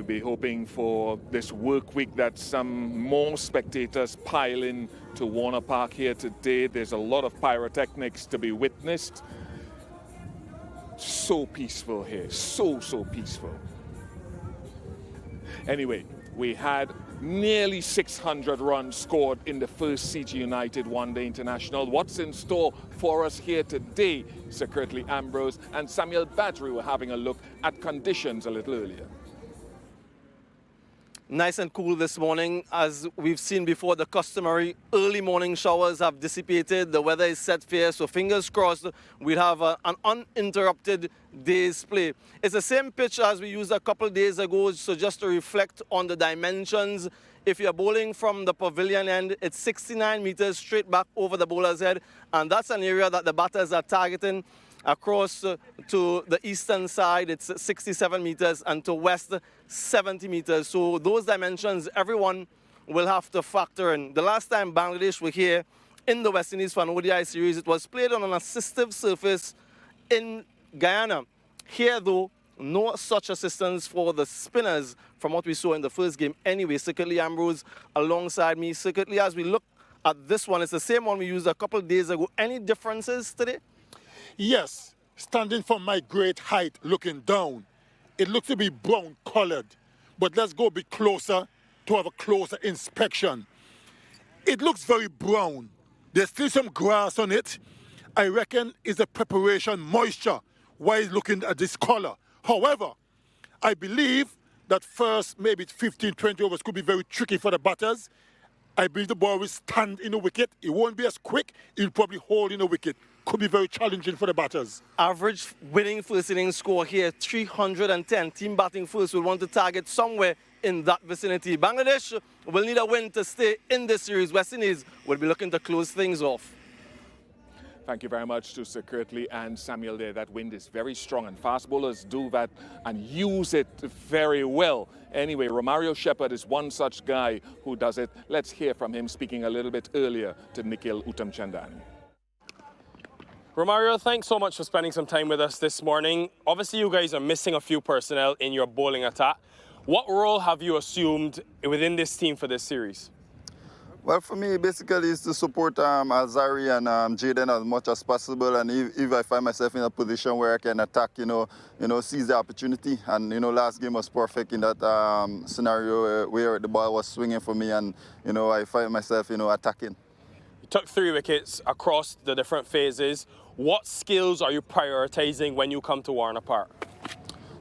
We'll be hoping for this work week that some more spectators pile in to Warner Park here today. There's a lot of pyrotechnics to be witnessed. So peaceful here, so peaceful. Anyway, we had nearly 600 runs scored in the first CG United One-Day International. What's in store for us here today? Sir Curtly Ambrose and Samuel Badri were having a look at conditions a little earlier. Nice and cool this morning. As we've seen before, the customary early morning showers have dissipated. The weather is set fair, so fingers crossed we'll have an uninterrupted day's play. It's the same pitch as we used a couple days ago, so just to reflect on the dimensions. If you're bowling from the pavilion end, it's 69 meters straight back over the bowler's head, and that's an area that the batters are targeting. Across to the eastern side, it's 67 meters, and to west, 70 meters. So those dimensions, everyone will have to factor in. The last time Bangladesh were here in the West Indies for an ODI series, it was played on an assistive surface in Guyana. Here, though, no such assistance for the spinners from what we saw in the first game. Anyway, Sir Curtly Ambrose alongside me. Sir Curtly, as we look at this one, it's the same one we used a couple of days ago. Any differences today? Yes, standing from my great height looking down, it looks to be brown colored, but let's go a bit closer to have a closer inspection. It looks very brown. There's still some grass on it. I reckon it's the preparation moisture why it's looking at this color. However, I believe that first maybe 15, 20 overs could be very tricky for the batters. I believe the ball will stand in the wicket. It won't be as quick. It'll probably hold in the wicket. Could be very challenging for the batters. Average winning first innings score here, 310. Team batting first will want to target somewhere in that vicinity. Bangladesh will need a win to stay in this series. West Indies will be looking to close things off. Thank you very much to Sir Curtly and Samuel there. That wind is very strong, and fast bowlers do that and use it very well. Anyway, Romario Shepherd is one such guy who does it. Let's hear from him speaking a little bit earlier to Nikhil Uttamchandani. Romario, thanks so much for spending some time with us this morning. Obviously, you guys are missing a few personnel in your bowling attack. What role have you assumed within this team for this series? Well, for me, basically, is to support Alzari and Jaden as much as possible. And if I find myself in a position where I can attack, seize the opportunity. And, last game was perfect in that scenario where the ball was swinging for me and, I find myself, attacking. You took 3 wickets across the different phases. What skills are you prioritizing when you come to Warner Park?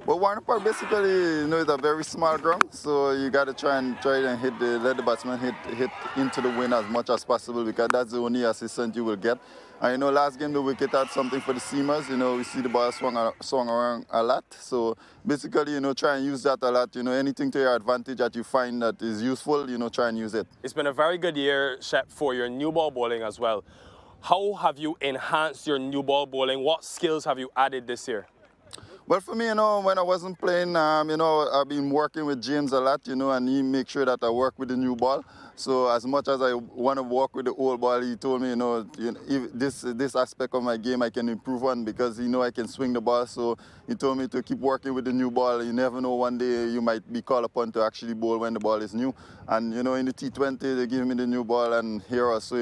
Well, Warner Park basically, is a very small ground, so you got to try and let the batsman hit into the wind as much as possible, because that's the only assistance you will get. And last game the wicket had something for the seamers. We see the ball swung around a lot. So basically, try and use that a lot. Anything to your advantage that you find that is useful, try and use it. It's been a very good year, Shep, for your new ball bowling as well. How have you enhanced your new ball bowling? What skills have you added this year? Well, for me, when I wasn't playing, I've been working with James a lot, and he make sure that I work with the new ball. So as much as I want to work with the old ball, he told me, if this aspect of my game I can improve on, because I can swing the ball. So he told me to keep working with the new ball. You never know, one day you might be called upon to actually bowl when the ball is new. And in the T20 they give me the new ball, and here also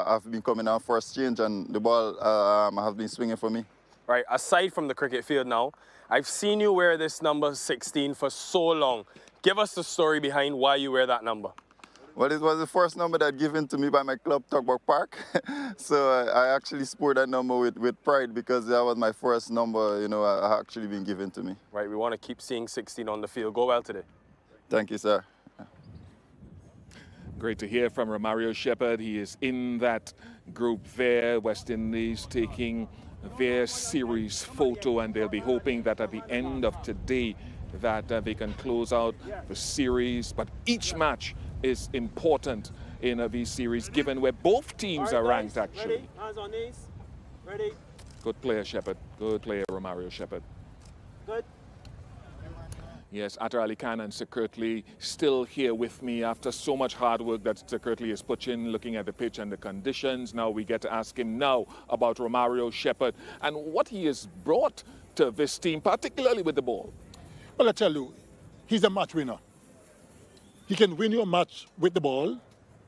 I've been coming out first change, and the ball has been swinging for me. Right, aside from the cricket field now, I've seen you wear this number 16 for so long. Give us the story behind why you wear that number. Well, it was the first number that given to me by my club, Tugbuck Park. So I actually sport that number with pride, because that was my first number, actually been given to me. Right, we want to keep seeing 16 on the field. Go well today. Thank you, sir. Great to hear from Romario Shepherd. He is in that group there, West Indies taking their series photo, and they'll be hoping that at the end of today that they can close out the series. But each match is important in these series, given where both teams are ranked, actually. Ready? Hands on knees. Ready? Good player, Shepherd. Good player, Romario Shepherd. Good. Yes, Atar Ali Khan and Sir Curtly still here with me after so much hard work that Sir Curtly has put in, looking at the pitch and the conditions. Now we get to ask him now about Romario Shepherd and what he has brought to this team, particularly with the ball. Well, I tell you, he's a match winner. He can win your match with the ball,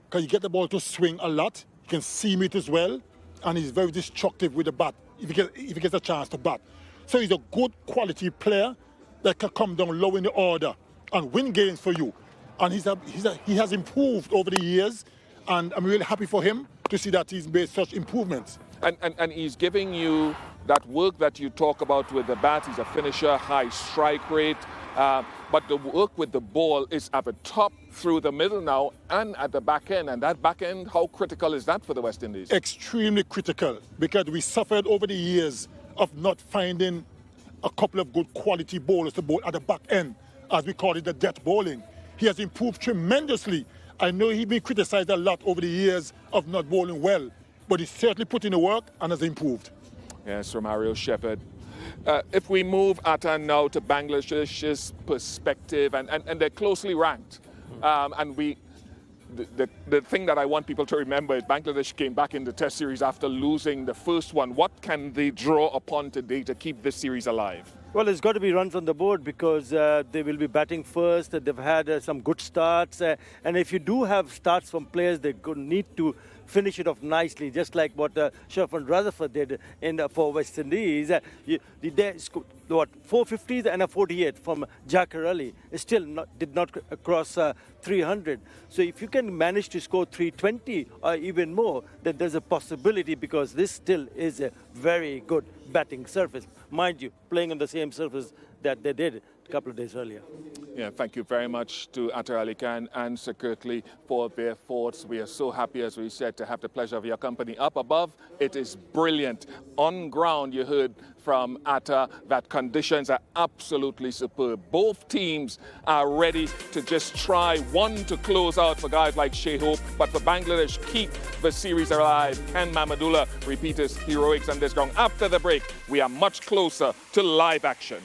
because you get the ball to swing a lot. He can seam it as well, and he's very destructive with the bat if he gets a chance to bat. So he's a good quality player that can come down low in the order and win games for you. And he has improved over the years, and I'm really happy for him to see that he's made such improvements. And he's giving you that work that you talk about with the bat. He's a finisher, high strike rate. But the work with the ball is at the top, through the middle now, and at the back end. And that back end, how critical is that for the West Indies? Extremely critical, because we suffered over the years of not finding a couple of good quality bowlers to bowl at the back end, as we call it, the death bowling. He has improved tremendously. I know he's been criticized a lot over the years of not bowling well, but he's certainly put in the work and has improved. Yes, Romario Shepherd. If we move Atta now to Bangladesh's perspective, and they're closely ranked, and the thing that I want people to remember is Bangladesh came back in the Test series after losing the first one. What can they draw upon today to keep this series alive? Well, there's got to be runs on the board, because they will be batting first. They've had some good starts. And if you do have starts from players, they need to finish it off nicely, just like what Shepherd and Rutherford did for West Indies. They scored, 450s and a 48 from Jacker Ali. Still did not cross 300. So if you can manage to score 320 or even more, then there's a possibility, because this still is a very good batting surface. Mind you, playing on the same surface that they did a couple of days earlier. Yeah, thank you very much to Atta Ali Khan and Sir Kirtley for their thoughts. We are so happy, as we said, to have the pleasure of your company. Up above, it is brilliant. On ground, you heard from Atta that conditions are absolutely superb. Both teams are ready to just try one to close out for guys like Shea Hope, but for Bangladesh, keep the series alive. Can Mahmudullah repeat his heroics on this ground? After the break, we are much closer to live action.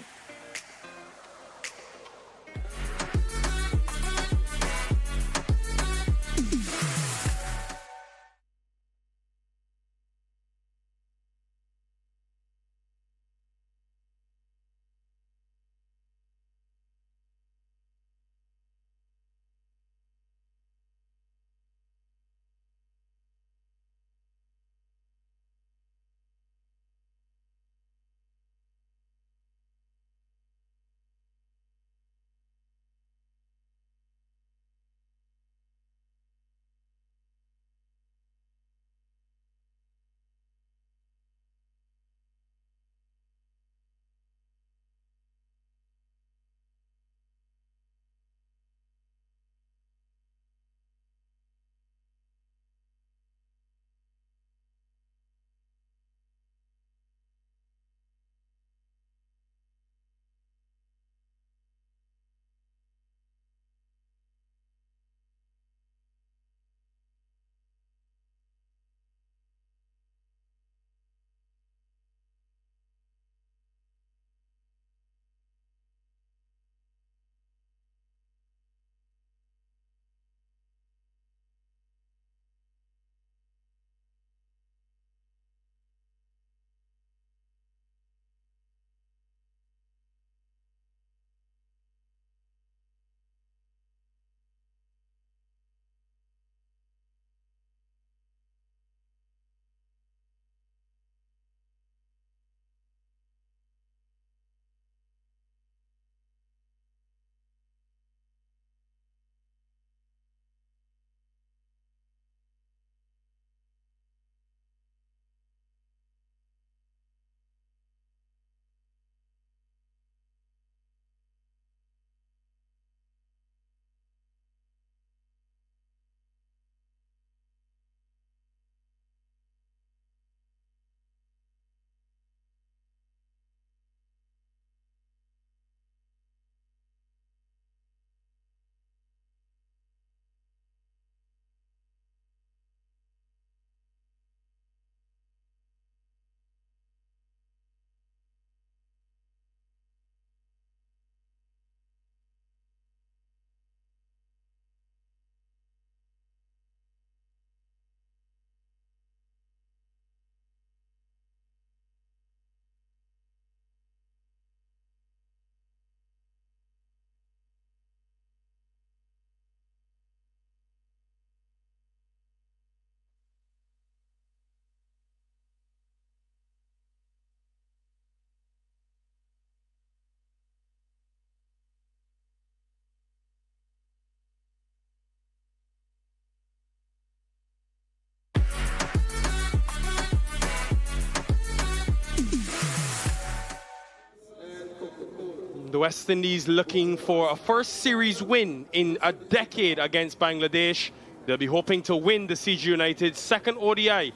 The West Indies looking for a first series win in a decade against Bangladesh. They'll be hoping to win the CG United's second ODI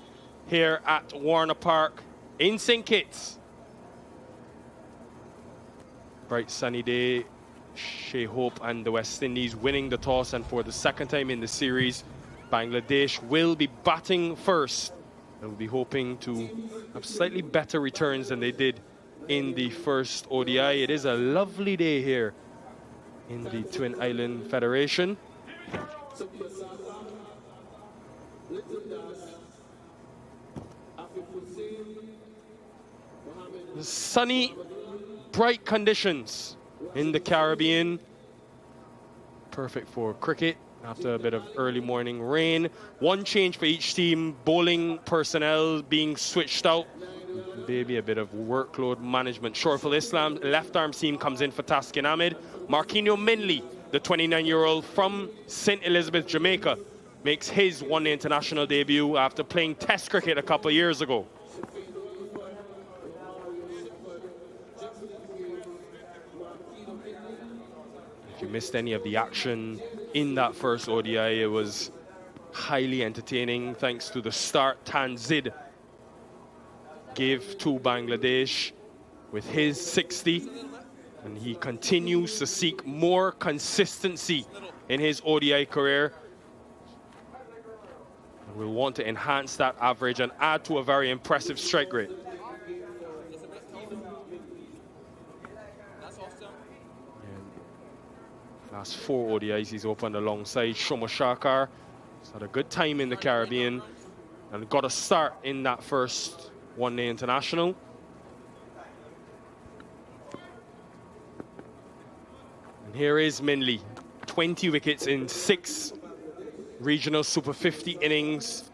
here at Warner Park in St. Kitts. Bright sunny day, Shea Hope and the West Indies winning the toss, and for the second time in the series, Bangladesh will be batting first. They'll be hoping to have slightly better returns than they did in the first ODI. It is a lovely day here in the Twin Island Federation. Sunny, bright conditions in the Caribbean. Perfect for cricket after a bit of early morning rain. One change for each team, bowling personnel being switched out. Maybe a bit of workload management. Shoreful Islam, left arm seam comes in for Taskin Ahmed. Marquinhos Minley, the 29-year-old from St. Elizabeth, Jamaica, makes his one-day international debut after playing Test cricket a couple of years ago. If you missed any of the action in that first ODI, it was highly entertaining thanks to the start Tanzid gave to Bangladesh with his 60, and he continues to seek more consistency in his ODI career. And we'll want to enhance that average and add to a very impressive strike rate. Last 4 ODIs he's opened alongside Shoma Shakar. He's had a good time in the Caribbean and got a start in that first one-day international. And here is Minley, 20 wickets in 6 regional Super 50 innings.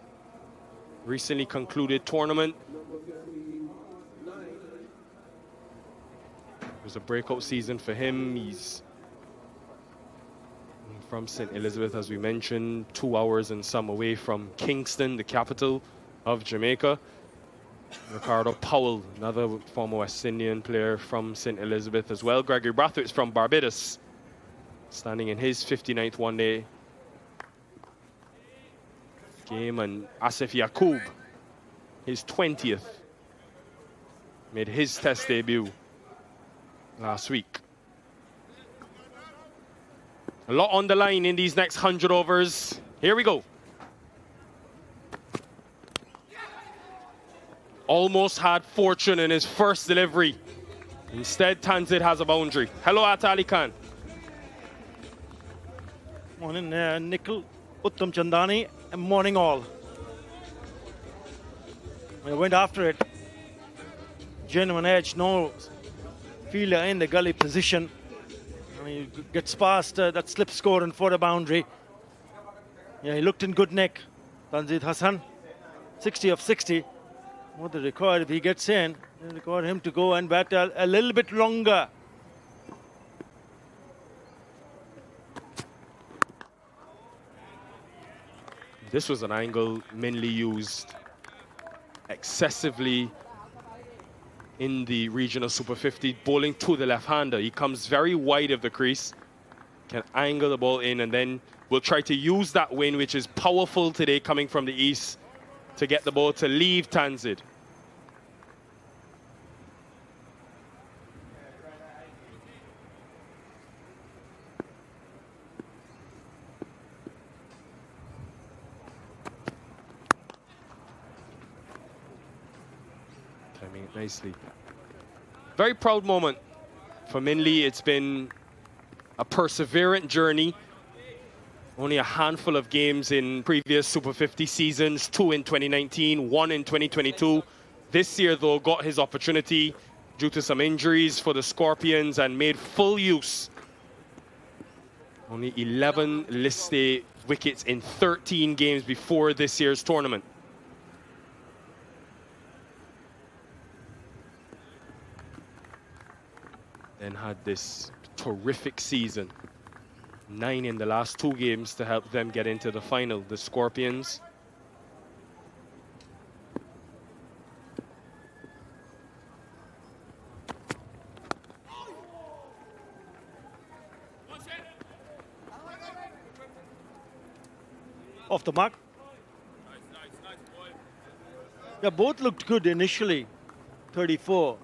Recently concluded tournament. It was a breakout season for him. He's from St. Elizabeth, as we mentioned, 2 hours and some away from Kingston, the capital of Jamaica. Ricardo Powell, another former West Indian player from St. Elizabeth as well. Gregory Brathwaite's from Barbados, standing in his 59th one-day game. And Asif Yaqub, his 20th, made his Test debut last week. A lot on the line in these next 100 overs. Here we go. Almost had fortune in his first delivery. Instead, Tanzid has a boundary. Hello, Atali Khan. Morning, Nikhil, Uttam Chandani, and morning all. I went after it. Genuine edge, no fielder in the gully position. And he gets past that slip score and for the boundary. Yeah, he looked in good nick. Tanzid Hassan, 60 of 60. What the record, if he gets in, they require him to go and bat a little bit longer. This was an angle Minley used excessively in the regional Super 50, bowling to the left-hander. He comes very wide of the crease, can angle the ball in, and then will try to use that wind, which is powerful today coming from the east, to get the ball to leave Tanzid. Timing it nicely. Very proud moment for Minley. It's been a perseverant journey. Only a handful of games in previous Super 50 seasons, 2 in 2019, 1 in 2022. This year, though, got his opportunity due to some injuries for the Scorpions and made full use. Only 11 list A wickets in 13 games before this year's tournament. Then had this terrific season. 9 in the last 2 games to help them get into the final, the Scorpions. off the mark. Yeah, both looked good initially. 34.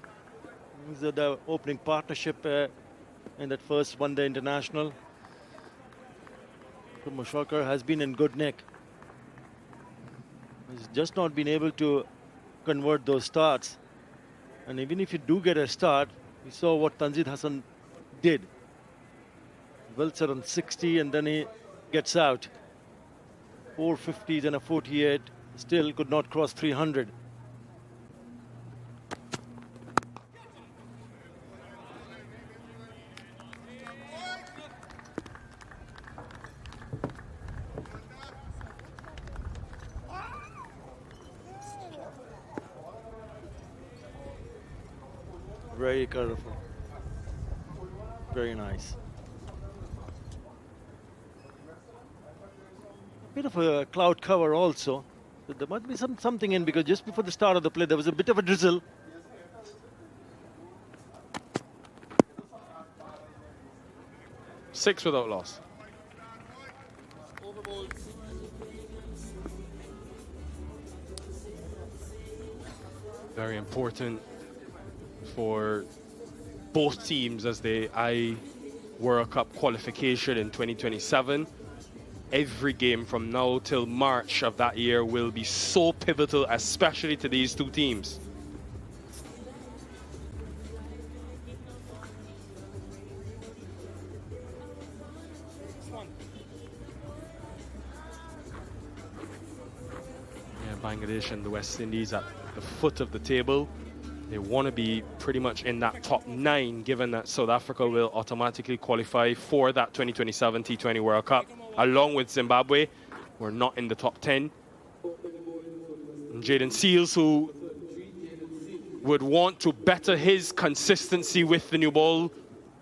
These are the opening partnership in that first one-day international. Shepherd has been in good nick. He's just not been able to convert those starts. And even if you do get a start, we saw what Tanzid Hassan did. Welts on 60 and then he gets out. 450s and a 48, still could not cross 300. Very colorful. Very nice. A bit of a cloud cover also. But there must be something in because just before the start of the play there was a bit of a drizzle. Six without loss. Very important for both teams as they eye World Cup qualification in 2027. Every game from now till March of that year will be so pivotal, especially to these two teams. Yeah, Bangladesh and the West Indies at the foot of the table. They want to be pretty much in that top 9, given that South Africa will automatically qualify for that 2027 T20 World Cup, along with Zimbabwe. We're not in the top 10. And Jaden Seals, who would want to better his consistency with the new ball.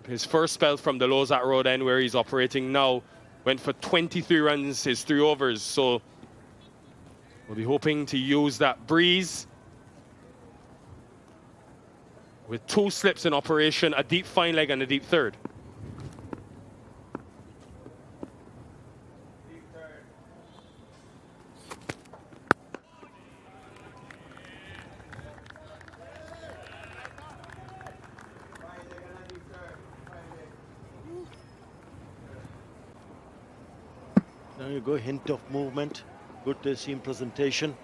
His first spell from the lows at Road End, where he's operating now, went for 23 runs, his 3 overs. So we'll be hoping to use that breeze. With 2 slips in operation, a deep fine leg and a deep third. Now you go, hint of movement, good seam presentation.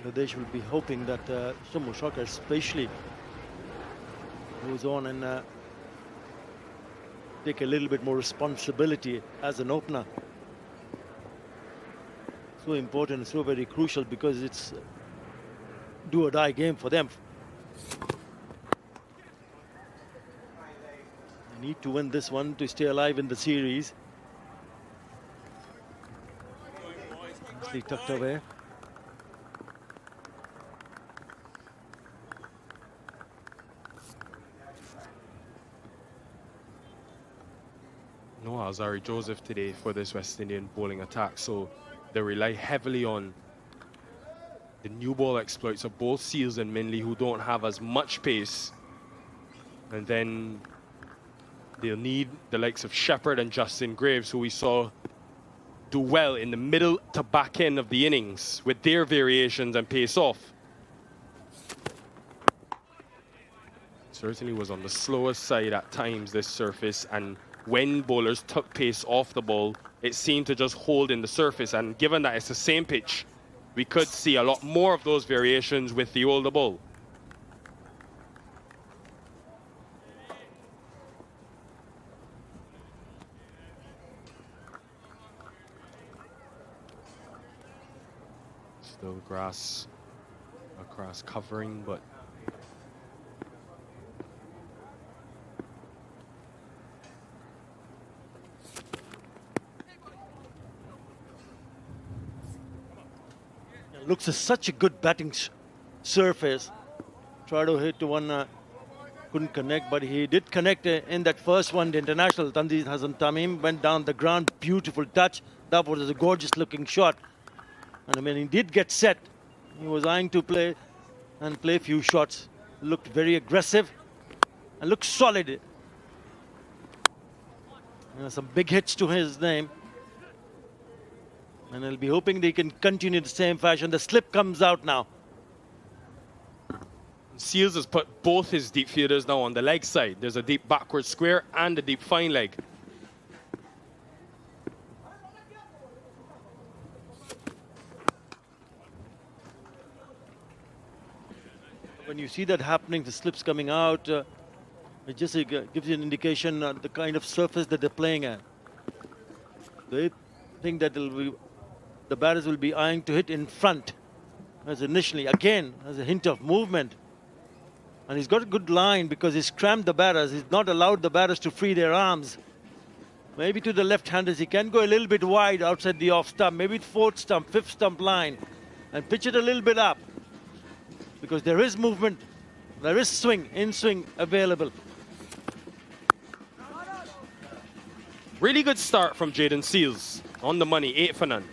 Bangladesh will be hoping that Shepherd especially goes on and take a little bit more responsibility as an opener. So important, so very crucial because it's do or die game for them. They need to win this one to stay alive in the series. Nicely tucked away. No Alzari Joseph today for this West Indian bowling attack, so they rely heavily on the new ball exploits of both Seals and Minley, who don't have as much pace. And then they'll need the likes of Shepherd and Justin Graves, who we saw do well in the middle to back end of the innings with their variations and pace off. Certainly was on the slowest side at times, this surface, and when bowlers took pace off the ball, it seemed to just hold in the surface. And given that it's the same pitch, we could see a lot more of those variations with the older ball. Still grass across covering, but looks as such a good batting surface. Tried to hit one, couldn't connect, but he did connect in that first one. The international Tanzid Hassan Tamim went down the ground, beautiful touch. That was a gorgeous looking shot. And I mean, he did get set. He was eyeing to play a few shots. Looked very aggressive and looked solid. Some big hits to his name. And I'll be hoping they can continue the same fashion. The slip comes out now. Seals has put both his deep fielders now on the leg side. There's a deep backward square and a deep fine leg. When you see that happening, the slips coming out, it just gives you an indication of the kind of surface that they're playing at. They think that the batters will be eyeing to hit in front as initially. Again, as a hint of movement. And he's got a good line because he's cramped the batters. He's not allowed the batters to free their arms. Maybe to the left-handers, he can go a little bit wide outside the off stump, maybe fourth stump, fifth stump line, and pitch it a little bit up. Because there is movement, there is swing, in-swing available. Really good start from Jaden Seals. On the money, 8 for none.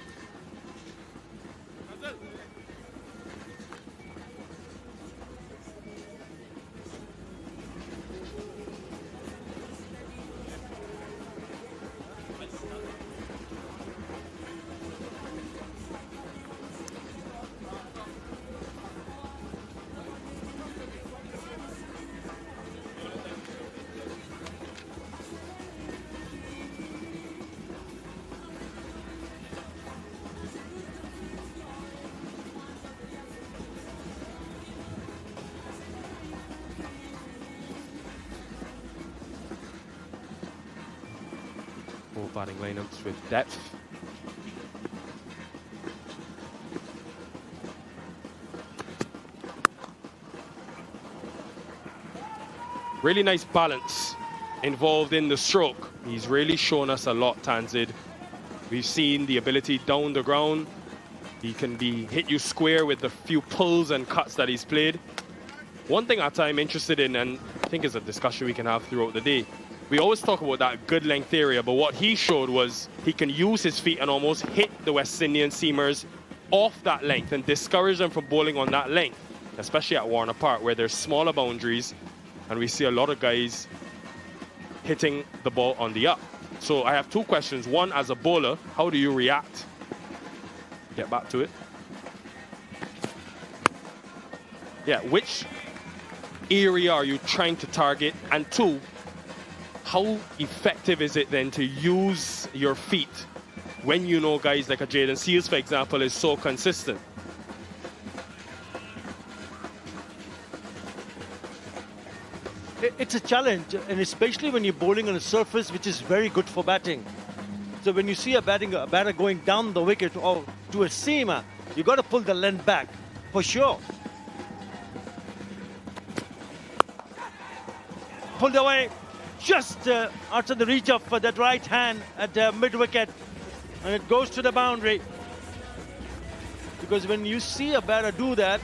Four batting lineups with depth. Really nice balance involved in the stroke. He's really shown us a lot, Tanzid. We've seen the ability down the ground. He can hit you square with the few pulls and cuts that he's played. One thing I'm interested in, and I think is a discussion we can have throughout the day, we always talk about that good length area, but what he showed was he can use his feet and almost hit the West Indian seamers off that length and discourage them from bowling on that length, especially at Warner Park where there's smaller boundaries and we see a lot of guys hitting the ball on the up. So I have two questions. One, as a bowler, how do you react? Get back to it. Yeah, which area are you trying to target? And two, how effective is it then to use your feet when you know guys like a Jaden Seals, for example, is so consistent? It's a challenge, and especially when you're bowling on a surface which is very good for batting. So when you see a batter going down the wicket or to a seamer, you got to pull the length back, for sure. Pulled away, just out of the reach of that right hand at mid-wicket, and it goes to the boundary. Because when you see a batter do that,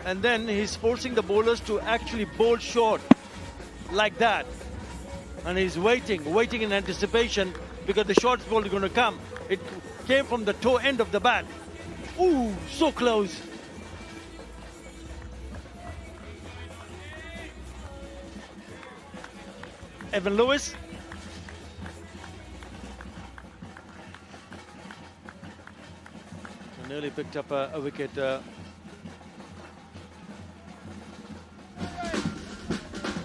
and then he's forcing the bowlers to actually bowl short, like that, and he's waiting in anticipation because the short ball is going to come. It came from the toe end of the bat. Ooh, so close. Evan Lewis. Nearly picked up a wicket.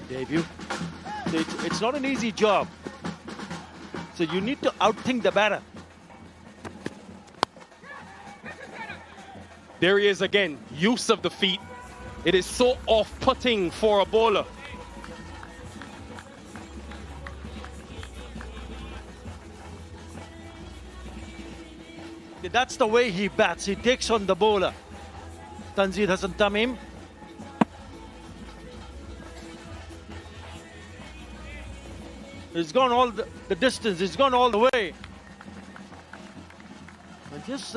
Debut. So it's not an easy job. So you need to outthink the batter. There he is again, use of the feet. It is so off-putting for a bowler. That's the way he bats. He takes on the bowler. Tanzid Hassan Tamim. It's gone all the distance. It's gone all the way. And just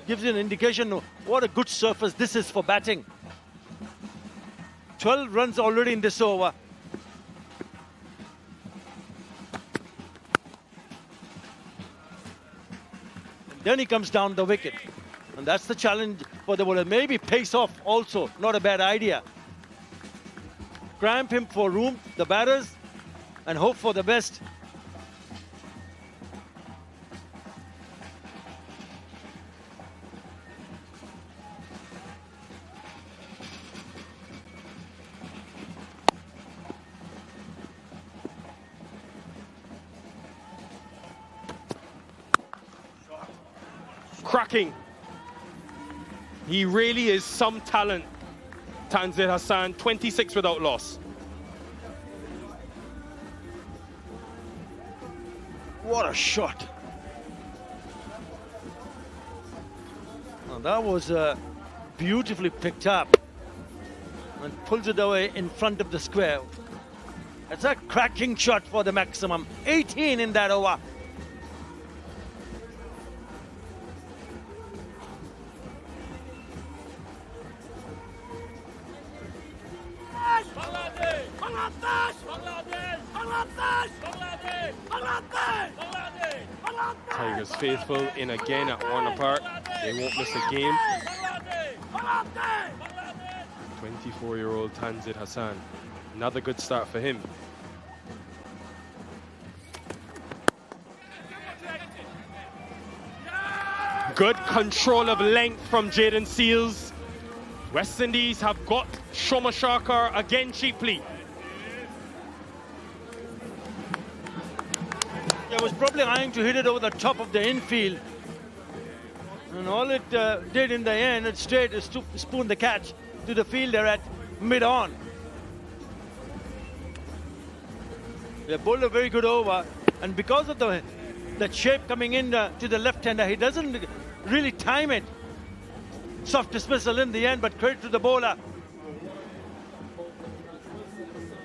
gives you an indication of what a good surface this is for batting. 12 runs already in this over. And then he comes down the wicket. And that's the challenge for the bowler. Maybe pace off also. Not a bad idea. Cramp him for room, the batters, and hope for the best. cracking. He really is some talent. Tanzid Hassan, 26 without loss. What a shot. Now that was beautifully picked up and pulls it away in front of the square. That's a cracking shot for the maximum. 18 in that over. Tigers faithful in again at Warner Park. They won't miss a game. 24-year-old Tanzid Hassan. Another good start for him. Good control of length from Jaden Seals. West Indies have got Shoma Sharkar again cheaply. It was probably eyeing to hit it over the top of the infield. And all it did in the end, it straight spooned the catch to the fielder at mid-on. They bowled a very good over, and because of that shape coming in to the left-hander, he doesn't really time it. Soft dismissal in the end, but credit to the bowler.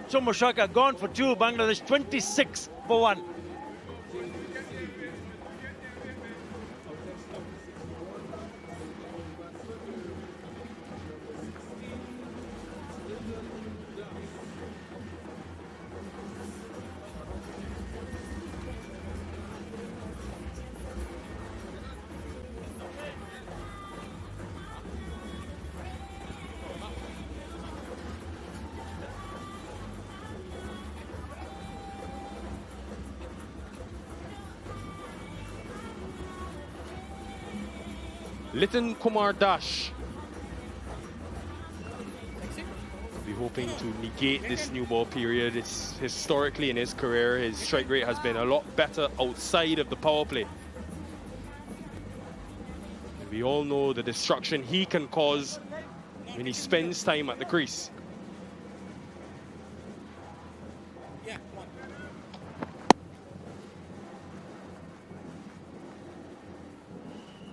Shoma Sharkar gone for 2, Bangladesh 26 for 1. Liton Kumar Dash will be hoping to negate this new ball period. It's historically in his career, his strike rate has been a lot better outside of the power play. We all know the destruction he can cause when he spends time at the crease.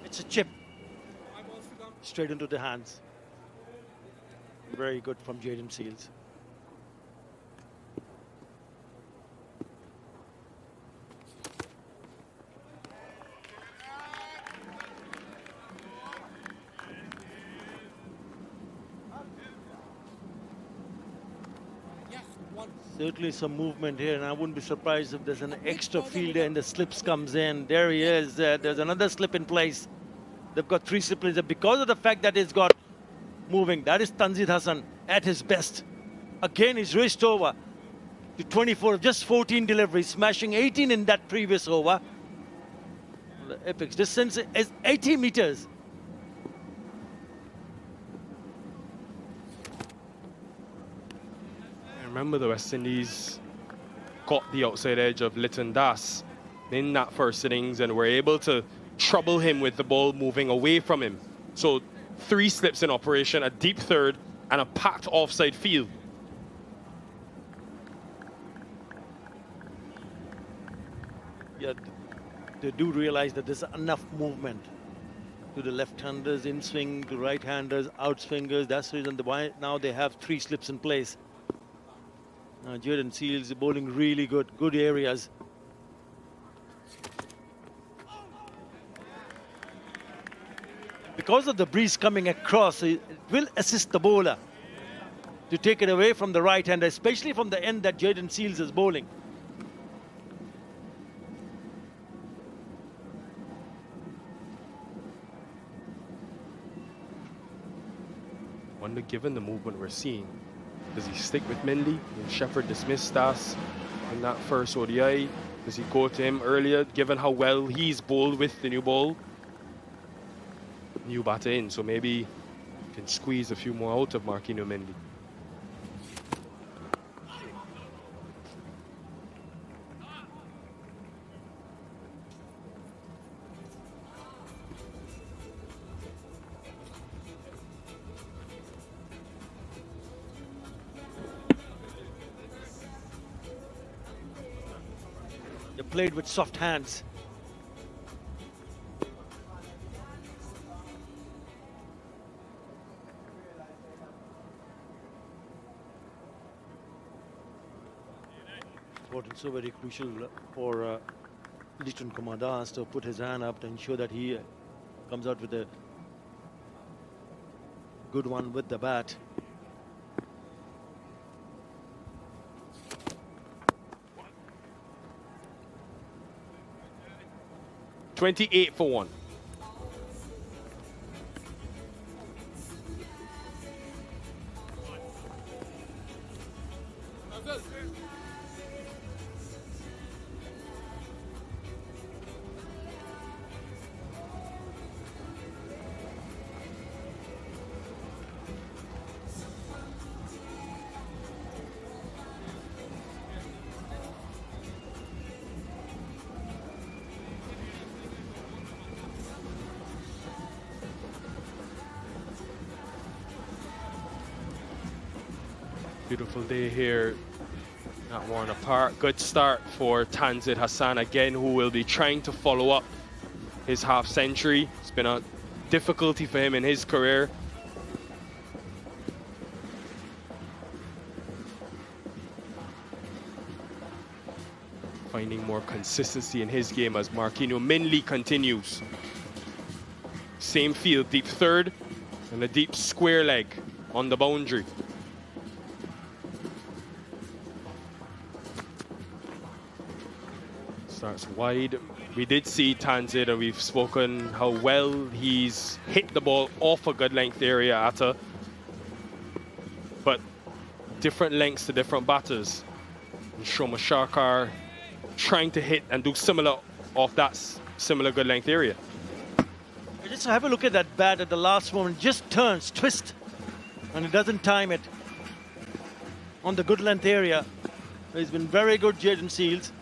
It's a chip. Straight into the hands. Very good from Jaden Seals. Certainly some movement here, and I wouldn't be surprised if there's an extra fielder and the slips comes in. There he is. There's another slip in place. They've got 3 slips because of the fact that it's got moving. That is Tanzid Hassan at his best. Again, he's raced over to 24, just 14 deliveries, smashing 18 in that previous over. The apex distance is 80 meters. Remember, the West Indies got the outside edge of Liton Das in that first innings and were able to trouble him with the ball moving away from him. So 3 slips in operation, a deep third and a packed offside field. Yeah, they do realize that there's enough movement to the left-handers, in-swing, to right-handers, out-swingers. That's the reason why now they have 3 slips in place. Jaden Seals bowling really good areas. Because of the breeze coming across, it will assist the bowler to take it away from the right hand, especially from the end that Jaden Seals is bowling. Wonder, given the movement we're seeing, does he stick with Mehidy? Shepherd dismissed Das in that first ODI. Does he go to him earlier, given how well he's bowled with the new ball? New batter in, so maybe can squeeze a few more out of Marquinhos Mehidy. played with soft hands. What is so very crucial for Lieutenant Commander has to put his hand up to ensure that he comes out with a good one with the bat. $28 for 1. Beautiful day here at Warner Park. Good start for Tanzid Hassan again, who will be trying to follow up his half century. It's been a difficulty for him in his career. Finding more consistency in his game as Marquinhos Minley continues. Same field, deep third, and a deep square leg on the boundary. Starts wide. We did see Tanzid, and we've spoken how well he's hit the ball off a good length area at a, but different lengths to different batters. And Shoma Sharkar trying to hit and do similar off that similar good length area. Just have a look at that bat at the last moment. Just turns, twist, and it doesn't time it on the good length area. He's been very good, Jaden Seals.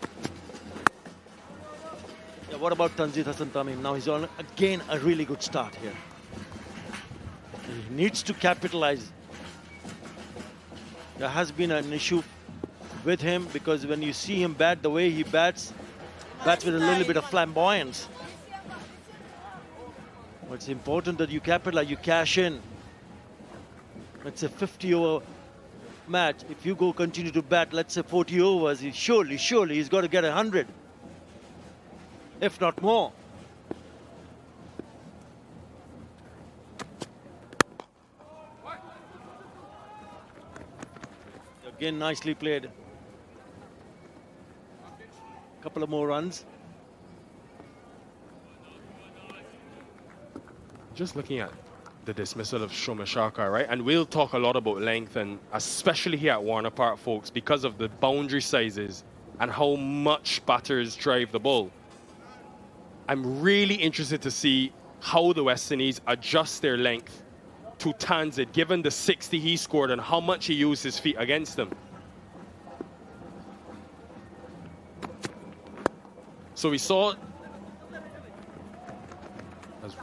Yeah, what about Tanzid Hassan Tamim? Now he's on again a really good start here. He needs to capitalize. There has been an issue with him because when you see him bat the way he bats with a little bit of flamboyance. But it's important that you capitalize, you cash in. It's a 50-over match. If you go continue to bat, let's say 40 overs, surely he's got to get 100. If not more. Again, nicely played. Couple of more runs. Just looking at the dismissal of Shoma Sharkar, right? And we'll talk a lot about length, and especially here at Warner Park, folks, because of the boundary sizes and how much batters drive the ball. I'm really interested to see how the West Indies adjust their length to Tanzid, given the 60 he scored and how much he used his feet against them. So we saw, as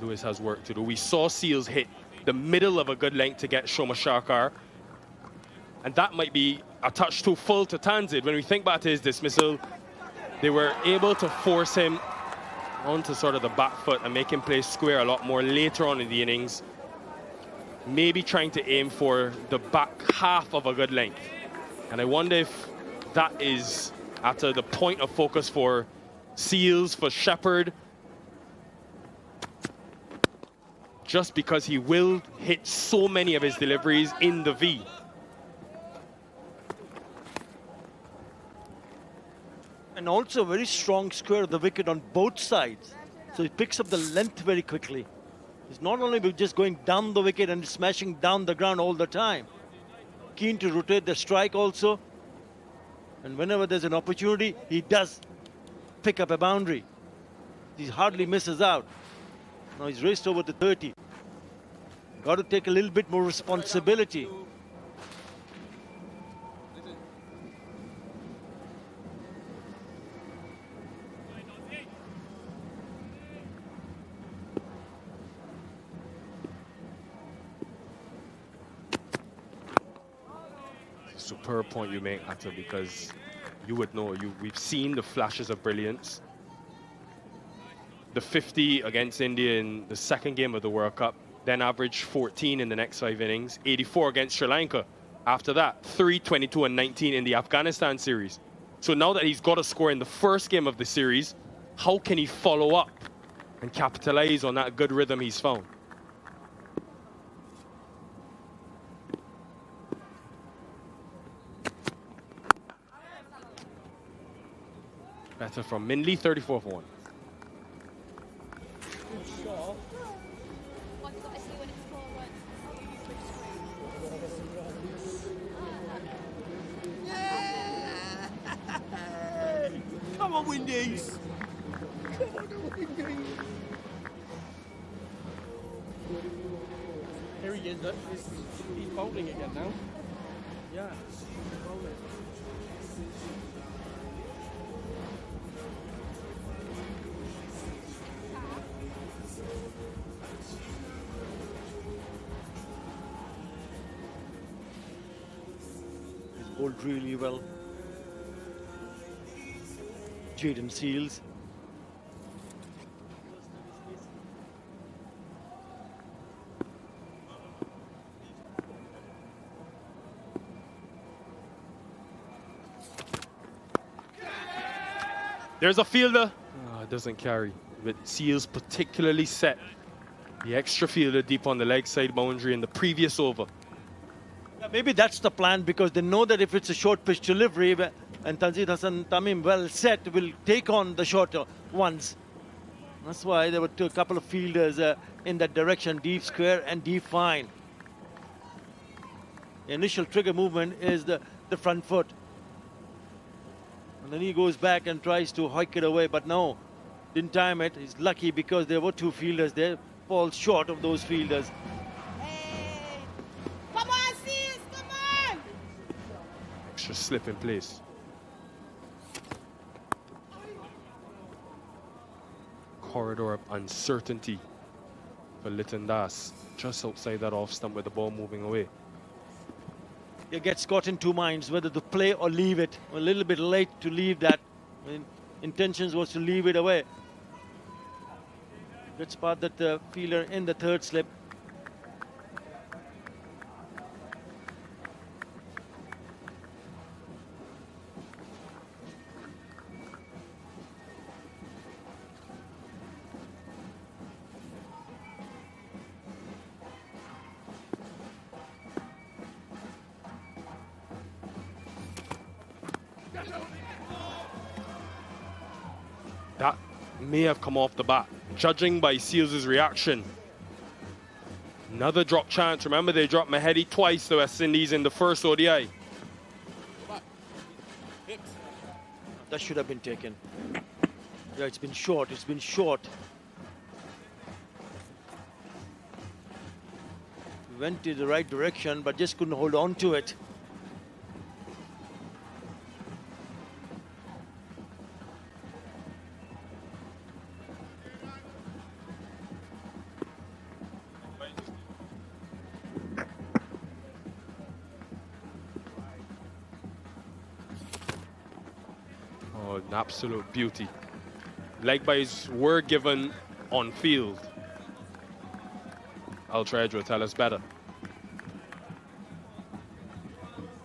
Lewis has work to do, we saw Seals hit the middle of a good length to get Shoma Sharkar. And that might be a touch too full to Tanzid. When we think back to his dismissal, they were able to force him onto sort of the back foot and make him play square a lot more later on in the innings. Maybe trying to aim for the back half of a good length. And I wonder if that is at the point of focus for Seals, for Shepherd. Just because he will hit so many of his deliveries in the V. And also a very strong square of the wicket on both sides. So he picks up the length very quickly. He's not only just going down the wicket and smashing down the ground all the time. Keen to rotate the strike also. And whenever there's an opportunity, he does pick up a boundary. He hardly misses out. Now he's raced over to 30. Got to take a little bit more responsibility. Superb point you make, Atta, because you would know. We've seen the flashes of brilliance. The 50 against India in the second game of the World Cup, then averaged 14 in the next 5 innings, 84 against Sri Lanka. After that, 3, 22, and 19 in the Afghanistan series. So now that he's got a score in the first game of the series, how can he follow up and capitalize on that good rhythm he's found? Better from Mindley, 34 for 1. Come on, Windies! Come on, Windies! Here he is. He's bowling again now. Yeah, he's bowling. He's bowled really well. Jaden Seals. There's a fielder. Oh, it doesn't carry. But Seals particularly set the extra fielder deep on the leg side boundary in the previous over. Yeah, maybe that's the plan, because they know that if it's a short pitch delivery, and Tanzid Hassan Tamim, well set, will take on the shorter ones. That's why there were a couple of fielders in that direction, deep square and deep fine. The initial trigger movement is the front foot. And then he goes back and tries to hike it away, but no, didn't time it. He's lucky because there were 2 fielders there, falls short of those fielders. Hey! Come on, Seals, come on! Extra slip in place. Corridor of uncertainty for Liton Das, just outside that off stump with the ball moving away. He gets caught in 2 minds, whether to play or leave it. A little bit late to leave that. Intentions was to leave it away. Good spot that the fielder in the 3rd slip. That may have come off the bat, judging by Seals' reaction. Another drop chance. Remember, they dropped Mehidy twice, the West Indies, in the first ODI. That should have been taken. Yeah, it's been short. It's been short. Went in the right direction, but just couldn't hold on to it. Oh, an absolute beauty. Leg byes were given on field. Ultra Edge will tell us better.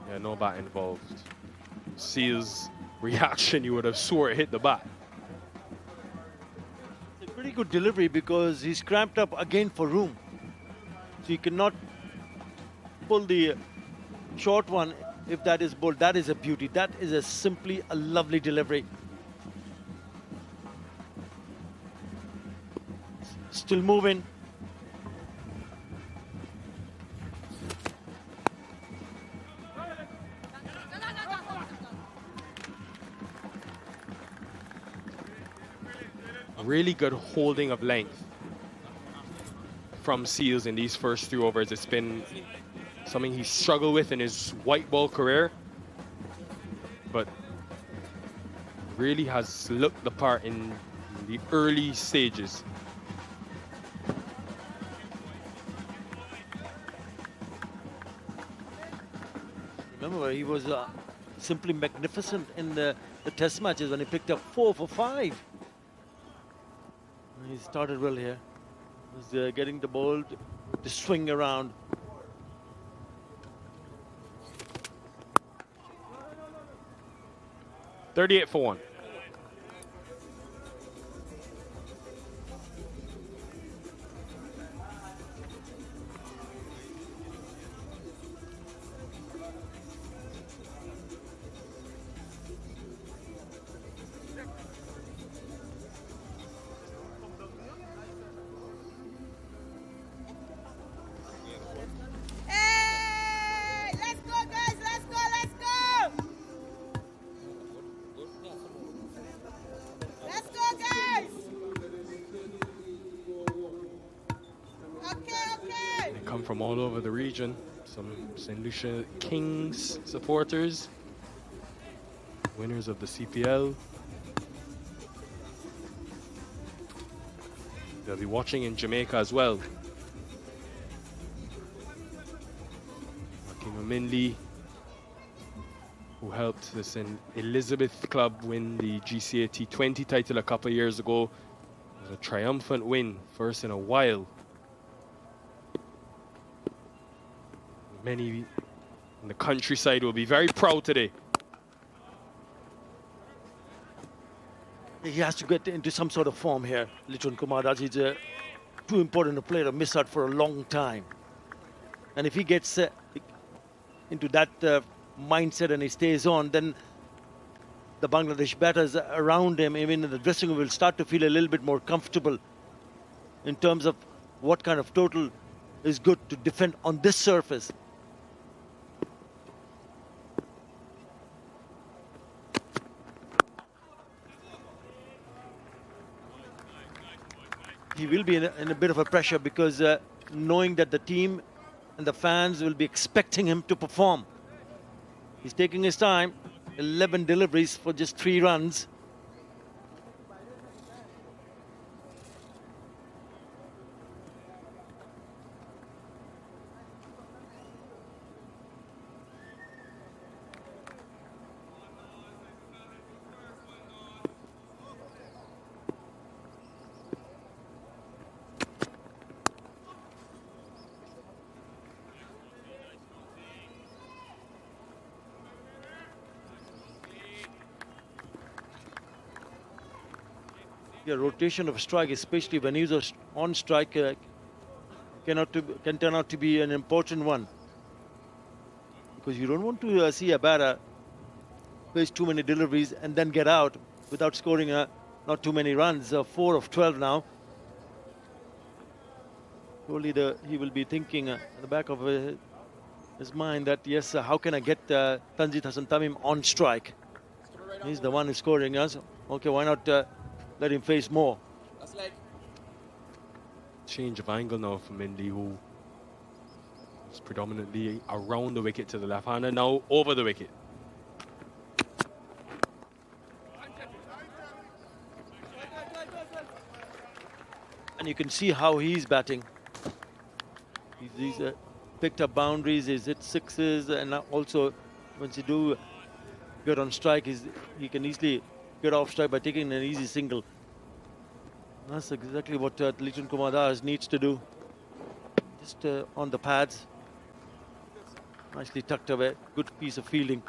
Yeah, no bat involved. Seals' reaction, you would have swore it hit the bat. It's a pretty good delivery because he's cramped up again for room. So he cannot pull the short one if that is bowled. That is a beauty. That is simply a lovely delivery. Still moving. Really good holding of length from Seals in these first 3 overs. It's been something he's struggled with in his white ball career, but really has looked the part in the early stages. Remember, he was simply magnificent in the test matches when he picked up 4 for 5. He started well here. He's getting the ball to swing around. $38 for 1. Hey! Let's go, guys! Let's go! Let's go! Let's go, guys! Okay. They come from all over the region. Some St. Lucia Kings supporters, winners of the CPL. They'll be watching in Jamaica as well. Mehidy, who helped the St. Elizabeth club win the GCA T20 title a couple of years ago. It was a triumphant win, first in a while. Many in the countryside will be very proud today. He has to get into some sort of form here, Lichun Kumar. He's too important a player to miss out for a long time. And if he gets into that mindset and he stays on, then the Bangladesh batters around him, even in the dressing room, will start to feel a little bit more comfortable in terms of what kind of total is good to defend on this surface. He will be in a bit of a pressure because knowing that the team and the fans will be expecting him to perform. He's taking his time, 11 deliveries for just 3 runs. Yeah, rotation of strike, especially when he's on strike, can turn out to be an important one. Because you don't want to see a batter face too many deliveries and then get out without scoring not too many runs. 4 of 12 now. Surely he will be thinking in the back of his mind that, yes, how can I get Tanzid Hassan Tamim on strike? He's the one who's scoring us. Okay, why not let him face more? Change of angle now for Mehidy, who is predominantly around the wicket to the left-hander, now over the wicket. And you can see how he's batting. He's picked up boundaries, he's hit sixes, and also once you do get on strike, he can easily get off strike by taking an easy single. That's exactly what Lichun Kumar Das needs to do. Just on the pads. Nicely tucked away. Good piece of fielding.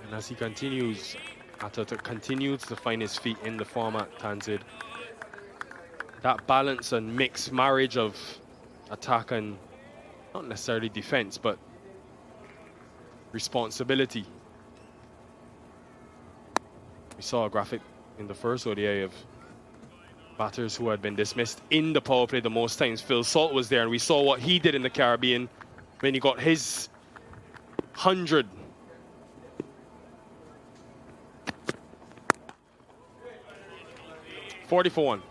And as he continues, Atatürk continues to find his feet in the format, Tanzid. That balance and mixed marriage of attack and not necessarily defense, but responsibility. We saw a graphic in the first ODI of batters who had been dismissed in the power play the most times. Phil Salt was there, and we saw what he did in the Caribbean when he got his 100. $40 for 1.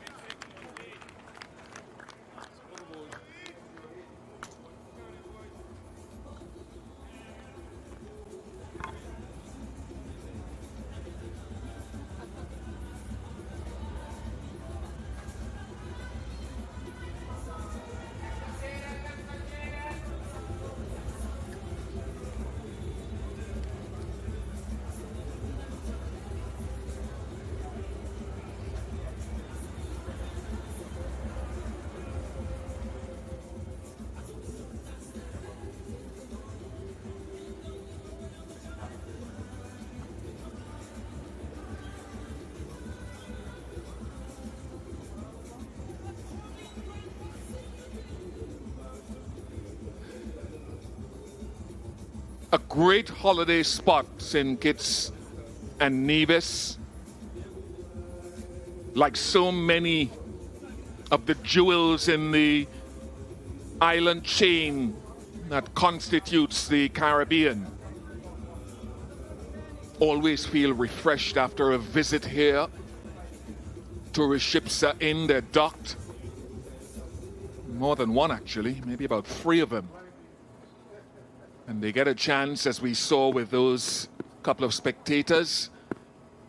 a great holiday spot, St. Kitts and Nevis. Like so many of the jewels in the island chain that constitutes the Caribbean. Always feel refreshed after a visit here. Tourist ships are in, they're docked. More than one actually, maybe about 3 of them. And they get a chance, as we saw with those couple of spectators,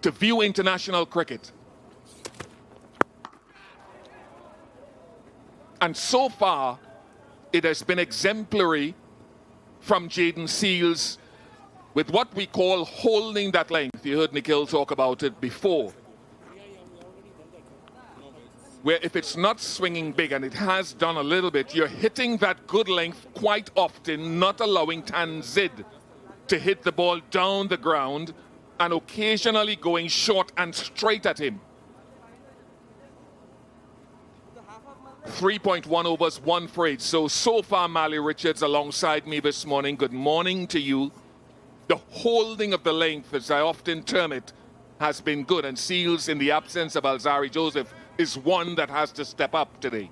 to view international cricket. And so far, it has been exemplary from Jayden Seales with what we call holding that length. You heard Nikhil talk about it before. Where if it's not swinging big, and it has done a little bit, you're hitting that good length quite often, not allowing Tanzid to hit the ball down the ground and occasionally going short and straight at him. 3.1 overs, 1 for 8. So far, Mally Richards alongside me this morning. Good morning to you. The holding of the length, as I often term it, has been good. And Seales, in the absence of Alzarri Joseph, is one that has to step up today.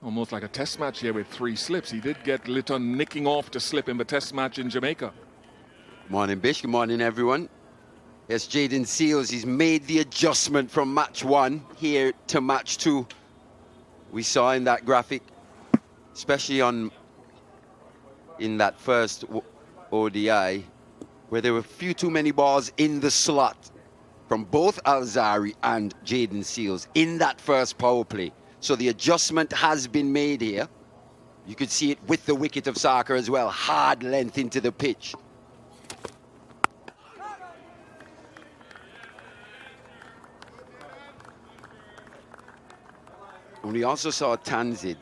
Almost like a test match here with 3 slips. He did get Litton nicking off to slip in the test match in Jamaica. Morning, Bish. Good morning, everyone. Yes, Jayden Seales, he's made the adjustment from match 1 here to match 2. We saw in that graphic, especially in that first ODI, where there were a few too many balls in the slot from both Alzarri and Jayden Seales in that first power play. So the adjustment has been made here. You could see it with the wicket of Sarker as well. Hard length into the pitch. And we also saw Tanzid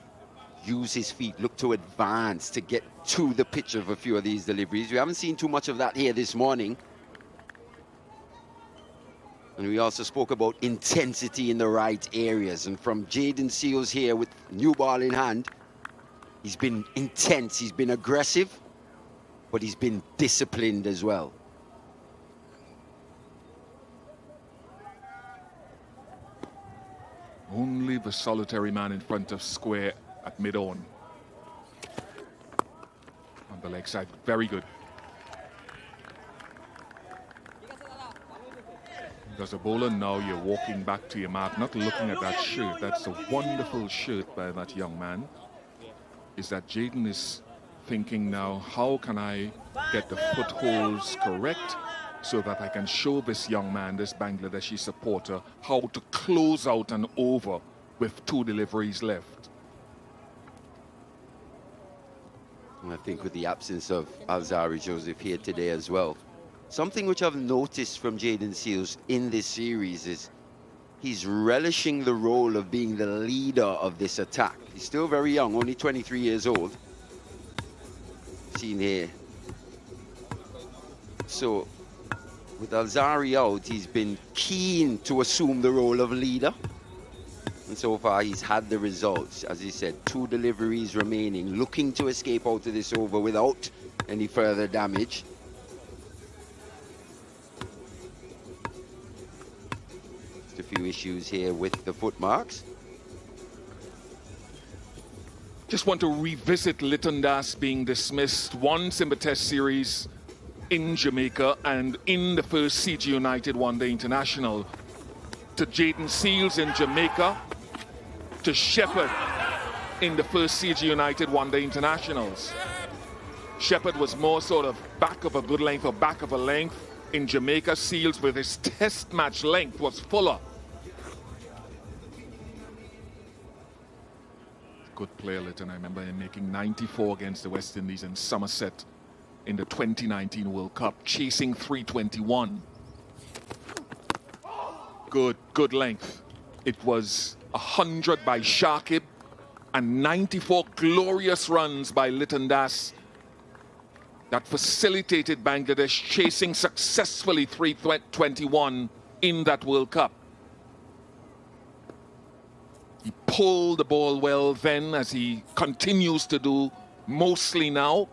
use his feet, look to advance to get to the pitch of a few of these deliveries. We haven't seen too much of that here this morning. And we also spoke about intensity in the right areas. And from Jayden Seales here with new ball in hand, he's been intense, he's been aggressive, but he's been disciplined as well. Only the solitary man in front of square at mid-on. On the leg side, very good. As a bowler now, you're walking back to your mark, not looking at that shirt. That's a wonderful shirt by that young man. Is that Jayden is thinking now, how can I get the footholds correct so that I can show this young man, this Bangladeshi supporter, how to close out an over with 2 deliveries left. And I think with the absence of Alzarri Joseph here today as well, something which I've noticed from Jayden Seales in this series is he's relishing the role of being the leader of this attack. He's still very young, only 23 years old. Seen here. So with Alzarri out, he's been keen to assume the role of leader. And so far, he's had the results. As he said, 2 deliveries remaining, looking to escape out of this over without any further damage. Just a few issues here with the footmarks. Just want to revisit Litton Das being dismissed once in the Test series in Jamaica and in the first CG United One-Day International. To Jayden Seales in Jamaica, to Shepherd in the first CG United One-Day Internationals. Shepherd was more sort of back of a good length or back of a length. In Jamaica, Seales with his test match length was fuller. Good player, Litton. I remember him making 94 against the West Indies in Somerset in the 2019 World Cup, chasing 321. Good length. It was 100 by Shakib and 94 glorious runs by Litton Das that facilitated Bangladesh chasing successfully 321 in that World Cup. He pulled the ball well then, as he continues to do mostly now.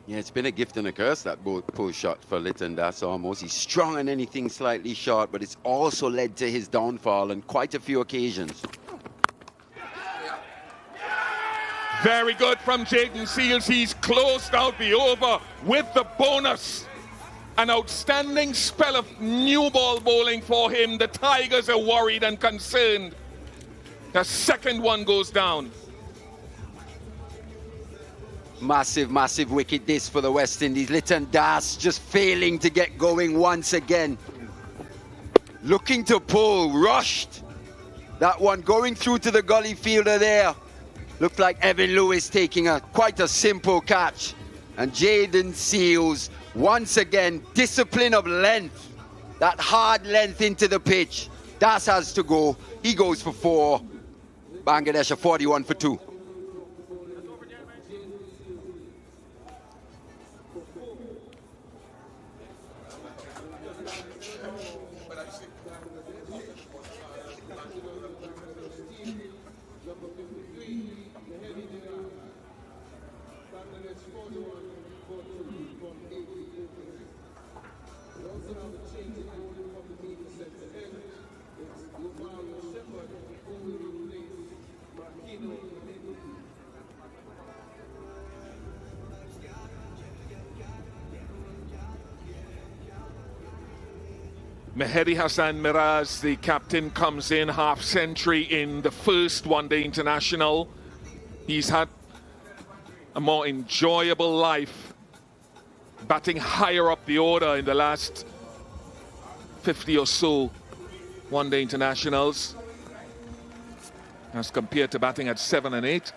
Yeah, it's been a gift and a curse, that pull shot for Litton Das almost. He's strong on anything slightly short, but it's also led to his downfall on quite a few occasions. Very good from Jaden Seals. He's closed out the over with the bonus. An outstanding spell of new ball bowling for him. The Tigers are worried and concerned. The second one goes down. Massive, massive wicket this for the West Indies. Litton Das just failing to get going once again. Looking to pull, rushed. That one going through to the gully fielder there. Looked like Evan Lewis taking quite a simple catch. And Jaden Seals, once again, discipline of length. That hard length into the pitch. Das has to go. He goes for 4. Bangladesh are 41 for 2. Mehidy Hassan Miraz, the captain, comes in half century in the first one-day international. He's had a more enjoyable life, batting higher up the order in the last 50 or so one-day internationals, as compared to batting at 7 and 8.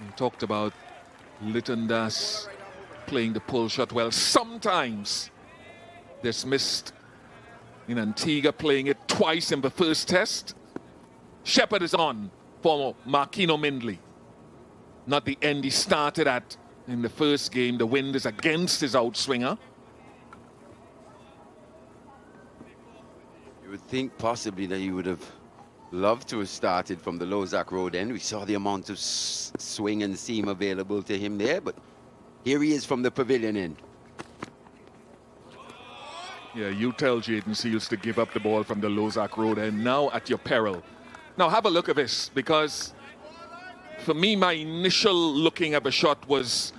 We talked about Litton Das playing the pull shot well, sometimes dismissed in Antigua, playing it twice in the first test. Shepherd is on for Marquino Mindley. Not the end he started at in the first game. The wind is against his outswinger. You would think possibly that he would have loved to have started from the Lozak Road end. We saw the amount of swing and seam available to him there, but here he is from the pavilion end. Yeah, you tell Jaden Seals to give up the ball from the Lozak Road end now at your peril. Now have a look at this, because for me, my initial looking at the shot was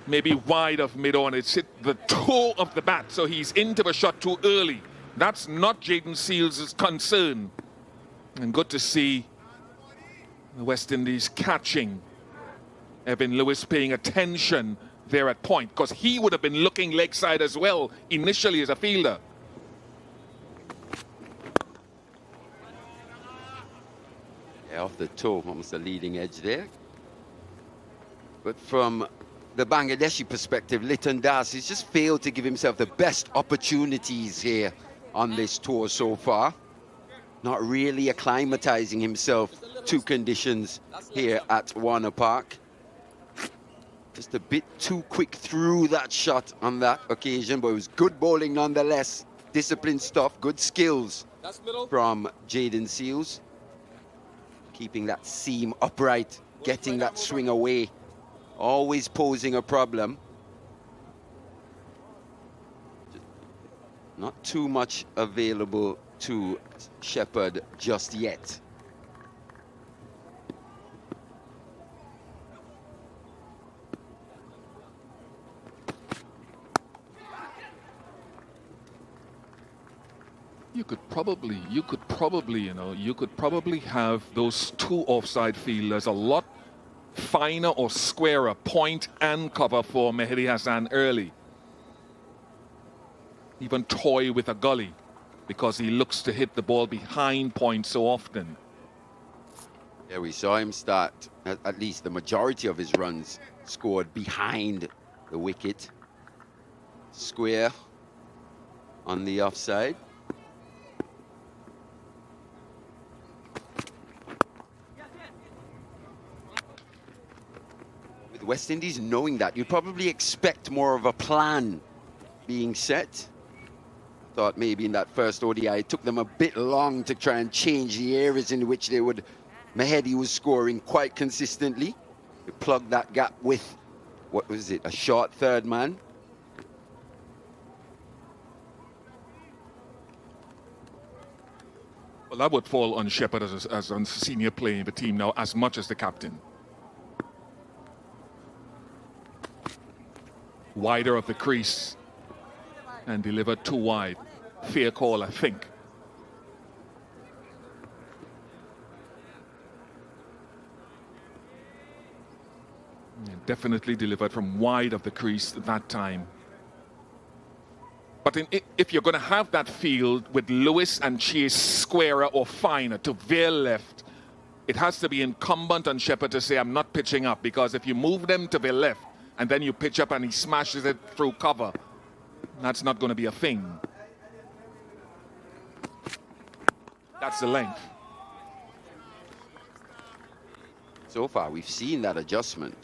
maybe wide of mid-on. It's hit the toe of the bat, so he's into the shot too early. That's not Jaden Seals' concern. And good to see the West Indies catching. Evan Lewis paying attention there at point, because he would have been looking leg side as well initially as a fielder. Yeah, off the toe, almost the leading edge there. But from the Bangladeshi perspective, Litton Das has just failed to give himself the best opportunities here on this tour so far. Not really acclimatizing himself to conditions here at Warner Park. Just a bit too quick through that shot on that occasion, but it was good bowling nonetheless. Disciplined stuff, good skills from Jaden Seals. Keeping that seam upright, getting that swing away, always posing a problem. Not too much available to Shepherd just yet. You could probably have those two offside fielders a lot finer or squarer, point and cover for Mehidy Hassan early. Even toy with a gully, because he looks to hit the ball behind point so often. Yeah, we saw him start, at least the majority of his runs scored behind the wicket. Square on the offside. With West Indies knowing that, you'd probably expect more of a plan being set. Thought maybe in that first ODI it took them a bit long to try and change the areas in which they would. Mehidy was scoring quite consistently. We plugged that gap with, what was it, a short third man. Well, that would fall on Shepherd as a senior player in the team now, as much as the captain. Wider of the crease and delivered too wide. Fair call, I think. Yeah, definitely delivered from wide of the crease that time. But if you're going to have that field with Lewis and Chase squarer or finer to their left, it has to be incumbent on Shepherd to say, I'm not pitching up, because if you move them to their left and then you pitch up and he smashes it through cover, that's not going to be a thing. That's the length. So far, we've seen that adjustment.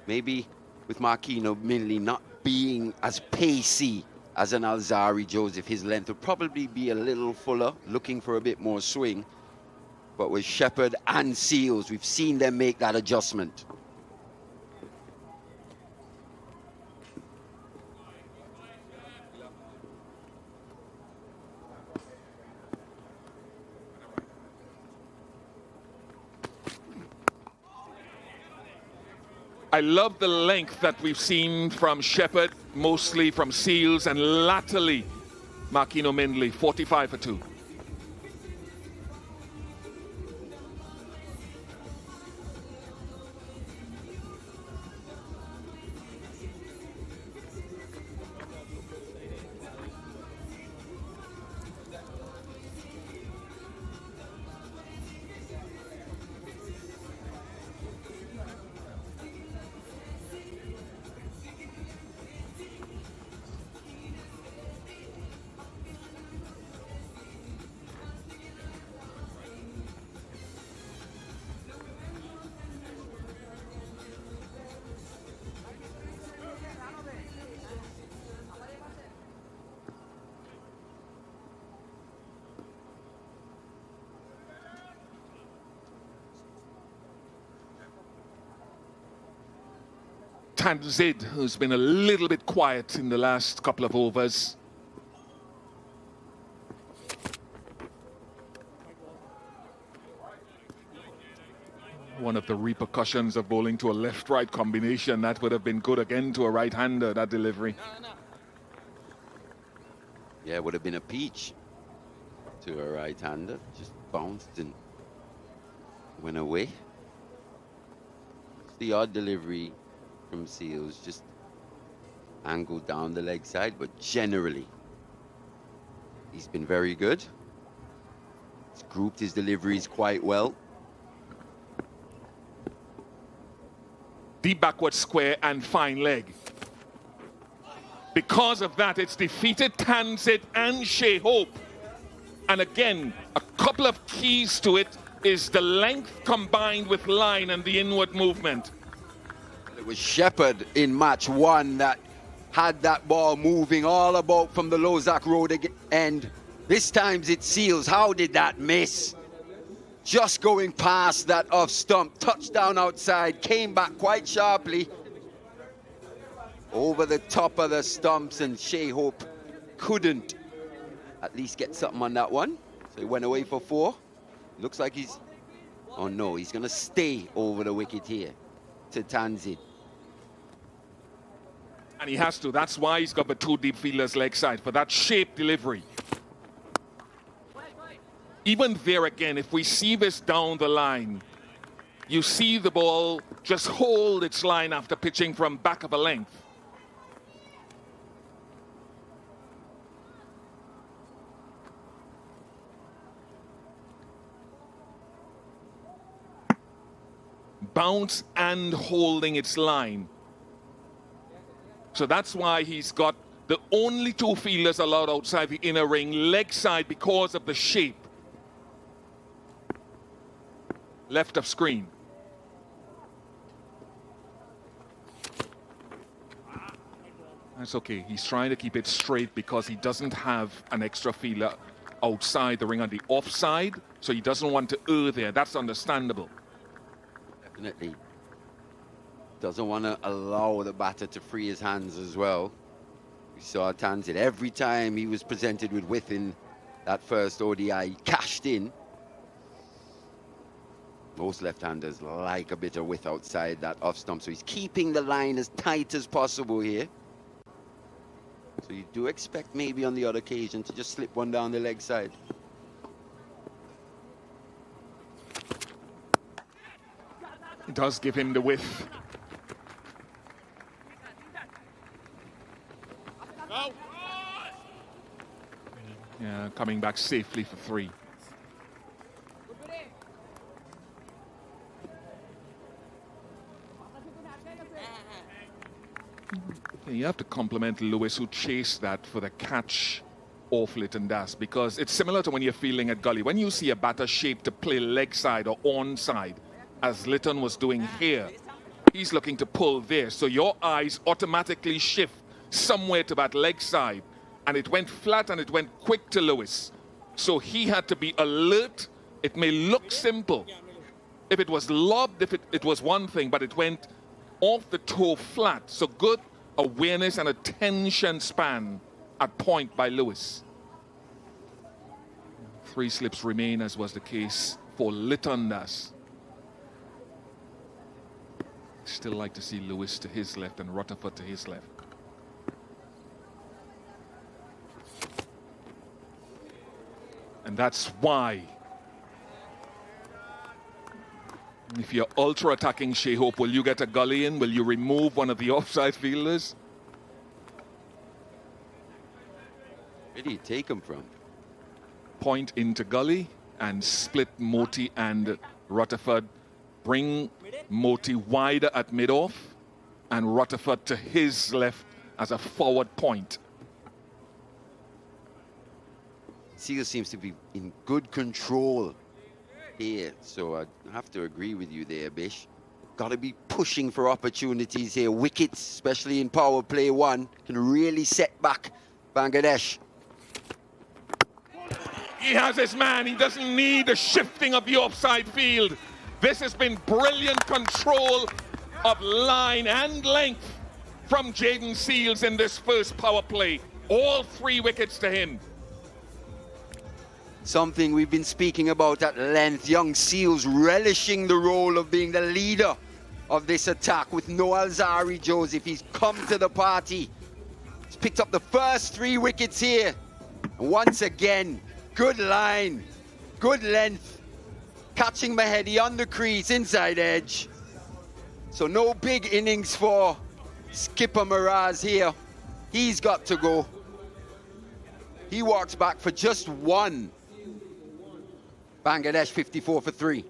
Maybe with Marquino Minley not being as pacey as an Alzari Joseph, his length would probably be a little fuller, looking for a bit more swing. But with Shepherd and Seals, we've seen them make that adjustment. I love the length that we've seen from Shepherd, mostly from Seals, and latterly Marquino Mindley, 45 for 2. Tanzid, who's been a little bit quiet in the last couple of overs. One of the repercussions of bowling to a left-right combination, that would have been good again to a right-hander, that delivery. Yeah, it would have been a peach to a right-hander. Just bounced and went away. It's the odd delivery from Seals, just angled down the leg side, but generally he's been very good. He's grouped his deliveries quite well. Deep backward square and fine leg. Because of that, it's defeated Tanzid and Shea Hope. And again, a couple of keys to it is the length combined with line and the inward movement. It was Shepherd in match one that had that ball moving all about from the Lozak Road end. This time it's Seals. How did that miss? Just going past that off stump, touchdown outside, came back quite sharply over the top of the stumps, and Shea Hope couldn't at least get something on that one. So he went away for 4. Looks like he's, oh no, he's gonna stay over the wicket here to Tanzid. And he has to. That's why he's got the 2 deep fielders leg side, for that shape delivery. Even there again, if we see this down the line, you see the ball just hold its line after pitching from back of a length. Bounce and holding its line. So that's why he's got the only 2 fielders allowed outside the inner ring, leg side, because of the shape. Left of screen. That's okay. He's trying to keep it straight because he doesn't have an extra fielder outside the ring on the offside, so he doesn't want to err there. That's understandable. Definitely. Doesn't want to allow the batter to free his hands as well. We saw Tanzid every time he was presented with width in that first ODI, he cashed in. Most left-handers like a bit of width outside that off stump, so he's keeping the line as tight as possible here. So you do expect maybe on the odd occasion to just slip one down the leg side. It does give him the width. Yeah, coming back safely for 3. You have to compliment Lewis, who chased that for the catch off Litton Das, because it's similar to when you're fielding at gully. When you see a batter shaped to play leg side or onside, as Litton was doing here, he's looking to pull there. So your eyes automatically shift somewhere to that leg side. And it went flat and it went quick to Lewis. So he had to be alert. It may look simple. If it was lobbed, if it was one thing, but it went off the toe flat. So good awareness and attention span at point by Lewis. 3 slips remain, as was the case for Litton Das. Still like to see Lewis to his left and Rutherford to his left. And that's why, if you're ultra attacking Shea Hope, will you get a gully in? Will you remove one of the offside fielders? Where do you take him from? Point into gully and split Moti and Rutherford. Bring Moti wider at mid-off and Rutherford to his left as a forward point. Seal seems to be in good control here, so I have to agree with you there, Bish. Got to be pushing for opportunities here. Wickets, especially in power play 1, can really set back Bangladesh. He has his man. He doesn't need the shifting of the offside field. This has been brilliant control of line and length from Jaden Seals in this first power play. All 3 wickets to him. Something we've been speaking about at length. Young Seals relishing the role of being the leader of this attack with no Alzari Joseph. He's come to the party. He's picked up the first 3 wickets here. And once again, good line, good length. Catching Mehidy on the crease, inside edge. So no big innings for skipper Miraz here. He's got to go. He walks back for just 1. Bangladesh 54 for 3.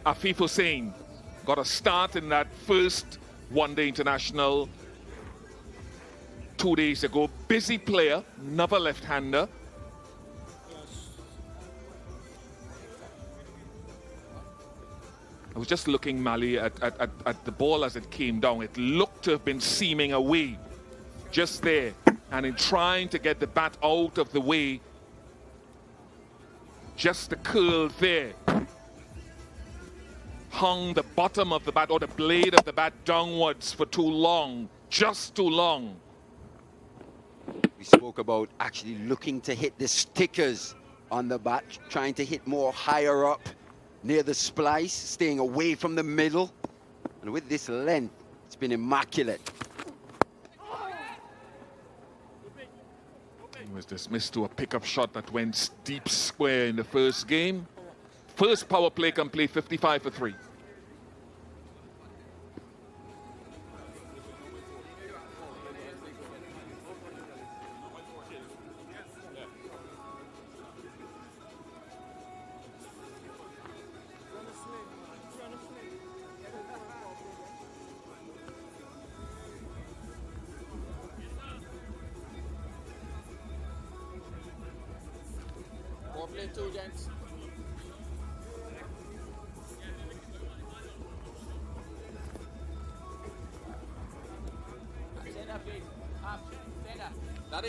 Afif Hussain got a start in that first one-day international 2 days ago. Busy player, another left-hander. I was just looking, Mali, at the ball as it came down. It looked to have been seaming away just there. And in trying to get the bat out of the way, just the curl there hung the bottom of the bat or the blade of the bat downwards for too long, just too long. We spoke about actually looking to hit the stickers on the bat, trying to hit more higher up near the splice, staying away from the middle. And with this length, it's been immaculate. He was dismissed to a pickup shot that went deep square in the first game. First power play complete, 55 for 3. Play 2, gents.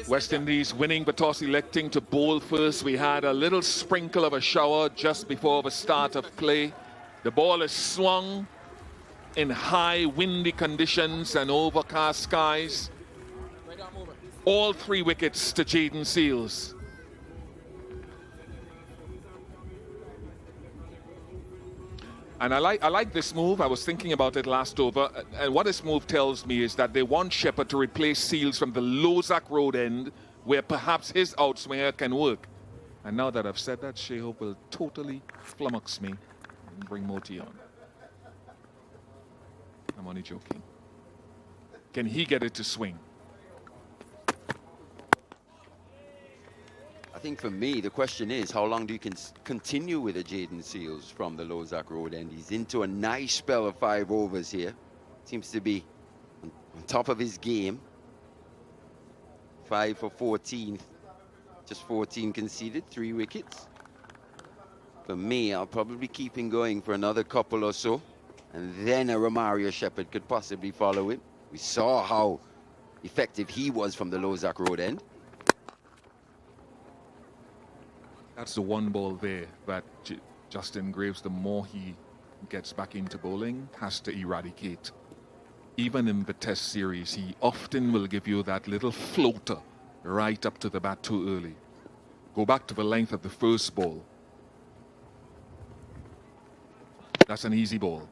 West Indies winning but toss electing to bowl first. We had a little sprinkle of a shower just before the start of play. The ball is swung in high windy conditions and overcast skies. All 3 wickets to Jayden Seales. And I like this move. I was thinking about it last over. And what this move tells me is that they want Shepherd to replace Seales from the Lozak Road end, where perhaps his outswinger can work. And now that I've said that, Shea Hope will totally flummox me and bring Moti on. I'm only joking. Can he get it to swing? I think for me, the question is, how long do you continue with a Jayden Seales from the Lozak Road end? He's into a nice spell of 5 overs here. Seems to be on top of his game. 5 for 14, just 14 conceded, 3 wickets. For me, I'll probably keep him going for another couple or so, and then a Romario Shepherd could possibly follow him. We saw how effective he was from the Lozak Road end. That's the one ball there that Justin Graves, the more he gets back into bowling, has to eradicate. Even in the test series, he often will give you that little floater right up to the bat too early. Go back to the length of the first ball. That's an easy ball.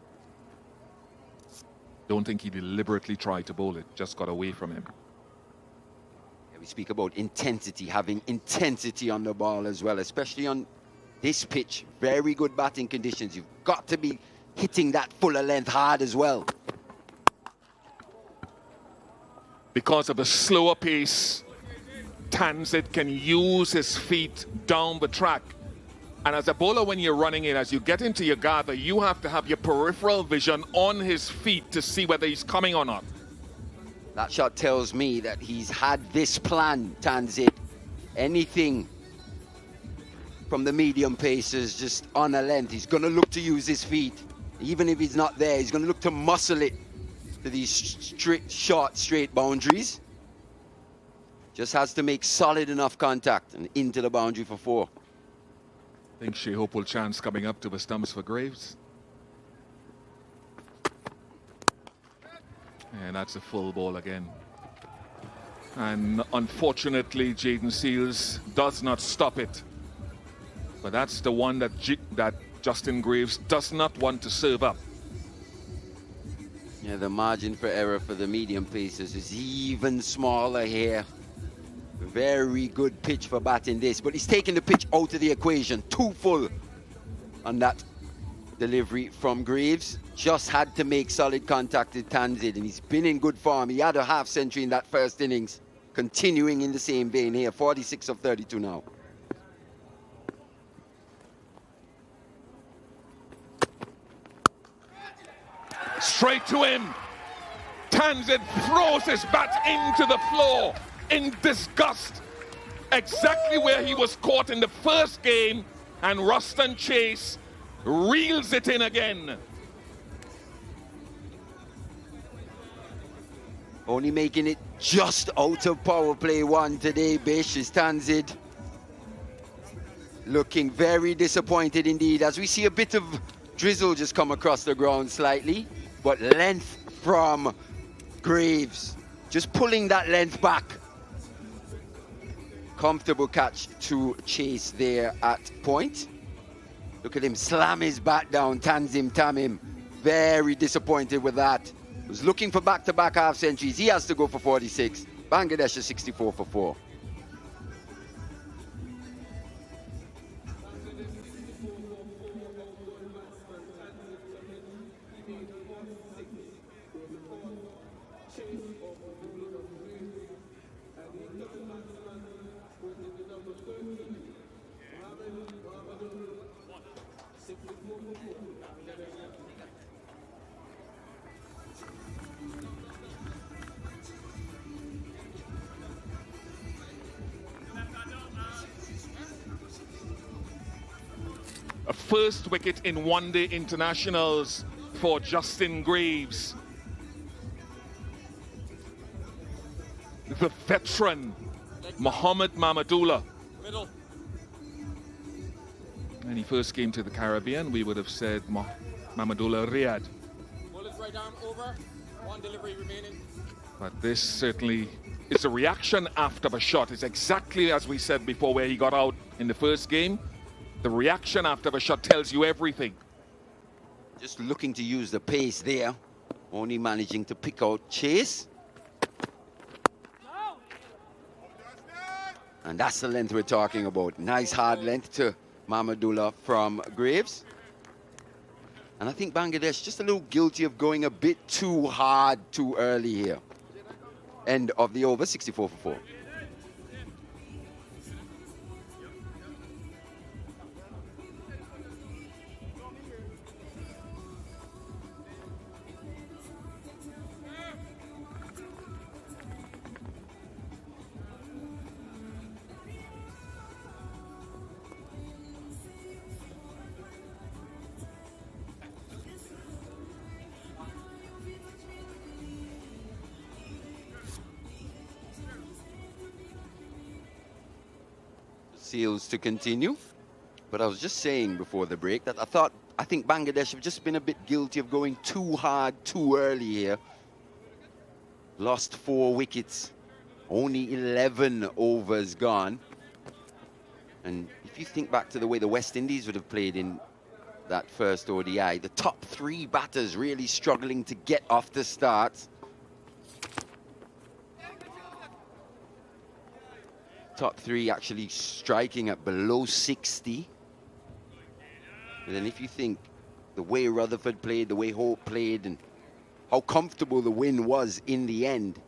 Don't think he deliberately tried to bowl it, just got away from him. We speak about intensity, having intensity on the ball as well, especially on this pitch. Very good batting conditions. You've got to be hitting that fuller length hard as well. Because of a slower pace, Tanzid can use his feet down the track. And as a bowler, when you're running in, as you get into your gather, you have to have your peripheral vision on his feet to see whether he's coming or not. That shot tells me that he's had this plan, Tanzid. Anything from the medium paces just on a length, he's going to look to use his feet. Even if he's not there, he's going to look to muscle it to these short, straight boundaries. Just has to make solid enough contact and into the boundary for 4. I think Shea Hope will chance coming up to the stumps for Graves. And that's a full ball again. And unfortunately, Jayden Seales does not stop it. But that's the one that Justin Graves does not want to serve up. Yeah, the margin for error for the medium paces is even smaller here. Very good pitch for batting this, but he's taking the pitch out of the equation. Too full on that delivery from Graves. Just had to make solid contact with Tanzid, and he's been in good form. He had a half century in that first innings. Continuing in the same vein here, 46 of 32 now. Straight to him. Tanzid throws his bat into the floor in disgust. Exactly where he was caught in the first game, and Ruston Chase reels it in again. Only making it just out of power play 1 today, Bish, is Tanzid. Looking very disappointed indeed, as we see a bit of drizzle just come across the ground slightly, but length from Graves, just pulling that length back. Comfortable catch to Chase there at point. Look at him slam his bat down, Tanzim Tamim. Very disappointed with that. Was looking for back-to-back half centuries. He has to go for 46. Bangladesh is 64 for 4. first wicket in one-day internationals for Justin Graves. The veteran, Mahmudullah. Middle. When he first came to the Caribbean, we would have said Mahmudullah Riyadh. Pull his right arm over. One delivery remaining. But this certainly is a reaction after the shot. It's exactly as we said before, where he got out in the first game. The reaction after the shot tells you everything. Just looking to use the pace there. Only managing to pick out Chase. And that's the length we're talking about. Nice hard length to Mahmudullah from Graves. And I think Bangladesh just a little guilty of going a bit too hard too early here. End of the over, 64 for 4. Seals to continue. But I was just saying before the break that I think Bangladesh have just been a bit guilty of going too hard too early here. Lost 4 wickets, only 11 overs gone. And if you think back to the way the West Indies would have played in that first ODI, the top 3 batters really struggling to get off the start. Top 3 actually striking at below 60. And then if you think the way Rutherford played, the way Hope played, and how comfortable the win was in the end,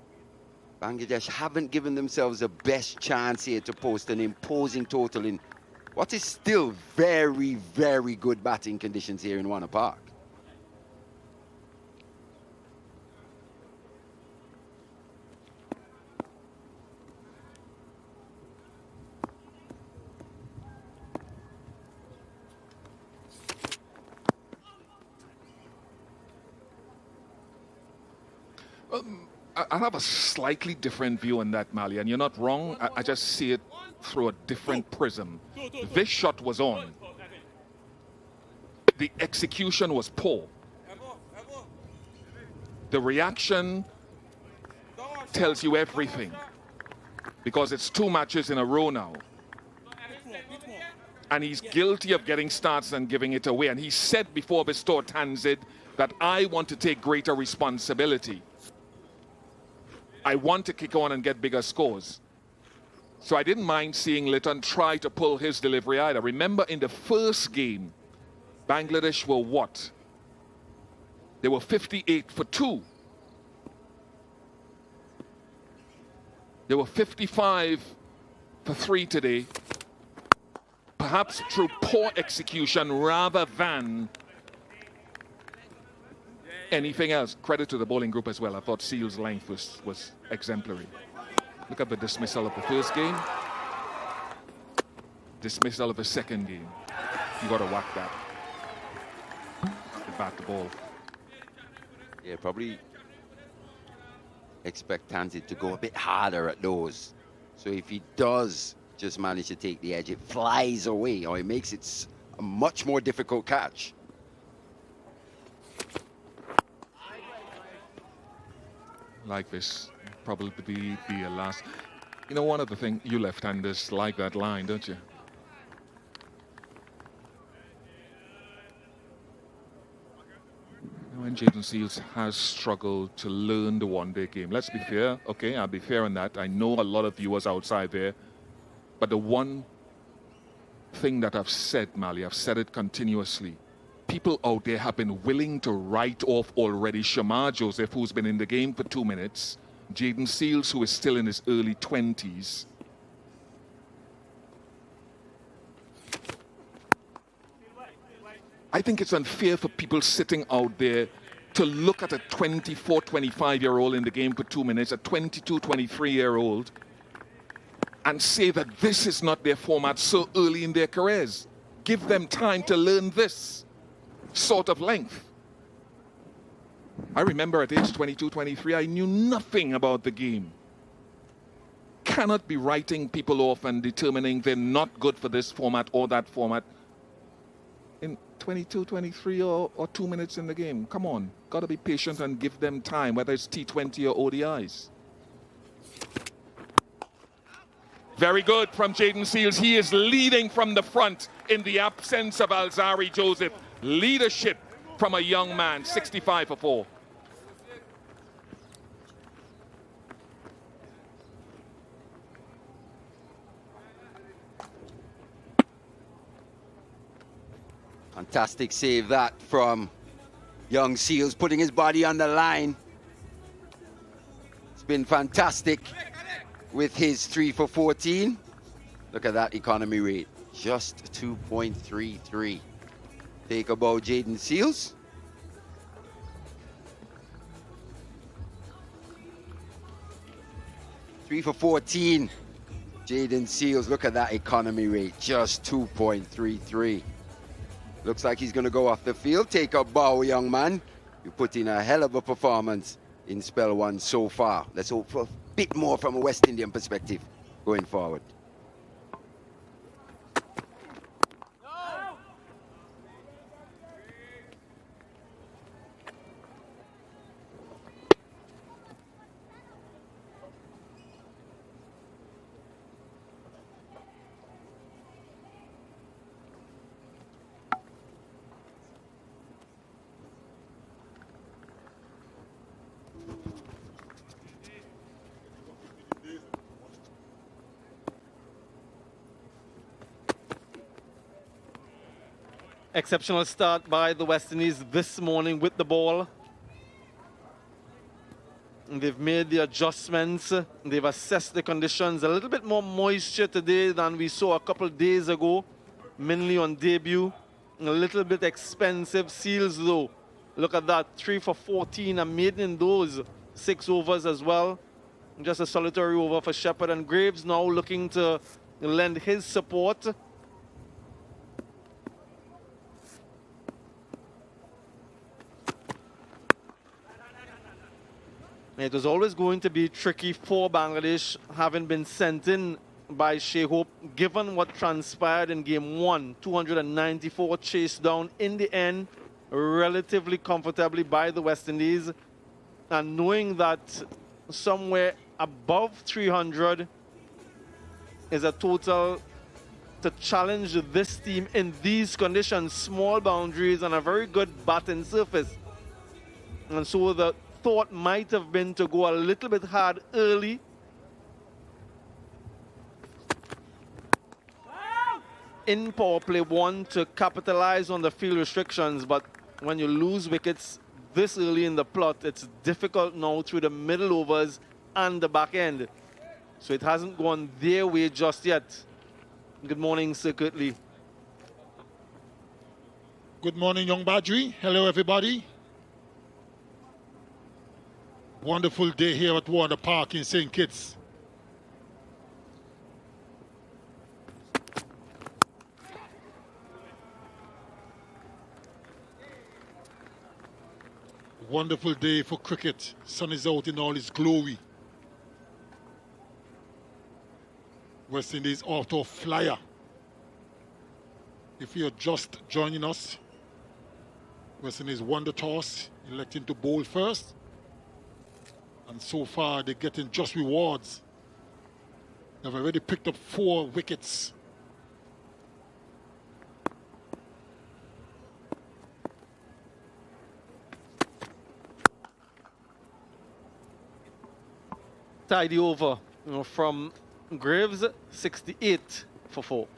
Bangladesh haven't given themselves the best chance here to post an imposing total in what is still very, very good batting conditions here in Warner Park. I have a slightly different view on that, Mali, and you're not wrong. I just see it through a different prism. This shot was on. The execution was poor. The reaction tells you everything, because it's 2 matches in a row now. And he's guilty of getting starts and giving it away. And he said before this tour, Tanzid, that I want to take greater responsibility. I want to kick on and get bigger scores. So I didn't mind seeing Litton try to pull his delivery either. Remember, in the first game, Bangladesh were what? They were 58 for 2. They were 55 for 3 today. Perhaps through poor execution rather than anything else. Credit to the bowling group as well. I thought Seal's length was exemplary. Look at the dismissal of the first game. Dismissal of the second game. You got to whack that. To bat the ball. Yeah, probably expect Tanzid to go a bit harder at those. So if he does just manage to take the edge, it flies away, or it makes it a much more difficult catch. Like this, probably be a last. You know, one of the things, you left-handers like that line, don't you? When Jaden Seals has struggled to learn the one-day game. Let's be fair, okay? I'll be fair on that. I know a lot of viewers outside there, but the one thing that I've said, Mali, I've said it continuously. People out there have been willing to write off already Shamar Joseph, who's been in the game for 2 minutes, Jaden Seals, who is still in his early 20s. I think it's unfair for people sitting out there to look at a 24, 25-year-old in the game for 2 minutes, a 22, 23-year-old, and say that this is not their format so early in their careers. give them time to learn this sort of length. I remember at age 22, 23, I knew nothing about the game. Cannot be writing people off and determining they're not good for this format or that format in 22, 23 or 2 minutes in the game. Come on, got to be patient and give them time, whether it's T20 or ODIs. Very good from Jaden Seals. He is leading from the front in the absence of Alzari Joseph. Leadership from a young man, 65 for 4. Fantastic save that from young Seals, putting his body on the line. It's been fantastic with his 3 for 14. Look at that economy rate, just 2.33. Take about Jaden Seals. Three for 14. Jaden Seals, look at that economy rate, just 2.33. Looks like he's going to go off the field. Take a bow, young man. You put in a hell of a performance in spell 1 so far. Let's hope for a bit more from a West Indian perspective going forward. Exceptional start by the West Indies this morning with the ball. They've made the adjustments. They've assessed the conditions. A little bit more moisture today than we saw a couple of days ago. Mainly on debut. A little bit expensive. Seals though. Look at that. 3 for 14 and made in those 6 overs as well. Just a solitary over for Shepherd, and Graves now looking to lend his support. It was always going to be tricky for Bangladesh, having been sent in by Shea Hope, given what transpired in game 1. 294 chased down in the end, relatively comfortably by the West Indies. And knowing that somewhere above 300 is a total to challenge this team in these conditions, small boundaries and a very good batting surface. And so the thought might have been to go a little bit hard early. In power play 1 to capitalize on the field restrictions, but when you lose wickets this early in the plot, it's difficult now through the middle overs and the back end. So it hasn't gone their way just yet. Good morning, Sir Kirtley. Good morning, young Badri. Hello, everybody. Wonderful day here at Warner Park in St. Kitts. Wonderful day for cricket. Sun is out in all its glory. West Indies off to a flyer. If you're just joining us, West Indies won the toss, electing to bowl first. And so far, they're getting just rewards. They've already picked up 4 wickets. Tidy over from Graves, 68 for 4.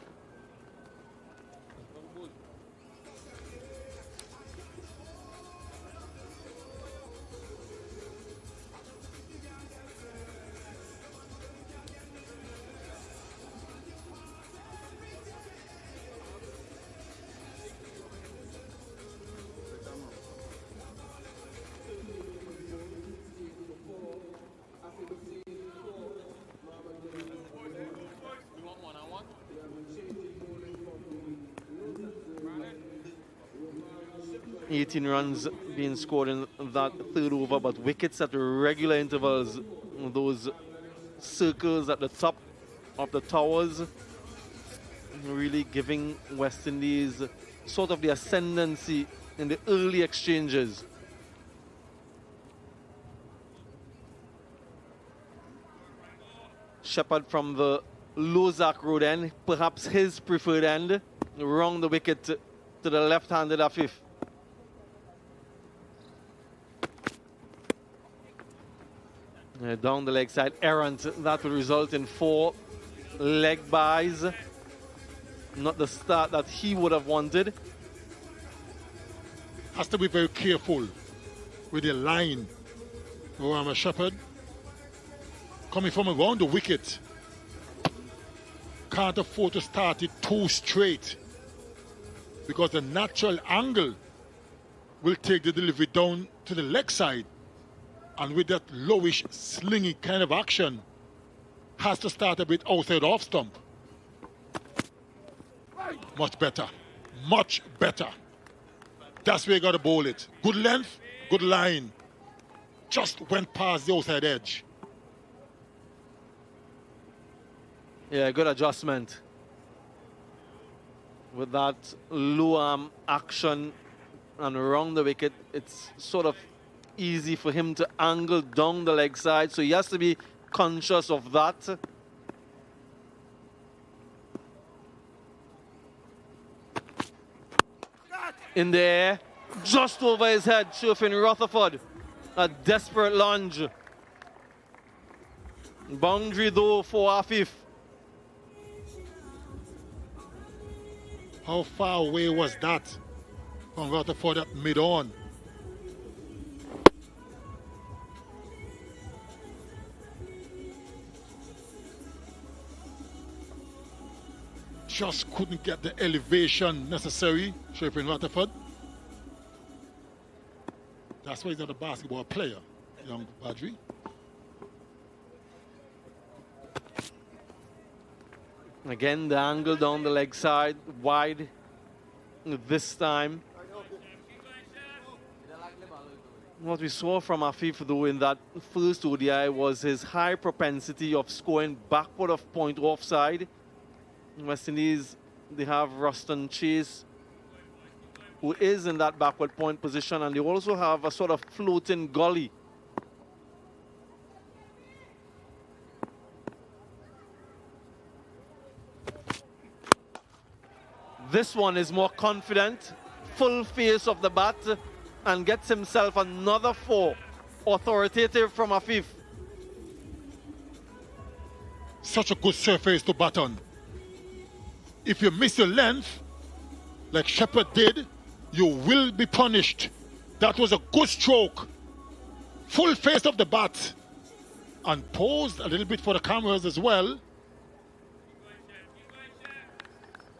18 runs being scored in that third over, but wickets at regular intervals, those circles at the top of the towers, really giving West Indies sort of the ascendancy in the early exchanges. Shepherd from the Lozak Road end, perhaps his preferred end, wrong the wicket to the left-handed Afif. Down the leg side, errant. That will result in 4 leg byes. Not the start that he would have wanted. Has to be very careful with the line. Romario Shepherd coming from around the wicket. Can't afford to start it too straight because the natural angle will take the delivery down to the leg side. And with that lowish, slingy kind of action, has to start a bit outside off stump. Much better. Much better. That's where you got to bowl it. Good length, good line. Just went past the outside edge. Yeah, good adjustment. With that low arm action and around the wicket, it's sort of easy for him to angle down the leg side, so he has to be conscious of that. In the air, just over his head, surfing Rutherford. A desperate lunge. Boundary though for Afif. How far away was that from Rutherford at mid-on? Just couldn't get the elevation necessary, shaping Rutherford. That's why he's not a basketball player, young Badri. Again, the angle down the leg side, wide this time. What we saw from Afif, though, in that first ODI was his high propensity of scoring backward of point offside. West Indies, they have Ruston Chase, who is in that backward point position, and they also have a sort of floating gully. This one is more confident, full face of the bat, and gets himself another 4. Authoritative from Afif. Such a good surface to bat on. If you miss your length, like Shepherd did, you will be punished. That was a good stroke. Full face of the bat. And posed a little bit for the cameras as well.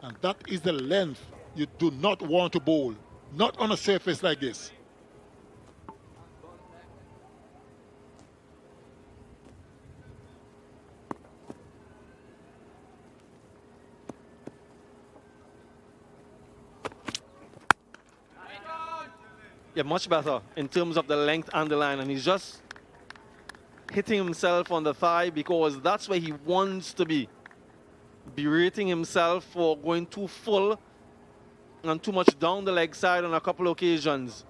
And that is the length you do not want to bowl. Not on a surface like this. Yeah, much better in terms of the length and the line. And he's just hitting himself on the thigh because that's where he wants to be. Berating himself for going too full and too much down the leg side on a couple of occasions.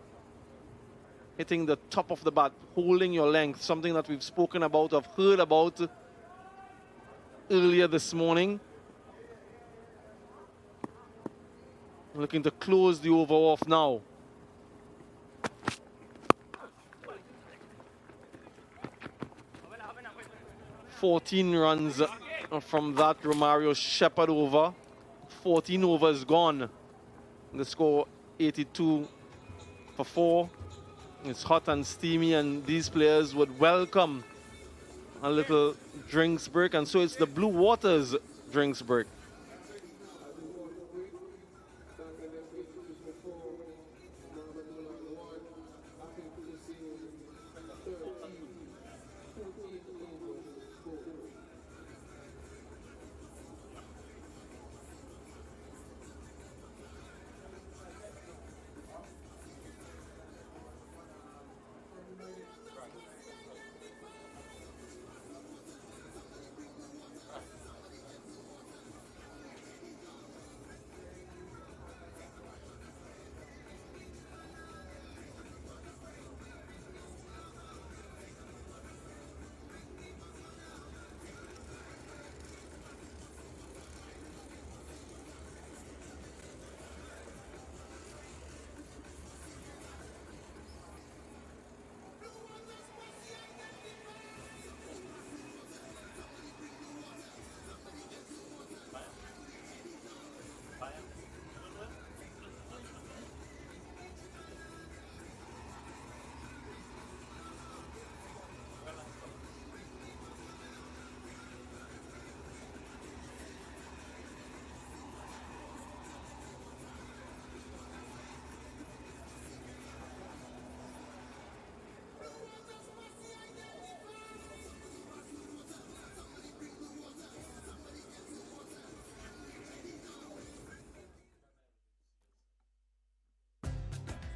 Hitting the top of the bat, holding your length, something that we've spoken about, I've heard about earlier this morning. Looking to close the over off now. $14 runs from that Romario Shepherd over. 14 overs gone. The score 82 for 4. It's hot and steamy, and these players would welcome a little drinks break, and so it's the Blue Waters drinks break.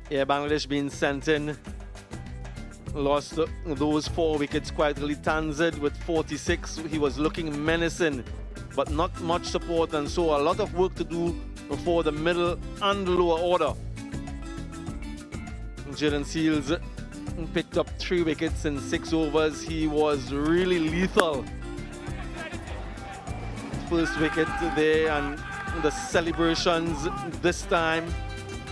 Yeah, Bangladesh being sent in. Lost those 4 wickets quite early. Tanzid with 46. He was looking menacing, but not much support, and so a lot of work to do for the middle and lower order. Jaden Seals picked up 3 wickets in 6 overs. He was really lethal. First wicket there, and the celebrations this time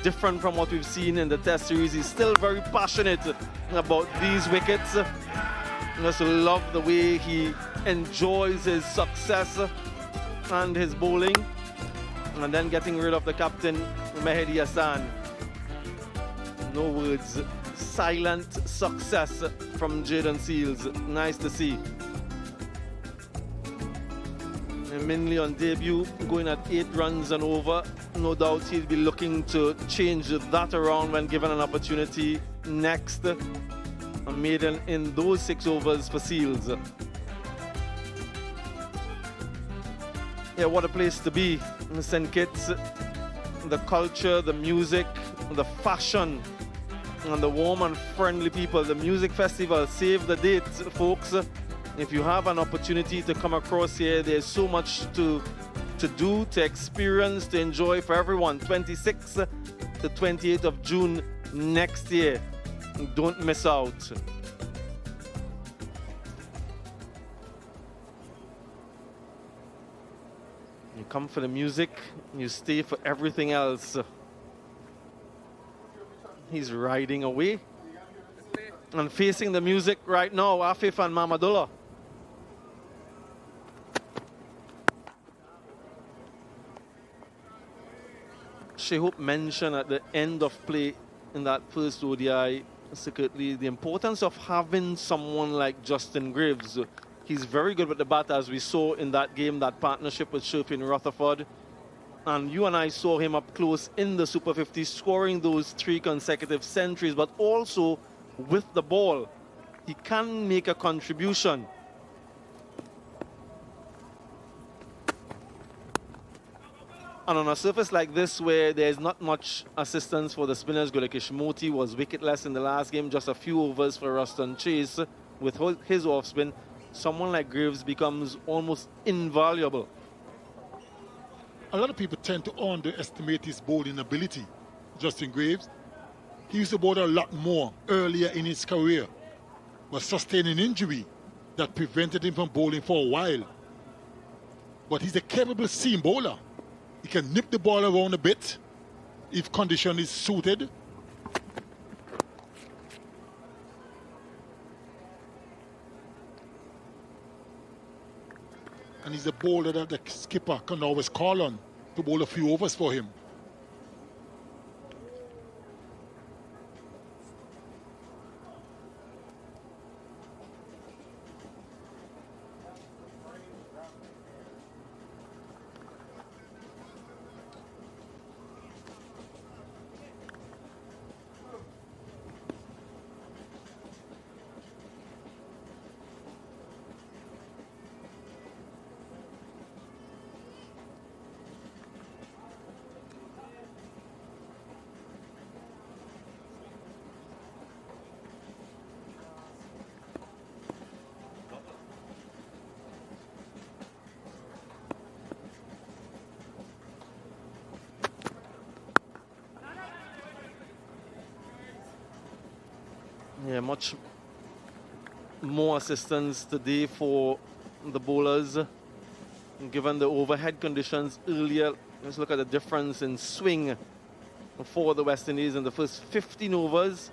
different from what we've seen in the Test series. He's still very passionate about these wickets. I just love the way he enjoys his success and his bowling. And then getting rid of the captain, Mehidy Hassan. No words. Silent success from Jaden Seals. Nice to see. And Minley on debut, going at 8 runs and over. No doubt he'll be looking to change that around when given an opportunity next. A maiden in those 6 overs for Seals. Yeah, what a place to be in St. Kitts. The culture, the music, the fashion, and the warm and friendly people. The music festival, save the date, folks. If you have an opportunity to come across here, there's so much to do, to experience, to enjoy for everyone. 26th to 28th of June next year. Don't miss out. You come for the music, you stay for everything else. He's riding away. And facing the music right now, Afif and Mahmudullah. Shehope mentioned at the end of play in that first ODI, secretly, the importance of having someone like Justin Graves. He's very good with the bat, as we saw in that game, that partnership with Sherfin Rutherford. And you and I saw him up close in the Super 50, scoring those 3 consecutive centuries, but also with the ball, he can make a contribution. And on a surface like this, where there's not much assistance for the spinners, Gulakesh Moti was wicketless in the last game, just a few overs for Ruston Chase. With his off spin, someone like Graves becomes almost invaluable. A lot of people tend to underestimate his bowling ability. Justin Graves, he used to bowl a lot more earlier in his career, but sustained an injury that prevented him from bowling for a while. But he's a capable seam bowler. He can nip the ball around a bit if condition is suited. And he's a bowler that the skipper can always call on to bowl a few overs for him. Yeah, much more assistance today for the bowlers. Given the overhead conditions earlier, let's look at the difference in swing for the West Indies in the first 15 overs.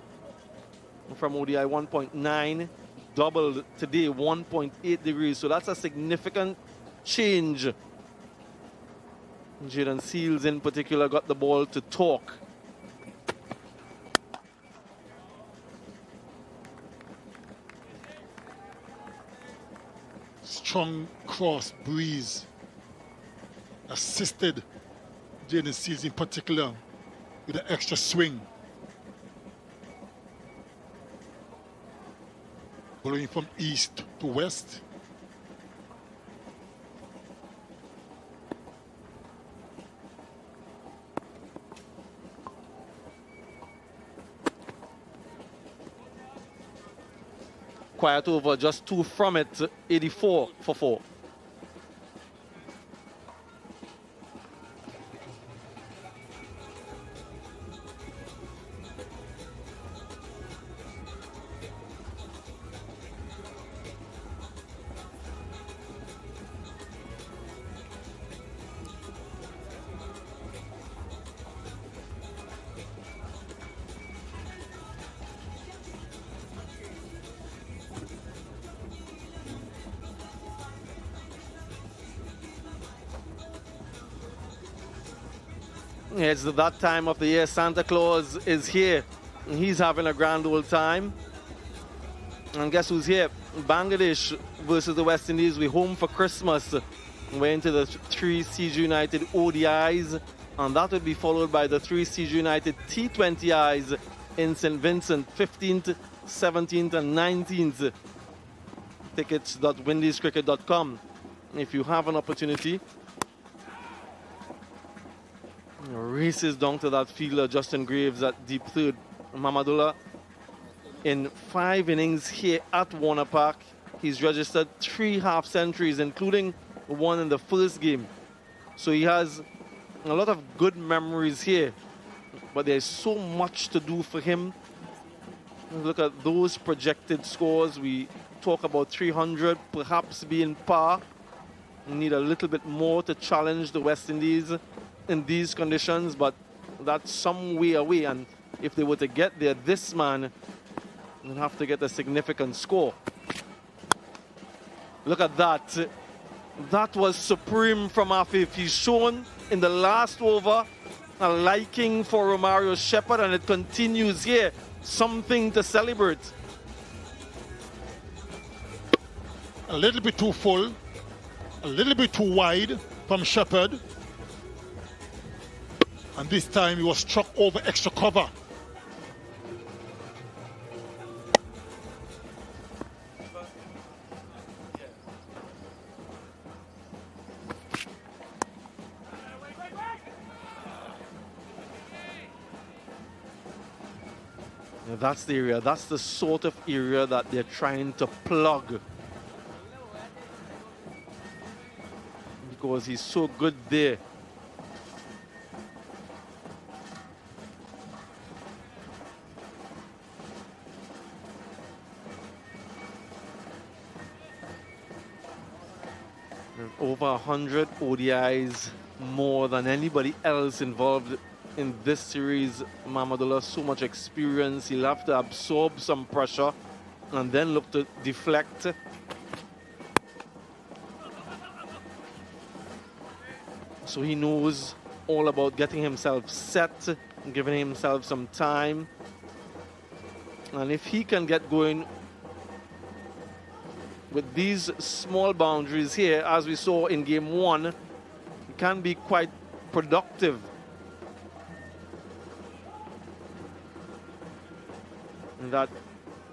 From ODI 1.9, doubled today 1.8 degrees. So that's a significant change. Jaden Seals in particular got the ball to talk. Strong cross breeze assisted Jaden Seals in particular with an extra swing. Blowing from east to west. quiet over, just 2 from it, 84 for 4. It's that time of the year. Santa Claus is here. He's having a grand old time. And guess who's here? Bangladesh versus the West Indies. We're home for Christmas. We're into the 3 CG United ODIs. And that would be followed by the 3 CG United T20Is in St. Vincent, 15th, 17th, and 19th. Tickets.windiescricket.com. If you have an opportunity. Races down to that fielder, Justin Graves at deep third. Mahmudullah in 5 innings here at Warner Park. He's registered 3 half centuries, including one in the first game. So he has a lot of good memories here. But there's so much to do for him. Look at those projected scores. We talk about 300 perhaps being par. We need a little bit more to challenge the West Indies in these conditions, but that's some way away. And if they were to get there, this man would have to get a significant score. Look at that. That was supreme from Afif. He's shown in the last over a liking for Romario Shepherd, and it continues here. Something to celebrate. A little bit too full, a little bit too wide from Shepherd. And this time he was struck over extra cover. Now that's the area, that's the sort of area that they're trying to plug. Because he's so good there. Over 100 ODIs, more than anybody else involved in this series. Mahmudullah, so much experience. He'll have to absorb some pressure and then look to deflect. So he knows all about getting himself set, giving himself some time. And if he can get going with these small boundaries here, as we saw in game 1, it can be quite productive. In that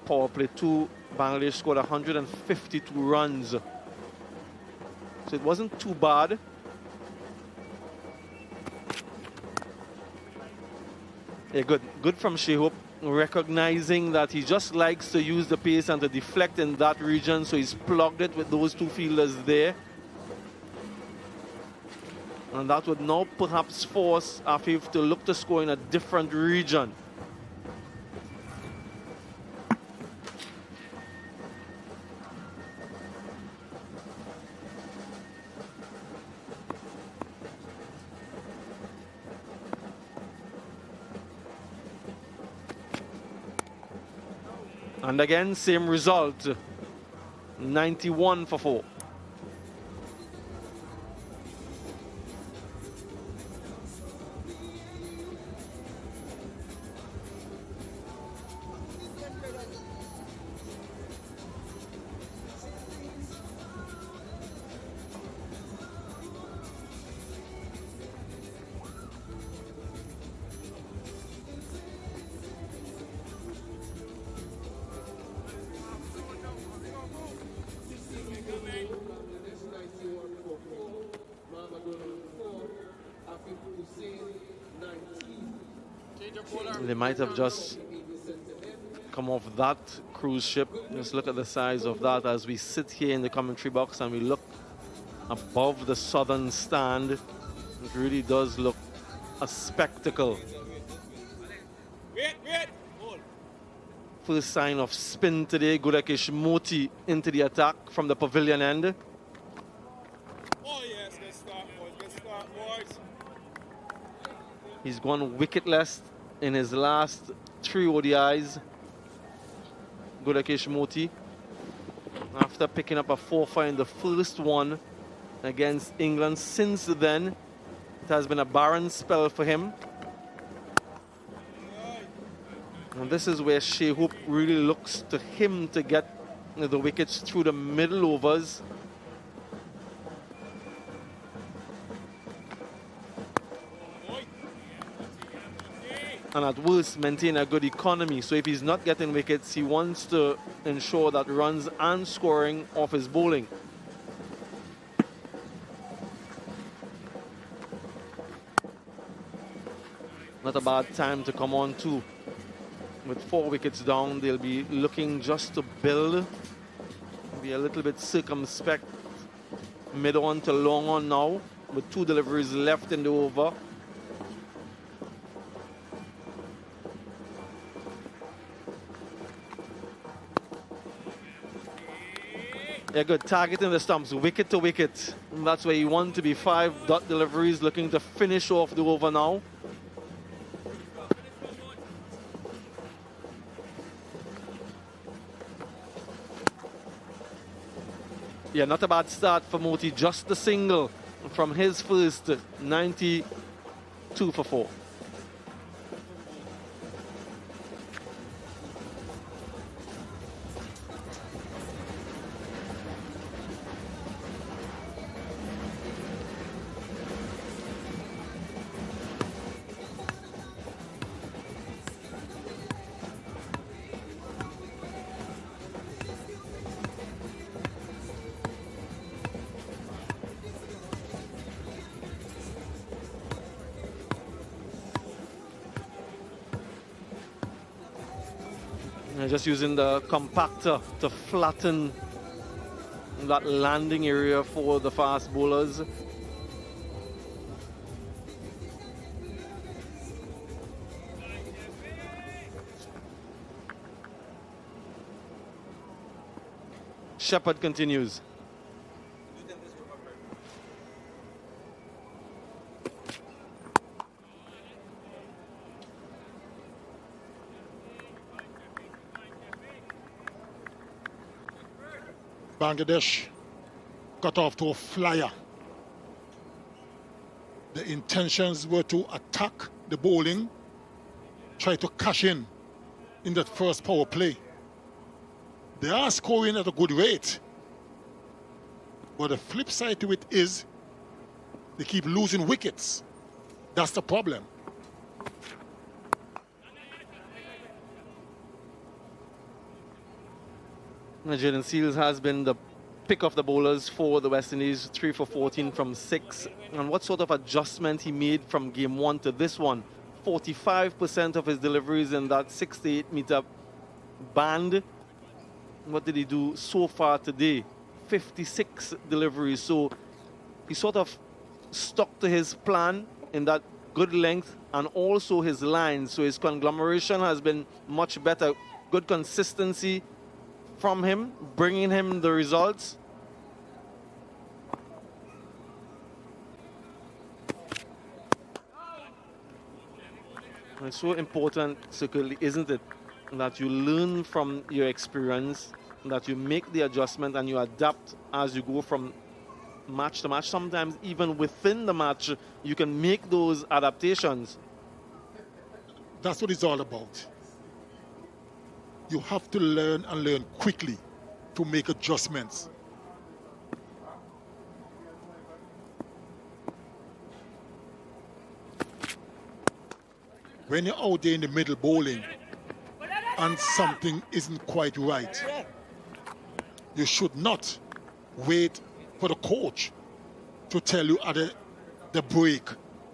power play 2, Bangladesh scored 152 runs. So it wasn't too bad. Yeah, good from Shehope, recognizing that he just likes to use the pace and to deflect in that region, so he's plugged it with those 2 fielders there. And that would now perhaps force Afif to look to score in a different region. And again, same result, 91 for 4. They might have just come off that cruise ship. Just look at the size of that as we sit here in the commentary box and we look above the southern stand. It really does look a spectacle. First sign of spin today. Gudakesh Moti into the attack from the pavilion end. Oh yes, good start, boys. Good start, boys. He's gone wicketless in his last 3 ODIs. Gudakesh Moti, after picking up a forfeit in the first one against England. Since then, it has been a barren spell for him. And this is where Shea Hope really looks to him to get the wickets through the middle overs. And at worst, maintain a good economy. So if he's not getting wickets, he wants to ensure that runs and scoring off his bowling. Not a bad time to come on too. With 4 wickets down, they'll be looking just to build. Be a little bit circumspect. Mid on to long on now, with 2 deliveries left in the over. Yeah, good. Targeting the stumps, wicket to wicket. And that's where you want to be. 5 dot deliveries, looking to finish off the over now. Yeah, not a bad start for Moti. Just a single from his first 92 for 4. Just using the compactor to flatten that landing area for the fast bowlers. Shepherd continues. Bangladesh got off to a flyer. The intentions were to attack the bowling, try to cash in that first power play. They are scoring at a good rate. But the flip side to it is they keep losing wickets. That's the problem. Jaden Seals has been the pick of the bowlers for the West Indies, 3 for 14 from 6. And what sort of adjustment he made from game 1 to this one? 45% of his deliveries in that 6 to 8 meter band. What did he do so far today? 56 deliveries. So he sort of stuck to his plan in that good length and also his lines. So his conglomeration has been much better. Good consistency from him, bringing him the results. It's so important, certainly, isn't it, that you learn from your experience, that you make the adjustment and you adapt as you go from match to match. Sometimes even within the match, you can make those adaptations. That's what it's all about. You have to learn and learn quickly to make adjustments. When you're out there in the middle bowling and something isn't quite right, you should not wait for the coach to tell you at the break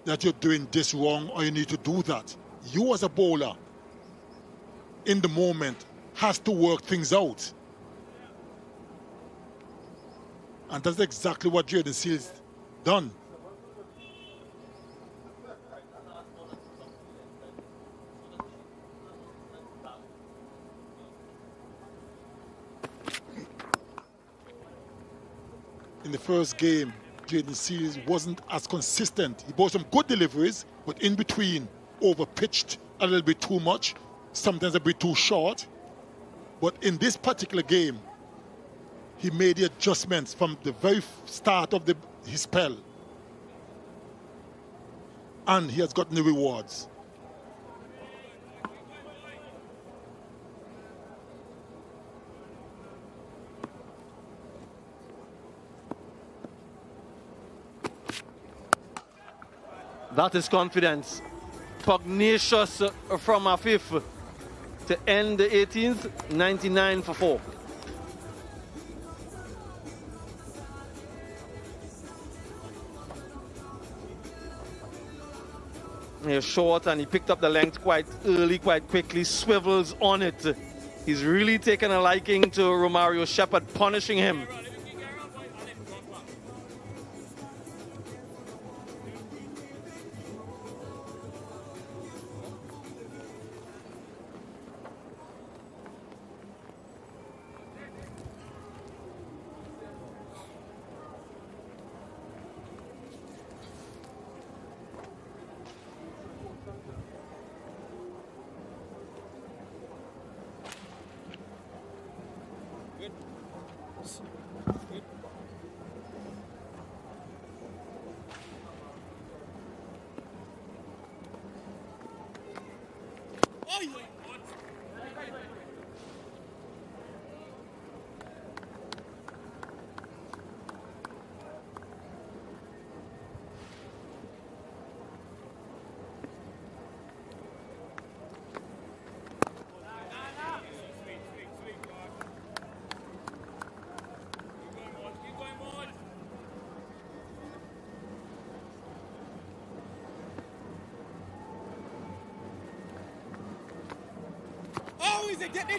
that you're doing this wrong or you need to do that. You as a bowler, in the moment, has to work things out. And that's exactly what Jaden Seals done. In the first game, Jaden Seals wasn't as consistent. He bought some good deliveries, but in between, over-pitched a little bit too much, sometimes a bit too short. But in this particular game, he made the adjustments from the very start of his spell. And he has gotten the rewards. That is confidence. Pugnacious from Afif to end the 18th, 99 for 4. He's short and he picked up the length quite early, quite quickly, swivels on it. He's really taken a liking to Romario Shepherd, punishing him.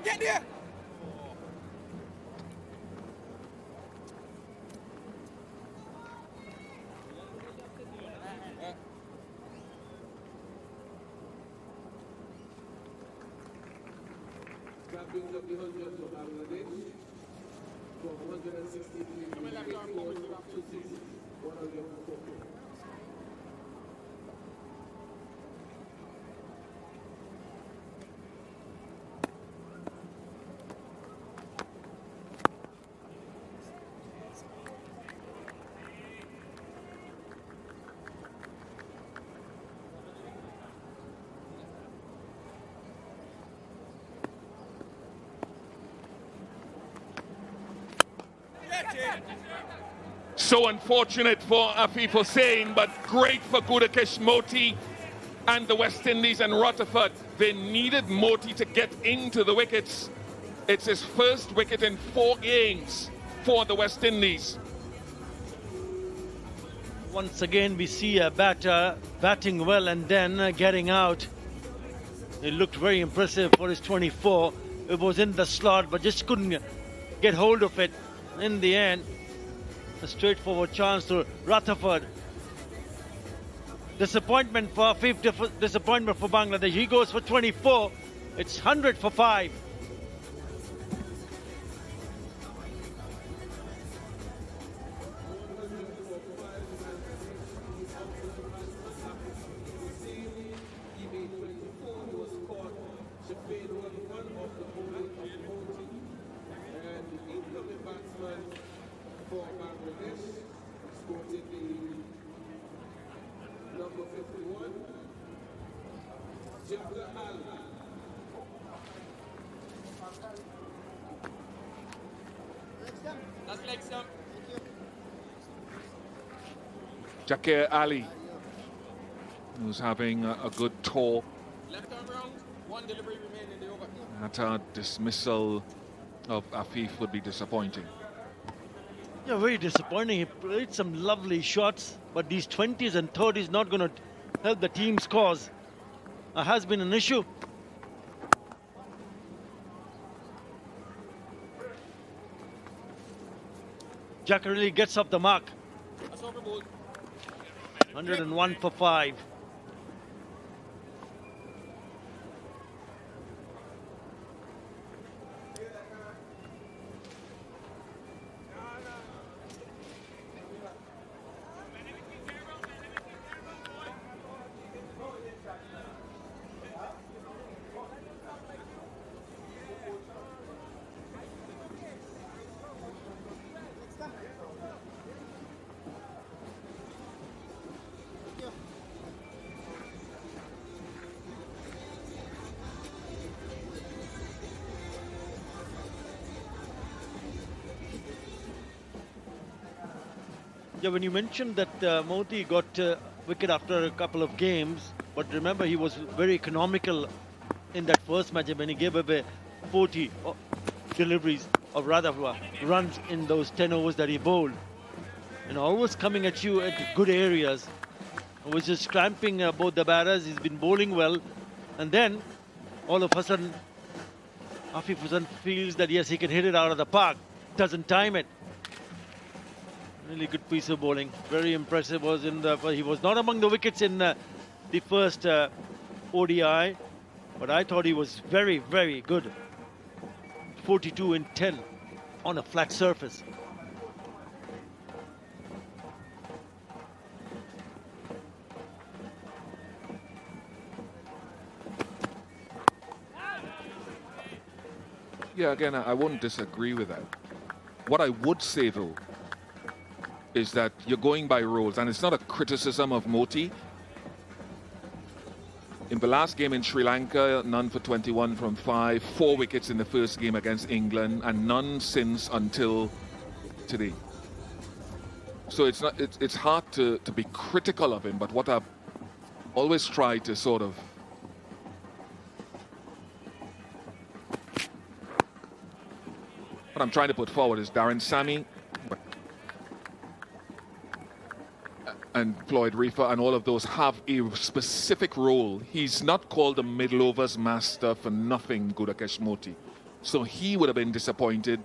Get there! Captains of the hundreds of Bangladesh from 163 to 104. So unfortunate for Afif Hussain, but great for Gudakesh Moti and the West Indies and Rutherford. They needed Moti to get into the wickets. It's his first wicket in 4 games for the West Indies. Once again, we see a batter batting well and then getting out. It looked very impressive for his 24. It was in the slot, but just couldn't get hold of it. In the end, a straightforward chance to Rutherford. Disappointment for Afif, disappointment for Bangladesh. He goes for 24. It's 100 for 5. Jakir Ali, who's having a good tour. Left arm round, 1 delivery remaining in the over. That dismissal of Afif would be disappointing. Yeah, very disappointing. He played some lovely shots, but these 20s and 30s not going to help the team's cause. Has been an issue. Jackarelli gets up the mark. 101 for 5. Yeah, when you mentioned that Modi got wicket after a couple of games, but remember he was very economical in that first match when he gave away 40 deliveries, or rather runs in those 10 overs that he bowled. And always coming at you at good areas. He was just cramping both the batters. He's been bowling well. And then, all of a sudden, Afif Hussain feels that yes, he can hit it out of the park. Doesn't time it. Really good piece of bowling. Very impressive. He was not among the wickets in the first ODI, but I thought he was very, very good. 42 in 10 on a flat surface. Yeah, again, I wouldn't disagree with that. What I would say, though, is that you're going by rules, and it's not a criticism of Moti. In the last game in Sri Lanka, none for 21 from 5, 4 wickets in the first game against England, and none since until today. So it's hard to be critical of him, but what I've always tried to sort of what I'm trying to put forward is Darren Sammy and Floyd Reefer and all of those have a specific role. He's not called the middle overs master for nothing, Gudakesh Moti. So he would have been disappointed.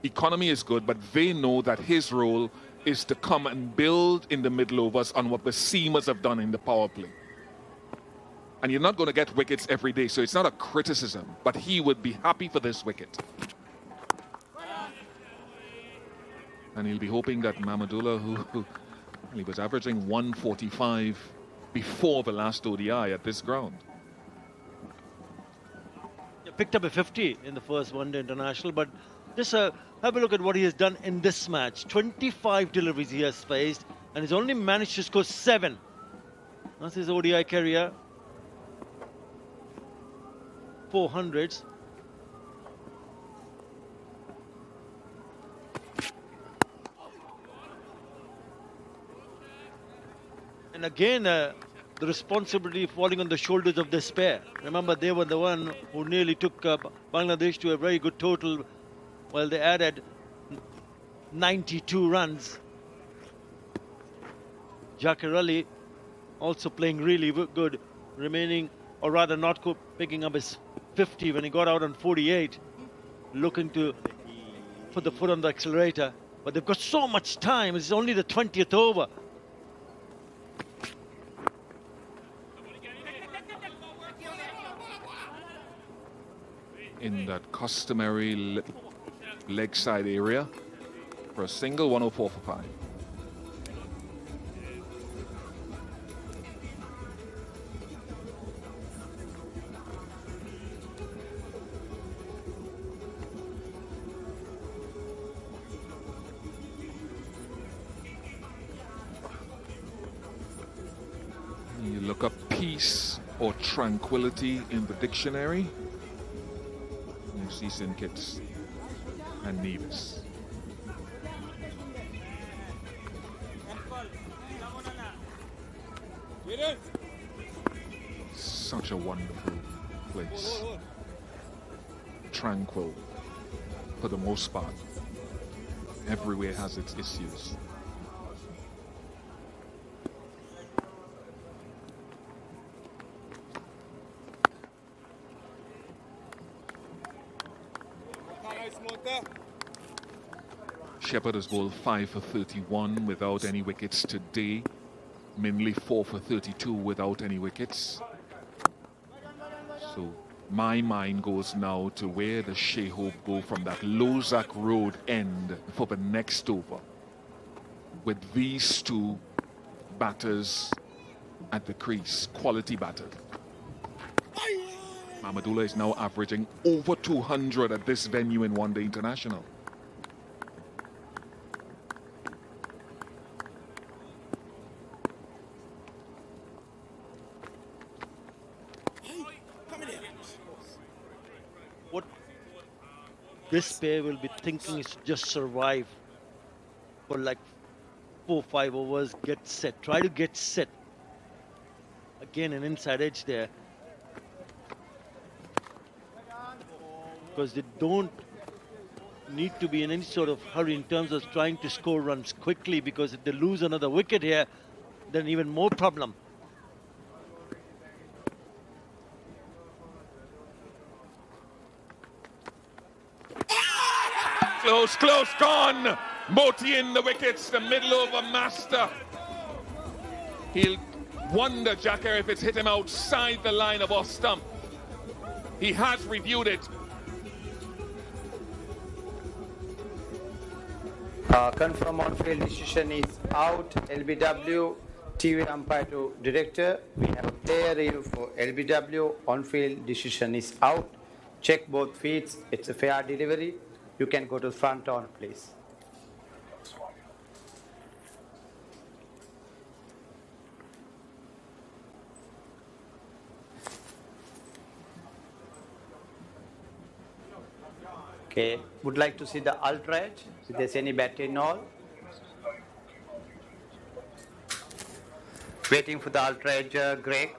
Economy is good, but they know that his role is to come and build in the middle overs on what the seamers have done in the power play. And you're not going to get wickets every day, so it's not a criticism, but he would be happy for this wicket. And he'll be hoping that Mahmudullah, who he was averaging 145 before the last ODI at this ground. He picked up a 50 in the first one-day international, but just have a look at what he has done in this match. 25 deliveries he has faced, and he's only managed to score 7. That's his ODI career. 400s. And again, the responsibility falling on the shoulders of this pair. Remember, they were the one who nearly took Bangladesh to a very good total while they added 92 runs. Jackarelli also playing really good, remaining, or rather not picking up his 50 when he got out on 48, looking to put the foot on the accelerator. But they've got so much time. It's only the 20th over. In that customary little leg side area for a single, 104 for 5. You look up peace or tranquility in the dictionary. You see St. Kitts and Nevis. Such a wonderful place. Tranquil for the most part. Everywhere has its issues. Shepherd has bowled 5 for 31 without any wickets today. Minley 4 for 32 without any wickets. So my mind goes now to where does Shea Hope go from that Lozak Road end for the next over with these two batters at the crease, quality batters. Mahmudullah is now averaging over 200 at this venue in One Day International. What this pair will be thinking is to just survive for like 4-5 overs, get set, try to get set. Again, an inside edge there. Because they don't need to be in any sort of hurry in terms of trying to score runs quickly, because if they lose another wicket here, then even more problem. Close, close, gone! Moti in the wickets, the middle over master. He'll wonder, Jacker, if it's hit him outside the line of off stump. He has reviewed it. Confirm on-field decision is out. LBW, TV umpire to director. We have a player review for LBW. On-field decision is out. Check both feeds. It's a fair delivery. You can go to front on, please. Okay, would like to see the ultra-edge, if there's any bat in all. Waiting for the ultra-edge, Greg.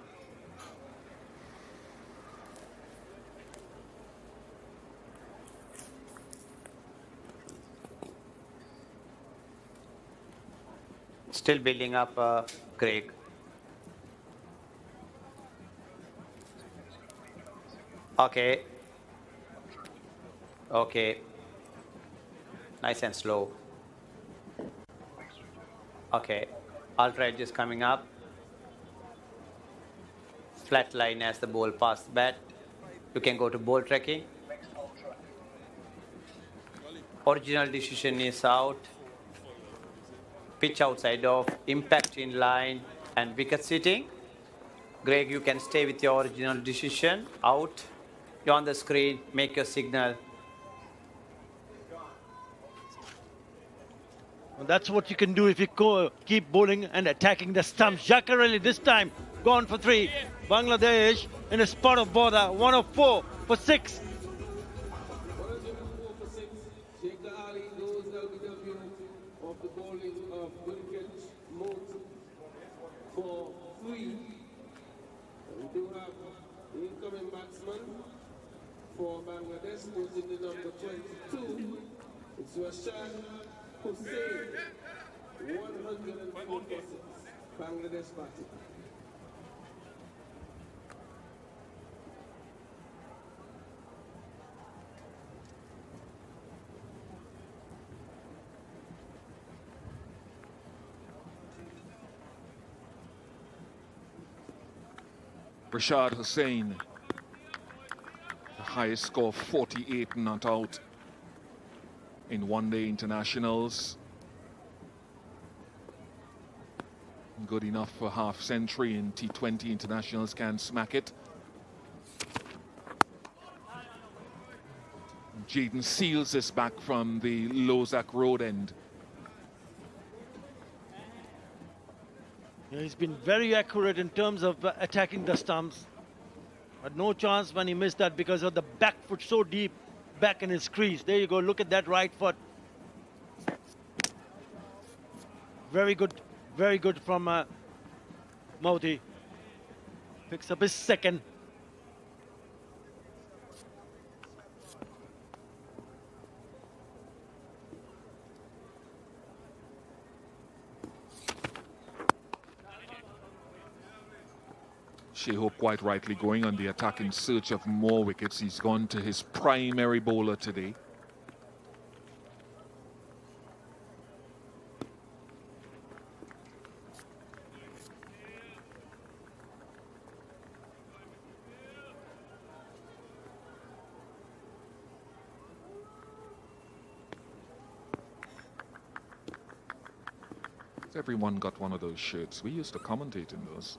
Still building up, Greg. Okay. Okay. Nice and slow. Okay. Ultra edge is coming up. Flat line as the ball past the bat. You can go to ball tracking. Original decision is out. Pitch outside off. Impact in line and wicket sitting. Greg, you can stay with your original decision. Out. You're on the screen. Make your signal. Well, that's what you can do if you keep bowling and attacking the stumps. Jacarelli this time gone for 3. Bangladesh in a spot of bother. 104 for 6. Of the bowling of wicket mode for 3. We do have the incoming batsman for Bangladesh, posting the number 22. It's Rashad Hussain, 104 for 6. Bangladesh batting. Rashad Hussain, the highest score, 48 not out in one-day internationals. Good enough for half century in T20 internationals, can smack it. Jaden Seals is back from the Lozak Road end. Yeah, he's been very accurate in terms of attacking the stumps. But no chance when he missed that because of the back foot so deep back in his crease. There you go, look at that right foot. Very good from Mehidy. Picks up his second. Shea Hope quite rightly going on the attack in search of more wickets. He's gone to his primary bowler today. everyone got one of those shirts. We used to commentate in those.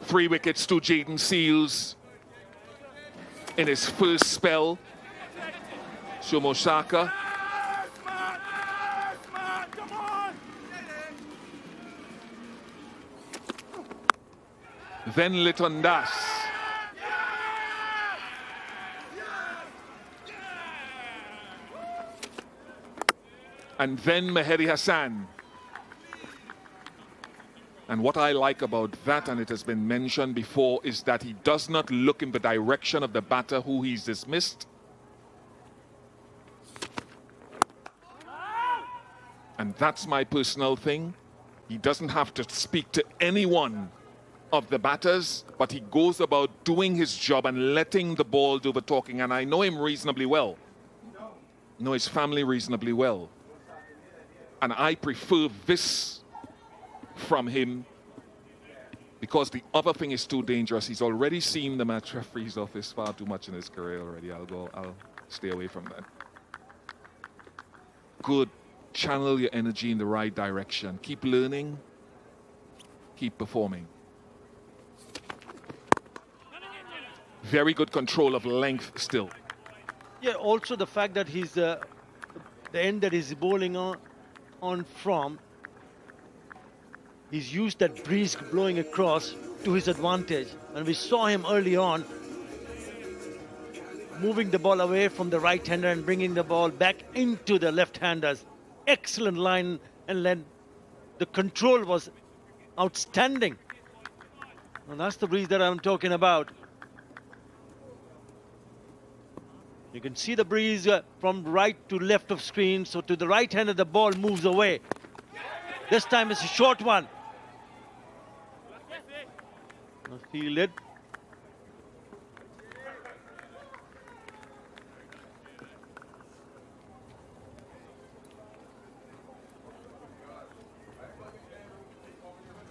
Three wickets to Jaden Seals in his first spell. Shomosaka. Then Liton Das. And then Mehidy Hassan. And what I like about that, and it has been mentioned before, is that he does not look in the direction of the batter who he's dismissed. And that's my personal thing. He doesn't have to speak to anyone of the batters, but he goes about doing his job and letting the ball do the talking. And I know him reasonably well. Know his family reasonably well. And I prefer this from him because the other thing is too dangerous. He's already seen the match referee's office far too much in his career already. I'll stay away from that. Good. Channel your energy in the right direction. Keep learning. Keep performing. Very good control of length still. Yeah, also the fact that he's the end that he's bowling on from, he's used that breeze blowing across to his advantage. And we saw him early on moving the ball away from the right-hander and bringing the ball back into the left-handers. Excellent line, and then the control was outstanding. And that's the breeze that I'm talking about. You can see the breeze from right to left of screen. So to the right-hander, the ball moves away. This time it's a short one. Fielded.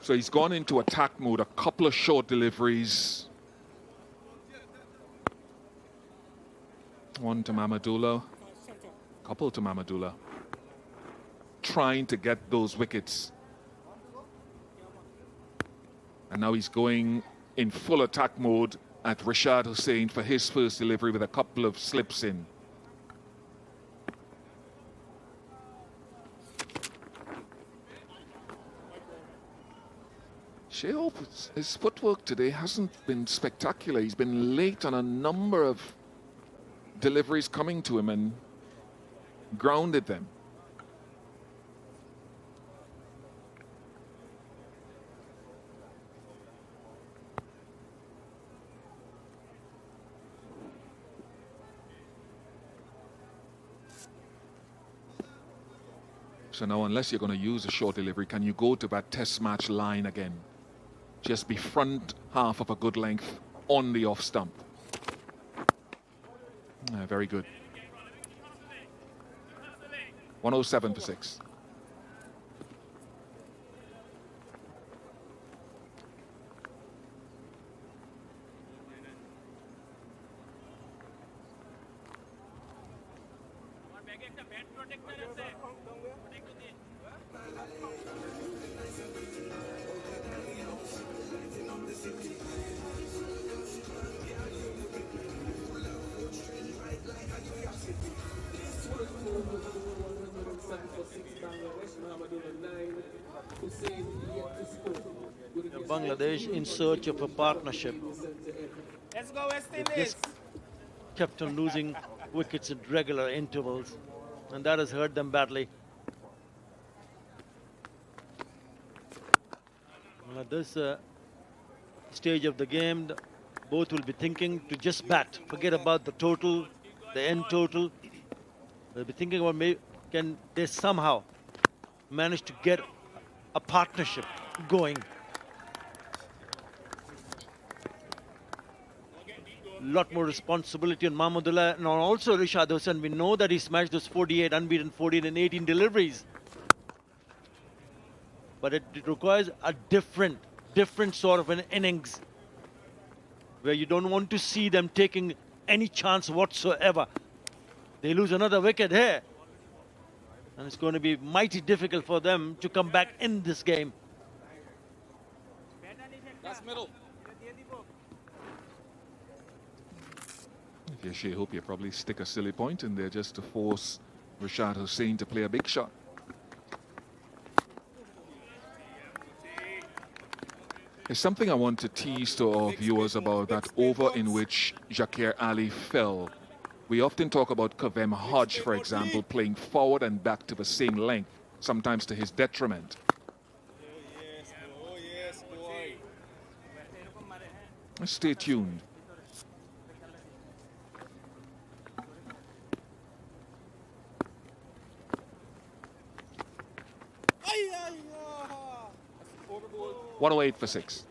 So he's gone into attack mode, a couple of short deliveries. One to Mahmudullah, couple to Mahmudullah. Trying to get those wickets. And now he's going in full attack mode at Rashad Hussain for his first delivery with a couple of slips in. Shea Hope, his footwork today hasn't been spectacular. He's been late on a number of deliveries coming to him and grounded them. So now, unless you're going to use a short delivery, can you go to that test match line again? Just be front half of a good length on the off stump. Very good. 107 for 6. Bangladesh in search of a partnership. Let's go West They Indies. just kept on losing wickets at regular intervals, and that has hurt them badly. Well, at this stage of the game, both will be thinking to just bat. Forget about the total, the end total. They'll be thinking about maybe can they somehow manage to get a partnership going. Lot more responsibility on Mahmudullah and also Rashad Hussain. We know that he smashed those 48 unbeaten 14 and 18 deliveries. But it requires a different sort of an innings where you don't want to see them taking any chance whatsoever. They lose another wicket here. And it's going to be mighty difficult for them to come back in this game. That's middle. If you're Shea Hope, you probably stick a silly point in there just to force Rashad Hussain to play a big shot. There's something I want to tease to our viewers about that over in which Jacquer Ali fell. We often talk about Kavem Hodge, for example, playing forward and back to the same length, sometimes to his detriment. Oh, yes, boy. Stay tuned. Ay, ay, ah. 108 for 6.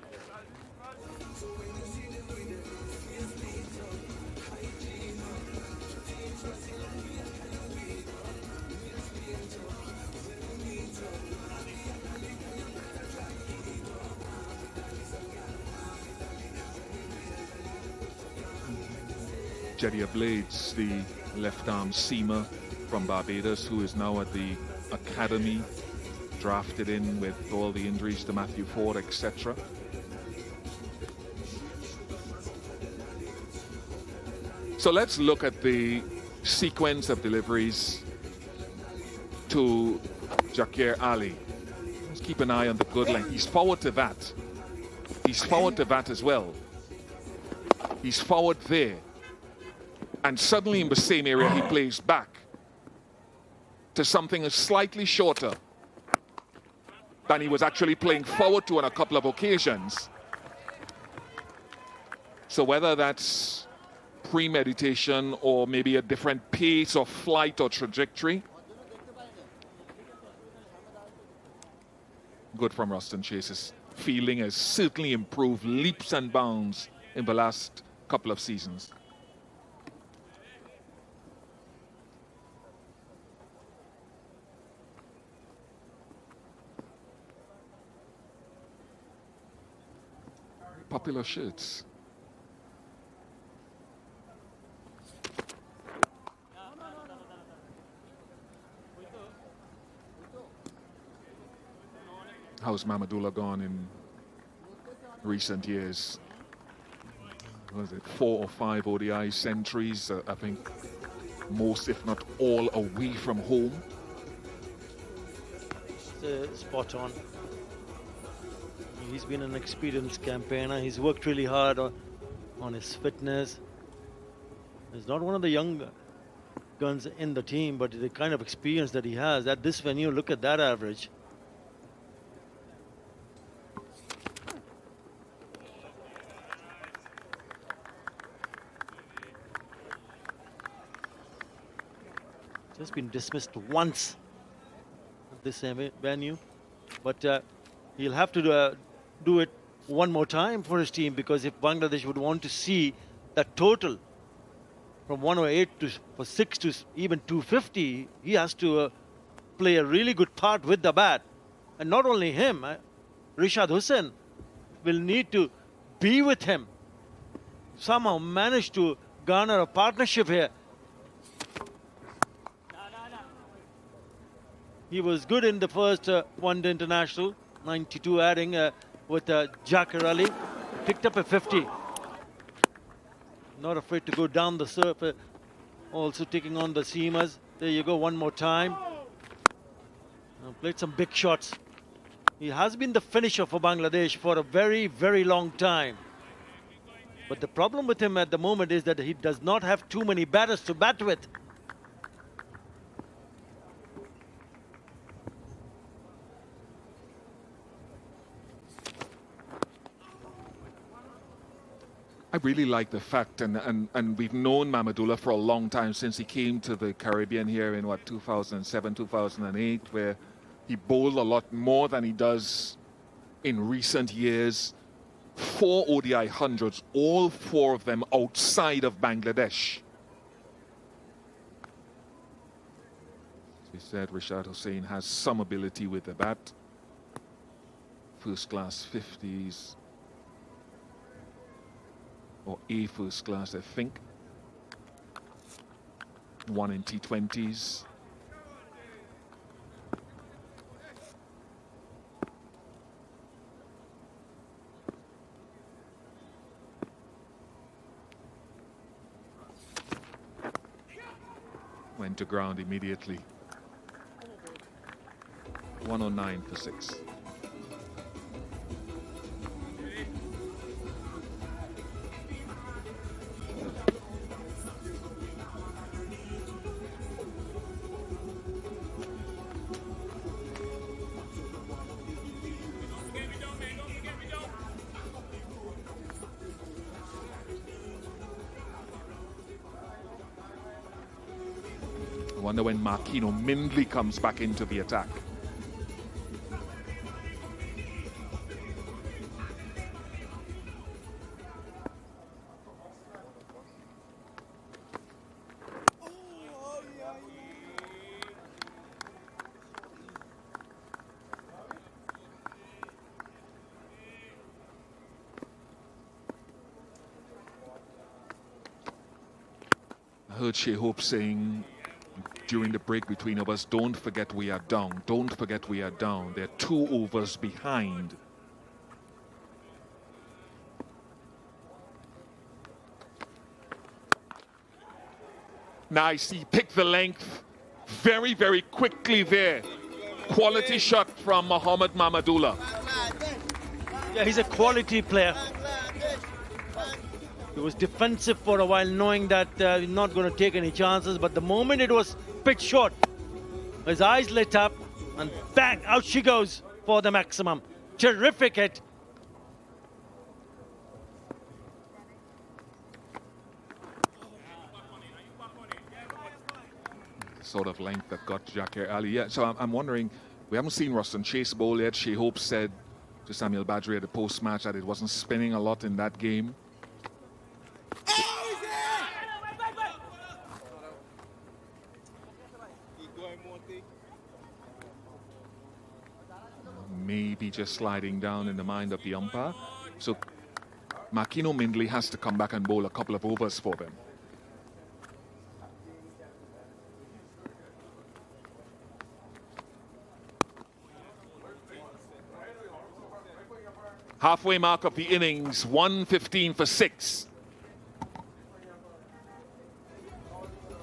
Jediah Blades, the left-arm seamer from Barbados, who is now at the academy, drafted in with all the injuries to Matthew Ford, etc. So let's look at the sequence of deliveries to Jacquer Ali. Let's keep an eye on the good length. He's forward to that. He's forward to that as well. He's forward there. And suddenly in the same area, he plays back to something slightly shorter than he was actually playing forward to on a couple of occasions. So whether that's premeditation or maybe a different pace of flight or trajectory. Good from Ruston Chase's fielding has certainly improved leaps and bounds in the last couple of seasons. Popular shirts. How's Mahmudullah gone in recent years? Was it 4 or 5 ODI centuries? I think most, if not all, away from home. Spot on. He's been an experienced campaigner. He's worked really hard on his fitness. He's not one of the young guns in the team, but the kind of experience that he has at this venue, look at that average. Just been dismissed once at this venue, but he'll have to do it one more time for his team, because if Bangladesh would want to see that total from 108 for 6 to even 250, he has to play a really good part with the bat. And not only him, Rashad Hussain will need to be with him, somehow manage to garner a partnership here. He was good in the first one-day international, 92 adding with Jacquer Ali. Picked up a 50. Not afraid to go down the surface. Also taking on the seamers. There you go, one more time. Played some big shots. He has been the finisher for Bangladesh for a very, very long time. But the problem with him at the moment is that he does not have too many batters to bat with. I really like the fact, and we've known Mahmudullah for a long time, since he came to the Caribbean here in, 2007, 2008, where he bowled a lot more than he does in recent years. 4 ODI hundreds, all 4 of them outside of Bangladesh. As we said, Rashad Hussain has some ability with the bat. First class 50s. Or A first class, I think. one in T20s. Went to ground immediately. 109 for 6. I wonder when Mehidy comes back into the attack. I heard Shea Hope saying during the break between of us, don't forget we are down. Don't forget we are down. They're 2 overs behind. Nice, he picked the length very, very quickly there. Quality shot from Mahmudullah. Yeah, he's a quality player. He was defensive for a while, knowing that he's not going to take any chances. But the moment it was pitch short, his eyes lit up, and bang, out she goes for the maximum. Terrific hit. Sort of length that got Jackie Ali. Yeah, so I'm wondering, we haven't seen Ruston Chase bowl yet. Shea Hope said to Samuel Badri at the post-match that it wasn't spinning a lot in that game. Maybe just sliding down in the mind of the umpire. So Mehidy has to come back and bowl a couple of overs for them. Halfway mark of the innings, 115 for 6.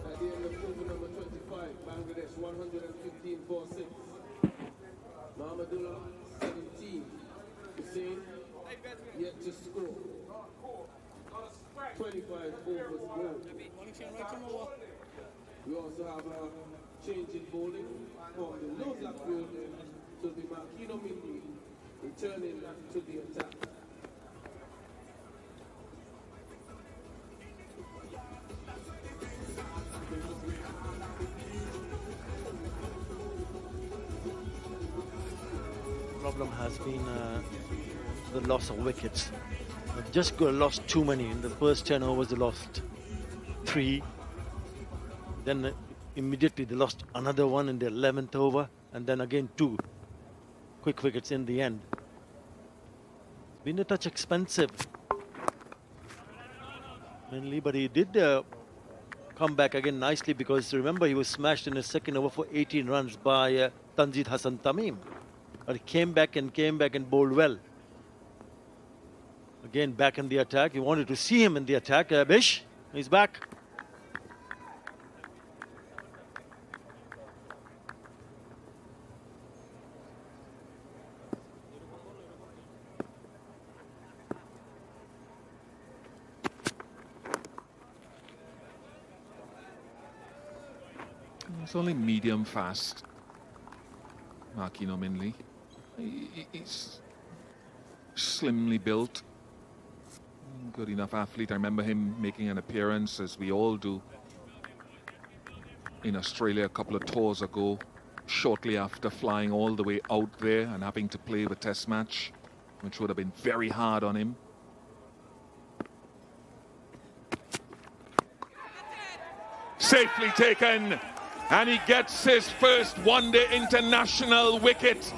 At the end of over number 25, Bangladesh 115 for 6. Mahmudullah 17. Hussein yet to score. 25 overs bowled. We also have a change in bowling from the low black field to the Mehidy returning to the attack. Problem has been the loss of wickets. They've just lost too many. In the first 10 overs, they lost 3. Then immediately they lost another one in the 11th over, and then again 2 quick wickets in the end. Been a touch expensive, mainly, but he did come back again nicely, because remember he was smashed in his second over for 18 runs by Tanzid Hassan Tamim. But he came back and bowled well. Again back in the attack. You wanted to see him in the attack. Bish, he's back. It's only medium fast. Mehidy. He's slimly built. Good enough athlete. I remember him making an appearance, as we all do, in Australia a couple of tours ago, shortly after flying all the way out there and having to play the test match, which would have been very hard on him. Safely taken, and he gets his first one-day international wicket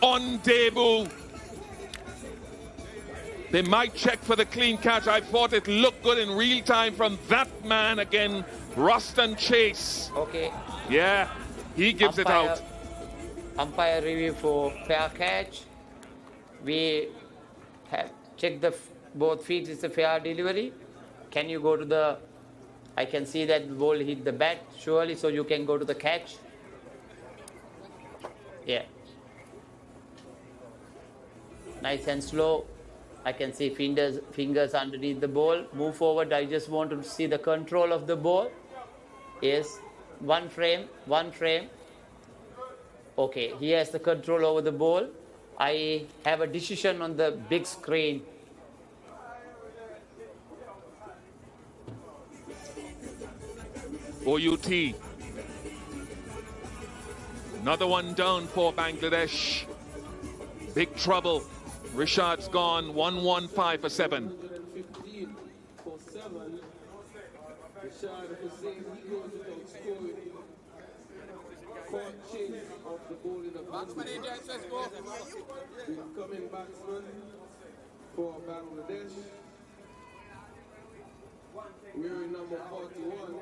on debut. They might check for the clean catch. I thought it looked good in real time from that man again, Ruston Chase. Okay. Yeah, he gives it out. Umpire review for fair catch. We have checked the both feet is a fair delivery. Can you go to the, I can see that the ball hit the bat surely, so you can go to the catch. Yeah. Nice and slow. I can see fingers underneath the ball. Move forward. I just want to see the control of the ball. Yes. One frame. Okay. He has the control over the ball. I have a decision on the big screen. OUT. Another one down for Bangladesh. Big trouble. Rishad's gone 1-1-5 for 7. 115 for 7. Rashad Hussein, he goes without scoring. Court change of the ball in the batsman. Incoming batsman for Bangladesh. Wearing number 41,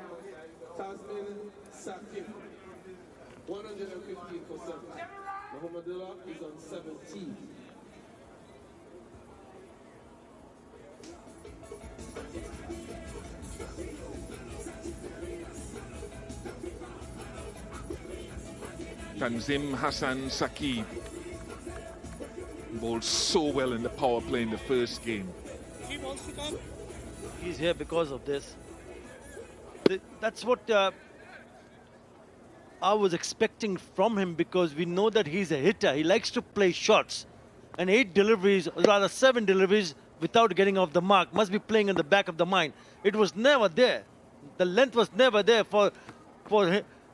Tasmin Sakib. 115 for 7. Mahmudullah is on 17. Tanzim Hassan Sakib bowled so well in the power play in the first game. He's here because of this. That's what I was expecting from him, because we know that he's a hitter. He likes to play shots. And 8 deliveries, or rather 7 deliveries without getting off the mark must be playing in the back of the mind. It was never there. The length was never there for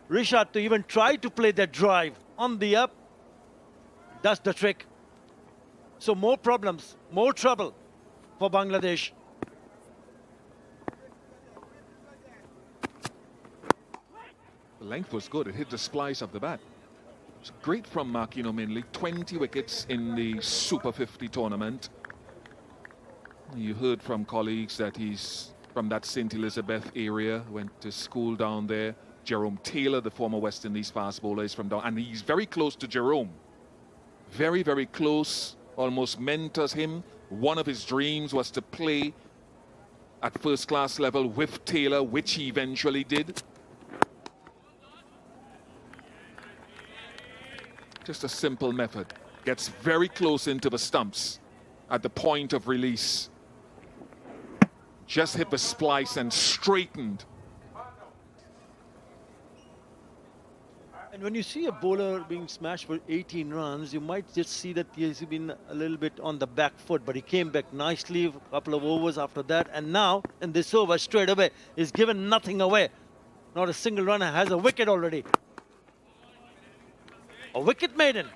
Rishad to even try to play that drive on the up. That's the trick. So more problems, more trouble for Bangladesh. The length was good. It hit the splice of the bat. It's great from Marquino Minley. 20 wickets in the Super 50 tournament. You heard from colleagues that he's from that St. Elizabeth area, went to school down there. Jerome Taylor, the former West Indies fast bowler, is from down, and he's very close to Jerome. Very, very close, almost mentors him. One of his dreams was to play at first-class level with Taylor, which he eventually did. Just a simple method. Gets very close into the stumps at the point of release. Just hit the splice and straightened. And when you see a bowler being smashed for 18 runs, you might just see that he's been a little bit on the back foot, but he came back nicely a couple of overs after that. And now, in this over, straight away, he's given nothing away. Not a single runner, has a wicket already. A wicket maiden.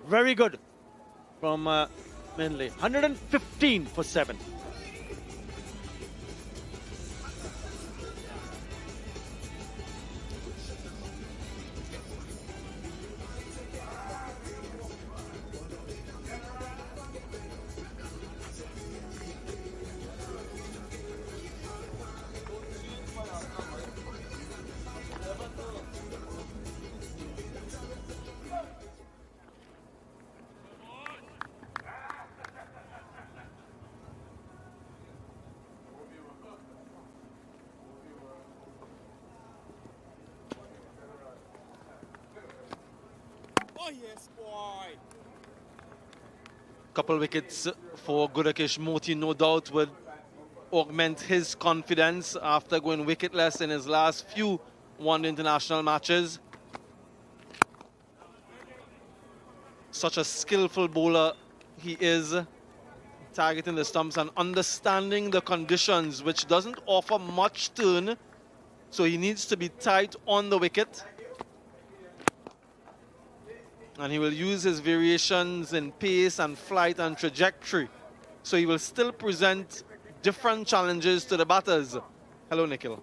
Very good from Minley. 115 for 7. Couple wickets for Gudakesh Moti, no doubt would augment his confidence after going wicketless in his last few one international matches. Such a skillful bowler he is, targeting the stumps and understanding the conditions, which doesn't offer much turn, so he needs to be tight on the wicket. And he will use his variations in pace and flight and trajectory. So he will still present different challenges to the batters. Hello, Nikhil.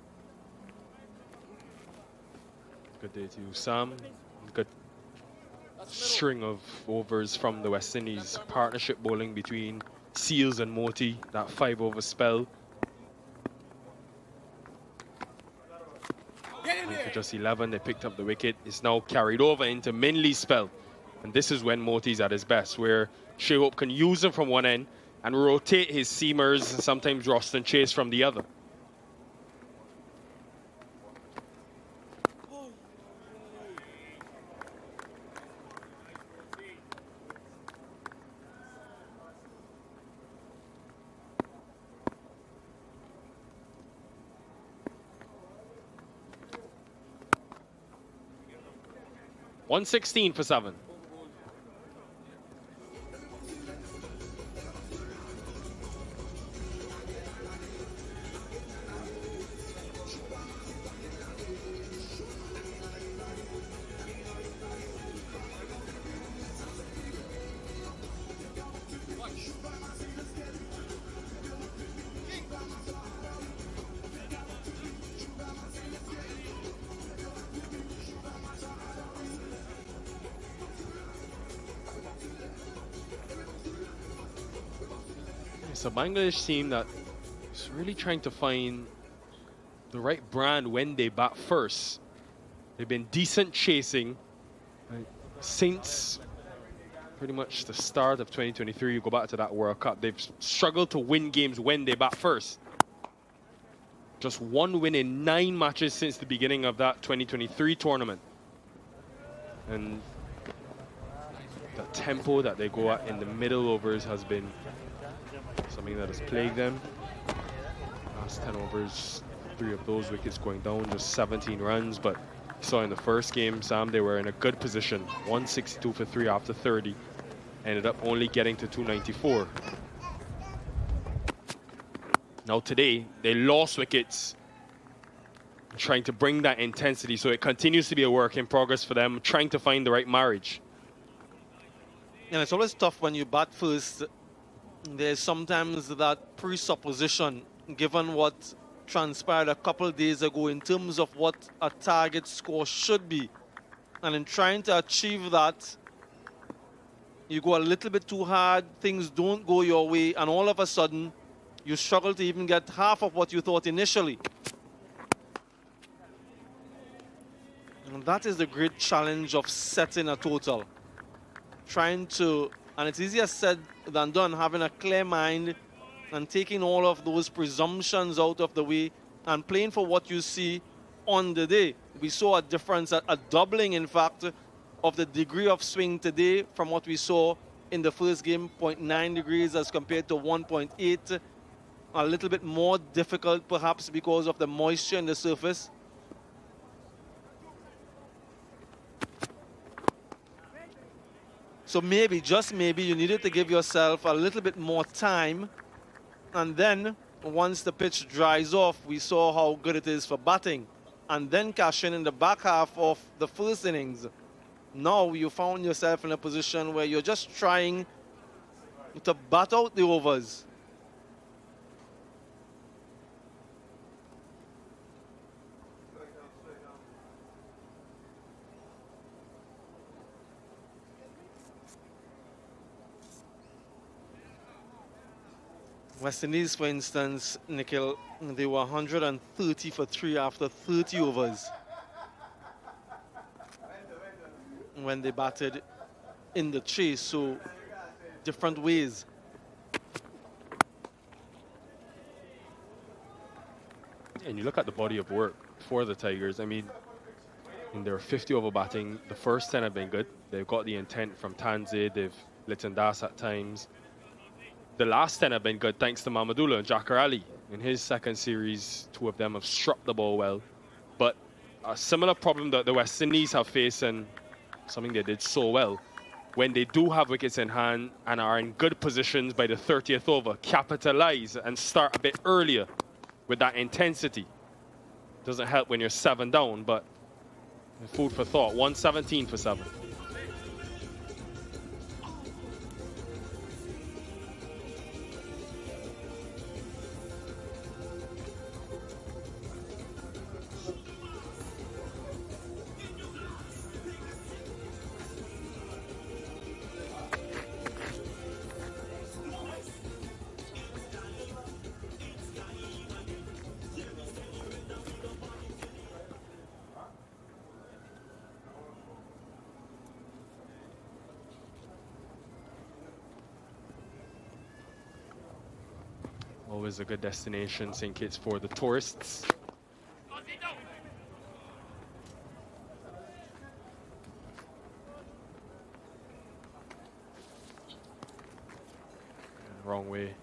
Good day to you, Sam. Good string of overs from the West Indies. Partnership bowling between Seals and Moti, that 5-over spell. And for just 11, they picked up the wicket. It's now carried over into Minley's spell. And this is when Moti's at his best, where Shea Hope can use him from one end and rotate his seamers and sometimes Roston Chase from the other. $116 for 7. It's a Bangladesh team that is really trying to find the right brand when they bat first. They've been decent chasing since pretty much the start of 2023. You go back to that World Cup. They've struggled to win games when they bat first. Just one win in 9 matches since the beginning of that 2023 tournament. And the tempo that they go at in the middle overs has been something that has plagued them. Last 10 overs, 3 of those wickets going down, just 17 runs. But you saw in the first game, Sam, they were in a good position. 162 for 3 after 30. Ended up only getting to 294. Now today, they lost wickets, trying to bring that intensity. So it continues to be a work in progress for them, trying to find the right marriage. And it's always tough when you bat first. There's sometimes that presupposition, given what transpired a couple of days ago in terms of what a target score should be. And in trying to achieve that, you go a little bit too hard, things don't go your way, and all of a sudden, you struggle to even get half of what you thought initially. And that is the great challenge of setting a total. Trying to, and it's easier said than done, having a clear mind and taking all of those presumptions out of the way and playing for what you see on the day. We saw a difference, a doubling, in fact, of the degree of swing today from what we saw in the first game, 0.9 degrees as compared to 1.8. A little bit more difficult, perhaps, because of the moisture in the surface. So maybe, just maybe, you needed to give yourself a little bit more time. And then, once the pitch dries off, we saw how good it is for batting. And then cash in the back half of the first innings. Now you found yourself in a position where you're just trying to bat out the overs. West Indies, for instance, Nikhil, they were 130 for 3 after 30 overs when they batted in the chase, so different ways. And you look at the body of work for the Tigers. I mean, in their 50 over batting, the first 10 have been good. They've got the intent from Tanzid, they've Liton Das at times. The last 10 have been good thanks to Mahmudullah and Jakar Ali. In his second series, 2 of them have struck the ball well. But a similar problem that the West Indies have faced, and something they did so well, when they do have wickets in hand and are in good positions by the 30th over, capitalize and start a bit earlier with that intensity. Doesn't help when you're 7 down, but food for thought. 117 for 7. Always a good destination, St. Kitts, for the tourists. Wrong way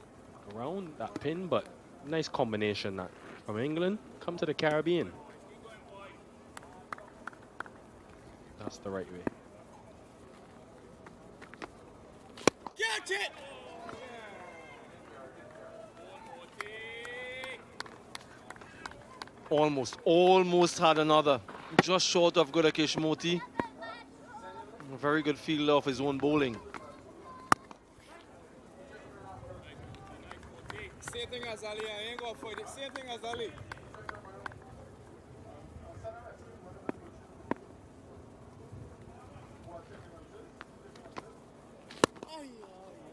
around that pin, but nice combination that from England come to the Caribbean. That's the right way. Catch it! Almost had another. Just short of Godakesh Moti. A very good fielder of his own bowling. Same thing as Ali. I ain't gonna fight it. Same thing as Ali.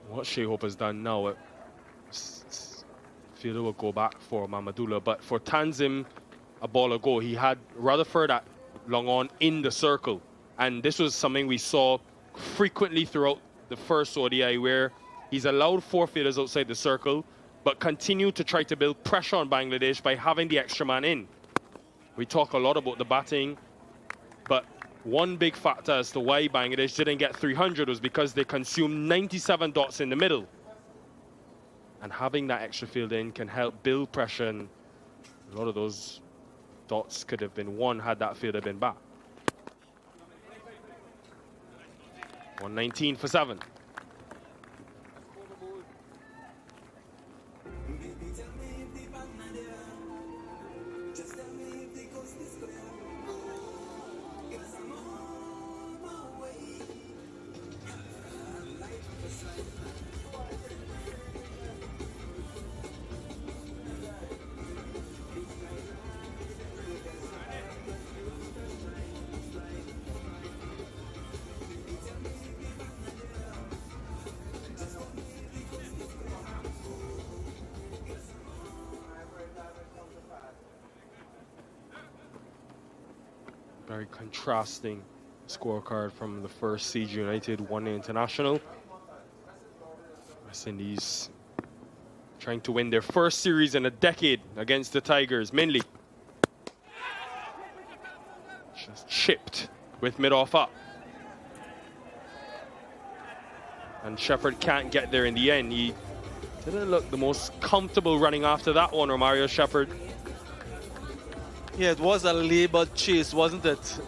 What Shea Hope has done now, fielder will go back for Mahmudullah, but for Tanzim, a ball ago, he had Rutherford at long on in the circle, and this was something we saw frequently throughout the first ODI, where he's allowed 4 fielders outside the circle, but continued to try to build pressure on Bangladesh by having the extra man in. We talk a lot about the batting, but one big factor as to why Bangladesh didn't get 300 was because they consumed 97 dots in the middle. And having that extra field in can help build pressure, and a lot of those dots could have been won had that fielder been back. 119 for 7. Very contrasting scorecard from the first Siege United one-day international. West Indies trying to win their first series in a decade against the Tigers. Minley just chipped with mid-off up. And Shepherd can't get there in the end. He didn't look the most comfortable running after that one, Romario Shepherd. Yeah, it was a labored chase, wasn't it?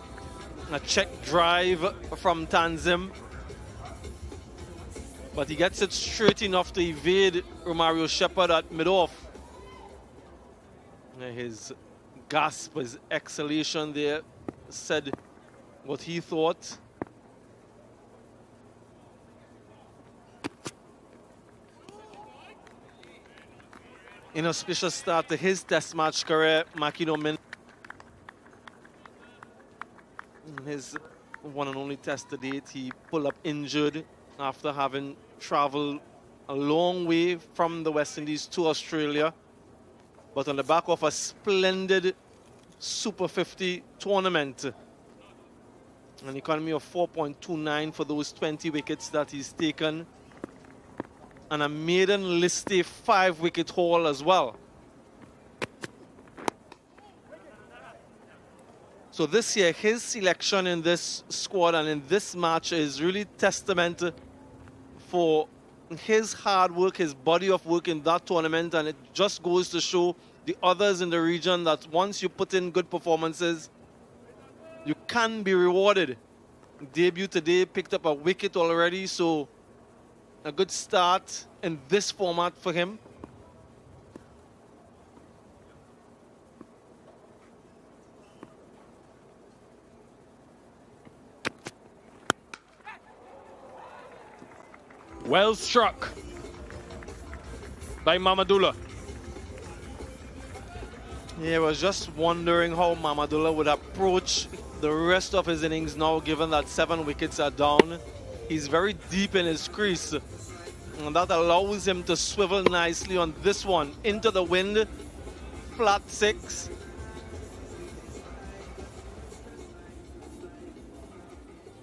A check drive from Tanzim. But he gets it straight enough to evade Romario Shepherd at mid-off. His gasp, his exhalation there said what he thought. Inauspicious start to his test match career, Makino Min. His one and only test to date, he pulled up injured after having traveled a long way from the West Indies to Australia, but on the back of a splendid Super 50 tournament. An economy of 4.29 for those 20 wickets that he's taken, and a maiden listy 5-wicket haul as well. So this year, his selection in this squad and in this match is really testament for his hard work, his body of work in that tournament, and it just goes to show the others in the region that once you put in good performances, you can be rewarded. Debut today, picked up a wicket already, so a good start in this format for him. Well struck by Mahmudullah. Yeah, I was just wondering how Mahmudullah would approach the rest of his innings now, given that 7 wickets are down. He's very deep in his crease, and that allows him to swivel nicely on this one. Into the wind, flat 6.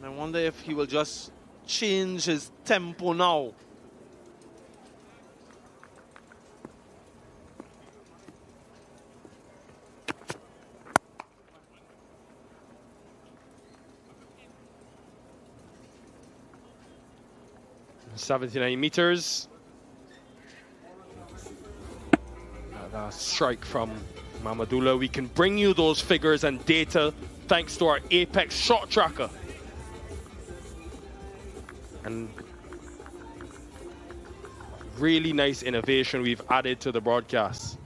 I wonder if he will just change his tempo now. 79 meters. A strike from Mahmudullah. We can bring you those figures and data thanks to our Apex shot tracker. And really nice innovation we've added to the broadcast.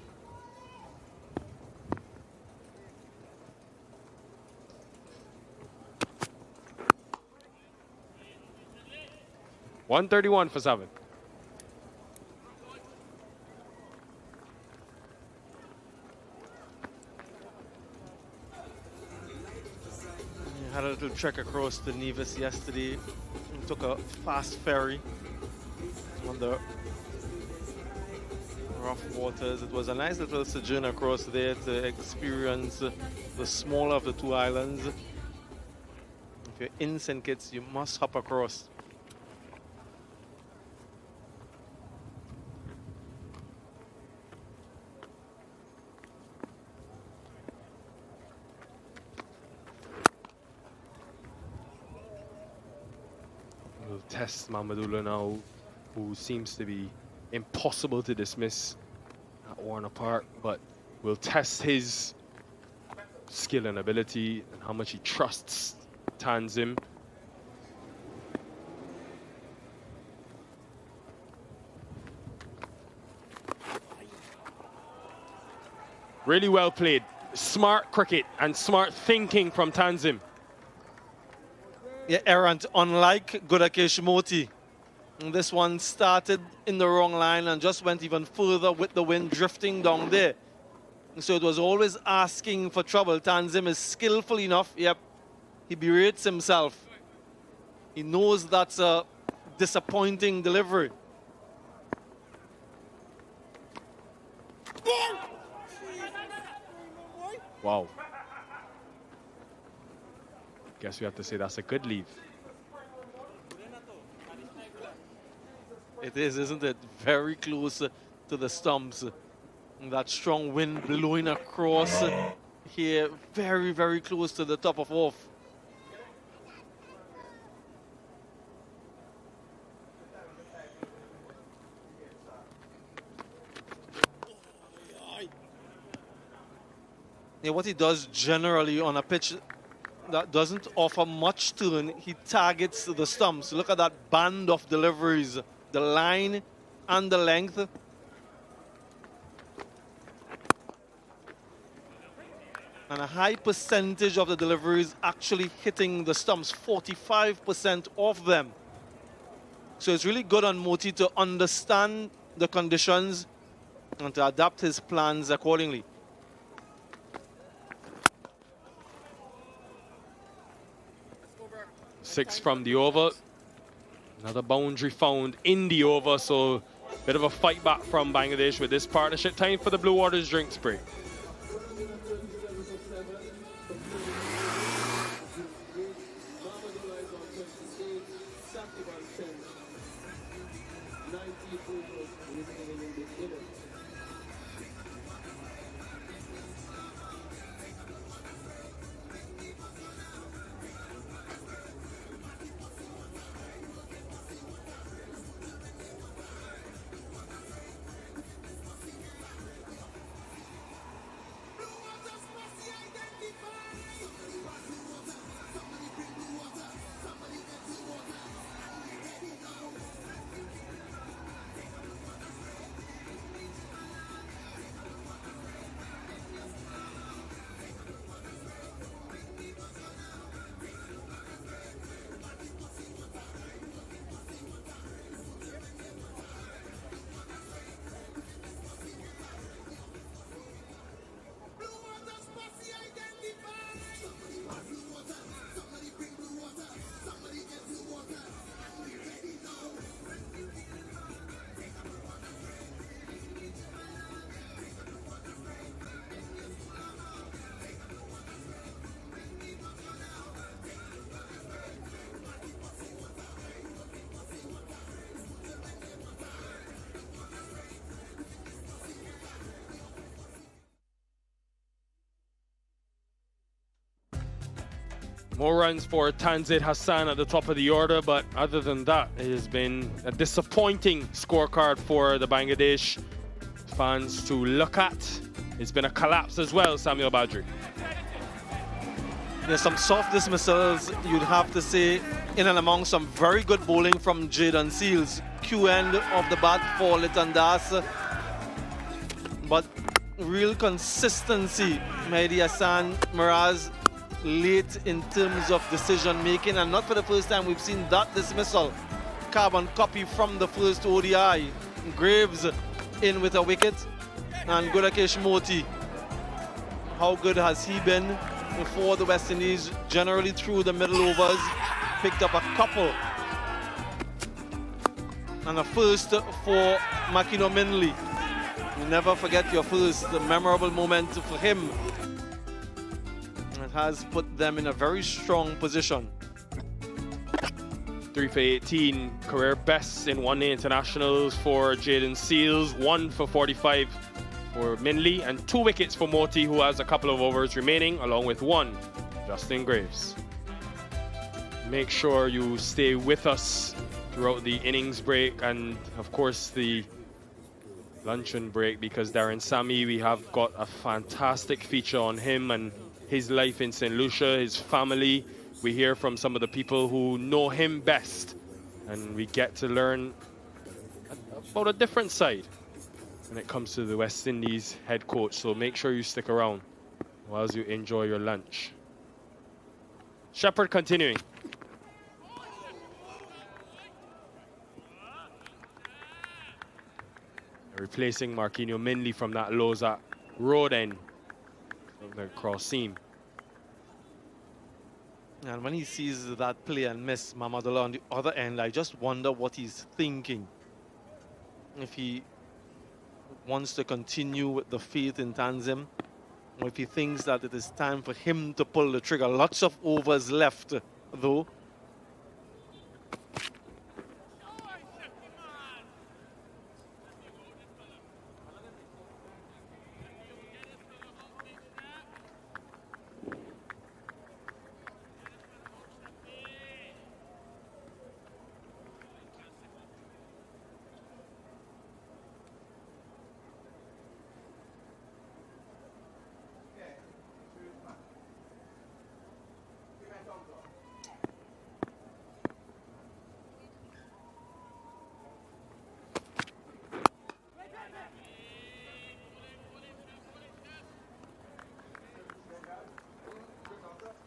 $131 for 7. Had a little trek across the Nevis yesterday. Took a fast ferry on the rough waters. It was a nice little sojourn across there to experience the smaller of the two islands. If you're in St. Kitts, you must hop across. We'll test Mahmudullah now, who seems to be impossible to dismiss at Warner Park, but we'll test his skill and ability and how much he trusts Tanzid. Really well played. Smart cricket and smart thinking from Tanzid. Yeah, errant, unlike Godakesh Moti. This one started in the wrong line and just went even further with the wind drifting down there. So it was always asking for trouble. Tanzid is skillful enough. Yep, he berates himself. He knows that's a disappointing delivery. Wow. Guess we have to say that's a good leave. It is, isn't it? Very close to the stumps. That strong wind blowing across here, very, very close to the top of off. Yeah, what he does generally on a pitch that doesn't offer much turn, he targets the stumps. Look at that band of deliveries, the line and the length. And a high percentage of the deliveries actually hitting the stumps, 45% of them. So it's really good on Moti to understand the conditions and to adapt his plans accordingly. Six from the over. Another boundary found in the over, so bit of a fight back from Bangladesh with this partnership. Time for the Blue Waters drinks break. More runs for Tanzid Hassan at the top of the order, but other than that, it has been a disappointing scorecard for the Bangladesh fans to look at. It's been a collapse as well, Samuel Badri. There's some soft dismissals, you'd have to say, in and among some very good bowling from Jaden Seals. Q end of the bat for Litan Das. But real consistency, Mehidy Hassan Miraz, late in terms of decision making, and not for the first time we've seen that dismissal. Carbon copy from the first ODI. Graves in with a wicket, and Gudakesh Moti. How good has he been for the West Indies? Generally through the middle overs, picked up a couple. And a first for Makino Minley. You never forget your first, the memorable moment for him. It has put them in a very strong position. 3 for 18, career best in one-day internationals for Jaden Seals, 1 for 45 for Minley, and 2 wickets for Moti, who has a couple of overs remaining, along with 1, Justin Graves. Make sure you stay with us throughout the innings break and, of course, the luncheon break, because Darren Sammy, we have got a fantastic feature on him and his life in St. Lucia, his family. We hear from some of the people who know him best, and we get to learn about a different side when it comes to the West Indies head coach. So make sure you stick around whilst you enjoy your lunch. Shepherd continuing. Replacing Marquinhos Minley from that Loza road end of the cross seam. And when he sees that play and miss Mahmudullah on the other end, I just wonder what he's thinking. If he wants to continue with the faith in Tanzim, or if he thinks that it is time for him to pull the trigger. Lots of overs left, though.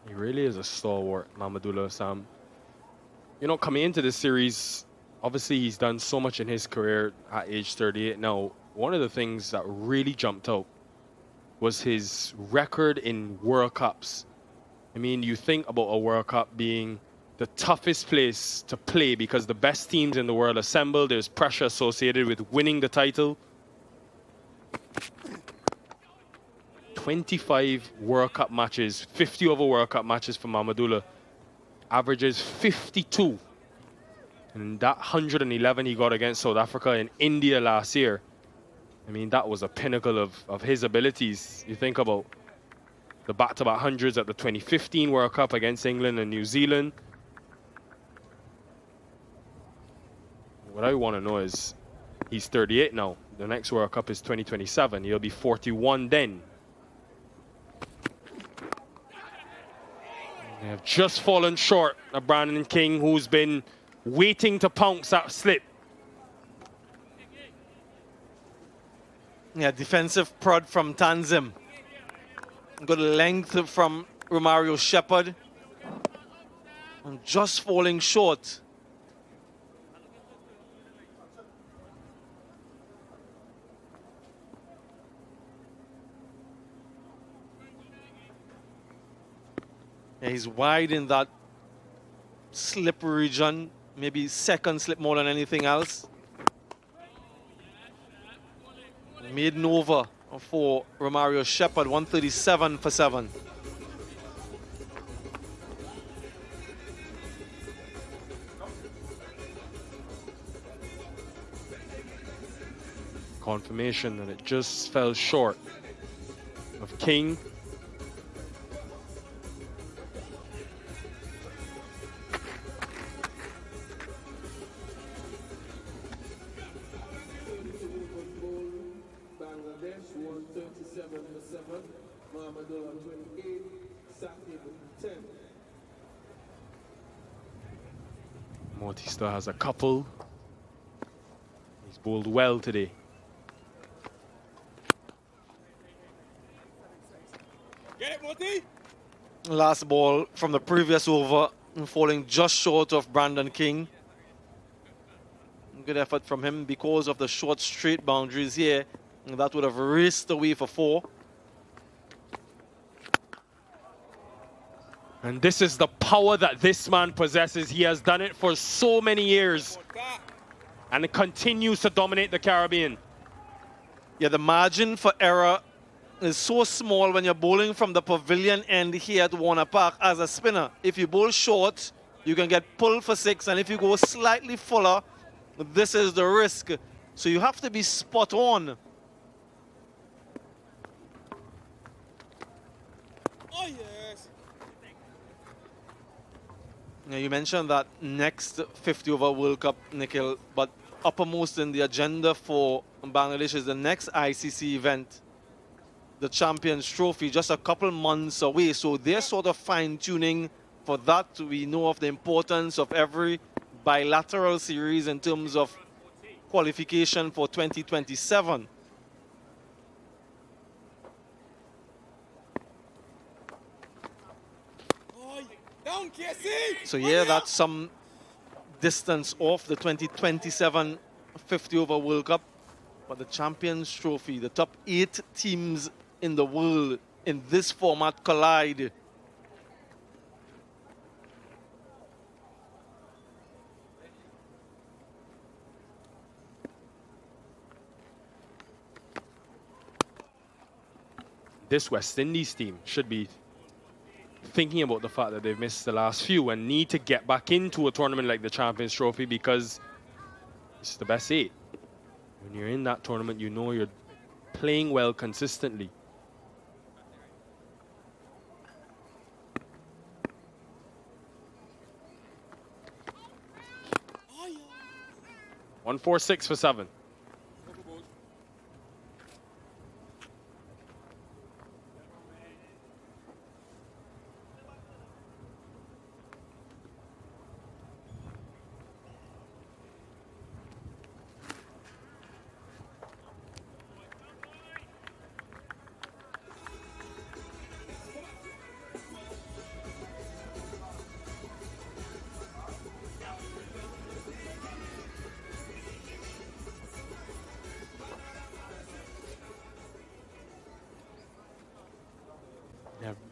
He really is a stalwart, Mahmudullah Sam. You know, coming into this series, obviously he's done so much in his career at age 38 now. One of the things that really jumped out was his record in World Cups. I mean, you think about a World Cup being the toughest place to play because the best teams in the world assemble. There's pressure associated with winning the title. 25 World Cup matches, 50 over World Cup matches for Mahmudullah. Averages 52. And that 111 he got against South Africa in India last year. I mean, that was a pinnacle of his abilities. You think about the back-to-back hundreds at the 2015 World Cup against England and New Zealand. What I want to know is, he's 38 now. The next World Cup is 2027. He'll be 41 then. They have just fallen short of Brandon King, who's been waiting to pounce that slip. Yeah, defensive prod from Tanzim. Good length from Romario Shepherd. And just falling short. Yeah, he's wide in that slip region, maybe second slip more than anything else. Maiden over for Romario Shepherd, 137 for 7. Confirmation that it just fell short of King. Morty still has a couple. He's bowled well today. Get it, Morty! Last ball from the previous over, falling just short of Brandon King. Good effort from him because of the short straight boundaries here. And that would have raced away for 4. And this is the power that this man possesses. He has done it for so many years. And it continues to dominate the Caribbean. Yeah, the margin for error is so small when you're bowling from the pavilion end here at Warner Park as a spinner. If you bowl short, you can get pulled for 6. And if you go slightly fuller, this is the risk. So you have to be spot on. Oh, yes. Now, you mentioned that next 50 over World Cup, Nikhil, but uppermost in the agenda for Bangladesh is the next ICC event, the Champions Trophy, just a couple months away. So they're sort of fine-tuning for that. We know of the importance of every bilateral series in terms of qualification for 2027. So yeah, that's some distance off the 2027 50 over World Cup. But the Champions Trophy, the top 8 teams in the world in this format collide. This West Indies team should be thinking about the fact that they've missed the last few and need to get back into a tournament like the Champions Trophy because it's the best 8. When you're in that tournament, you know you're playing well consistently. Oh, yeah. 146 for 7.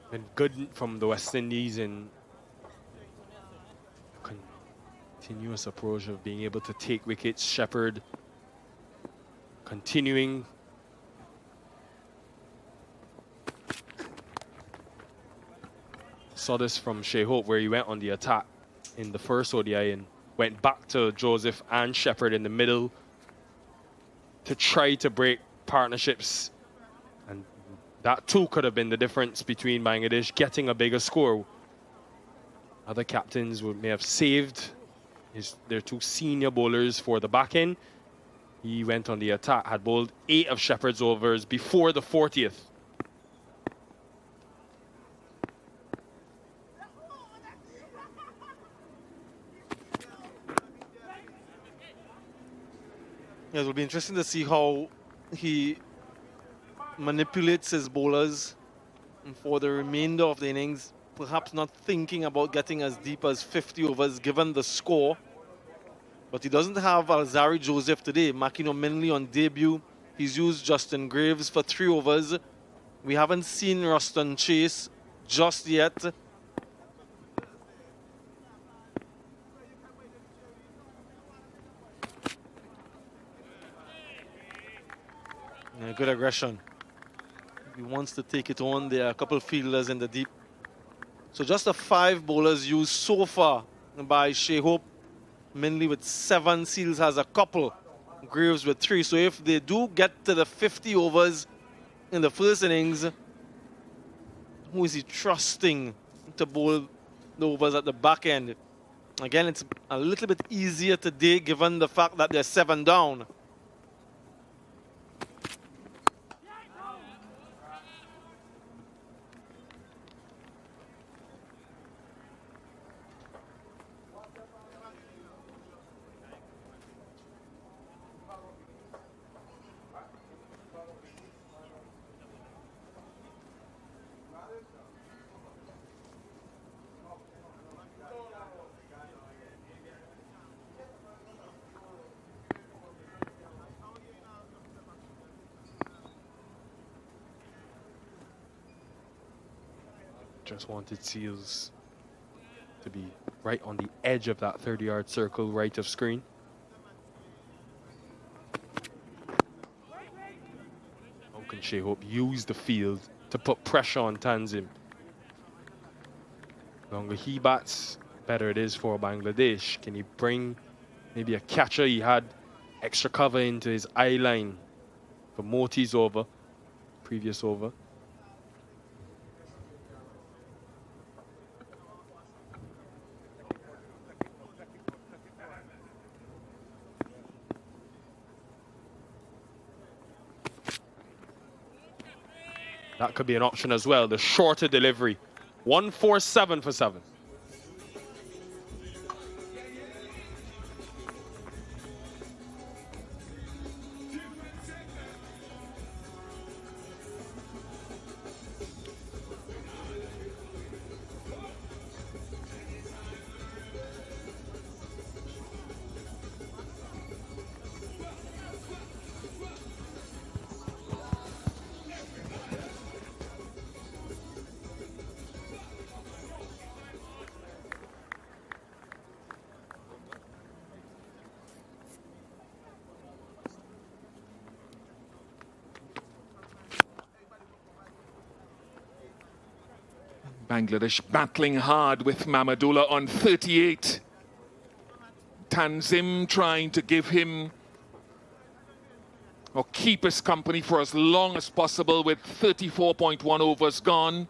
Been good from the West Indies in continuous approach of being able to take wickets. Shepherd continuing. Saw this from Shea Hope where he went on the attack in the first ODI and went back to Joseph and Shepherd in the middle to try to break partnerships. And that too could have been the difference between Bangladesh getting a bigger score. Other captains may have saved their 2 senior bowlers for the back end. He went on the attack, had bowled 8 of Shepherd's overs before the 40th. Yeah, it will be interesting to see how he manipulates his bowlers for the remainder of the innings, perhaps not thinking about getting as deep as 50 overs given the score. But he doesn't have Alzari Joseph today. Makino Minley on debut. He's used Justin Graves for 3 overs. We haven't seen Ruston Chase just yet. Yeah, good aggression. He wants to take it on. There are a couple fielders in the deep. So just the 5 bowlers used so far by Shea Hope. Minley with 7, Seals has a couple, Graves with 3. So if they do get to the 50 overs in the first innings, who is he trusting to bowl the overs at the back end? Again, it's a little bit easier today given the fact that they're 7 down. Just wanted Seals to be right on the edge of that 30-yard circle, right of screen. How can Shea Hope use the field to put pressure on Tanzid? The longer he bats, better it is for Bangladesh. Can he bring maybe a catcher? He had extra cover into his eye line for Moti's over, previous over. That could be an option as well, the shorter delivery. 147 for 7. Bangladesh battling hard with Mahmudullah on 38. Tanzim trying to give him or keep his company for as long as possible with 34.1 overs gone.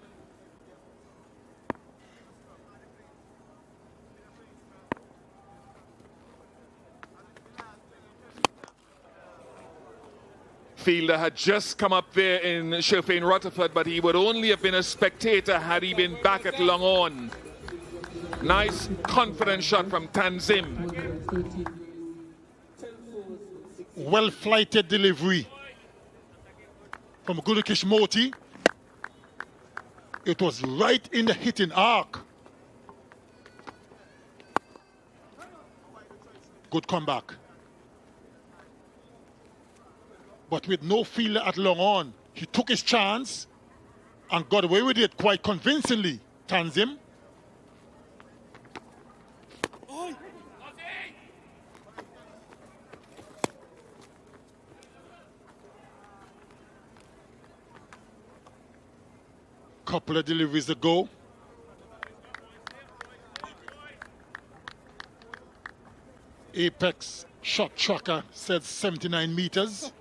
Fielder had just come up there in Shofane Rutherford, but he would only have been a spectator had he been back at long on. Nice, confident shot from Tanzim. Well-flighted delivery from Gudakesh Moti. It was right in the hitting arc. Good comeback. But with no fielder at long on, he took his chance and got away with it quite convincingly, Tanzim. Couple of deliveries ago. Apex shot tracker said 79 meters.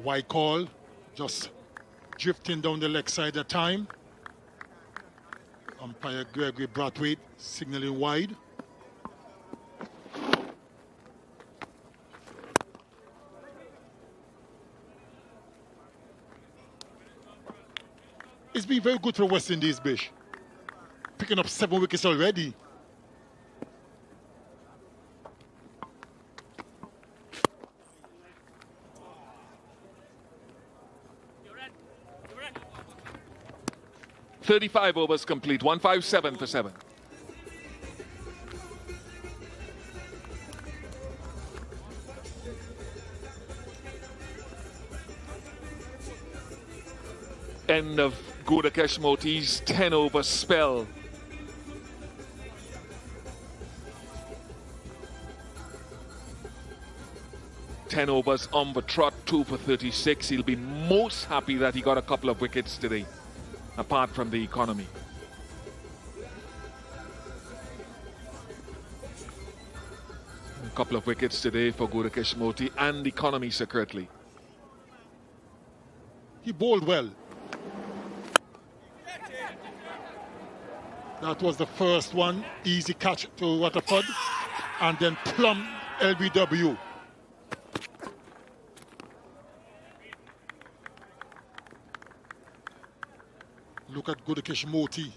White call, just drifting down the leg side at time. Umpire Gregory Brathwaite signaling wide. It's been very good for West Indies, Bish. Picking up 7 wickets already. .35 overs complete, 157 for 7. End of Gudakesh Moti's 10-over spell. Ten overs on the trot, 2 for 36. He'll be most happy that he got a couple of wickets today, apart from the economy. A couple of wickets today for Gudakesh Moti and economy secretly. He bowled well. That was the first one. Easy catch to Rutherford. And then plumb LBW. Look at Gudakesh Moti.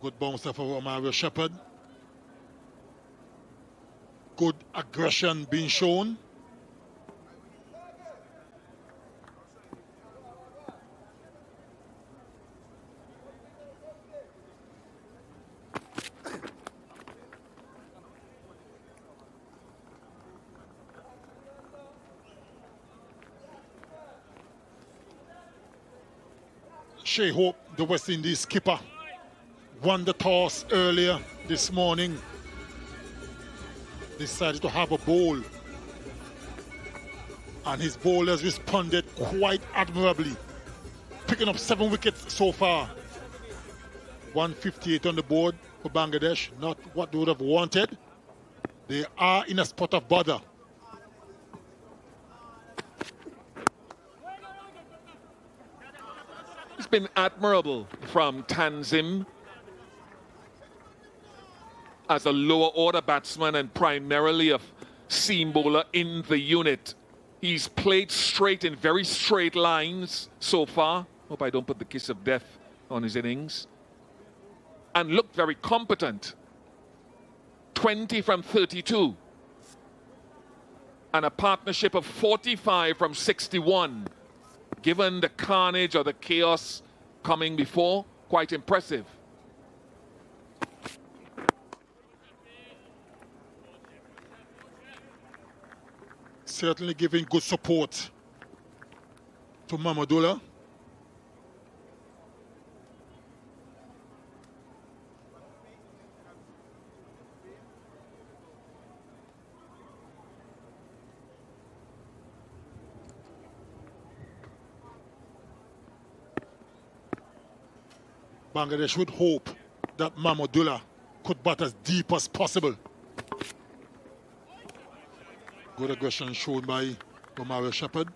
Good bouncer for Romario Shepherd. Good aggression being shown. Shea Hope, the West Indies skipper, won the toss earlier this morning. Decided to have a bowl. And his bowlers responded quite admirably, picking up 7 wickets so far. 158 on the board for Bangladesh, not what they would have wanted. They are in a spot of bother. It's been admirable from Tanzid as a lower order batsman and primarily a seam bowler in the unit. He's played straight in very straight lines so far. Hope I don't put the kiss of death on his innings. And looked very competent. 20 from 32. And a partnership of 45 from 61. Given the carnage or the chaos coming before, quite impressive. Certainly giving good support to Mahmudullah. Bangladesh would hope that Mahmudullah could bat as deep as possible. Good aggression shown by Romario Shepherd.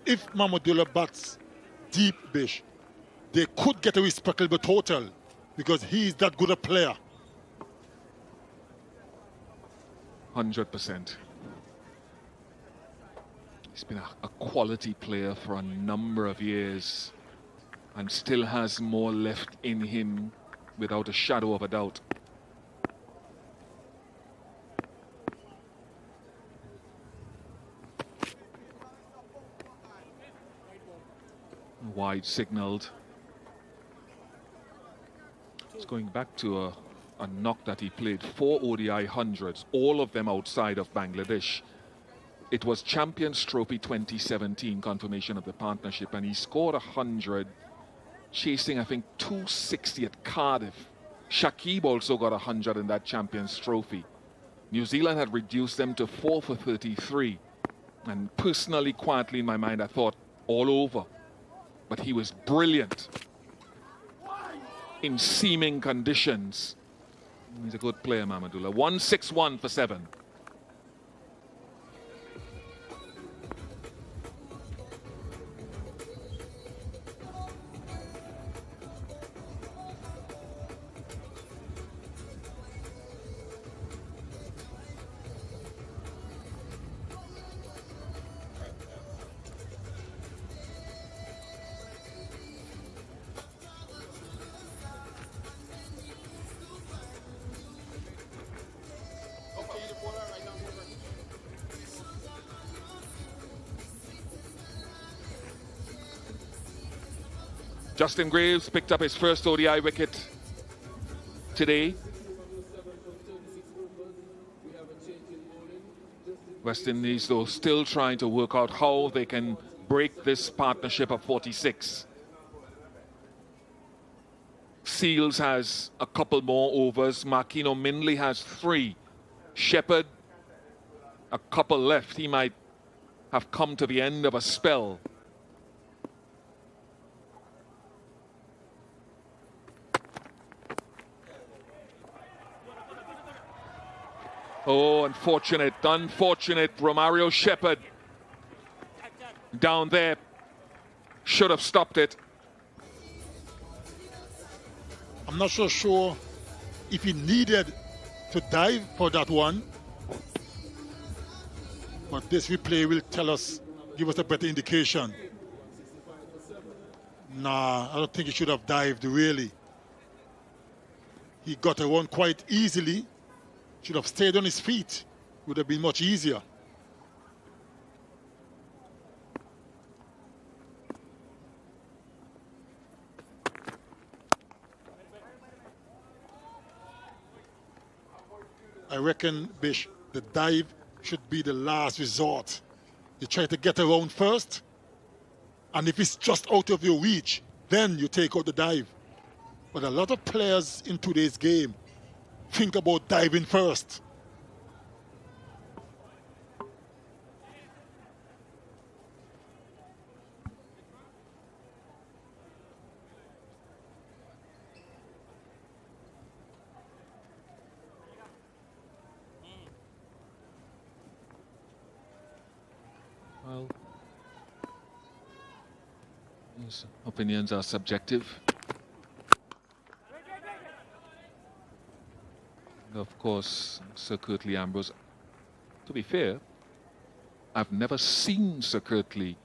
If Mahmudullah bats deep, Bish, they could get a respectable total because he is that good a player. 100%. He's been a quality player for a number of years and still has more left in him without a shadow of a doubt. Wide signalled. It's going back to a knock that he played 4 ODI hundreds, all of them outside of Bangladesh. It was Champions Trophy 2017 confirmation of the partnership, and he scored 100, chasing I think 260 at Cardiff. Shakib also got 100 in that Champions Trophy. New Zealand had reduced them to 4 for 33, and personally, quietly in my mind, I thought all over. But he was brilliant in seaming conditions. He's a good player, Mahmudullah. 161 for 7. Justin Graves picked up his first ODI wicket today. West Indies, though, still trying to work out how they can break this partnership of 46. Seals has a couple more overs. Marquino Mindley has 3. Shepherd, a couple left. He might have come to the end of a spell. Oh, unfortunate Romario Shepherd down there. Should have stopped it. I'm not so sure if he needed to dive for that one. But this replay will tell us, give us a better indication. Nah, I don't think he should have dived, really. He got around quite easily. Should have stayed on his feet. Would have been much easier. I reckon, Bish, the dive should be the last resort. You try to get around first, and if it's just out of your reach, then you take out the dive. But a lot of players in today's game think about diving first. Well, these opinions are subjective. And of course, Sir Curtly Ambrose, to be fair, I've never seen Sir Curtly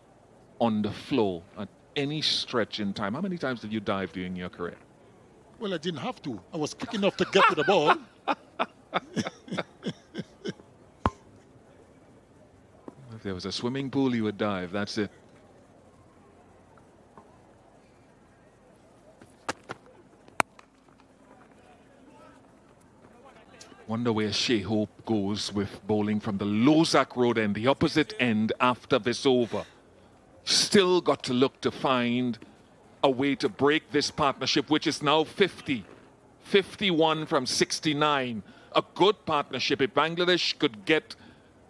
on the floor at any stretch in time. How many times have you dived during your career? Well, I didn't have to. I was quick enough to get to the ball. If there was a swimming pool, you would dive. That's it. Wonder where Shea Hope goes with bowling from the Lozak Road end, the opposite end after this over. Still got to look to find a way to break this partnership, which is now 50. 51 from 69. A good partnership. If Bangladesh could get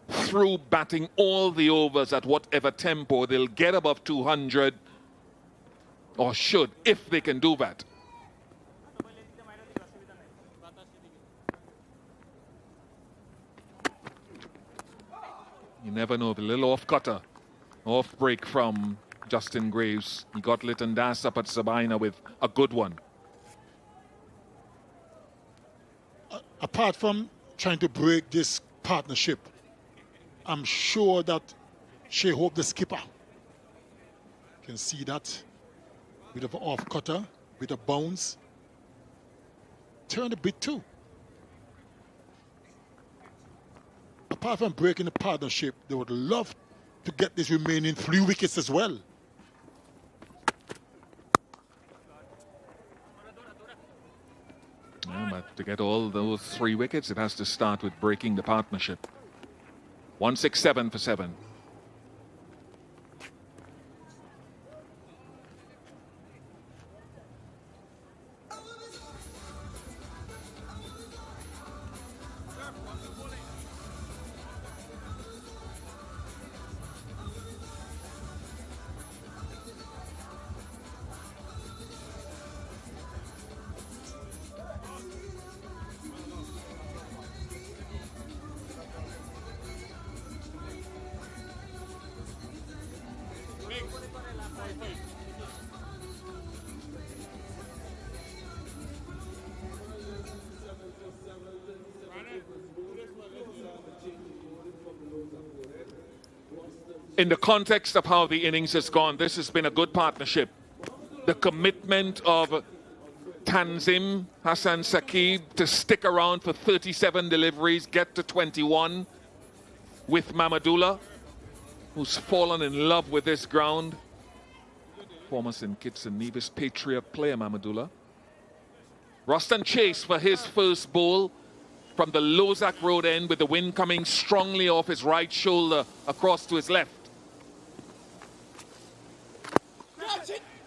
through batting all the overs at whatever tempo, they'll get above 200, or should, if they can do that. You never know, the little off-cutter, off-break from Justin Graves. He got Lytton Das up at Sabina with a good one. Apart from trying to break this partnership, I'm sure that Shea Hope, the skipper, can see that bit of an off-cutter, bit of bounce. Turn a bit too. Apart from breaking the partnership, they would love to get this remaining 3 wickets as well. Yeah, but to get all those 3 wickets, it has to start with breaking the partnership. 167 for 7. In the context of how the innings has gone, this has been a good partnership. The commitment of Tanzim, Hassan Saqib, to stick around for 37 deliveries, get to 21 with Mahmudullah, who's fallen in love with this ground. Former St. Kitts and Nevis Patriot player, Mahmudullah. Roston Chase for his first bowl from the Lozak Road end, with the wind coming strongly off his right shoulder across to his left.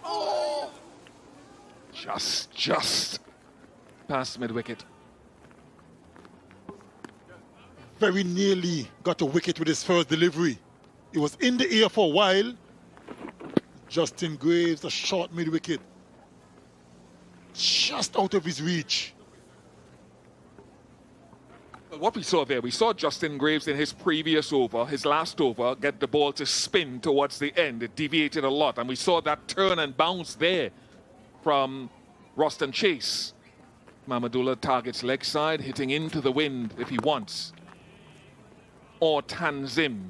Oh. Just past mid-wicket. Very nearly got a wicket with his first delivery. It was in the air for a while. Justin Graves, a short mid-wicket. Just out of his reach. What we saw there, we saw Justin Graves in his previous over, his last over, get the ball to spin towards the end. It deviated a lot, and we saw that turn and bounce there from Roston Chase. Mahmudullah targets leg side, hitting into the wind if he wants. Or Tanzim.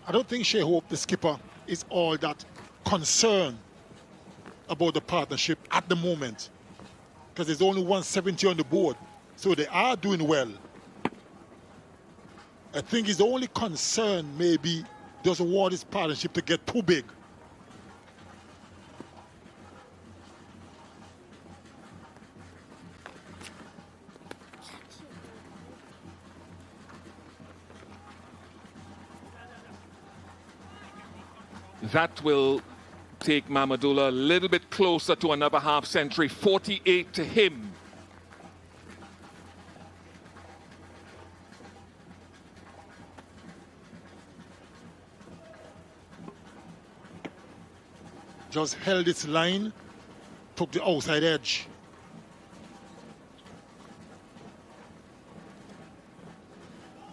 I don't think Shea Hope, the skipper, is all that concerned about the partnership at the moment, because there's only 170 on the board, so they are doing well. I think his only concern maybe doesn't want his partnership to get too big. That will take Mahmudullah a little bit closer to another half century, 48 to him. Just held its line, took the outside edge.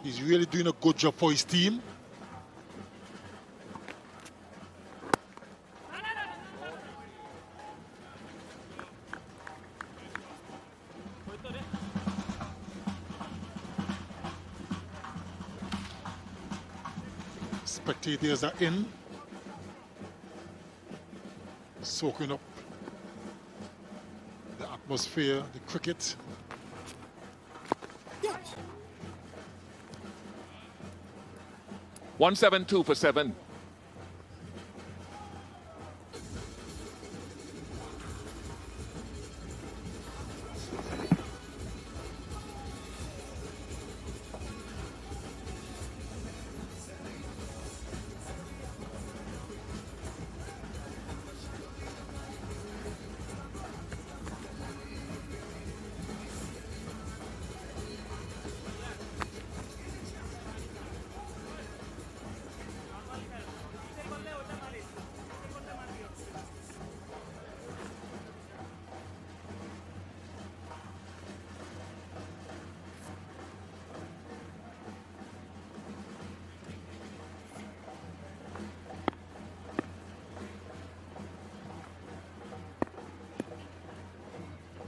He's really doing a good job for his team. Spectators are in, soaking up the atmosphere, the cricket. 172 for 7.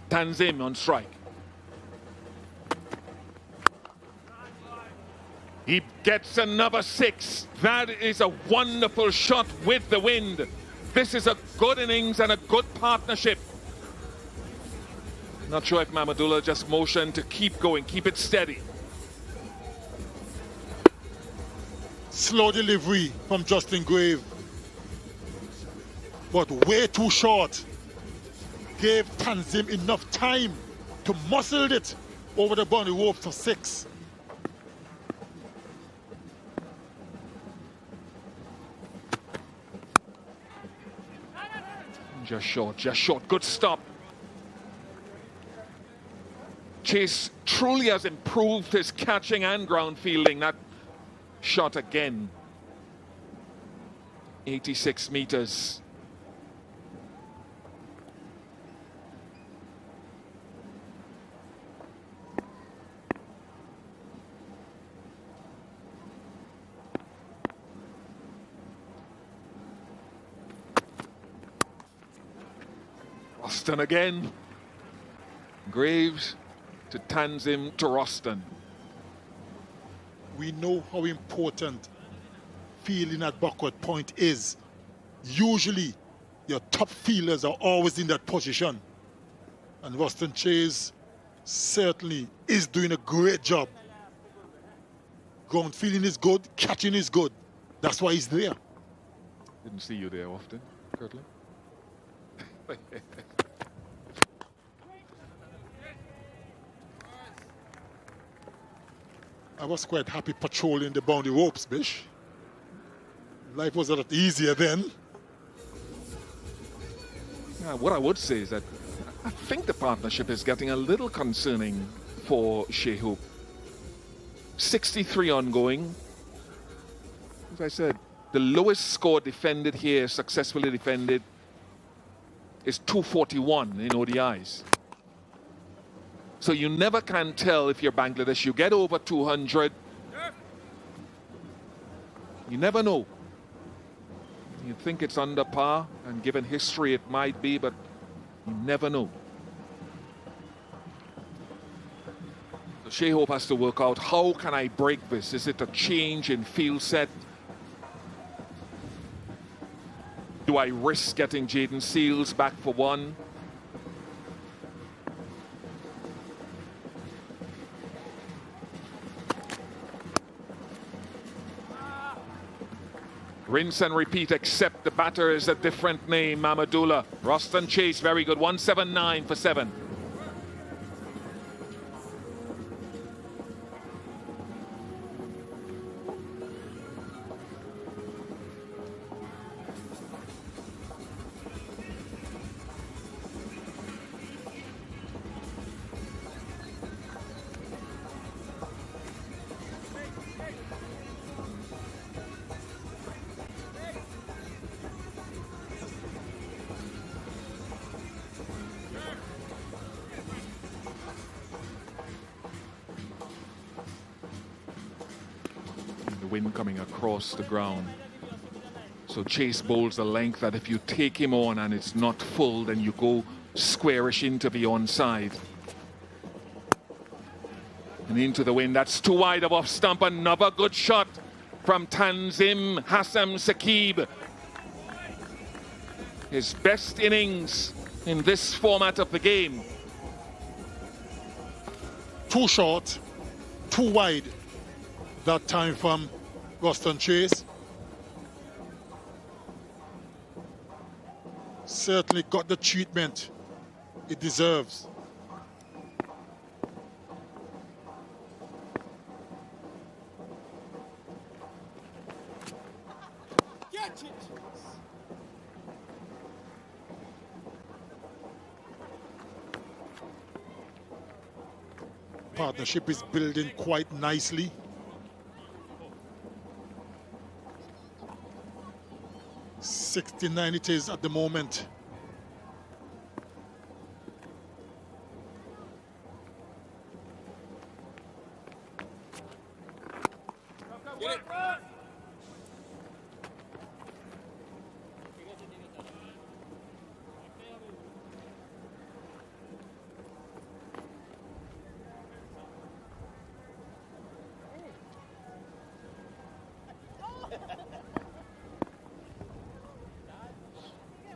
Tanzid on strike. He gets another 6. That is a wonderful shot with the wind. This is a good innings and a good partnership. Not sure if Mahmudullah just motioned to keep going, keep it steady. Slow delivery from Justin Grave, but way too short. Gave Tanzid enough time to muscle it over the boundary rope for 6. Just short, just short. Good stop. Chase truly has improved his catching and ground fielding. That shot again. 86 meters. Roston again. Graves to Tanzid to Roston. We know how important fielding at backward point is. Usually, your top fielders are always in that position. And Roston Chase certainly is doing a great job. Ground fielding is good, catching is good. That's why he's there. Didn't see you there often, Kirtland. I was quite happy patrolling the boundary ropes, Bish. Life was a lot easier then. What I would say is that I think the partnership is getting a little concerning for Shehu. 63 ongoing. As I said, the lowest score defended here, successfully defended, is 241 in ODIs. So you never can tell if you're Bangladesh. You get over 200. You never know. You think it's under par, and given history it might be, but you never know. So Shehope has to work out, how can I break this? Is it a change in field set? Do Do I risk getting Jaden Seals back for one? Rinse and repeat, except the batter is a different name, Mahmudullah. Roston Chase, very good. 179 for 7. Wind coming across the ground. So Chase bowls the length that if you take him on and it's not full, then you go squarish into the onside. And into the wind. That's too wide of off stump. Another good shot from Tanzid Hassan Saqib. His best innings in this format of the game. Too short, too wide that time from Roston Chase. Certainly got the treatment it deserves. Partnership is building quite nicely. $69 it is at the moment.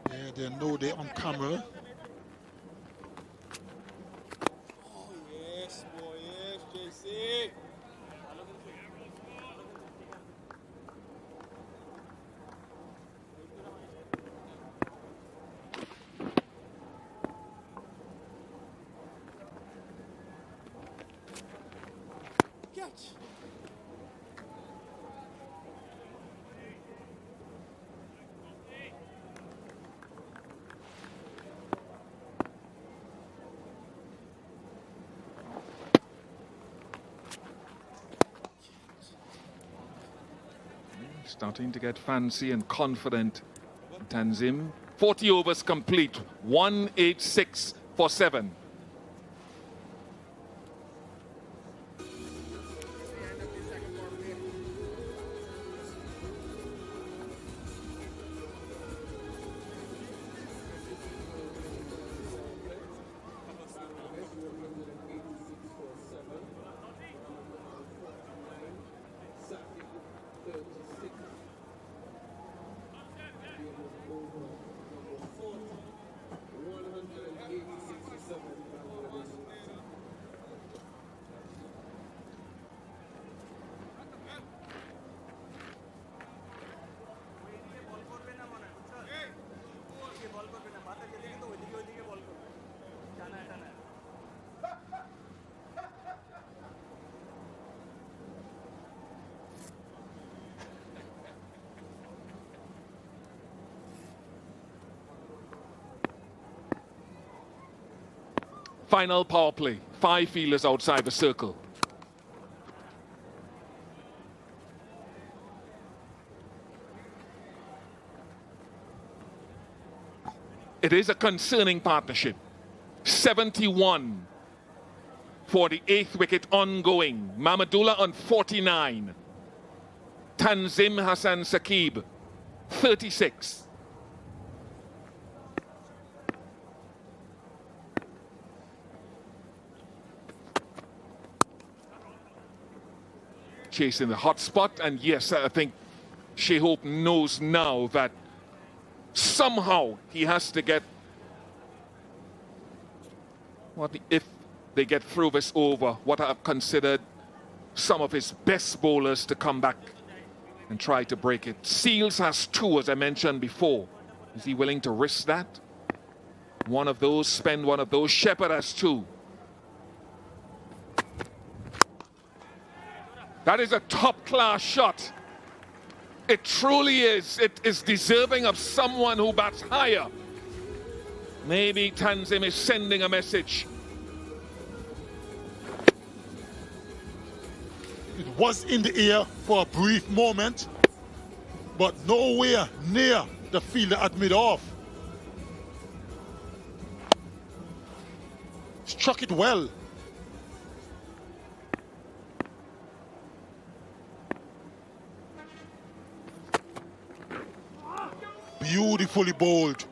Yeah, they know they're on camera. Oh, yes, boy, yes, JC. Catch. Starting to get fancy and confident. Tanzid. 40 overs complete. 186 for 7. Final power play. 5 fielders outside the circle. It is a concerning partnership. 71 for the 8th wicket ongoing. Mahmudullah on 49. Tanzid Hassan Saqib, 36. Chasing the hot spot, and yes, I think Shehope knows now that Somehow he has to get, if they get through this over, what I've considered some of his best bowlers to come back and try to break it. Seals has 2, as I mentioned before. Is he willing to risk that? One of those, spend one of those. Shepherd has 2. That is a top-class shot. It truly is. It is deserving of someone who bats higher. Maybe Tanzid is sending a message. It was in the air for a brief moment, but nowhere near the fielder at mid-off. Struck it well. Beautifully bowled.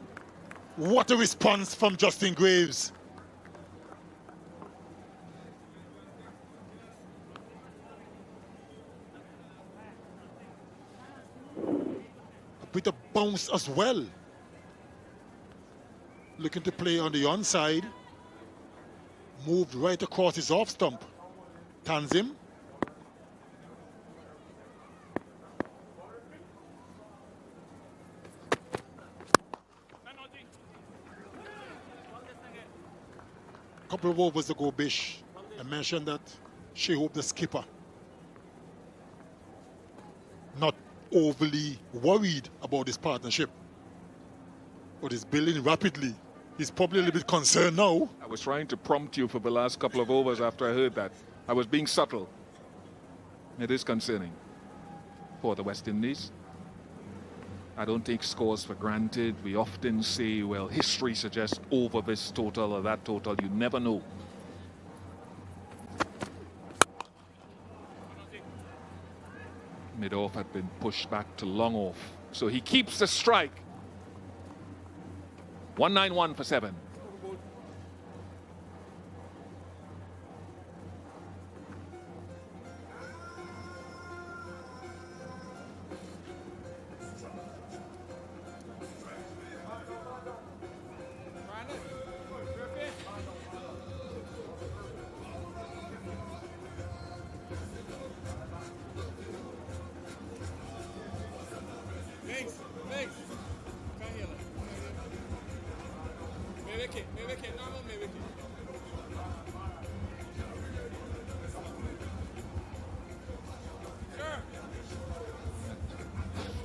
What a response from Justin Graves. A bit of bounce as well. Looking to play on the onside. Moved right across his off stump. Tanzid. Couple of overs ago, Bish, I mentioned that Shehope, the skipper, not overly worried about this partnership, but it's building rapidly. He's probably a little bit concerned now. I was trying to prompt you for the last couple of overs after I heard that. I was being subtle. It is concerning for the West Indies. I don't take scores for granted. We often say, well, history suggests over this total or that total. You never know. Mid-off had been pushed back to long off. So he keeps the strike. 191 for 7.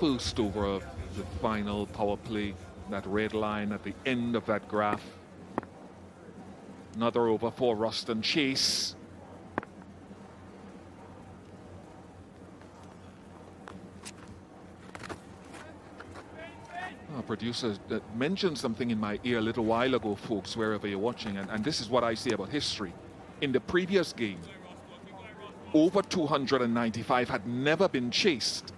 First over of the final power play, that red line at the end of that graph. Another over for Ruston Chase. Our producer mentioned something in my ear a little while ago, folks, wherever you're watching, and this is what I say about history. In the previous game, over 295 had never been chased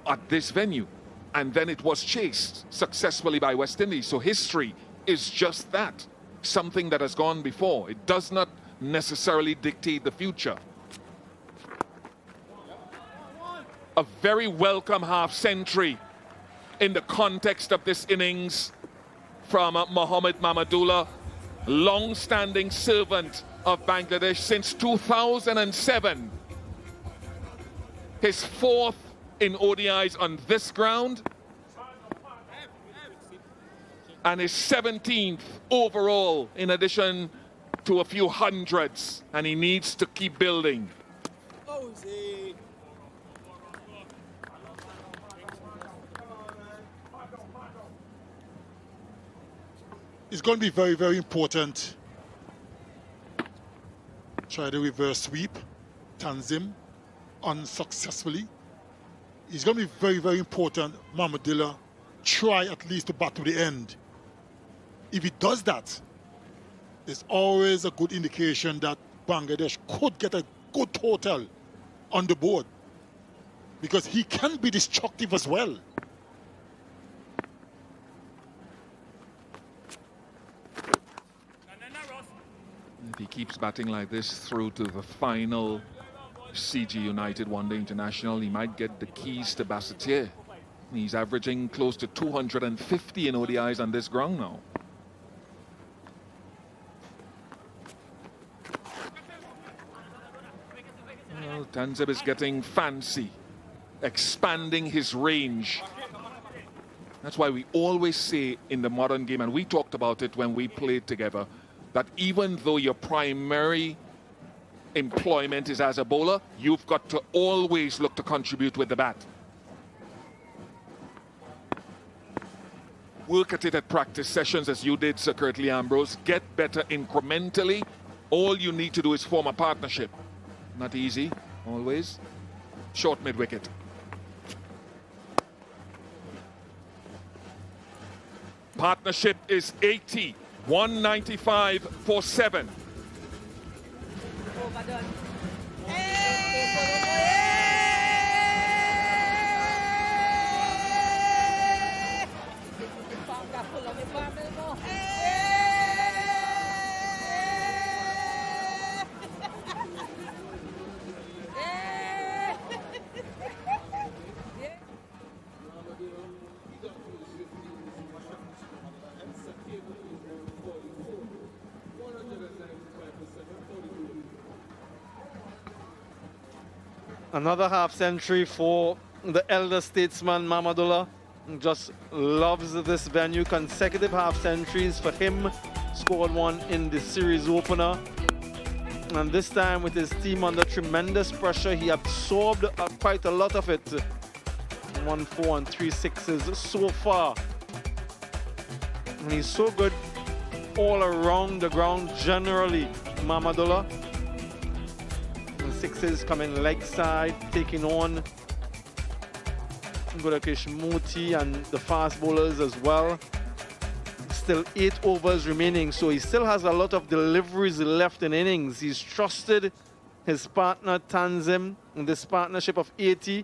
at this venue, and then it was chased successfully by West Indies. So history is just that, something that has gone before. It does not necessarily dictate the future. A very welcome half century in the context of this innings from Mahmudullah, long-standing servant of Bangladesh since 2007. His 4th in ODIs on this ground, and his 17th overall, in addition to a few hundreds, and he needs to keep building. It's going to be very, very important. Try the reverse sweep. Tanzid unsuccessfully. It's going to be very, very important Mahmudullah try at least to bat to the end. If he does that, it's always a good indication that Bangladesh could get a good total on the board, because he can be destructive as well. If he keeps batting like this through to the final CG United One Day International, he might get the keys to Basseterre. He's averaging close to 250 in ODIs on this ground now. Well, Tanzid is getting fancy, expanding his range. That's why we always say in the modern game, and we talked about it when we played together, that even though your primary employment is as a bowler, you've got to always look to contribute with the bat. Work at it at practice sessions as you did, Sir Curtly Ambrose. Get better incrementally. All you need to do is form a partnership. Not easy, always. Short mid-wicket. Partnership is 80. 195 for 7. Another half century for the elder statesman Mahmudullah. Just loves this venue. Consecutive half centuries for him. Scored one in the series opener. And this time with his team under tremendous pressure, he absorbed quite a lot of it. 1 4 and 3 6s so far. And he's so good all around the ground generally, Mahmudullah. Sixes coming leg side, taking on Gudakesh Moti and the fast bowlers as well. Still 8 overs remaining, so he still has a lot of deliveries left in innings. He's trusted his partner Tanzid in this partnership of 80.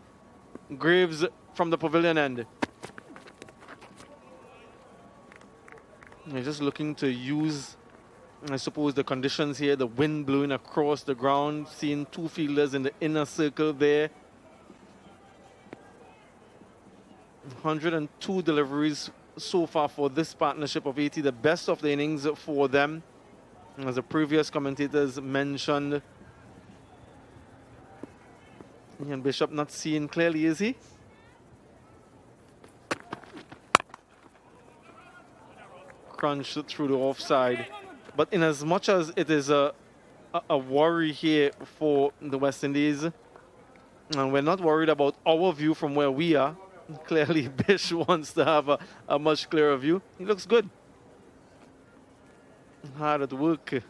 Graves from the pavilion end. He's just looking to use, I suppose, the conditions here, the wind blowing across the ground, seeing 2 fielders in the inner circle there. 102 deliveries so far for this partnership of 80, the best of the innings for them. As the previous commentators mentioned, Ian Bishop not seeing clearly, is he? Crunched through the offside. But in as much as it is a worry here for the West Indies, and we're not worried about our view from where we are, clearly Bish wants to have a much clearer view. He looks good. Hard at work.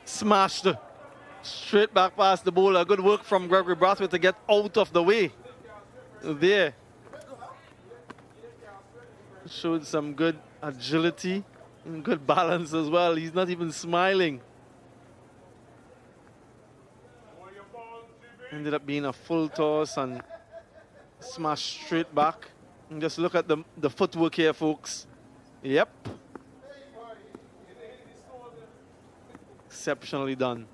Smashed straight back past the bowler. Good work from Gregory Brathwaite to get out of the way there. Showed some good agility and good balance as well. He's not even smiling. Ended up being a full toss and smashed straight back. And just look at the footwork here, folks. Yep. Exceptionally done.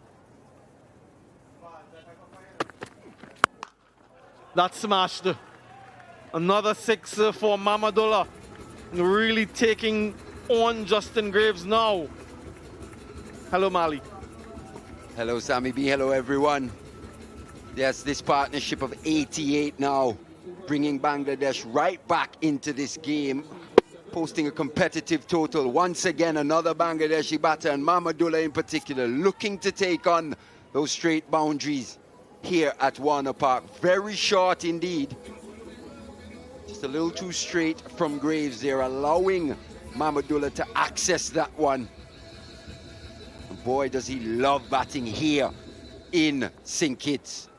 That smashed. Another 6 for Mahmudullah. Really taking on Justin Graves now. Hello, Mali. Hello, Sammy B. Hello, everyone. Yes, this partnership of 88 now, bringing Bangladesh right back into this game, posting a competitive total. Once again, another Bangladeshi batter, and Mahmudullah in particular, looking to take on those straight boundaries here at Warner Park. Very short indeed. Just a little too straight from Graves. They're allowing Mahmudullah to access that one. And boy, does he love batting here in St. Kitts.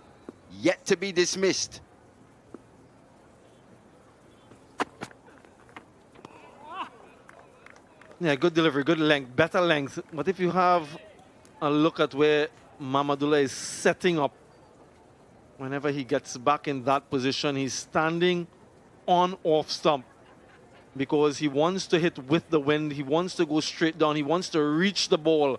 Yet to be dismissed. Yeah, good delivery, good length, better length. But if you have a look at where Mahmudullah is setting up, whenever he gets back in that position, he's standing on off stump. because he wants to hit with the wind. He wants to go straight down. He wants to reach the ball.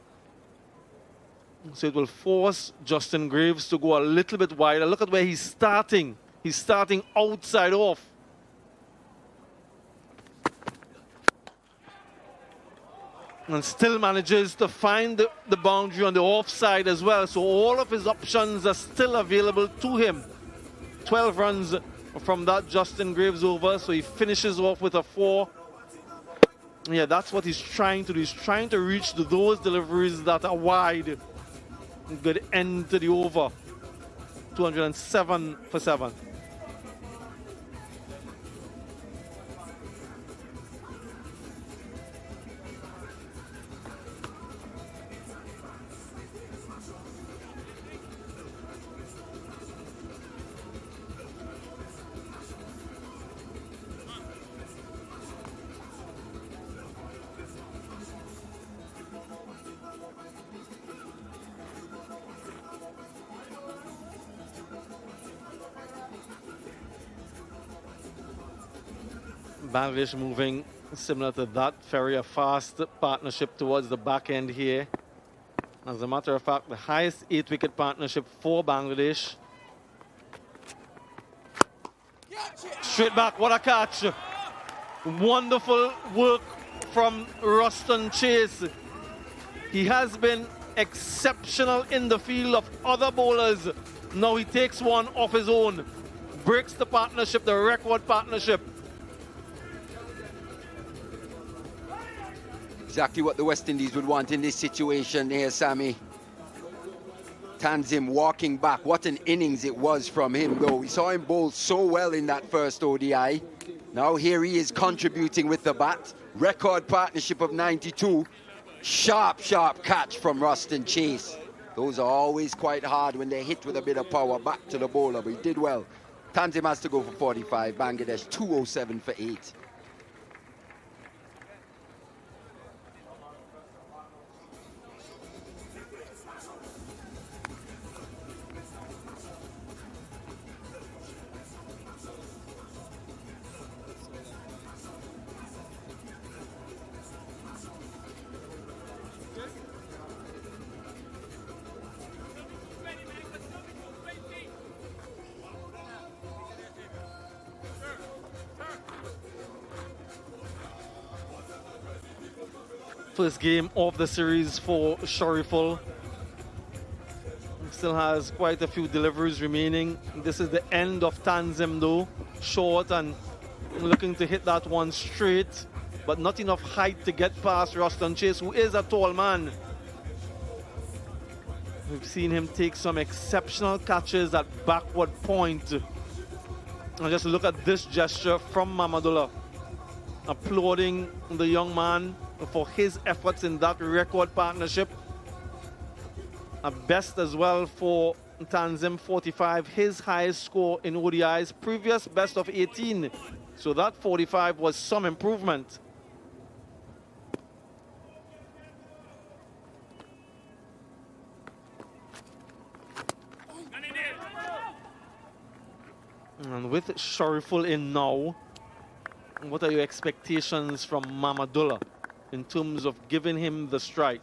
So it will force Justin Graves to go a little bit wider. Look at where he's starting. He's starting outside off. And still manages to find the boundary on the offside as well. So all of his options are still available to him. 12 runs from that Justin Graves over. So he finishes off with a 4. Yeah, that's what he's trying to do. He's trying to reach those deliveries that are wide. Good end to the over. 207 for 7. Bangladesh moving similar to that, very fast partnership towards the back end here. As a matter of fact, the highest 8-wicket partnership for Bangladesh. Straight back, what a catch. Wonderful work from Ruston Chase. He has been exceptional in the field of other bowlers. Now he takes one off his own. Breaks the partnership, the record partnership. Exactly what the West Indies would want in this situation here, Sammy. Tanzid walking back. What an innings it was from him, though. We saw him bowl so well in that first ODI. Now here he is contributing with the bat. Record partnership of 92. Sharp, sharp catch from Ruston Chase. Those are always quite hard when they're hit with a bit of power back to the bowler, but he did well. Tanzid has to go for 45. Bangladesh 207 for 8. First game of the series for Shariful. Still has quite a few deliveries remaining. This is the end of Tanzim though. Short and looking to hit that one straight, but not enough height to get past Ruston Chase, who is a tall man. We've seen him take some exceptional catches at backward point. And just look at this gesture from Mahmudullah, applauding the young man for his efforts in that record partnership. A best as well for Tanzim, 45, his highest score in ODIs, previous best of 18. So that 45 was some improvement. And with Shariful in now, what are your expectations from Mahmudullah in terms of giving him the strike?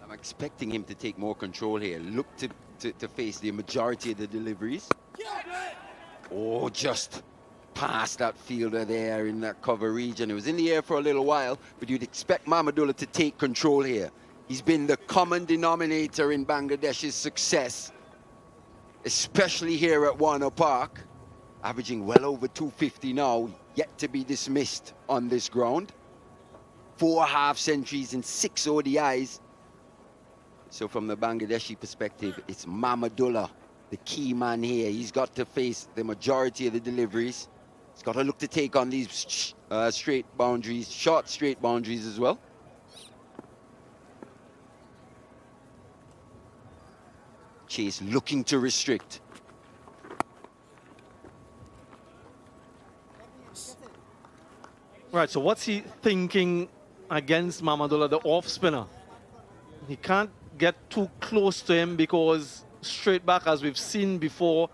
I'm expecting him to take more control here. Look to face the majority of the deliveries. Oh, just past that fielder there in that cover region. It was in the air for a little while, but you'd expect Mahmudullah to take control here. He's been the common denominator in Bangladesh's success, especially here at Warner Park, averaging well over 250 now, yet to be dismissed on this ground. 4 half-centuries in 6 ODIs. So from the Bangladeshi perspective, it's Mahmudullah, the key man here. He's got to face the majority of the deliveries. He's got to look to take on these straight boundaries, short straight boundaries as well. Chase looking to restrict. Right, so what's he thinking against Mahmudullah, the off spinner? He can't get too close to him because straight back, as we've seen before,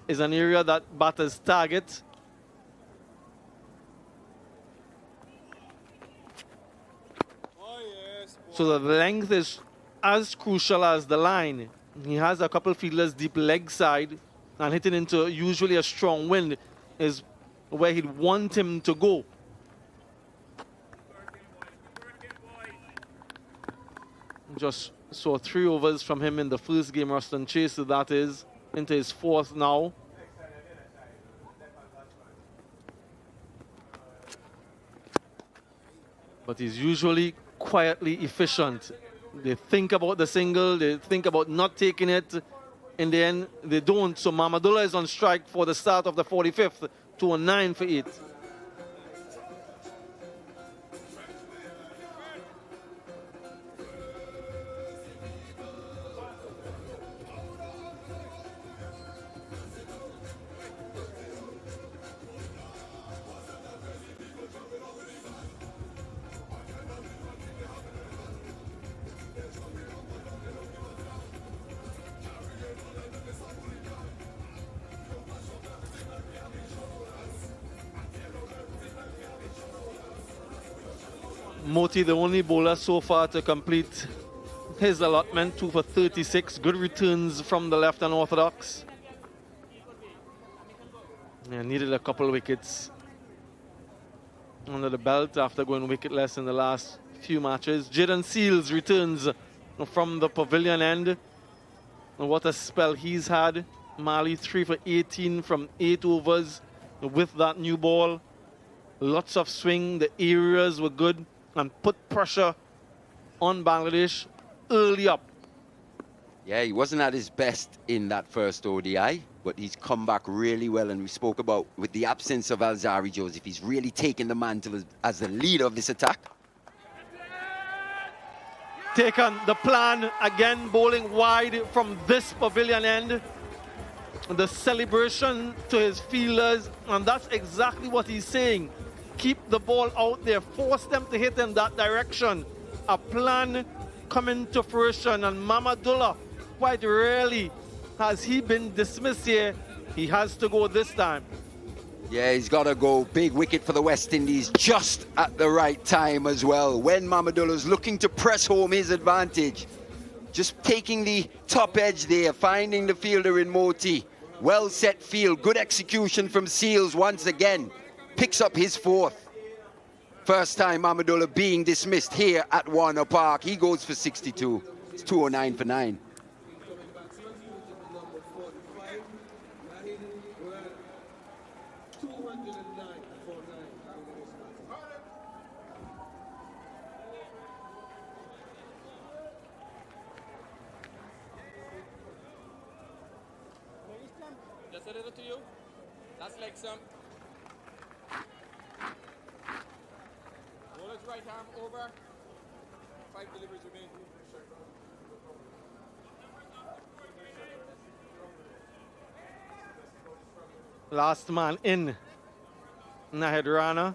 is an area that batters target. So the length is as crucial as the line. He has a couple fielders deep leg side, and hitting into usually a strong wind is where he'd want him to go. Just saw 3 overs from him in the first game, Ruston Chase, so that is into his 4th now. But he's usually quietly efficient. They think about the single, they think about not taking it. In the end, they don't. So Mahmudullah is on strike for the start of the 45th, 2-9 for 8. Moti, the only bowler so far to complete his allotment, 2 for 36. Good returns from the left unorthodox. Yeah, needed a couple wickets under the belt after going wicketless in the last few matches. Jaden Seals returns from the pavilion end. And what a spell he's had. Mali 3 for 18 from 8 overs with that new ball. Lots of swing. The areas were good and put pressure on Bangladesh early up. Yeah, he wasn't at his best in that first ODI, but he's come back really well. And we spoke about, with the absence of Alzari Joseph, he's really taken the mantle as the leader of this attack. Taken the plan, again bowling wide from this pavilion end. The celebration to his fielders, and that's exactly what he's saying. Keep the ball out there, force them to hit in that direction. A plan coming to fruition, and Mahmudullah, quite rarely has he been dismissed here. He has to go this time. Yeah, he's got to go. Big wicket for the West Indies, just at the right time as well. When Mahmudullah's looking to press home his advantage. Just taking the top edge there, finding the fielder in Moti. Well set field, good execution from Seals once again. Picks up his 4th. First time Mahmudullah being dismissed here at Warner Park. He goes for 62. It's 209 for 9. Just a little to you. That's like some. Bowler's right arm over. 5 deliveries remain. Last man in, Nahid Rana.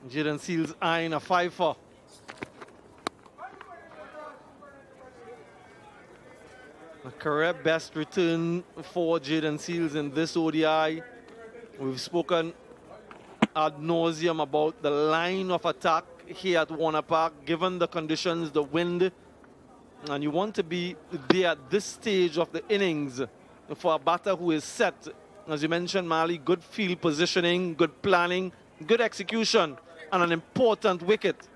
Jaden Seals eyeing a 5-4. A career best return for Jaden Seals in this ODI. We've spoken ad nauseum about the line of attack here at Warner Park, given the conditions, the wind, and you want to be there at this stage of the innings for a batter who is set. As you mentioned, Mali, good field positioning, good planning, good execution, and an important wicket.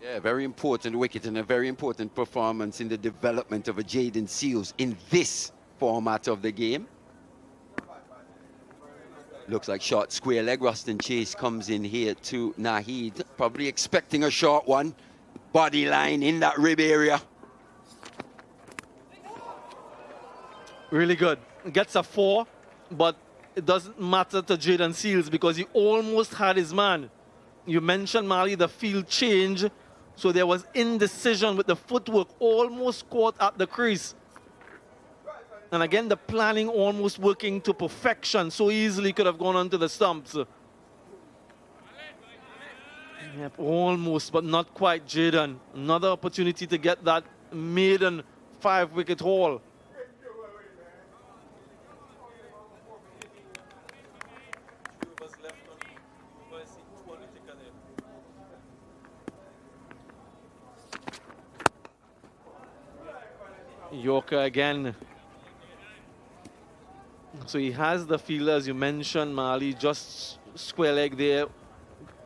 Yeah, very important wicket and a very important performance in the development of a Jaden Seals in this format of the game. Looks like short square leg. Ruston Chase comes in here to Nahid, probably expecting a short one. Body line in that rib area. Really good. Gets a 4, but it doesn't matter to Jaden Seals because he almost had his man. You mentioned, Mali, the field change, so there was indecision with the footwork, almost caught at the crease. And again, the planning almost working to perfection, so easily could have gone onto the stumps. Yep, almost, but not quite, Jaden. Another opportunity to get that maiden 5-wicket haul. Yorker again. So he has the fielder, as you mentioned, Mali, just square leg there,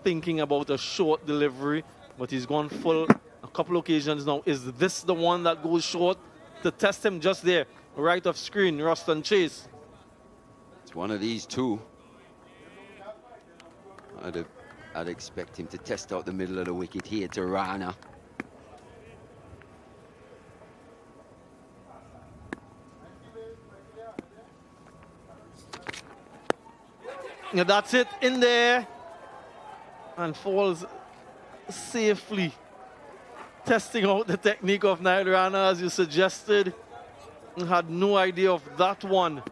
thinking about a short delivery, but he's gone full a couple occasions now. Is this the one that goes short to test him just there, right off screen, Ruston Chase? It's one of these two. I'd expect him to test out the middle of the wicket here to Rana. Yeah, that's it, in there, and falls safely. Testing out the technique of Nail Rana, as you suggested. Had no idea of that one.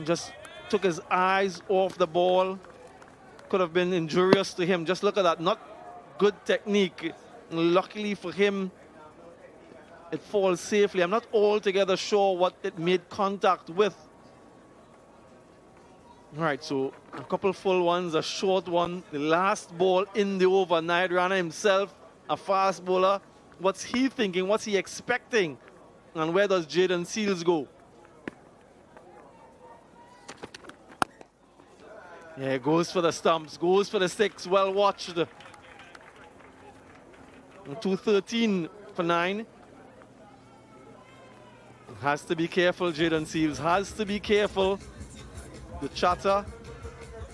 Just took his eyes off the ball. Could have been injurious to him. Just look at that, not good technique. Luckily for him, it falls safely. I'm not altogether sure what it made contact with. All right, so a couple full ones, a short one. The last ball in the over. Nail Rana himself, a fast bowler. What's he thinking? What's he expecting? And where does Jaden Seals go? Yeah, goes for the stumps, goes for the sticks. Well watched. 213 for 9. Has to be careful, Jaden Seals. Has to be careful. The chatter,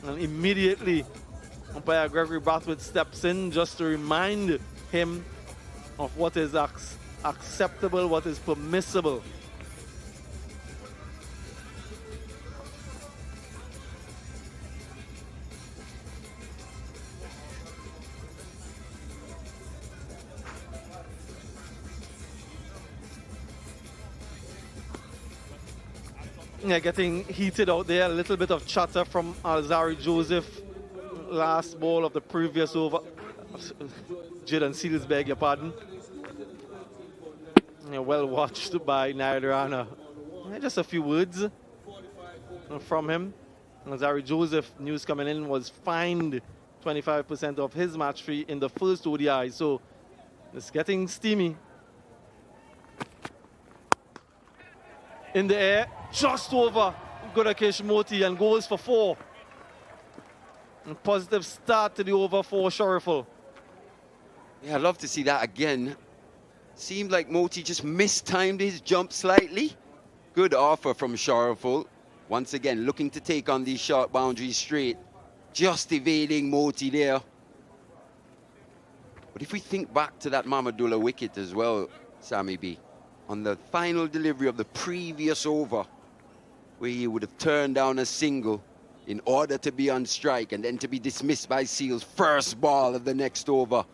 and immediately umpire Gregory Brathwaite steps in just to remind him of what is acceptable, what is permissible. Yeah, getting heated out there. A little bit of chatter from Alzari Joseph. Last ball of the previous over. Jaden Seals, beg your pardon. Yeah, well watched by Nail Rana. Yeah, just a few words from him. Alzari Joseph, news coming in, was fined 25% of his match fee in the first ODI. So it's getting steamy. In the air, just over Gudakesh Moti, and goes for 4. A positive start to the over for Shariful. Yeah, I'd love to see that again. Seemed like Moti just mistimed his jump slightly. Good offer from Shariful. Once again, looking to take on these short boundaries straight. Just evading Moti there. But if we think back to that Mahmudullah wicket as well, Sammy B, on the final delivery of the previous over, where he would have turned down a single in order to be on strike and then to be dismissed by Seals' first ball of the next over.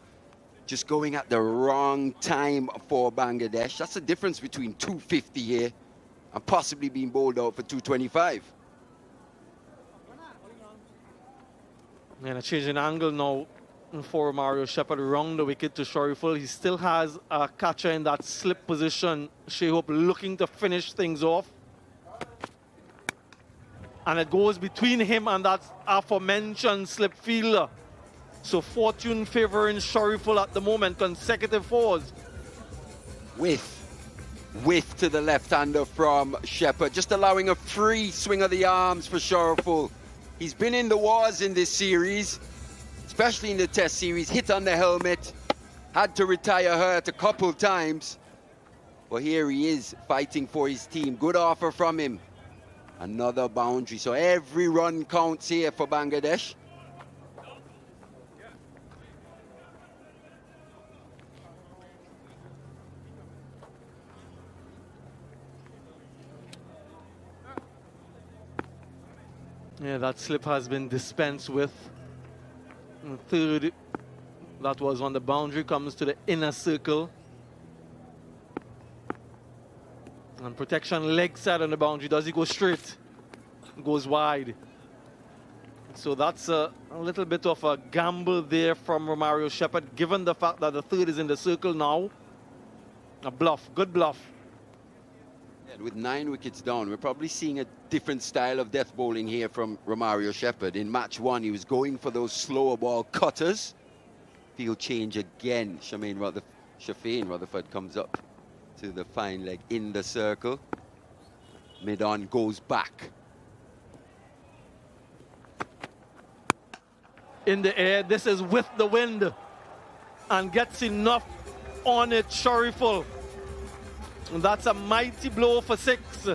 Just going at the wrong time for Bangladesh. That's the difference between 250 here and possibly being bowled out for 225. And a change in angle now for Romario Shepherd around the wicket to Shariful. He still has a catcher in that slip position. Shehop looking to finish things off. And it goes between him and that aforementioned slip fielder. So fortune favoring Shariful at the moment, consecutive 4s. Width to the left-hander from Shepherd, just allowing a free swing of the arms for Shariful. He's been in the wars in this series, especially in the Test series, hit on the helmet, had to retire hurt a couple times. But here he is fighting for his team. Good offer from him. Another boundary. So every run counts here for Bangladesh. Yeah, that slip has been dispensed with. And third, that was on the boundary, comes to the inner circle. And protection leg side on the boundary. Does he go straight? Goes wide. So that's a little bit of a gamble there from Romario Shepherd, given the fact that the third is in the circle now. A bluff, good bluff. Yeah, with 9 wickets down, we're probably seeing a different style of death bowling here from Romario Shepherd. In match 1, he was going for those slower ball cutters. Field change again. Shamaine Rutherford Shafeen Rutherford comes up to the fine leg in the circle. Mid-on goes back. In the air, this is with the wind and gets enough on it, Shariful. And that's a mighty blow for 6.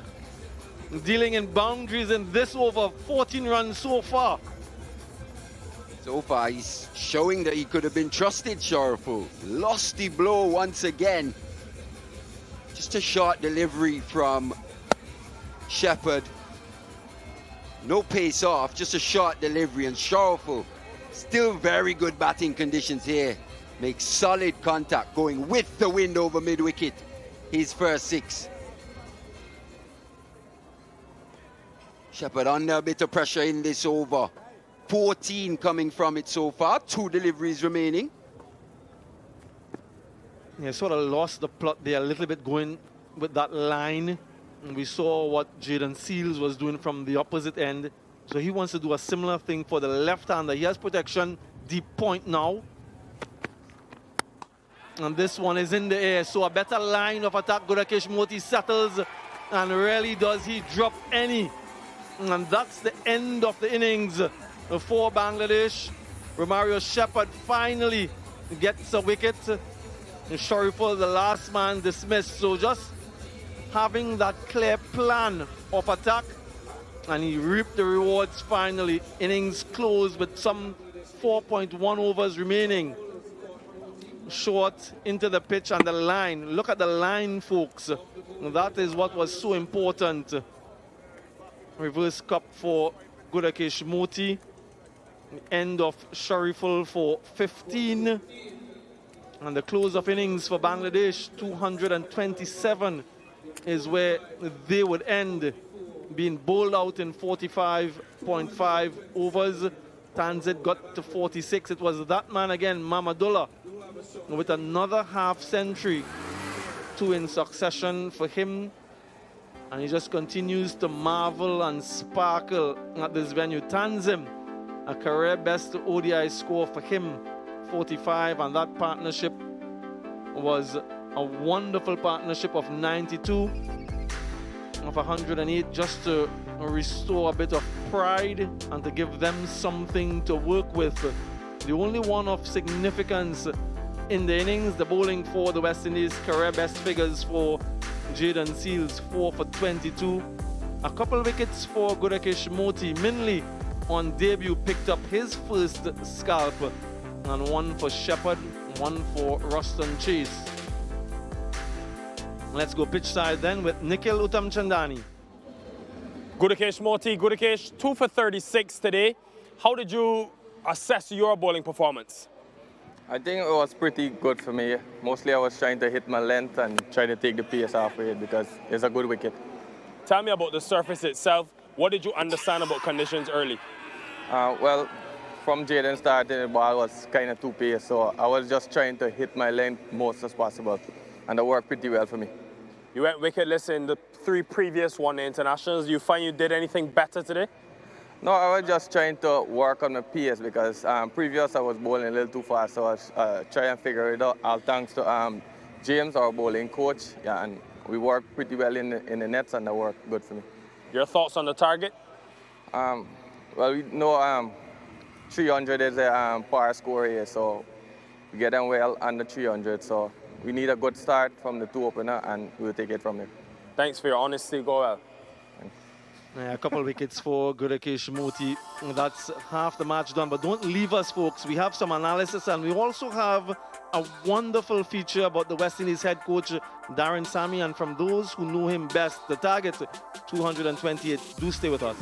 Dealing in boundaries in this over, 14 runs so far. So far, he's showing that he could have been trusted, Shariful. Lost the blow once again. Just a short delivery from Shepherd. No pace off, just a short delivery, and Shariful, still very good batting conditions here. Makes solid contact, going with the wind over mid-wicket. His first 6. Shepherd under a bit of pressure in this over. 14 coming from it so far, 2 deliveries remaining. Yeah, sort of lost the plot there a little bit going with that line. And we saw what Jaden Seals was doing from the opposite end. So he wants to do a similar thing for the left-hander. He has protection, deep point now. And this one is in the air, so a better line of attack. Gudakesh Motie settles, and rarely does he drop any. And that's the end of the innings for Bangladesh. Romario Shepherd finally gets a wicket. Shariful, the last man, dismissed. So just having that clear plan of attack, and he reaped the rewards finally. Innings closed with some 4.1 overs remaining. Short into the pitch and the line. Look at the line, folks. That is what was so important. Reverse cup for Gudakesh Motie. End of Shariful for 15. And the close of innings for Bangladesh, 227 is where they would end, being bowled out in 45.5 overs. Tanzid got to 46. It was that man again, Mahmudullah, with another half century, 2 in succession for him. And he just continues to marvel and sparkle at this venue. Tanzim, a career best ODI score for him, 45, and that partnership was a wonderful partnership of 92 of 108, just to restore a bit of pride and to give them something to work with. The only one of significance in the innings, the bowling for the West Indies, career best figures for Jaden Seals, 4 for 22. A couple wickets for Gudakesh Motie. Minley on debut picked up his first scalp, and 1 for Shepherd, 1 for Ruston Chase. Let's go pitch side then with Nikhil Uttamchandani. Gudakesh Motie, Gudakesh, 2 for 36 today. How did you assess your bowling performance? I think it was pretty good for me. Mostly I was trying to hit my length and try to take the pace off it because it's a good wicket. Tell me about the surface itself. What did you understand about conditions early? Well, from Jaden starting, the ball was kind of too pace, so I was just trying to hit my length most as possible, and it worked pretty well for me. You went wicketless in the 3 previous one-day internationals. Do you find you did anything better today? No, I was just trying to work on my pace because previous I was bowling a little too fast, so I was trying to figure it out. All thanks to James, our bowling coach, yeah, and we worked pretty well in the nets, and that worked good for me. Your thoughts on the target? Well, we know 300 is a par score here, so we get them well under 300, so we need a good start from the 2 opener, and we'll take it from there. Thanks for your honesty. Go well. A couple of wickets for Gudakesh Motie. That's half the match done. But don't leave us, folks. We have some analysis, and we also have a wonderful feature about the West Indies head coach, Darren Sammy. And from those who know him best, the target, 228. Do stay with us.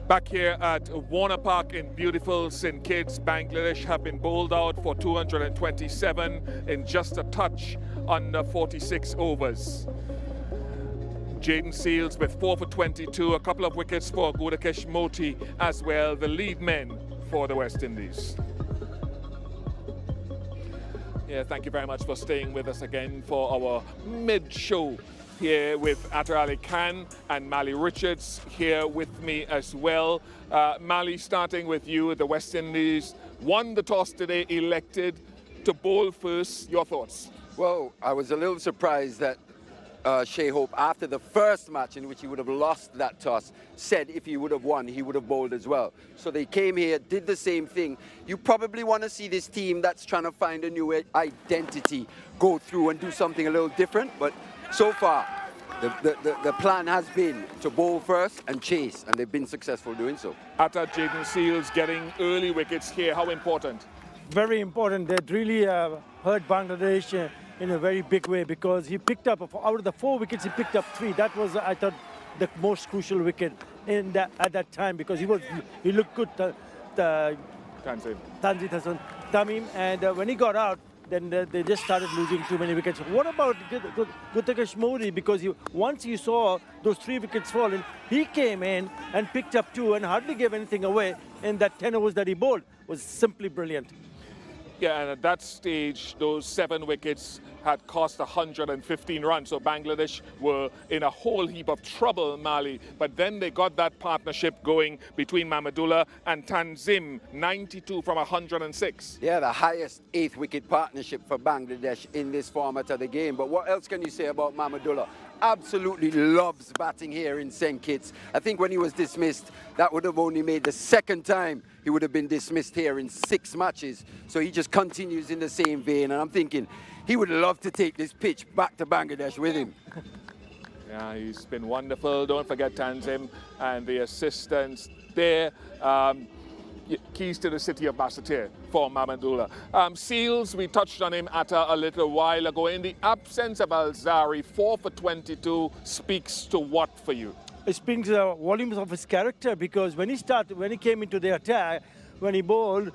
Back here at Warner Park in beautiful St. Kitts, Bangladesh have been bowled out for 227 in just a touch under 46 overs. Jaden Seals with 4 for 22, a couple of wickets for Gudakesh Moti as well, the lead men for the West Indies. Yeah, thank you very much for staying with us again for our mid-show here with Atar Ali Khan and Mali Richards here with me as well. Mali, starting with you, the West Indies won the toss today, elected to bowl first. Your thoughts? Well, I was a little surprised that Shai Hope, after the first match in which he would have lost that toss, said if he would have won, he would have bowled as well. So they came here, did the same thing. You probably want to see this team that's trying to find a new identity go through and do something a little different. But so far, the plan has been to bowl first and chase, and they've been successful doing so. Atta, Jaden Seals getting early wickets here. How important? Very important. That really hurt Bangladesh in a very big way, because he picked up, out of the 4 wickets, he picked up 3. That was, I thought, the most crucial wicket at that time, because he looked good. Tanzid Hassan Tamim, and when he got out, then they just started losing too many wickets. What about Gudakesh Moti? Because once you saw those 3 wickets falling, he came in and picked up 2 and hardly gave anything away in that 10 overs that he bowled. Was simply brilliant. Yeah, and at that stage, those 7 wickets had cost 115 runs. So Bangladesh were in a whole heap of trouble, Mali. But then they got that partnership going between Mahmudullah and Tanzim, 92 from 106. Yeah, the highest 8th wicket partnership for Bangladesh in this format of the game. But what else can you say about Mahmudullah? Absolutely loves batting here in St. Kitts. I think when he was dismissed, that would have only made the 2nd time he would have been dismissed here in 6 matches. So he just continues in the same vein, and I'm thinking he would love to take this pitch back to Bangladesh with him. Yeah, he's been wonderful. Don't forget Tanzim and the assistants there. Keys to the city of Basseterre for Mahmudullah. Seals, we touched on him a little while ago. In the absence of Alzari, 4 for 22 speaks to what for you? It speaks volumes of his character, because when he came into the attack, when he bowled,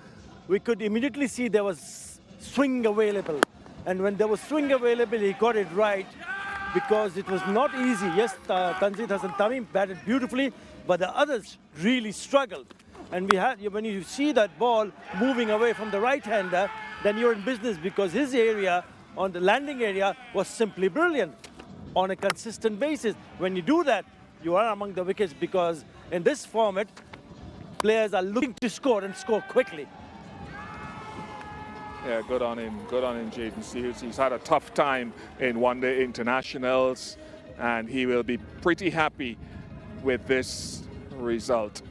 we could immediately see there was swing available. And when there was swing available, he got it right, because it was not easy. Yes, Tanzid Hassan Tamim batted beautifully, but the others really struggled. And when you see that ball moving away from the right-hander, then you're in business, because his area, on the landing area, was simply brilliant on a consistent basis. When you do that, you are among the wickets, because in this format, players are looking to score and score quickly. Yeah, good on him, Jaden Seals. He's had a tough time in one-day internationals, and he will be pretty happy with this result.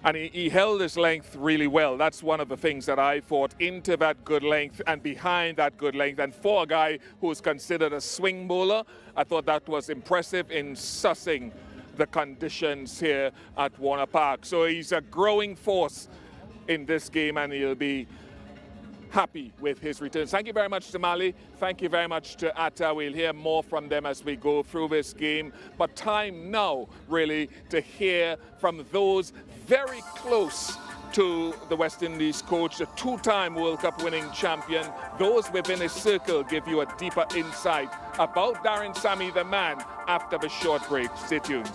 And he held his length really well. That's one of the things that I thought, into that good length and behind that good length. And for a guy who's considered a swing bowler, I thought that was impressive in sussing the conditions here at Warner Park. So he's a growing force in this game, and he'll be happy with his returns. Thank you very much to Mali. Thank you very much to Atta. We'll hear more from them as we go through this game. But time now, really, to hear from those very close to the West Indies coach, the 2-time World Cup winning champion. Those within his circle give you a deeper insight about Darren Sammy, the man, after the short break. Stay tuned.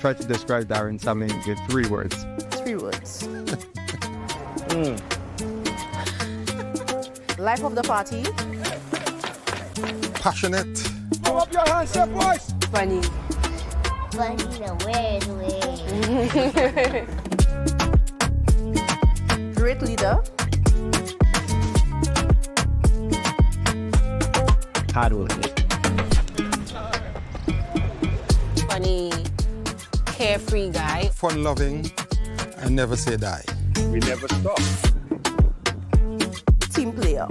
try to describe Darren Sammy with 3 words. 3 words. Life of the party. Passionate. Throw up your hands, chef boys. Funny. Funny in a weird way. Great leader. Hardworking. Funny, carefree guy. Fun loving and never say die. We never stop. Team player.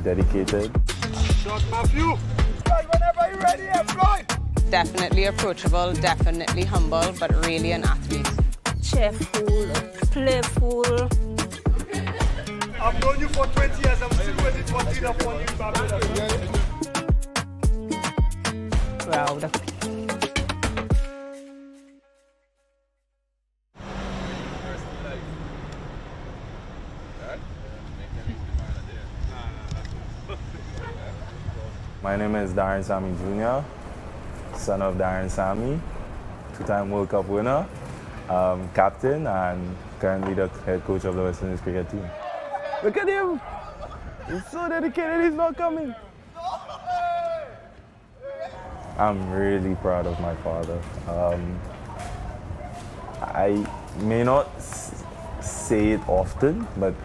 Dedicated. Shot Matthew. Whenever you're ready, Floyd. Definitely approachable, definitely humble, but really an athlete. Cheerful, playful. I've known you for 20 years. I'm still waiting for dinner for you, Barbados. Proud. My name is Darren Sammy Jr., son of Darren Sammy, 2-time World Cup winner, captain, and currently the head coach of the West Indies cricket team. Look at him! He's so dedicated, he's not coming. I'm really proud of my father. I may not say it often, but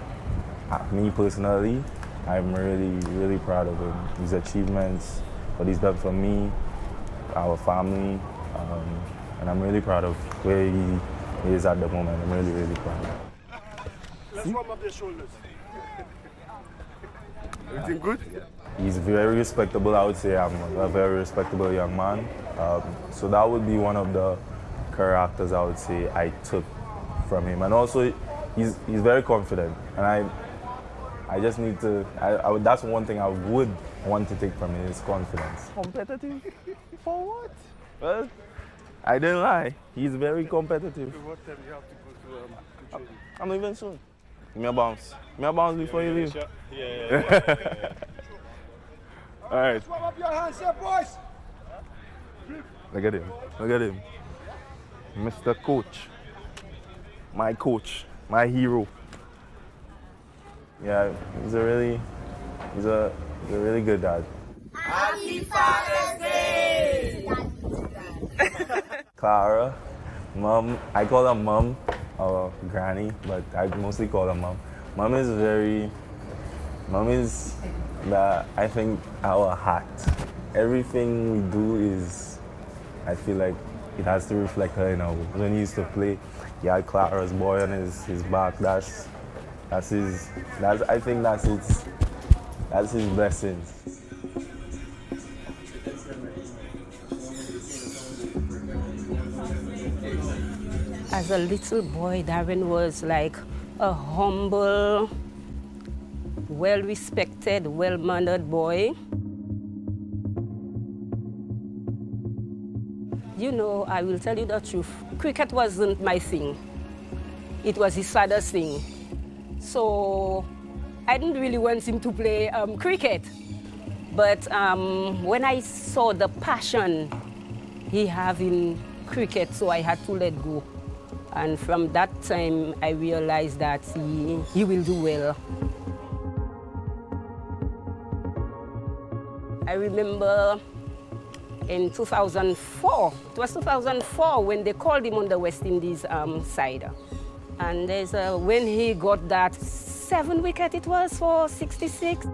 me personally, I'm really, really proud of him. His achievements, what he's done for me, our family, and I'm really proud of where he is at the moment. I'm really, really proud. Let's warm up their shoulders. Everything good? He's very respectable, I would say. I'm a very respectable young man. So that would be one of the characters I would say I took from him. And also, he's very confident. And I just need to, that's one thing I would want to take from him, is confidence. Competitive? For what? Well, I didn't lie. He's very competitive. What time you have to go to training? I'm leaving soon. Give me a bounce. Give me a bounce before you leave. Yeah. All right. Warm up your hands, chef boys. Look at him. Look at him. Mr. Coach. My hero. Yeah, he's a really good dad. Happy Father's Day! Clara, Mom, I call her Mom or Granny, but I mostly call her Mom. Mom is I think, our heart. Everything we do is, I feel like it has to reflect her in our work. When he used to play, he had Clara's boy on his back. I think that's his blessings. As a little boy, Darren was like a humble, well-respected, well-mannered boy. You know, I will tell you the truth. Cricket wasn't my thing. It was his father's thing. So I didn't really want him to play cricket. But when I saw the passion he had in cricket, so I had to let go. And from that time, I realized that he will do well. I remember in 2004, it was 2004 when they called him on the West Indies side. And there's when he got that 7 wicket, it was for 66.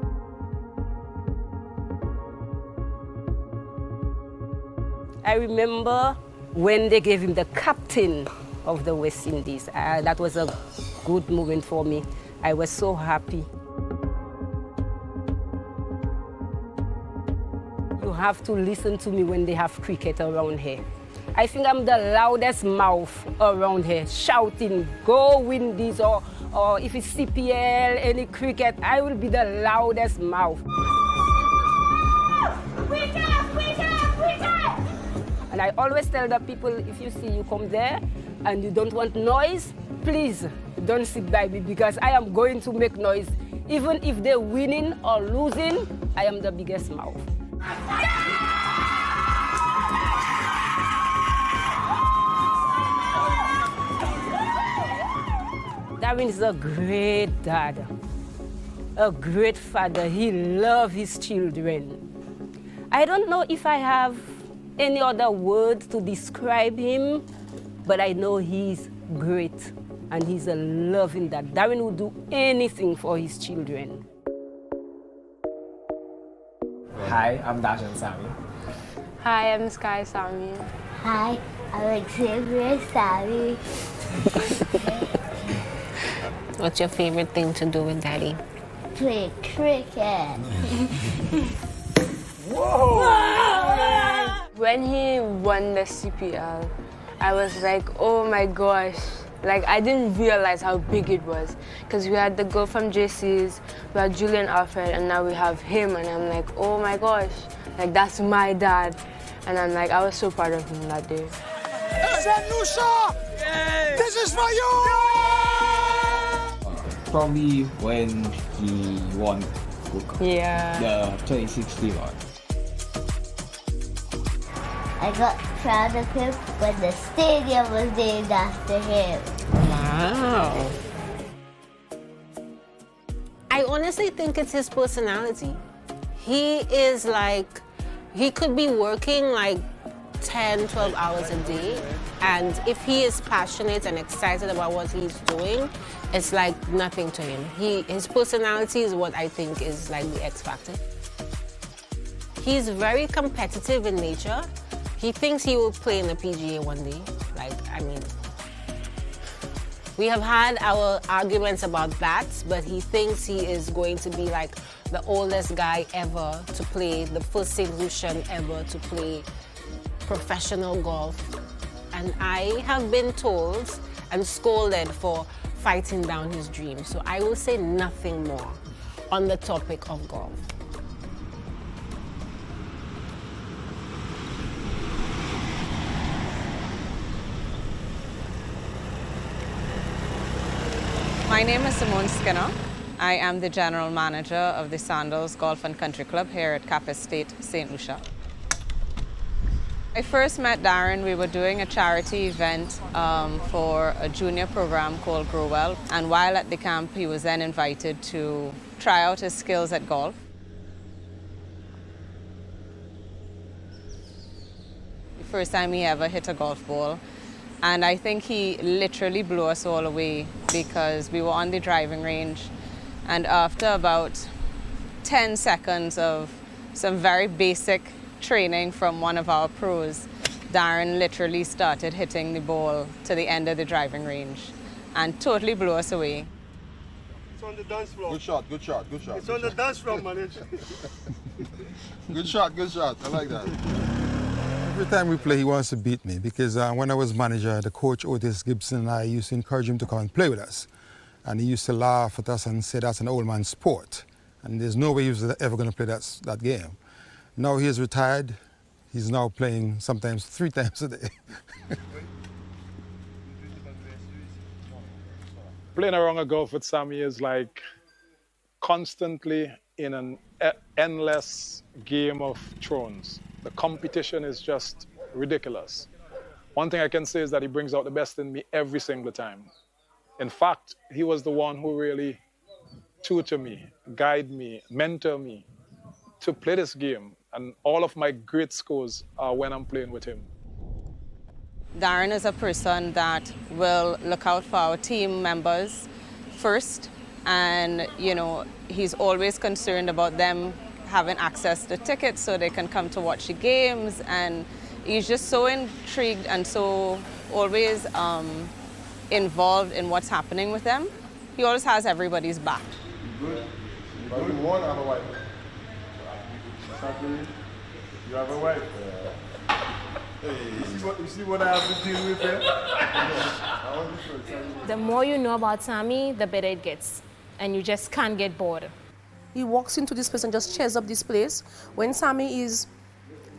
I remember when they gave him the captain of the West Indies. That was a good moment for me. I was so happy. You have to listen to me when they have cricket around here. I think I'm the loudest mouth around here, shouting, go Windies, or if it's CPL, any cricket, I will be the loudest mouth. And I always tell the people, if you see you come there and you don't want noise, please don't sit by me because I am going to make noise. Even if they're winning or losing, I am the biggest mouth. Darren is a great dad, a great father. He loves his children. I don't know if I have any other words to describe him, but I know he's great and he's a loving dad. Darren would do anything for his children. Hi, I'm Darshan Sami. Hi, I'm Sky Sami. Hi, I'm Xavier Sami. What's your favorite thing to do with Daddy? Play cricket. Whoa! When he won the CPL, I was like, oh my gosh. Like, I didn't realize how big it was. Because we had the girl from JC's, we had Julian Alfred, and now we have him. And I'm like, oh my gosh, like, that's my dad. And I'm like, I was so proud of him that day. St. Lucia! This is for you! Probably when he won the 2016 one. I got proud of him when the stadium was named after him. Wow. I honestly think it's his personality. He is like, he could be working like 10, 12 hours a day. And if he is passionate and excited about what he's doing, it's like nothing to him. His personality is what I think is like the X factor. He's very competitive in nature. He thinks he will play in the PGA one day. Like, I mean, we have had our arguments about bats, but he thinks he is going to be like the oldest guy ever to play, the first St. Lucian ever to play professional golf. And I have been told and scolded for fighting down his dreams. So I will say nothing more on the topic of golf. My name is Simone Skinner. I am the General Manager of the Sandals Golf and Country Club here at Cap Estate, St. Lucia. I first met Darren. We were doing a charity event for a junior program called Grow Well. And while at the camp, he was then invited to try out his skills at golf. The first time he ever hit a golf ball. And I think he literally blew us all away because we were on the driving range. And after about 10 seconds of some very basic training from one of our pros, Darren literally started hitting the ball to the end of the driving range and totally blew us away. It's on the dance floor. Good shot, good shot, good shot. It's on the dance floor, man. Good shot, good shot. I like that. Every time we play, he wants to beat me because when I was manager, the coach Otis Gibson and I used to encourage him to come and play with us. And he used to laugh at us and say that's an old man's sport. And there's no way he was ever going to play that game. Now he is retired. He's now playing sometimes 3 times a day. Playing around a golf with Sammy is like constantly in an endless game of thrones. The competition is just ridiculous. One thing I can say is that he brings out the best in me every single time. In fact, he was the one who really tutored me, guided me, mentored me to play this game. And all of my great scores are when I'm playing with him. Darren is a person that will look out for our team members first. And, you know, he's always concerned about them having access to tickets so they can come to watch the games. And he's just so intrigued and so always involved in what's happening with them. He always has everybody's back. Good. You one have a wife. You have a wife. You see what I have to deal with here? The more you know about Sammy, the better it gets. And you just can't get bored. He walks into this place and just cheers up this place. When Sammy is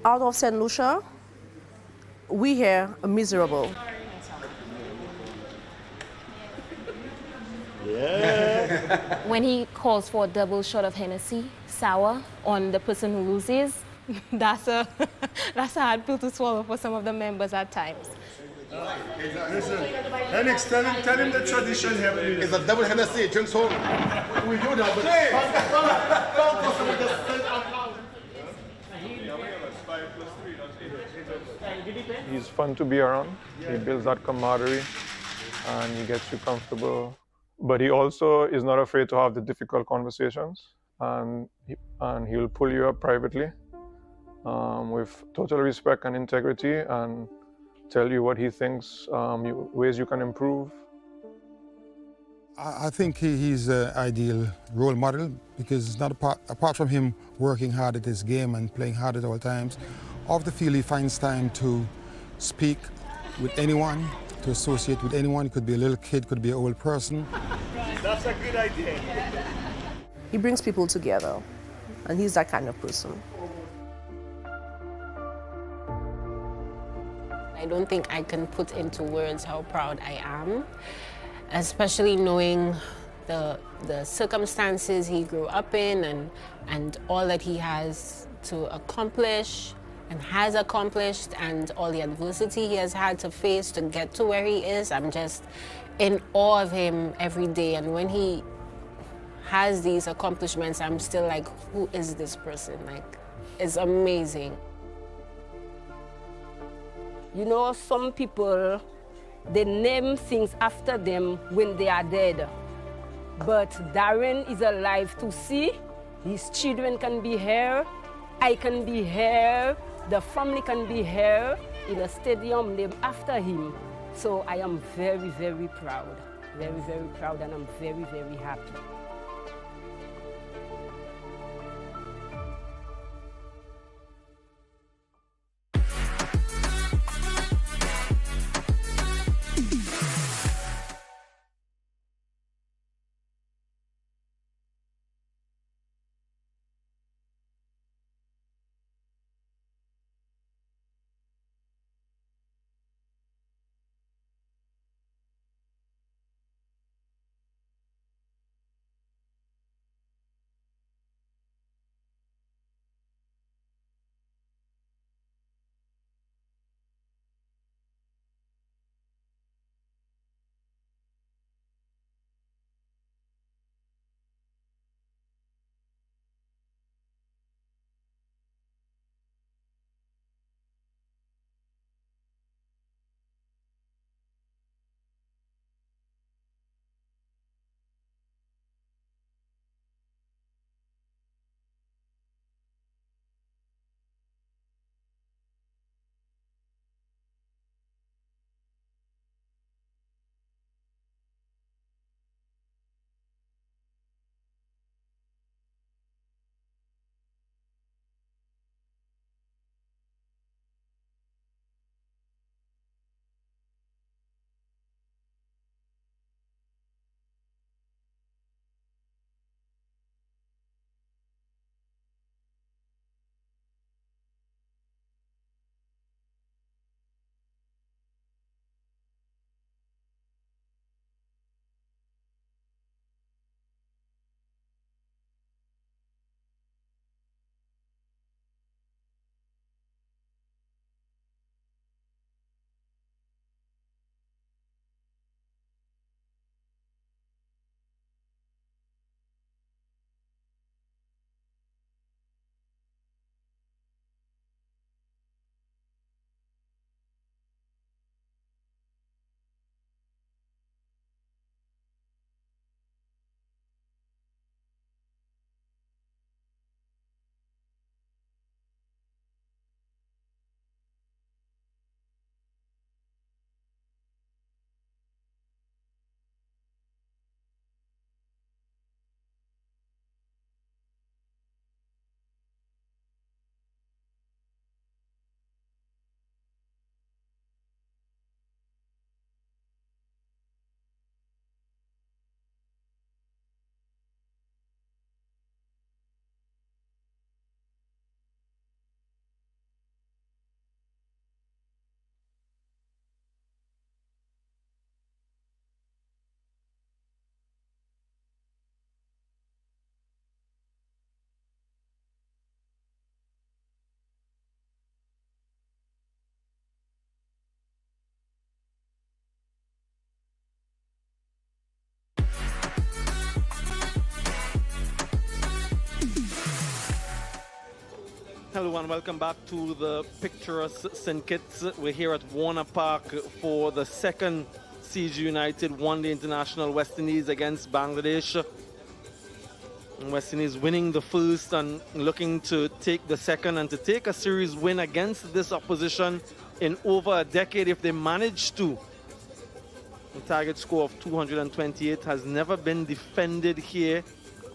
out of St. Lucia, we here are miserable. Yeah. When he calls for a double shot of Hennessy, sour, on the person who loses, that's a hard pill to swallow for some of the members at times. Listen, Innings, tell him the tradition here, please. It's a double Hennessy, drinks home. We do that, but don't customer just sit out loud. He's fun to be around. He builds that camaraderie and he gets you comfortable. But he also is not afraid to have the difficult conversations, and he'll pull you up privately with total respect and integrity and tell you what he thinks, ways you can improve. I think he's an ideal role model because it's not apart from him working hard at his game and playing hard at all times. Off the field, he finds time to speak with anyone, to associate with anyone. It could be a little kid, could be an old person. That's a good idea. He brings people together, and he's that kind of person. I don't think I can put into words how proud I am, especially knowing the circumstances he grew up in and all that he has to accomplish and has accomplished and all the adversity he has had to face to get to where he is. I'm just in awe of him every day, and when he has these accomplishments, I'm still like, who is this person? Like, it's amazing. You know, some people, they name things after them when they are dead. But Darren is alive to see. His children can be here. I can be here. The family can be here in a stadium named after him. So I am very, very proud. Very, very proud, and I'm very, very happy. Hello and welcome back to the picturesque St. Kitts. We're here at Warner Park for the second CG United One-Day International West Indies against Bangladesh. West Indies winning the first and looking to take the second and to take a series win against this opposition in over a decade if they manage to. The target score of 228 has never been defended here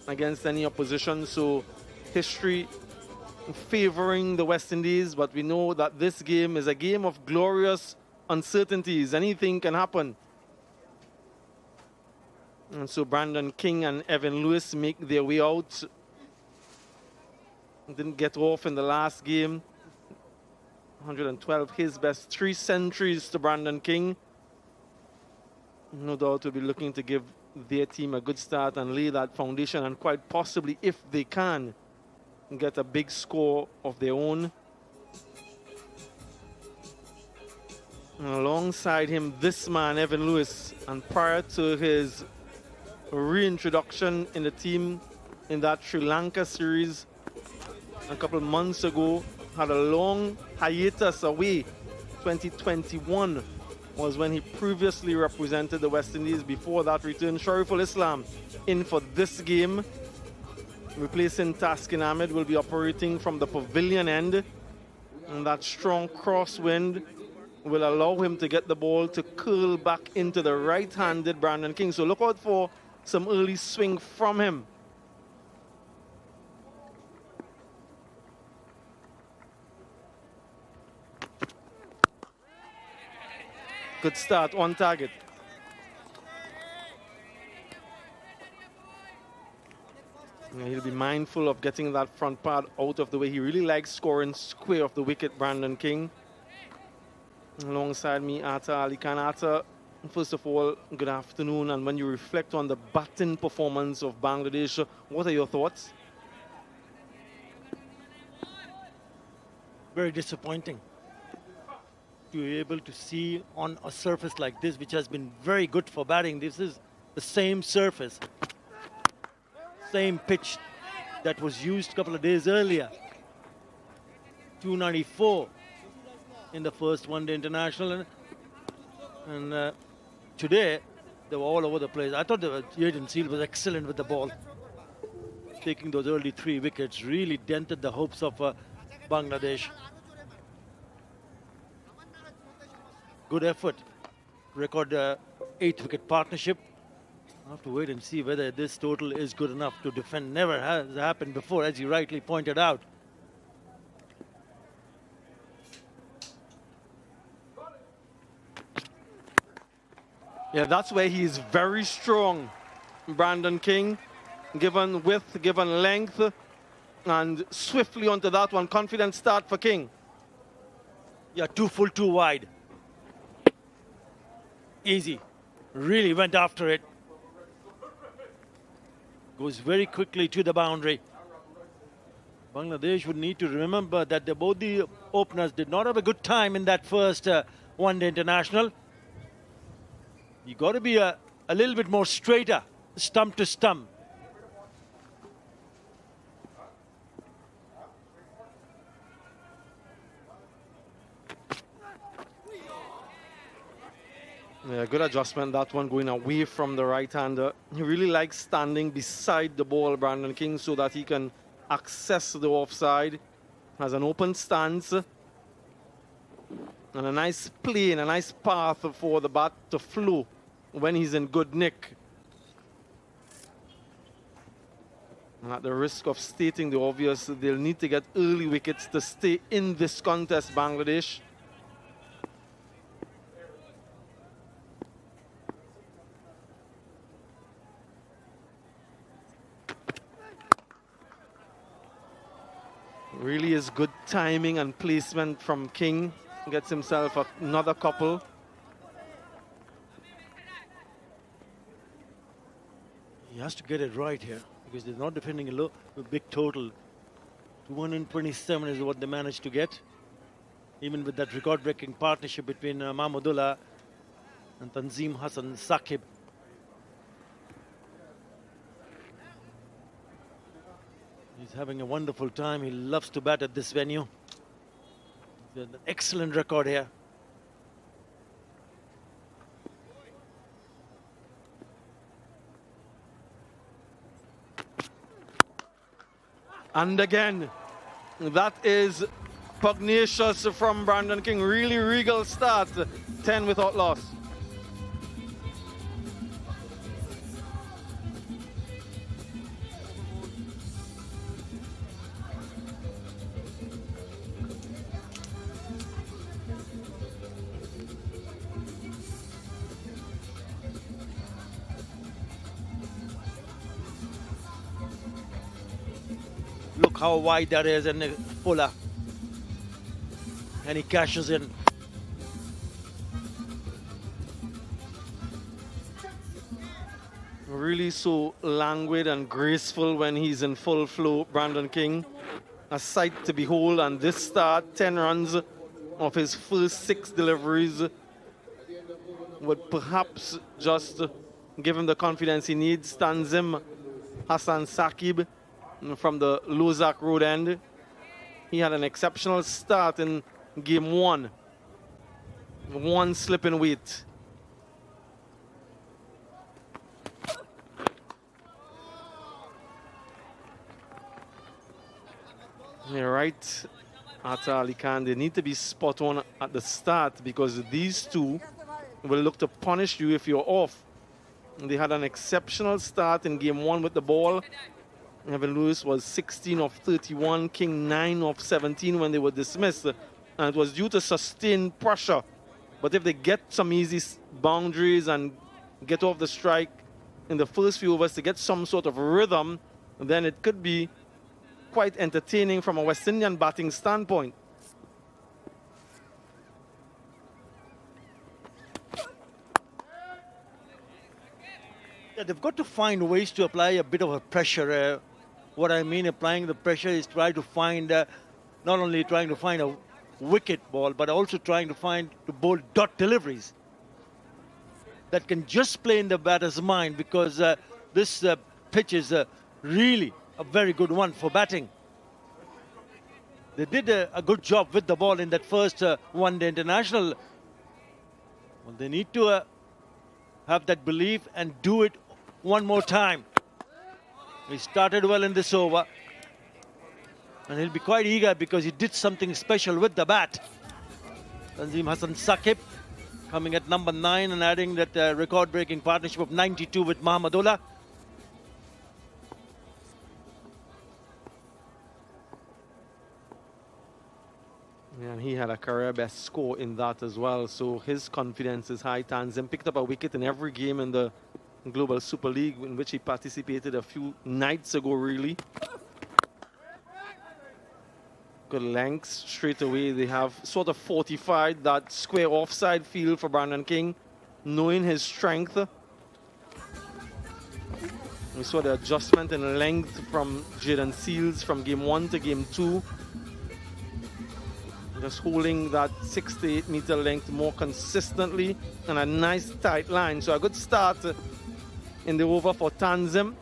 against any opposition, so history favoring the West Indies, but we know that this game is a game of glorious uncertainties. Anything can happen. And so Brandon King and Evan Lewis make their way out. Didn't get off in the last game. 112, his best. 3 centuries to Brandon King. No doubt will be looking to give their team a good start and lay that foundation, and quite possibly, if they can, get a big score of their own. And alongside him, this man, Evan Lewis, and prior to his reintroduction in the team in that Sri Lanka series a couple of months ago, had a long hiatus away. 2021 was when he previously represented the West Indies. Before that return, Shariful Islam in for this game. Replacing Taskin Ahmed will be operating from the pavilion end, and that strong crosswind will allow him to get the ball to curl back into the right-handed Brandon King. So look out for some early swing from him. Good start on target. He'll be mindful of getting that front part out of the way. He really likes scoring square of the wicket, Brandon King. Alongside me, Atta Ali Khan. Atta, first of all, good afternoon. And when you reflect on the batting performance of Bangladesh, what are your thoughts? Very disappointing to be able to see on a surface like this, which has been very good for batting. This is the same surface, same pitch that was used a couple of days earlier. 294 in the first one-day international, and today they were all over the place. I thought Jaden Seal was excellent with the ball. Taking those early 3 wickets really dented the hopes of Bangladesh. Good effort. Record 8-wicket partnership. I'll have to wait and see whether this total is good enough to defend. Never has happened before, as you rightly pointed out. Yeah, that's where he's very strong, Brandon King. Given width, given length, and swiftly onto that one. Confident start for King. Yeah, 2 full, 2 wide. Easy. Really went after it. Goes very quickly to the boundary. Bangladesh would need to remember that both the openers did not have a good time in that first one-day international. You got to be a little bit more straighter, stump to stump. Yeah, good adjustment, that one going away from the right-hander. He really likes standing beside the ball, Brandon King, so that he can access the offside. Has an open stance. And a nice plane, a nice path for the bat to flow when he's in good nick. And at the risk of stating the obvious, they'll need to get early wickets to stay in this contest, Bangladesh. Really is good timing and placement from King. Gets himself another couple. He has to get it right here because they're not defending a big total. 227 is what they managed to get. Even with that record-breaking partnership between Mahmudullah and Tanzim Hassan Saqib. He's having a wonderful time. He loves to bat at this venue. He's got an excellent record here. And again, that is pugnacious from Brandon King. Really regal start. 10 without loss. Look how wide that is, and Fuller. And he cashes in. Really so languid and graceful when he's in full flow, Brandon King. A sight to behold, and this start, 10 runs of his first 6 deliveries would perhaps just give him the confidence he needs. Tanzim Hassan Saqib from the Lozak Road end. He had an exceptional start in game 1. 1 slip in weight. You're right, Atta Ali Khan. They need to be spot on at the start because these two will look to punish you if you're off. And they had an exceptional start in game 1 with the ball. Evan Lewis was 16 of 31, King 9 of 17 when they were dismissed. And it was due to sustained pressure. But if they get some easy boundaries and get off the strike in the first few overs to get some sort of rhythm, then it could be quite entertaining from a West Indian batting standpoint. Yeah, they've got to find ways to apply a bit of a pressure. What I mean applying the pressure is try to find, not only trying to find a wicket ball, but also trying to find to bowl dot deliveries that can just play in the batter's mind, because this pitch is really a very good one for batting. They did a good job with the ball in that first one-day international. Well, they need to have that belief and do it one more time. He started well in this over. And he'll be quite eager because he did something special with the bat. Tanzim Hassan Saqib coming at number 9 and adding that record-breaking partnership of 92 with Mahmudullah. Yeah, and he had a career best score in that as well, so his confidence is high. Tanzim picked up a wicket in every game in the Global Super League in which he participated a few nights ago, really. Good lengths straight away. They have sort of fortified that square offside field for Brandon King, knowing his strength. We saw the adjustment in length from Jaden Seals from game 1 to game 2. Just holding that 6 to 8 meter length more consistently and a nice tight line. So a good start in the over for Tanzim.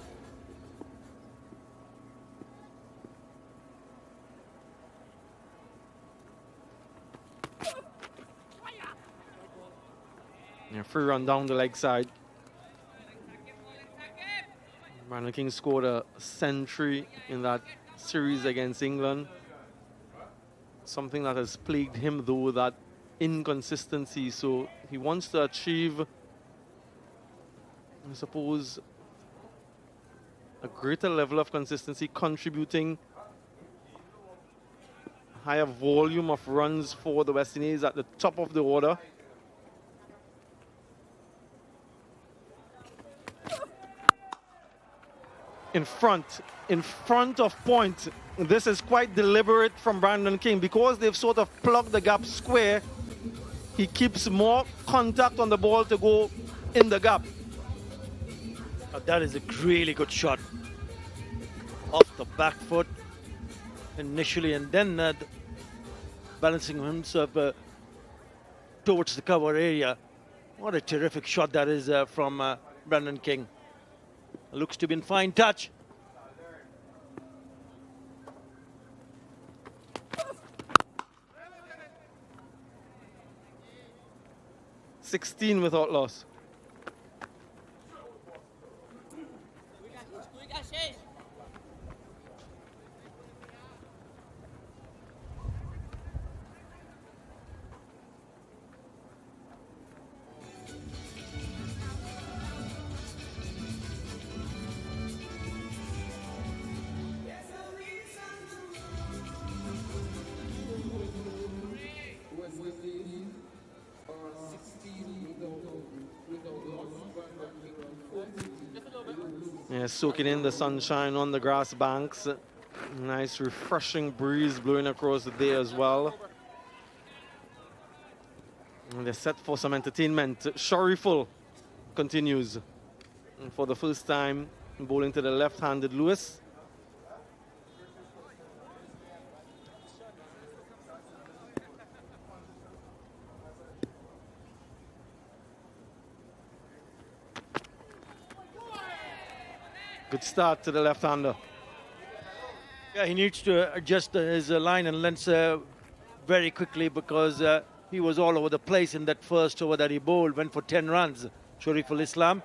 Yeah, free run down the leg side. Brandon King scored a century in that series against England. Something that has plagued him, though, that inconsistency. So he wants to achieve, I suppose, a greater level of consistency, contributing a higher volume of runs for the West Indies at the top of the order. In front of point. This is quite deliberate from Brandon King because they've sort of plugged the gap square. He keeps more contact on the ball to go in the gap. That is a really good shot. Off the back foot initially, and then balancing himself towards the cover area. What a terrific shot that is from Brandon King. Looks to be in fine touch. 16 without loss. Yeah, soaking in the sunshine on the grass banks. Nice refreshing breeze blowing across the day as well. And they're set for some entertainment. Shariful continues. And for the first time, bowling to the left-handed Lewis. Good start to the left-hander. Yeah, he needs to adjust his line and length very quickly because he was all over the place in that first over that he bowled. Went for 10 runs, Shariful Islam.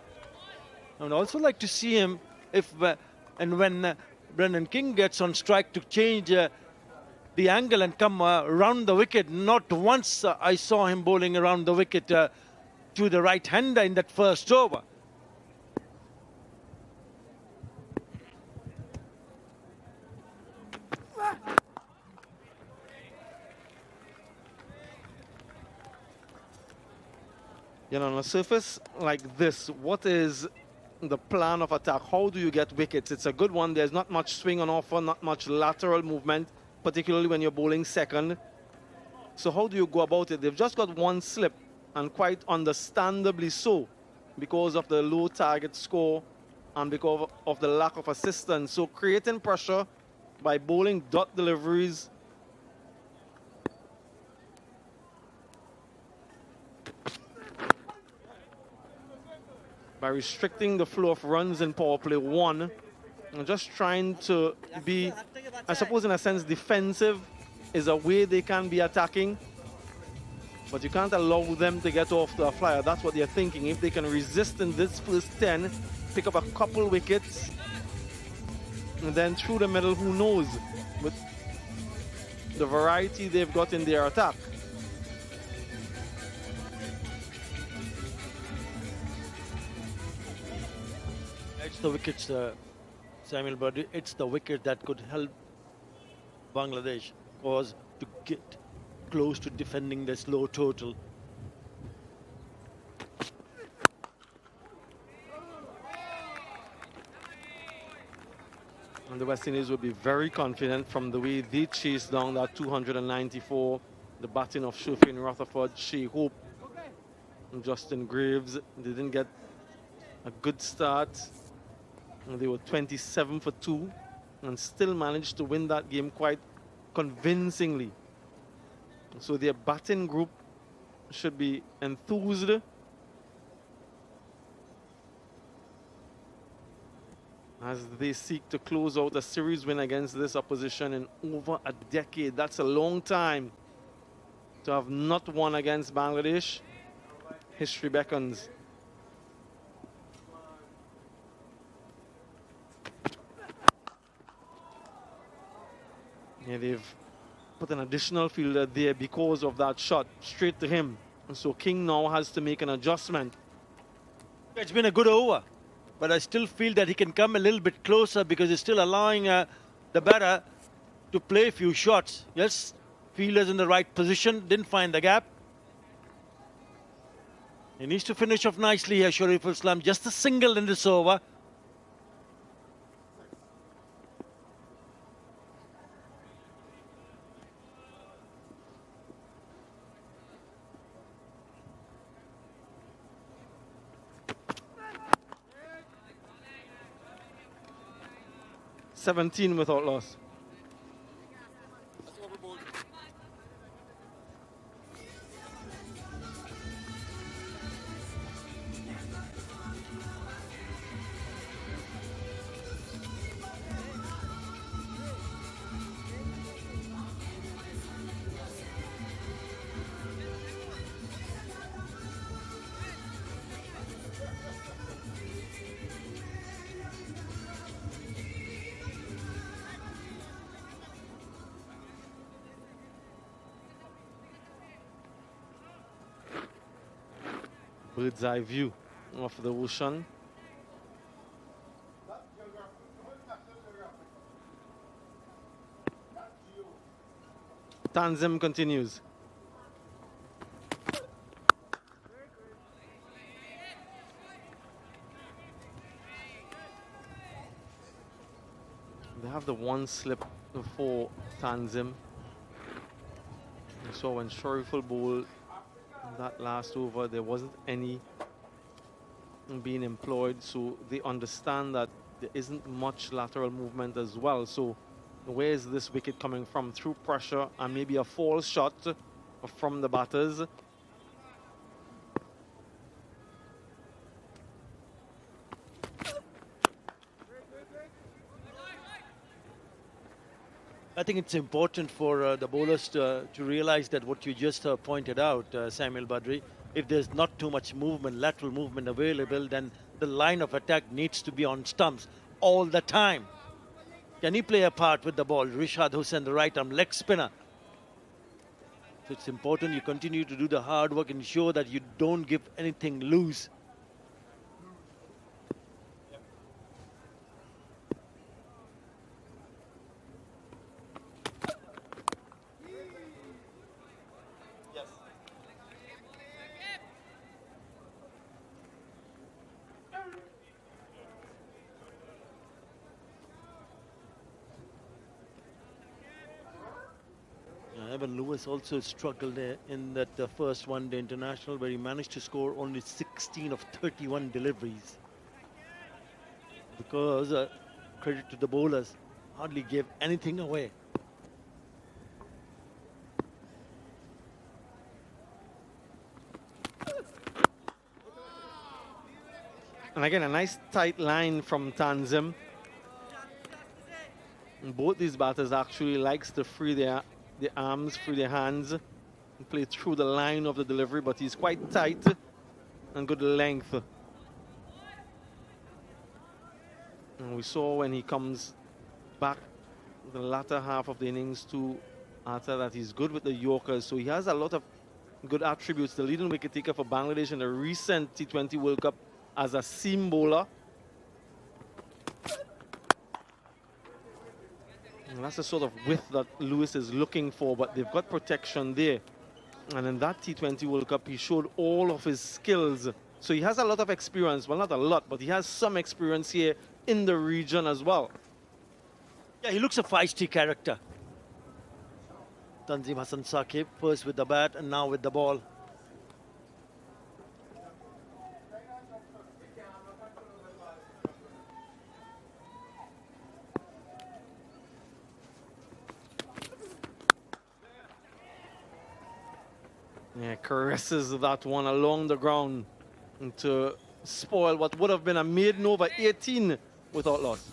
I would also like to see him if and when Brendan King gets on strike to change the angle and come around the wicket. Not once I saw him bowling around the wicket to the right-hander in that first over. You know, on a surface like this, what is the plan of attack? How do you get wickets? It's a good one. There's not much swing on offer, not much lateral movement, particularly when you're bowling second. So how do you go about it? They've just got one slip, and quite understandably so, because of the low target score and because of the lack of assistance. So creating pressure by bowling dot deliveries. By restricting the flow of runs in power play 1 and just trying to be, I suppose in a sense, defensive is a way they can be attacking, but you can't allow them to get off to a flyer. That's what they're thinking. If they can resist in this first 10, pick up a couple wickets, and then through the middle, who knows, with the variety they've got in their attack. It's the wickets, Samuel, but it's the wicket that could help Bangladesh was to get close to defending this low total. And the West Indies would be very confident from the way they chased down that 294, the batting of Shofin Rutherford, Shea Hope, and Justin Graves. They didn't get a good start. And they were 27 for 2 and still managed to win that game quite convincingly. So their batting group should be enthused. As they seek to close out a series win against this opposition in over a decade. That's a long time to have not won against Bangladesh. History beckons. Yeah, they've put an additional fielder there because of that shot straight to him. And so King now has to make an adjustment. It's been a good over, but I still feel that he can come a little bit closer because he's still allowing the batter to play a few shots. Yes, fielder's in the right position, didn't find the gap. He needs to finish off nicely here, Shariful Islam. Just a single in this over. $17 without loss. bird's eye view of the ocean. Tanzim continues. They have the one slip for Tanzim. So when Shariful bowled that last over, there wasn't any being employed, so they understand that there isn't much lateral movement as well. So where is this wicket coming from? Through pressure and maybe a false shot from the batters. I think it's important for the bowlers to realize that what you just pointed out, Samuel Badri, if there's not too much movement, lateral movement available, then the line of attack needs to be on stumps all the time. Can he play a part with the ball? Rishad Hussain, the right arm leg spinner. So it's important you continue to do the hard work, ensure that you don't give anything loose. Evan Lewis also struggled in that first one-day international where he managed to score only 16 of 31 deliveries. Because, credit to the bowlers, hardly gave anything away. And again, a nice tight line from Tanzim. And both these batters actually likes to free their arms, free their hands, and play through the line of the delivery, but he's quite tight and good length. And we saw when he comes back the latter half of the innings to after that he's good with the Yorkers, so he has a lot of good attributes. The leading wicket taker for Bangladesh in the recent T20 World Cup as a seam bowler. And that's the sort of width that Lewis is looking for, but they've got protection there. And in that T20 World Cup, he showed all of his skills. So he has a lot of experience. Well, not a lot, but he has some experience here in the region as well. Yeah, he looks a feisty character. Tanzim Hassan Saqib, first with the bat and now with the ball. Yeah, caresses that one along the ground to spoil what would have been a maiden over 18 without loss.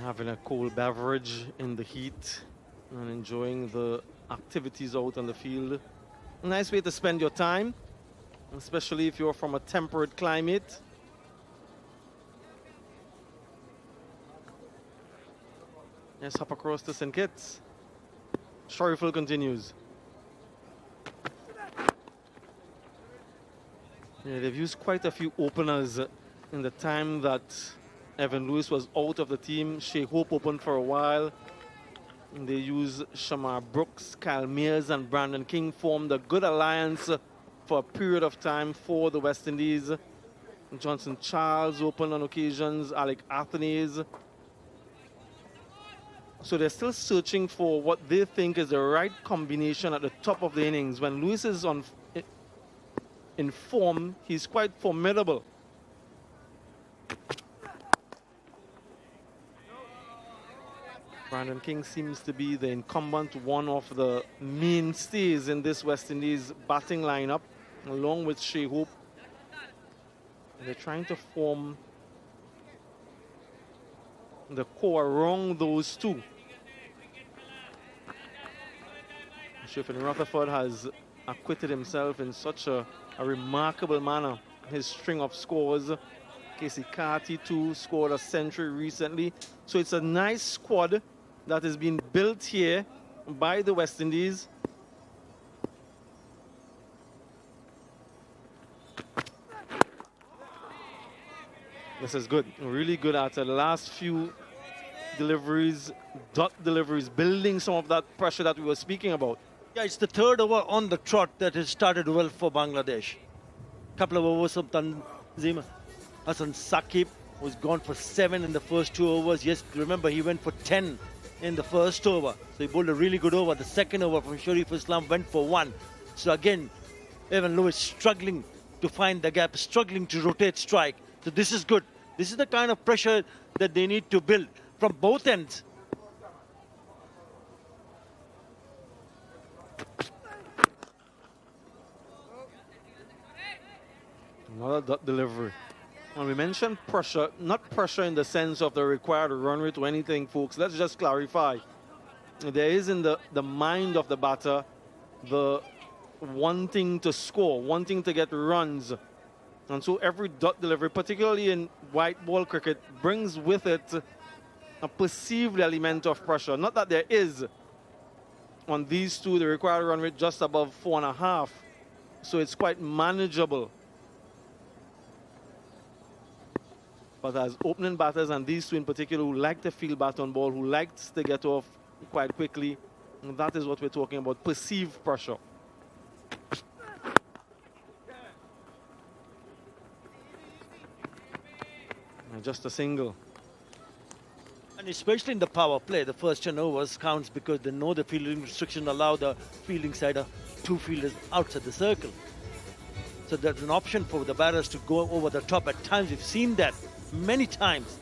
Having a cold beverage in the heat and enjoying the activities out on the field. A nice way to spend your time, especially if you're from a temperate climate. Let's hop across to St. Kitts. Shariful continues. Yeah, they've used quite a few openers in the time that Evan Lewis was out of the team. Shea Hope opened for a while. And they use Shamar Brooks, Kyle Mears, and Brandon King formed a good alliance for a period of time for the West Indies. Johnson Charles opened on occasions, Alec Athanaze. So they're still searching for what they think is the right combination at the top of the innings. When Lewis is in form, he's quite formidable. Brandon King seems to be the incumbent, one of the mainstays in this West Indies batting lineup, along with Shea Hope. They're trying to form the core around those two. Shepherd Rutherford has acquitted himself in such a remarkable manner. His string of scores. Casey Carty too scored a century recently. So it's a nice squad that is being built here by the West Indies. This is good, really good at the last few deliveries, dot deliveries, building some of that pressure that we were speaking about. Yeah, it's the third over on the trot that has started well for Bangladesh. Couple of overs from Tanzid. Hassan Saqib was gone for 7 in the first 2 overs. Yes, remember he went for 10 in the first over. So he bowled a really good over. The second over from Sharif Islam went for 1. So again, Evan Lewis struggling to find the gap, struggling to rotate strike. So this is good. This is the kind of pressure that they need to build from both ends. Another dot delivery. When we mention pressure, not pressure in the sense of the required run rate or anything, folks, let's just clarify. There is in the mind of the batter the wanting to score, wanting to get runs. And so every dot delivery, particularly in white ball cricket, brings with it a perceived element of pressure. Not that there is. On these two, the required run rate just above 4.5. So it's quite manageable. But as opening batters, and these two in particular, who like to field bat on ball, who likes to get off quite quickly, and that is what we're talking about, perceived pressure. And just a single. And especially in the power play, the first 10 overs counts because they know the fielding restriction allow the fielding side of 2 fielders outside the circle. So there's an option for the batters to go over the top. At times, we've seen that many times.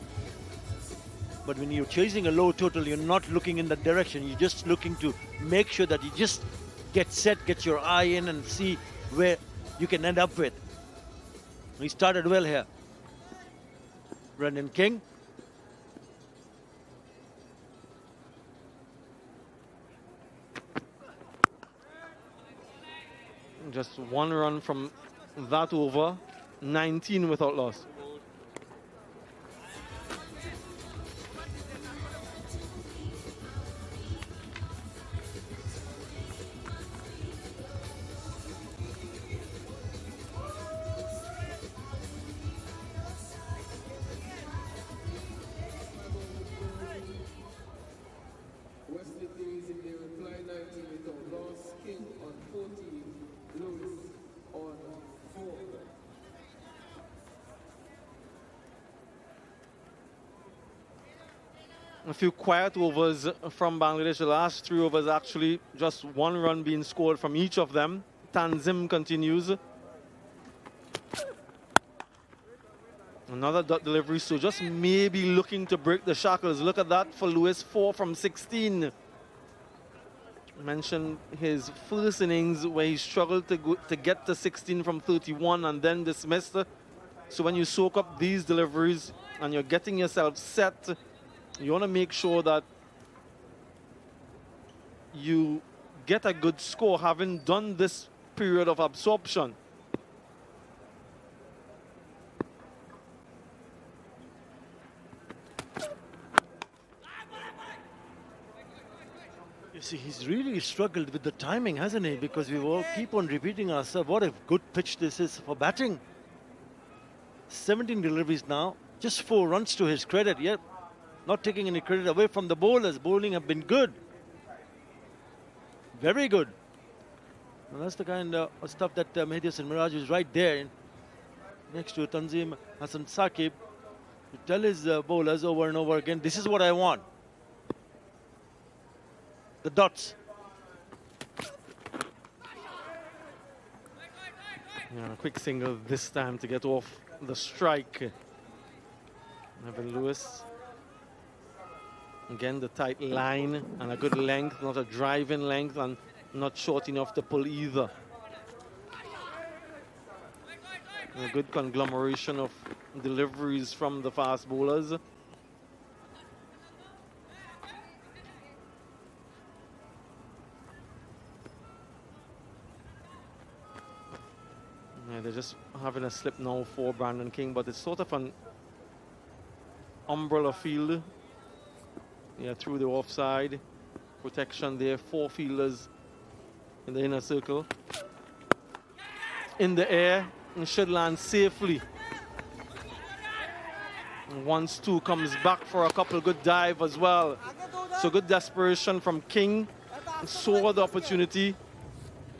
But when you're chasing a low total, you're not looking in that direction. You're just looking to make sure that you just get set, get your eye in and see where you can end up with. He started well here. Brendan King. Just 1 run from that over, 19 without loss. A few quiet overs from Bangladesh. The last 3 overs actually just 1 run being scored from each of them. Tanzid continues. Another dot delivery, so just maybe looking to break the shackles. Look at that for Lewis, 4 from 16. Mentioned his first innings where he struggled to get to 16 from 31 and then dismissed. So when you soak up these deliveries and you're getting yourself set, you want to make sure that you get a good score having done this period of absorption. You see, he's really struggled with the timing, hasn't he? Because we all keep on repeating ourselves, what a good pitch this is for batting. 17 deliveries now, just 4 runs to his credit. Yep. Not taking any credit away from the bowlers. Bowling have been good. Very good. Well, that's the kind of stuff that Mehidy and Miraj is right there next to Tanzim Hassan Saqib to tell his bowlers over and over again, this is what I want. The dots. Yeah, a quick single this time to get off the strike. Evan Lewis. Again, the tight line and a good length, not a driving length and not short enough to pull either. A good conglomeration of deliveries from the fast bowlers. Yeah, they're just having a slip now for Brandon King, but it's sort of an umbrella field. Yeah, through the offside. Protection there, 4 fielders in the inner circle. In the air, and should land safely. And once 2 comes back for a couple good dive as well. So good desperation from King. Saw the opportunity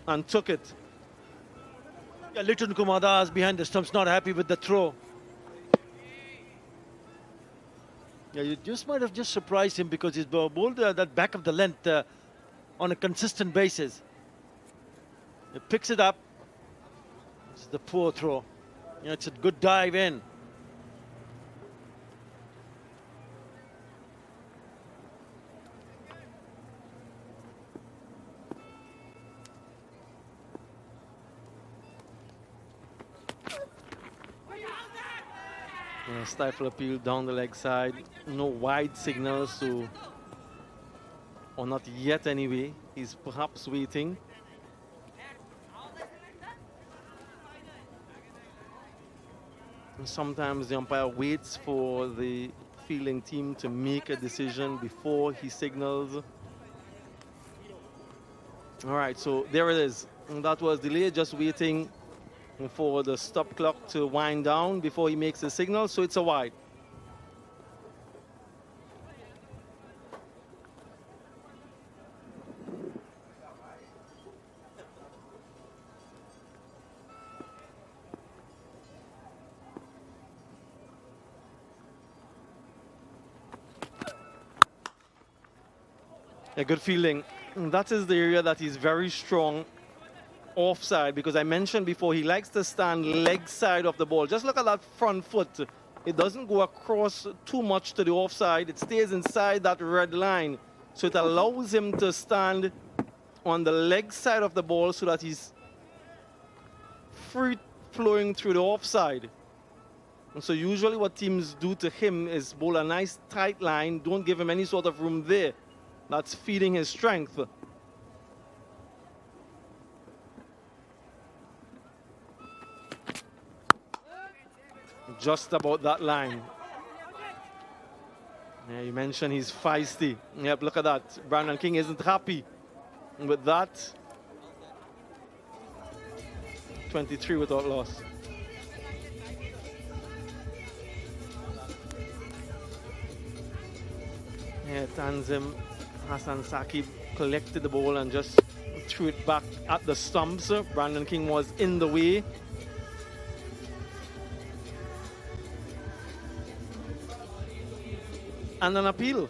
and took it. Yeah, Litton Kumar Das behind the stumps, not happy with the throw. Yeah, you just might have just surprised him because he's bowled that back of the length on a consistent basis. He picks it up. It's the poor throw. Yeah, it's a good dive in. Stifle appeal down the leg side. No wide signals, so, or not yet anyway. He's perhaps waiting. And sometimes the umpire waits for the fielding team to make a decision before he signals. All right, so there it is. And that was delayed, just waiting for the stop clock to wind down before he makes the signal, so it's a wide. A good fielding. That is the area that is very strong offside, because I mentioned before he likes to stand leg side of the ball. Just look at that front foot. It doesn't go across too much to the offside. It stays inside that red line. So it allows him to stand on the leg side of the ball so that he's free flowing through the offside. And so usually what teams do to him is bowl a nice tight line, don't give him any sort of room there. That's feeding his strength. Just about that line. Yeah, you mentioned he's feisty. Yep, look at that. Brandon King isn't happy with that. 23 without loss. Yeah, Tanzim Hassan Saqib collected the ball and just threw it back at the stumps. Brandon King was in the way. And an appeal.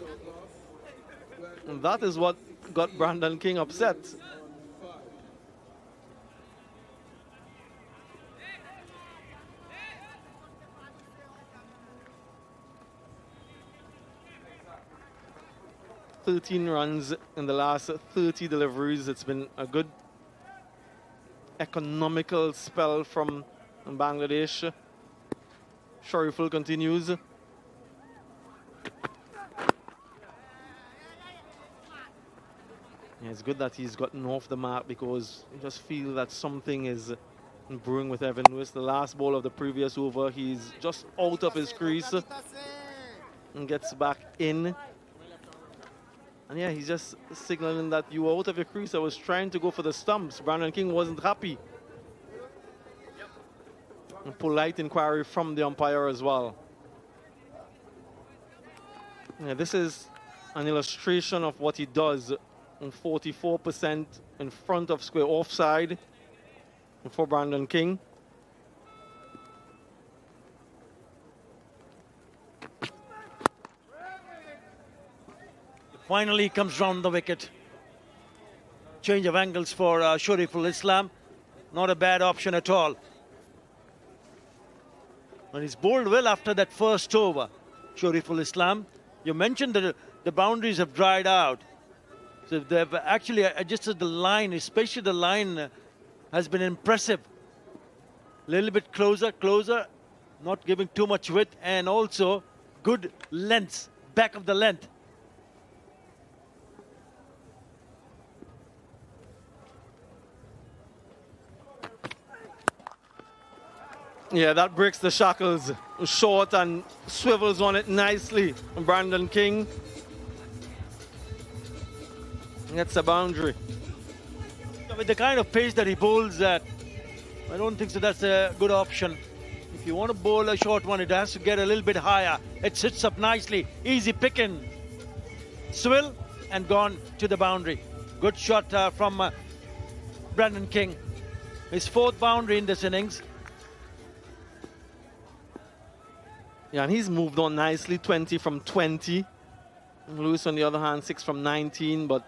And that is what got Brandon King upset. "13 runs in the last 30 deliveries. It's been a good economical spell from Bangladesh. Shariful continues. Yeah, it's good that he's gotten off the mark, because you just feel that something is brewing with Evan Lewis. The last ball of the previous over, he's just out of his crease and gets back in. And yeah, he's just signaling that you were out of your crease. I was trying to go for the stumps. Brandon King wasn't happy. A polite inquiry from the umpire as well. Yeah, this is an illustration of what he does. 44% in front of square offside for Brandon King. Finally comes round the wicket. Change of angles for Shariful Islam. Not a bad option at all. And he's bowled well after that first over, Shariful Islam. You mentioned the the boundaries have dried out. So they've actually adjusted the line, especially the line has been impressive. A little bit closer, not giving too much width, and also good length, back of the length. Yeah, that breaks the shackles. Short and swivels on it nicely. Brandon King gets a boundary. With the kind of pace that he bowls at, I don't think so that's a good option. If you want to bowl a short one, it has to get a little bit higher. It sits up nicely, easy picking. Swill and gone to the boundary. Good shot from Brandon King. His 4th boundary in this innings. Yeah, and he's moved on nicely, 20 from 20. Lewis, on the other hand, 6 from 19. But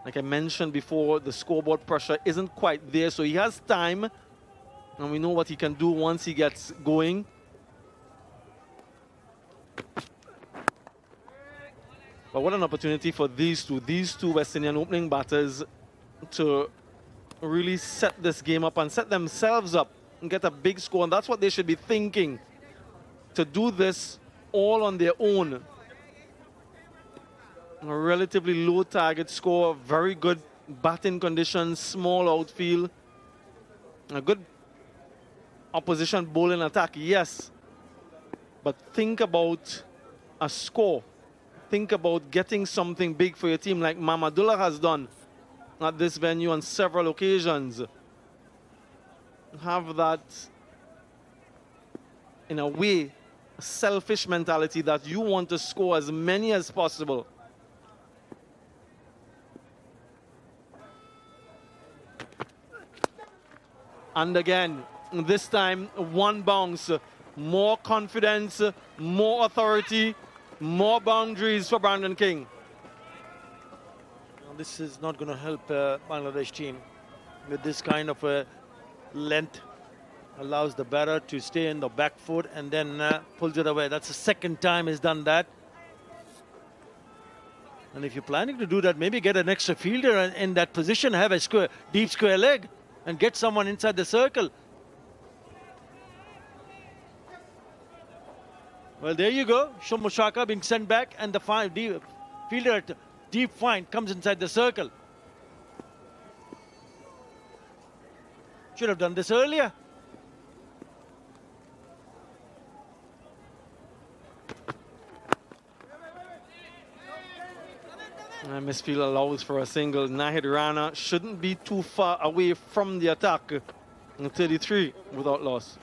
like I mentioned before, the scoreboard pressure isn't quite there, so he has time. And we know what he can do once he gets going. But what an opportunity for these two West Indian opening batters to really set this game up and set themselves up and get a big score. And that's what they should be thinking, to do this all on their own. A relatively low target score, very good batting conditions, small outfield, a good opposition bowling attack, yes. But think about a score. Think about getting something big for your team like Mahmudullah has done at this venue on several occasions. Have that, in a way, selfish mentality that you want to score as many as possible. And again, this time, one bounce, more confidence, more authority, more boundaries for Brandon King. Well, this is not going to help Bangladesh team with this kind of length. Allows the batter to stay in the back foot and then pulls it away. That's the 2nd time he's done that. And if you're planning to do that, maybe get an extra fielder in that position, have a deep square leg, and get someone inside the circle. Well, there you go. Shomushaka being sent back, and the fielder at deep fine comes inside the circle. Should have done this earlier. And misfield allows for a single. Nahid Rana shouldn't be too far away from the attack. 33 without loss.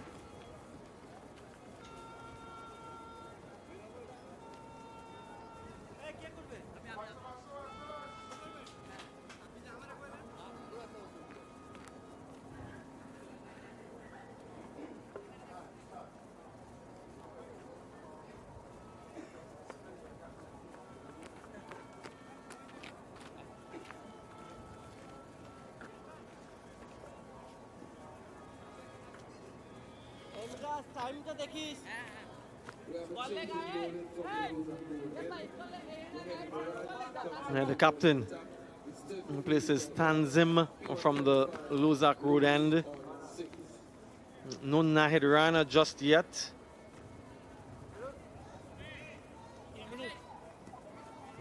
And the captain replaces Tanzim from the Luzak road end. No Nahid Rana just yet.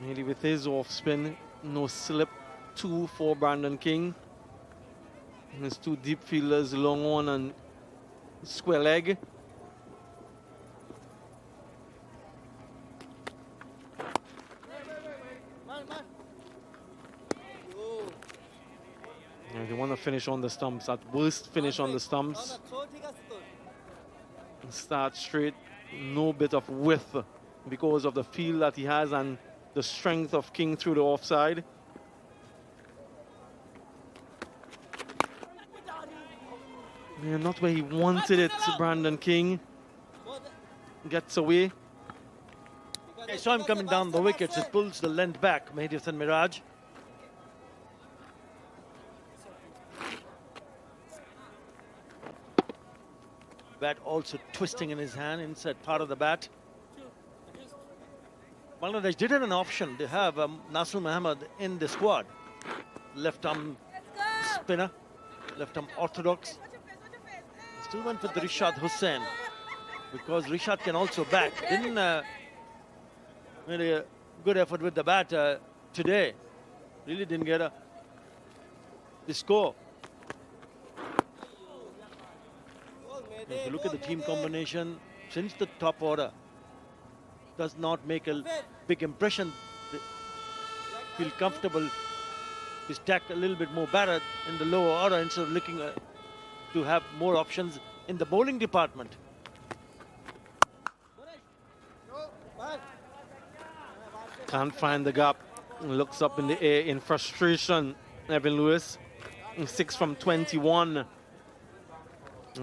Mehidy with his off spin, no slip. 2 for Brandon King. His 2 deep fielders, long on and square leg. And they want to finish on the stumps, at worst finish on the stumps. Start straight, no bit of width because of the field that he has and the strength of King through the offside. Yeah, not where he wanted it, Brandon King. Gets away. I saw him coming down the wickets. It pulls the length back, Mehidy and Miraj. Bat also twisting in his hand, inside part of the bat. Bangladesh did have an option. They have Nasir Muhammad in the squad. Left arm spinner, left arm orthodox. Still went with Rishad Hussain because Rishad can also bat. Didn't really a good effort with the bat today. Really didn't get the score. If you look at the team combination, since the top order does not make a big impression, they feel comfortable to stack a little bit more batter in the lower order instead of looking to have more options in the bowling department. Can't find the gap. Looks up in the air in frustration. Evan Lewis, 6 from 21.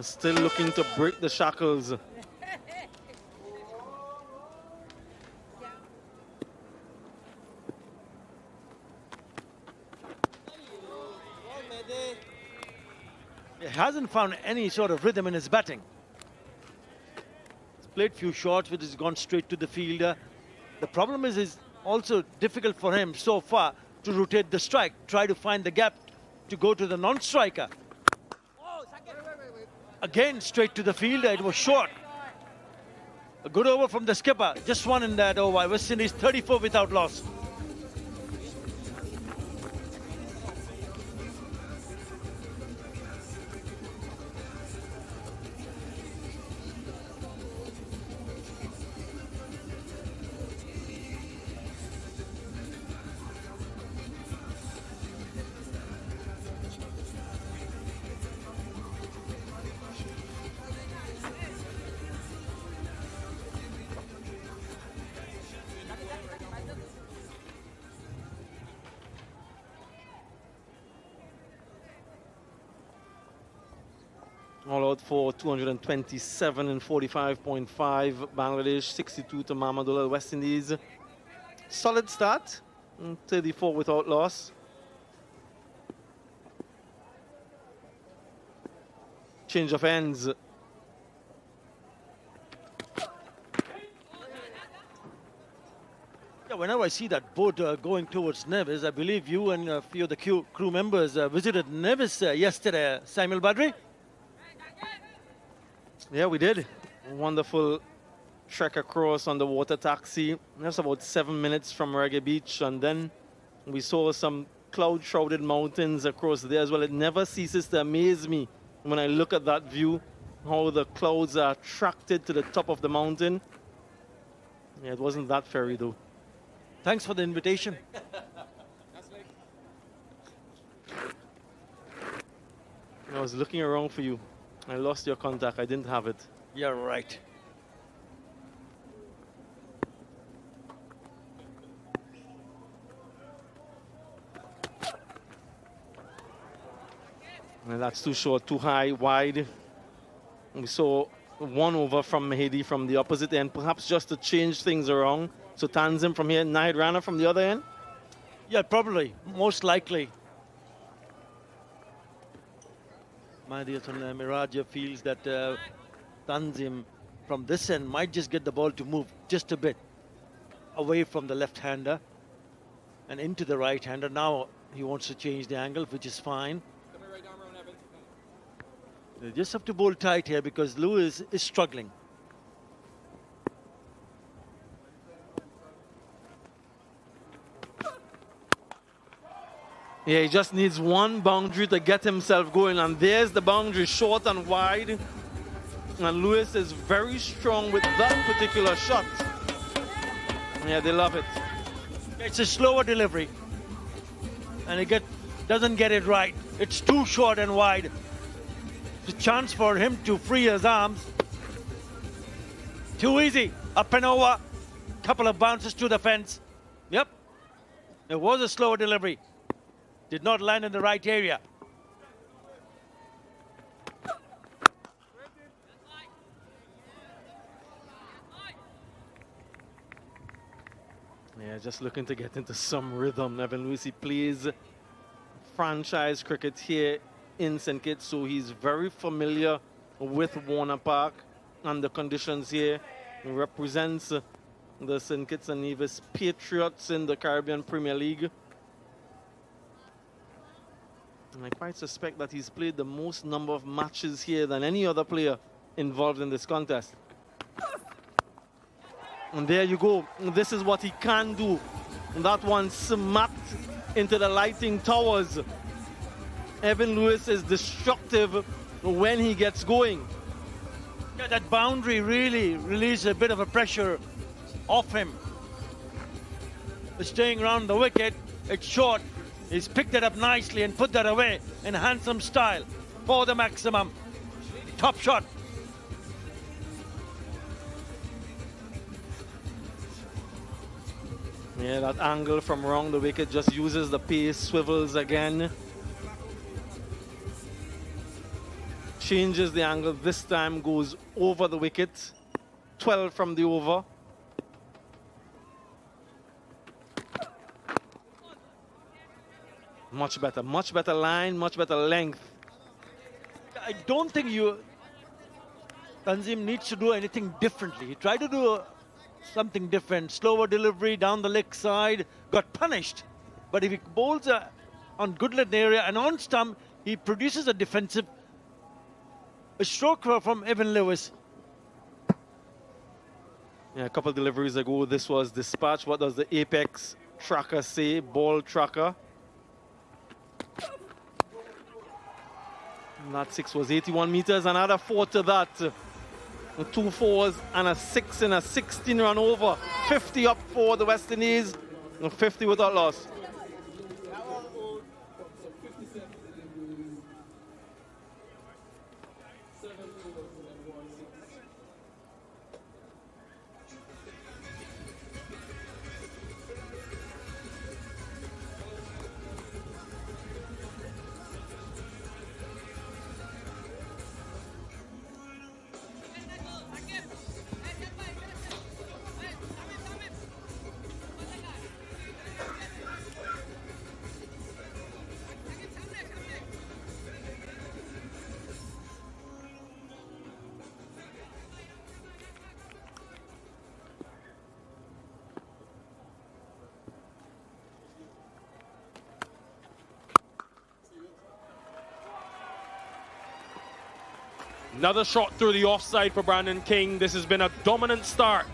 Still looking to break the shackles. He hasn't found any sort of rhythm in his batting. He's played few shots which has gone straight to the fielder. The problem is it's also difficult for him so far to rotate the strike, try to find the gap to go to the non-striker. Again, straight to the fielder, it was short. A good over from the skipper, just one in that over. West Indies 34 without loss. All out for 227 and 45.5. Bangladesh 62 to Mahmudullah, West Indies. Solid start. 34 without loss. Change of ends. Yeah, whenever I see that boat going towards Nevis, I believe you and a few of the crew members visited Nevis yesterday, Samuel Badri. Yeah, we did. Wonderful trek across on the water taxi. That's about 7 minutes from Reggae Beach. And then we saw some cloud-shrouded mountains across there as well. It never ceases to amaze me when I look at that view, how the clouds are attracted to the top of the mountain. Yeah, it wasn't that ferry, though. Thanks for the invitation. I was looking around for you. I lost your contact. I didn't have it. You're right. And that's too short, too high, wide. We saw one over from Mehidy from the opposite end, perhaps just to change things around. So Tanzid from here, Nahid Rana from the other end? Yeah, probably. Most likely. Mahdi Miraja feels that Tanzim from this end might just get the ball to move just a bit away from the left-hander and into the right-hander. Now he wants to change the angle, which is fine. They just have to bowl tight here because Lewis is struggling. Yeah, he just needs one boundary to get himself going, and there's the boundary, short and wide. And Lewis is very strong with that particular shot. Yeah, they love it. It's a slower delivery, and he doesn't get it right. It's too short and wide. It's a chance for him to free his arms. Too easy. Up and over. Couple of bounces to the fence. Yep. It was a slower delivery. Did not land in the right area. Yeah, just looking to get into some rhythm. Evan Lewis, he plays franchise cricket here in St. Kitts, so he's very familiar with Warner Park and the conditions here. He represents the St. Kitts and Nevis Patriots in the Caribbean Premier League. And I quite suspect that he's played the most number of matches here than any other player involved in this contest. And there you go. This is what he can do. And that one smacked into the lighting towers. Evan Lewis is destructive when he gets going. Yeah, that boundary really released a bit of a pressure off him. Staying around the wicket, it's short. He's picked it up nicely and put that away in handsome style for the maximum. Top shot. Yeah, that angle from around the wicket just uses the pace, swivels again. Changes the angle, this time goes over the wicket. 12 from the over. Much better line, much better length. I don't think Tanzim needs to do anything differently. He tried to do something different, slower delivery down the leg side, got punished. But if he bowls on good leg area and on stump, he produces a defensive stroke from Evan Lewis. Yeah, a couple deliveries ago, this was dispatched. What does the Apex tracker say? Ball tracker. And that 6 was 81 meters. Another 4 to that. 2 4s and a 6 and a 16 run over. 50 up for the West Indies. And 50 without loss. Another shot through the offside for Brandon King. This has been a dominant start.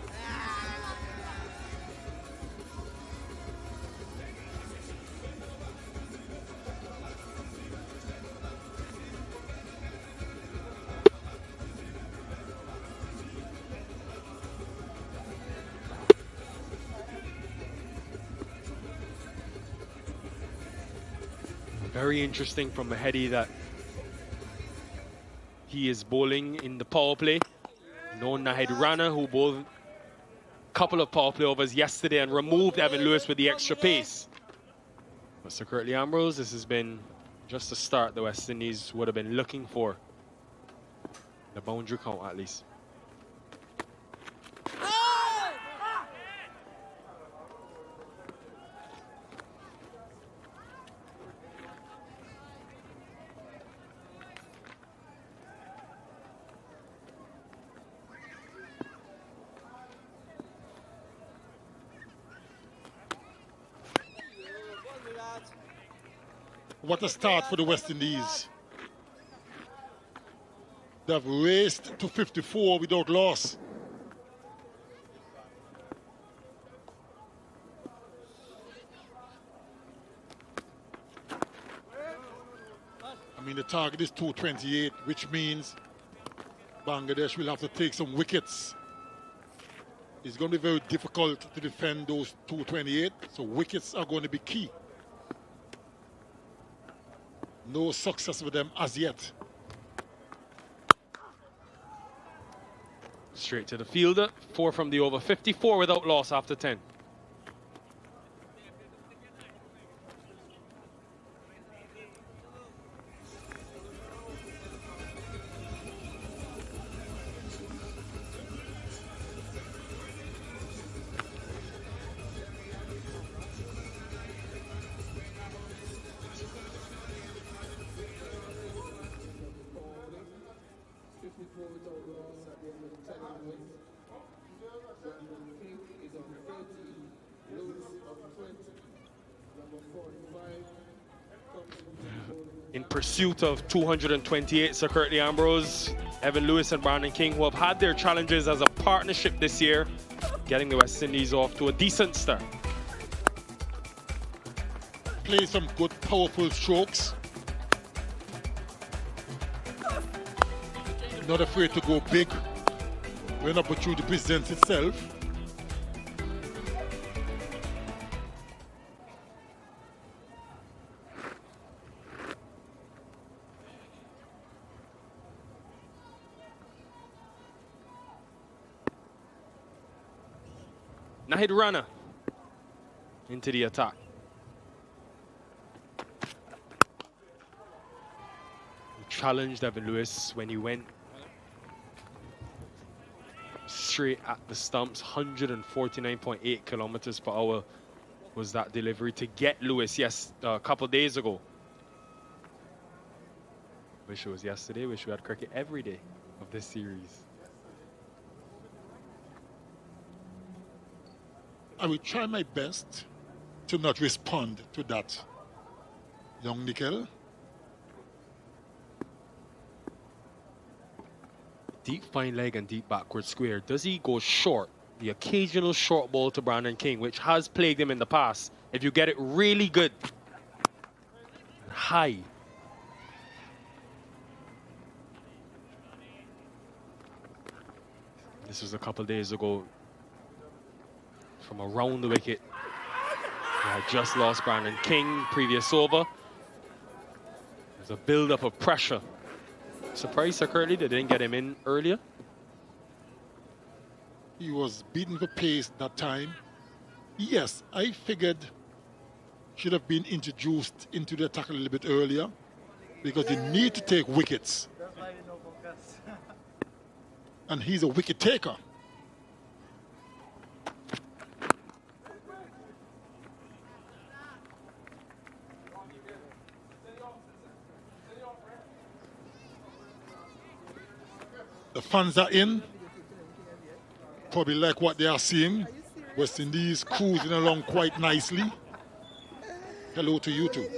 Very interesting from Mehidy that he is bowling in the power play. No Nahid Rana, who bowled a couple of power play overs yesterday and removed Evan Lewis with the extra pace. But Sir Curtly Ambrose, this has been just a start the West Indies would have been looking for. The boundary count at least. What a start for the West Indies. They've raced to 54 without loss. I mean, the target is 228, which means Bangladesh will have to take some wickets. It's going to be very difficult to defend those 228, so wickets are going to be key. No success with them as yet. Straight to the fielder. 4 from the over. 54 without loss after 10. in pursuit of 228. Sir Curtly Ambrose, Evan Lewis and Brandon King, who have had their challenges as a partnership this year, getting the West Indies off to a decent start. Play some good, powerful strokes. Not afraid to go big when an opportunity presents itself. Mehidy runner into the attack. He challenged Evan Lewis when he went straight at the stumps. 149.8 kilometers per hour was that delivery to get Lewis, yes, a couple days ago. Wish it was yesterday, wish we had cricket every day of this series. I will try my best to not respond to that young nickel. Deep fine leg and deep backward square. Does he go short? The occasional short ball to Brandon King, which has plagued him in the past. If you get it really good and high. This was a couple days ago. From around the wicket. He had just lost Brandon King previous over. There's a build-up of pressure. Surprised Sir Curtly they didn't get him in earlier. He was beaten for pace that time. Yes, I figured should have been introduced into the attack a little bit earlier because they need to take wickets. And he's a wicket taker. The fans are in, probably like what they are seeing. West Indies cruising along quite nicely. Hello to you too.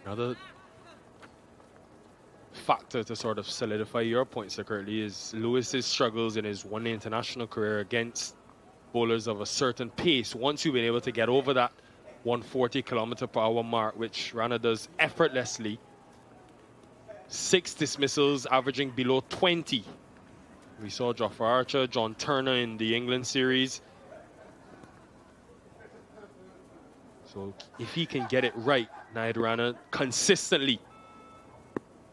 Another factor to sort of solidify your point, Sir Curtly, is Lewis's struggles in his one-day international career against bowlers of a certain pace. Once you've been able to get over that 140 kilometer per hour mark, which Rana does effortlessly, 6 dismissals averaging below 20. We saw Jofra Archer, John Turner in the England series. So if he can get it right, Mehidy Rana consistently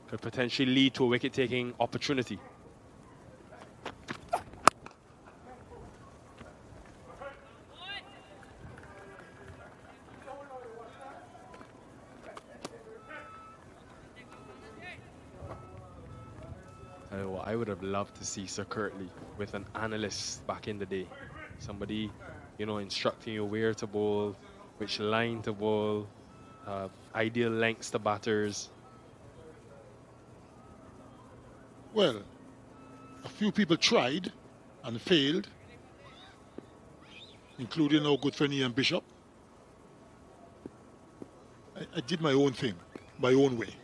could potentially lead to a wicket-taking opportunity. I would have loved to see Sir Curtly with an analyst back in the day. Somebody, you know, instructing you where to bowl, which line to bowl, ideal lengths to batters. Well, a few people tried and failed, including our good friend Ian Bishop. I did my own thing, my own way.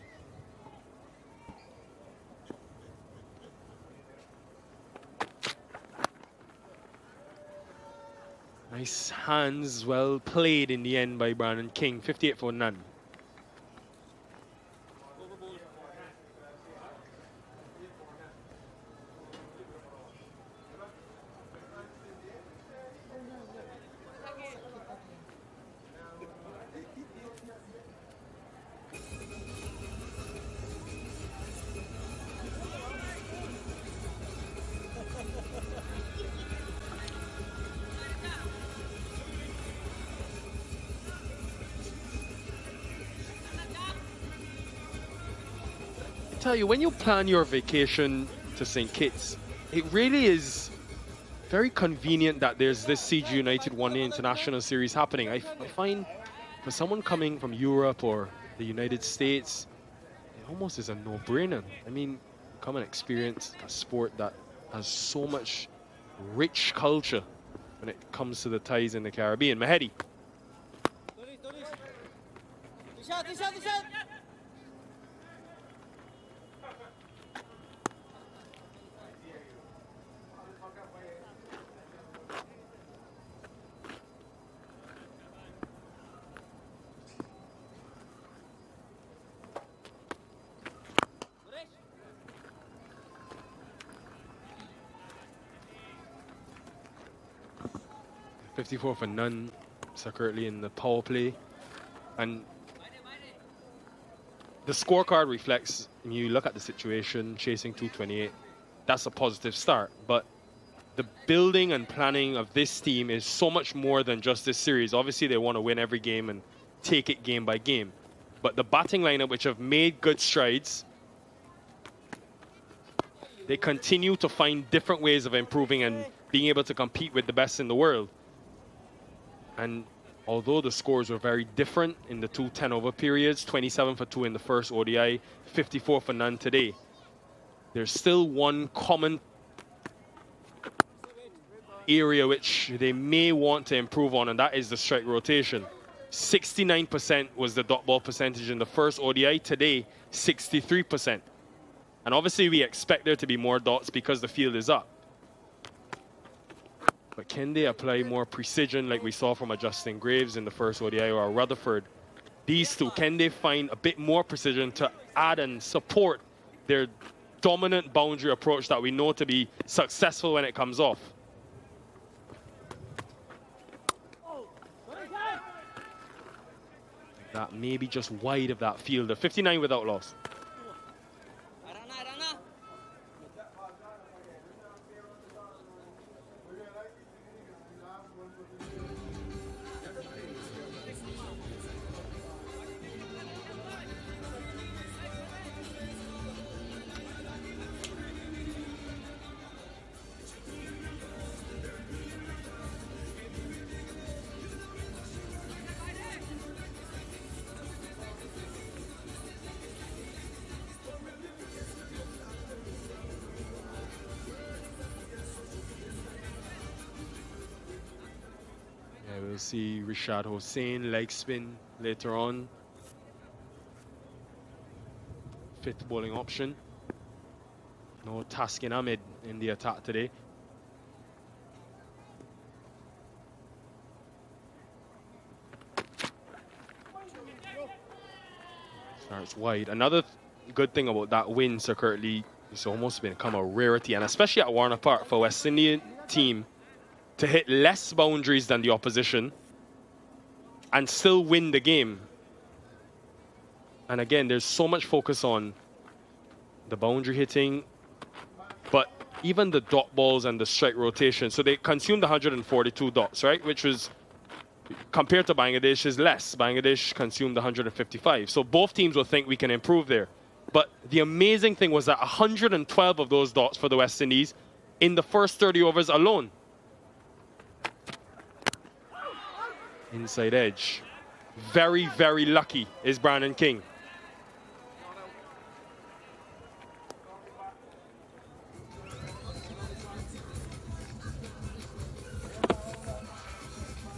Nice hands, well played in the end by Brandon King, 58 for none. Tell you, when you plan your vacation to St. Kitts, it really is very convenient that there's this CG United one-day international series happening. I find for someone coming from Europe or the United States, it almost is a no-brainer. I mean, come and experience a sport that has so much rich culture when it comes to the ties in the Caribbean. Mehidy. $54 for none, so currently in the power play. And the scorecard reflects, when you look at the situation, chasing 228, that's a positive start. But the building and planning of this team is so much more than just this series. Obviously, they want to win every game and take it game by game. But the batting lineup, which have made good strides, they continue to find different ways of improving and being able to compete with the best in the world. And although the scores were very different in the two 10-over periods, 27 for 2 in the first ODI, 54 for none today, there's still one common area which they may want to improve on, and that is the strike rotation. 69% was the dot ball percentage in the first ODI. Today, 63%. And obviously, we expect there to be more dots because the field is up. But can they apply more precision like we saw from a Justin Graves in the first ODI or a Rutherford? These two, can they find a bit more precision to add and support their dominant boundary approach that we know to be successful when it comes off? That may be just wide of that fielder. 59 without loss. We'll see Rashad Hossain leg spin later on. Fifth bowling option. No Taskin Ahmed in the attack today. Starts wide. Another good thing about that win, so currently, it's almost become a rarity, and especially at Warner Park for West Indian team to hit less boundaries than the opposition and still win the game. And again, there's so much focus on the boundary hitting, but even the dot balls and the strike rotation. So they consumed 142 dots, right? Which was, compared to Bangladesh, is less. Bangladesh consumed 155. So both teams will think we can improve there. But the amazing thing was that 112 of those dots for the West Indies in the first 30 overs alone. Inside edge. Very, very lucky is Brandon King.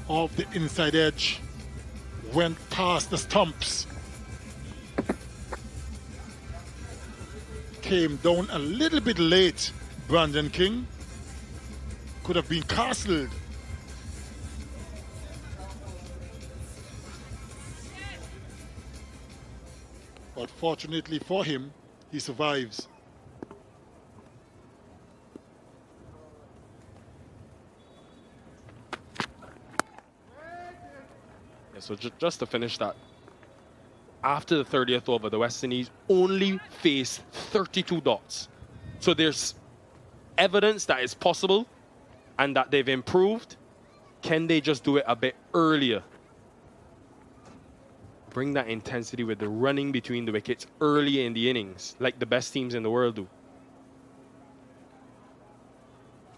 Off the inside edge, went past the stumps. Came down a little bit late, Brandon King. Could have been castled. But fortunately for him, he survives. Yeah, so just to finish that, after the 30th over, the West Indies only faced 32 dots. So there's evidence that it's possible and that they've improved. Can they just do it a bit earlier? Bring that intensity with the running between the wickets early in the innings, like the best teams in the world do.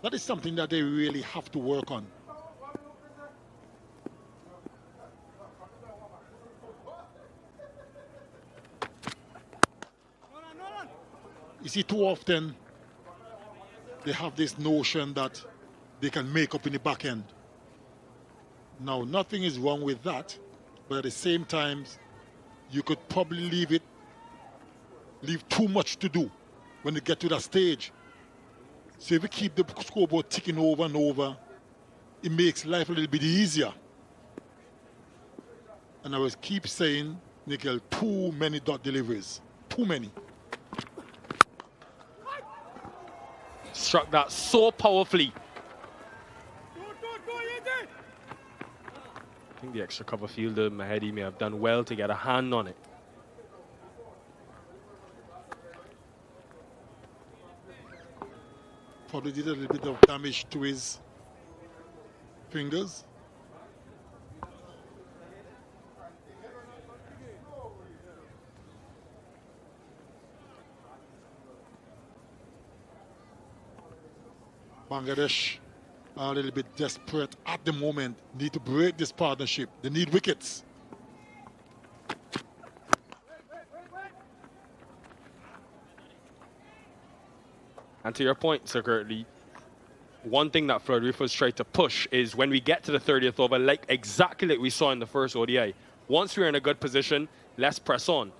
That is something that they really have to work on. You see, too often they have this notion that they can make up in the back end. Now, nothing is wrong with that, but at the same time, you could probably leave too much to do when they get to that stage. So if we keep the scoreboard ticking over and over, it makes life a little bit easier. And I will keep saying, Nickel, too many dot deliveries. Too many. Struck that so powerfully. I think the extra cover fielder, Mehidy, may have done well to get a hand on it. Probably did a little bit of damage to his fingers. Bangladesh are a little bit desperate at the moment. Need to break this partnership. They need wickets. And to your point, Sir Gertley, one thing that Floyd Reefers tried to push is when we get to the 30th over, exactly like we saw in the first ODI, once we're in a good position, let's press on.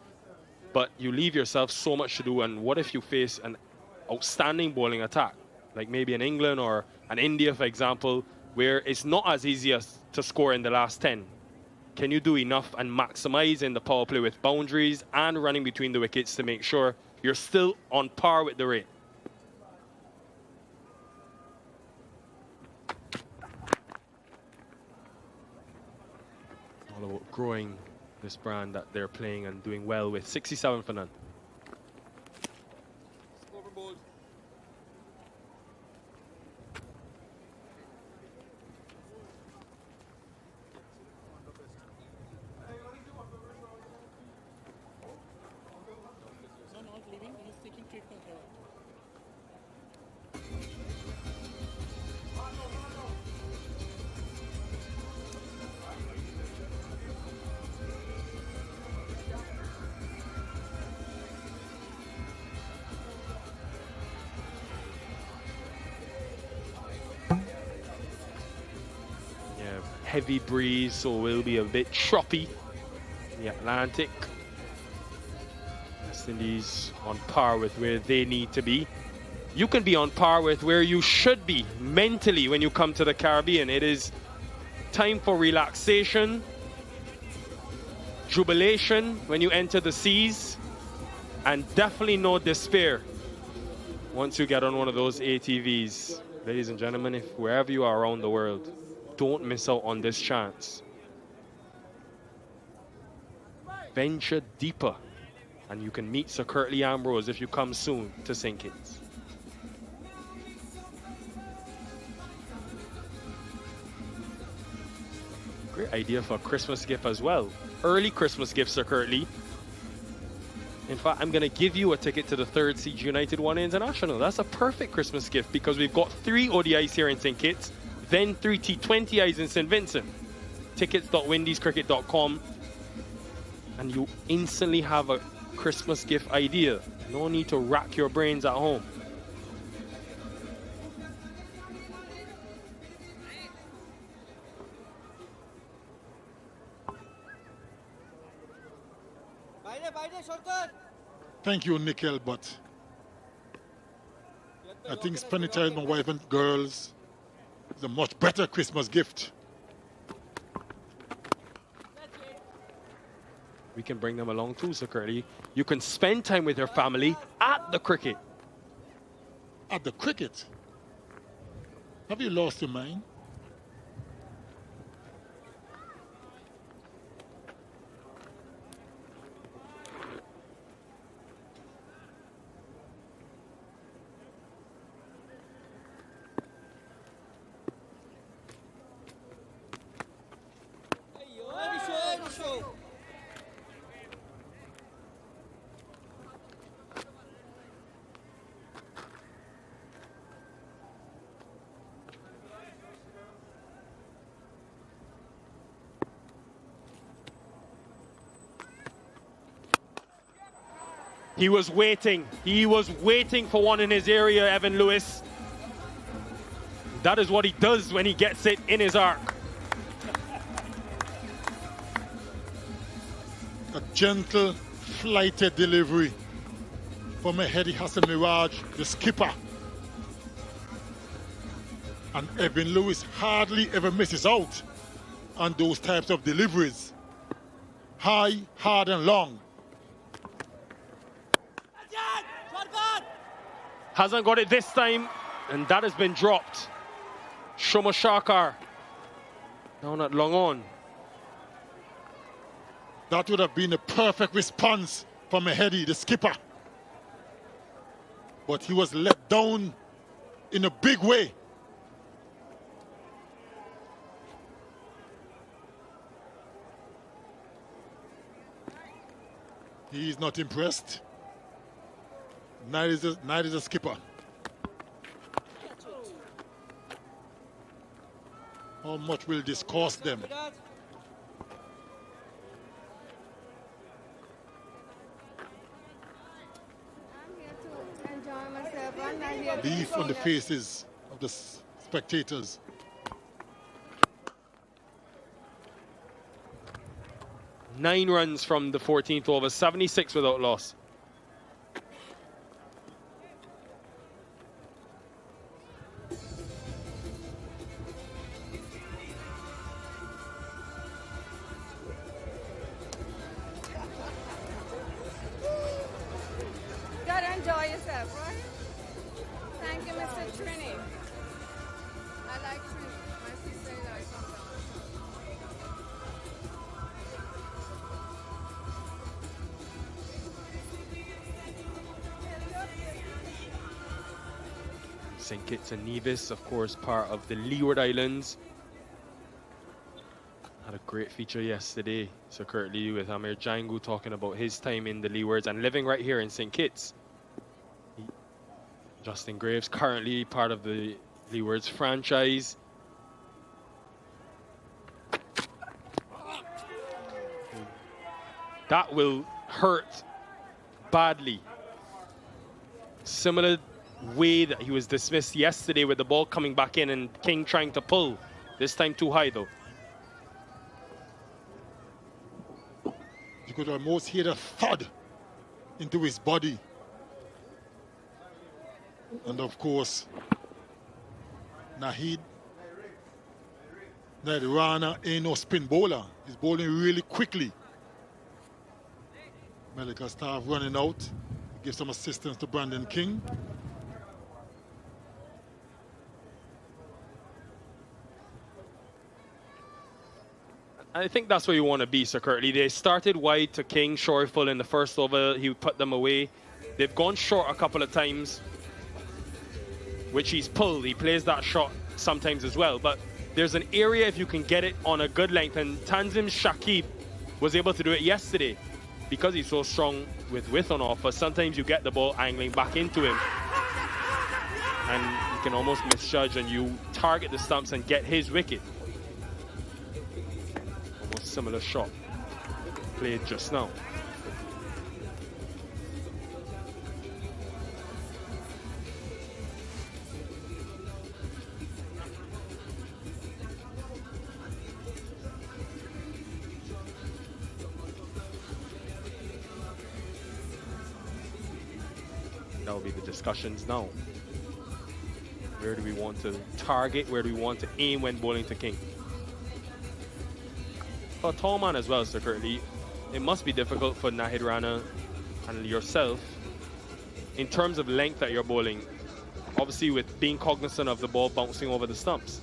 But you leave yourself so much to do, and what if you face an outstanding bowling attack, like maybe in England or an India, for example, where it's not as easy as to score in the last 10? Can you do enough and maximize in the power play with boundaries and running between the wickets to make sure you're still on par with the rate? All about growing this brand that they're playing and doing well with. 67 for none. Heavy breeze, so will be a bit choppy in the Atlantic. West Indies on par with where they need to be. You can be on par with where you should be mentally when you come to the Caribbean. It is time for relaxation, jubilation when you enter the seas, and definitely no despair once you get on one of those ATVs. Ladies and gentlemen, if wherever you are around the world, don't miss out on this chance. Venture deeper, and you can meet Sir Curtly Ambrose if you come soon to St. Kitts. Great idea for a Christmas gift as well. Early Christmas gift, Sir Curtly. In fact, I'm going to give you a ticket to the 3rd Siege United One International. That's a perfect Christmas gift because we've got 3 ODIs here in St. Kitts, then 3 T20Is in St. Vincent. Tickets.windiescricket.com, and you instantly have a Christmas gift idea. No need to rack your brains at home. Thank you, Nickel, but I think spending time with my wife and girls is a much better Christmas gift. We can bring them along too, Sir Curtly. You can spend time with your family at the cricket. At the cricket? Have you lost your mind? He was waiting. He was waiting for one in his area, Evan Lewis. That is what he does when he gets it in his arc. A gentle, flighted delivery from Mehidy Hassan Mirage, the skipper. And Evan Lewis hardly ever misses out on those types of deliveries. High, hard, and long. Hasn't got it this time, and that has been dropped. Shoma Shakar down at long on. That would have been a perfect response from Mehidy, the skipper. But he was let down in a big way. He's not impressed. Neither is the skipper. How much will this cost them? Leaf on the faces of the spectators. 9 runs from the 14th over, 76 without loss. Gotta enjoy yourself, right? Thank you, Mr. Trini. I like Trini. My sister likes sometimes. St. Kitts and Nevis, of course, part of the Leeward Islands. Had a great feature yesterday, so currently with Amir Jangu talking about his time in the Leewards and living right here in St. Kitts. Justin Graves, currently part of the Leewards franchise. That will hurt badly. Similar way that he was dismissed yesterday with the ball coming back in and King trying to pull. This time too high though. You could almost hear the thud into his body. And of course, Nahid Rana ain't no spin bowler. He's bowling really quickly. Medical staff running out. Give some assistance to Brandon King. I think that's where you want to be, Sir Curtly. They started wide to King, short full in the first over. He put them away. They've gone short a couple of times, which he's pulled. He plays that shot sometimes as well. But there's an area if you can get it on a good length. And Tanzim Shakib was able to do it yesterday because he's so strong with width on offer. Sometimes you get the ball angling back into him. And you can almost misjudge and you target the stumps and get his wicket. Similar shot played just now. That will be the discussions now. Where do we want to target? Where do we want to aim when bowling to King? For a tall man as well, Sir Curtly, it must be difficult for Nahid Rana and yourself in terms of length that you're bowling, obviously with being cognizant of the ball bouncing over the stumps.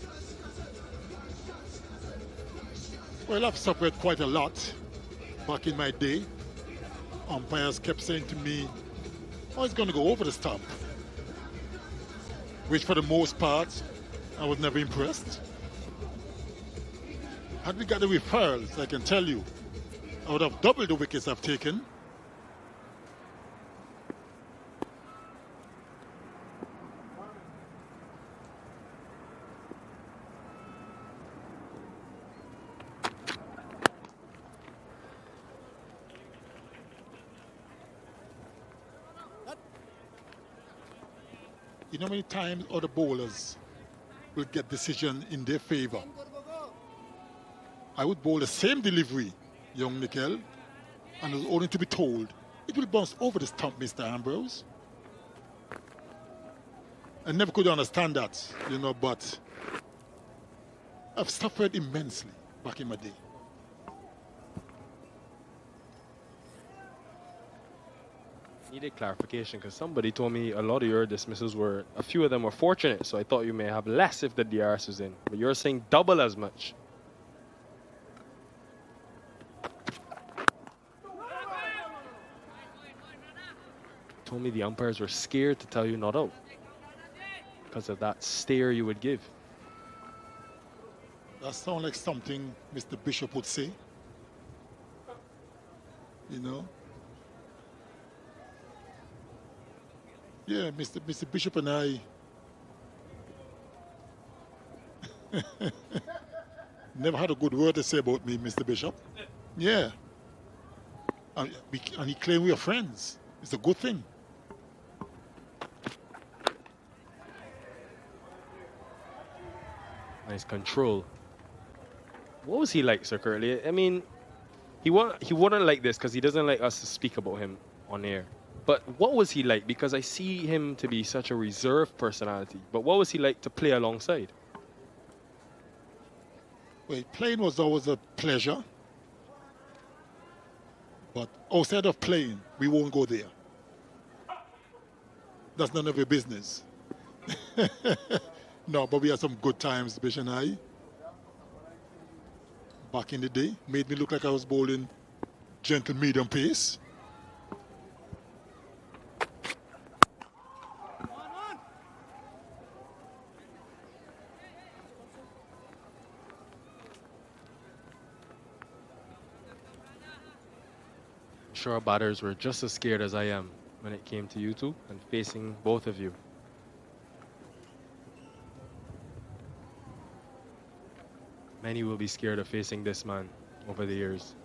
Well, I've suffered quite a lot back in my day. Umpires kept saying to me, oh, it's going to go over the stump. Which for the most part, I was never impressed. Had we got the referrals, I can tell you, I would have doubled the wickets I've taken. You know how many times other bowlers will get decision in their favor? I would bowl the same delivery, young Mikel, and was only to be told, it will bounce over the stump, Mr. Ambrose. I never could understand that, you know, but I've suffered immensely back in my day. Needed clarification because somebody told me a lot of your dismissals were, a few of them were fortunate, so I thought you may have less if the DRS was in. But you're saying double as much. Told me the umpires were scared to tell you not out because of that stare you would give. That sounds like something Mr. Bishop would say. You know? Yeah, Mr. Bishop and I never had a good word to say about me, Mr. Bishop. Yeah. And he claimed we are friends. It's a good thing. Nice control. What was he like, Sir Curly? I mean, he wouldn't like this because he doesn't like us to speak about him on air. But what was he like? Because I see him to be such a reserved personality. But what was he like to play alongside? Well, playing was always a pleasure. But outside of playing, we won't go there. That's none of your business. No, but we had some good times, Bish and I. Back in the day, made me look like I was bowling gentle medium pace. Sure, batters were just as scared as I am when it came to you two and facing both of you. Many will be scared of facing this man over the years.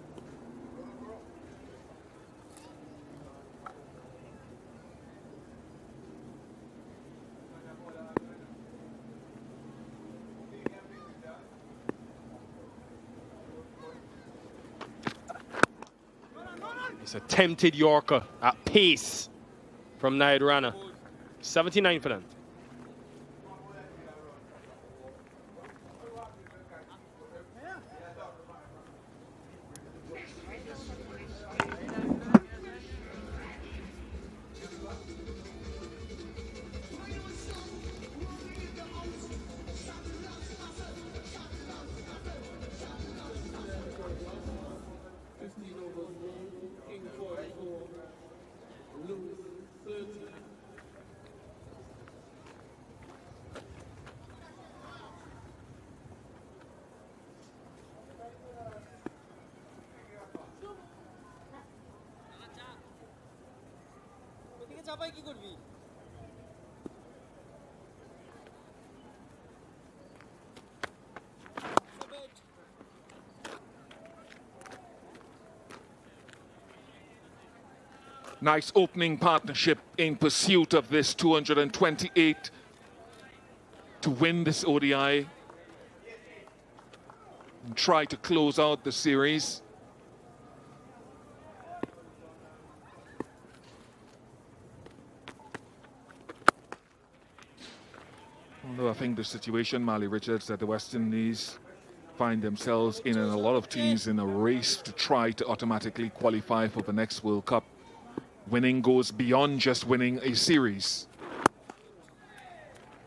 It's a tempted Yorker at pace from Naid Rana. 79 for them. Nice opening partnership in pursuit of this 228 to win this ODI and try to close out the series. Although I think the situation, Marley Richards, that the West Indies find themselves in, and a lot of teams in a race to try to automatically qualify for the next World Cup. Winning goes beyond just winning a series.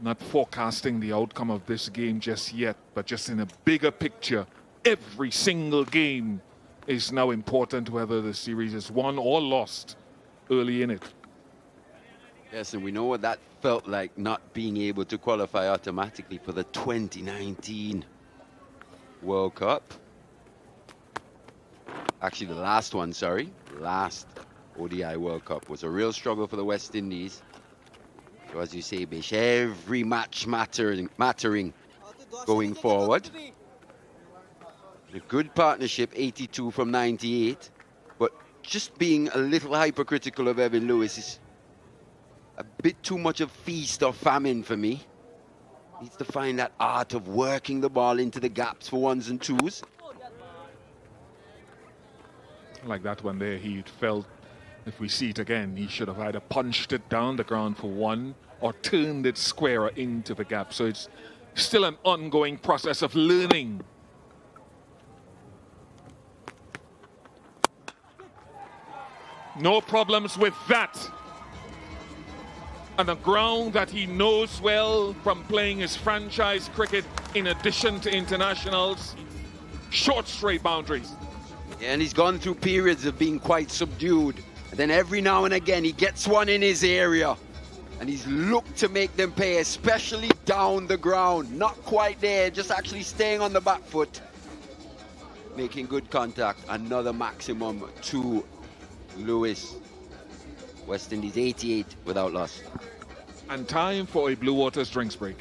Not forecasting the outcome of this game just yet, but just in a bigger picture, every single game is now important, whether the series is won or lost early in it. Yes, and we know what that felt like, not being able to qualify automatically for the 2019 World Cup. Actually, the last one, sorry. Last ODI World Cup was a real struggle for the West Indies. So as you say, Bish, every match mattering going forward. A good partnership, 82 from 98. But just being a little hypercritical of Evan Lewis is a bit too much of feast or famine for me. Needs to find that art of working the ball into the gaps for ones and twos. Like that one there, he felt if we see it again, he should have either punched it down the ground for one or turned it squarer into the gap. So it's still an ongoing process of learning. No problems with that. On a ground that he knows well from playing his franchise cricket in addition to internationals. Short straight boundaries. Yeah, and he's gone through periods of being quite subdued. And then every now and again he gets one in his area. And he's looked to make them pay, especially down the ground. Not quite there, just actually staying on the back foot. Making good contact. Another maximum to Lewis. West Indies 88 without loss. And time for a Blue Waters drinks break.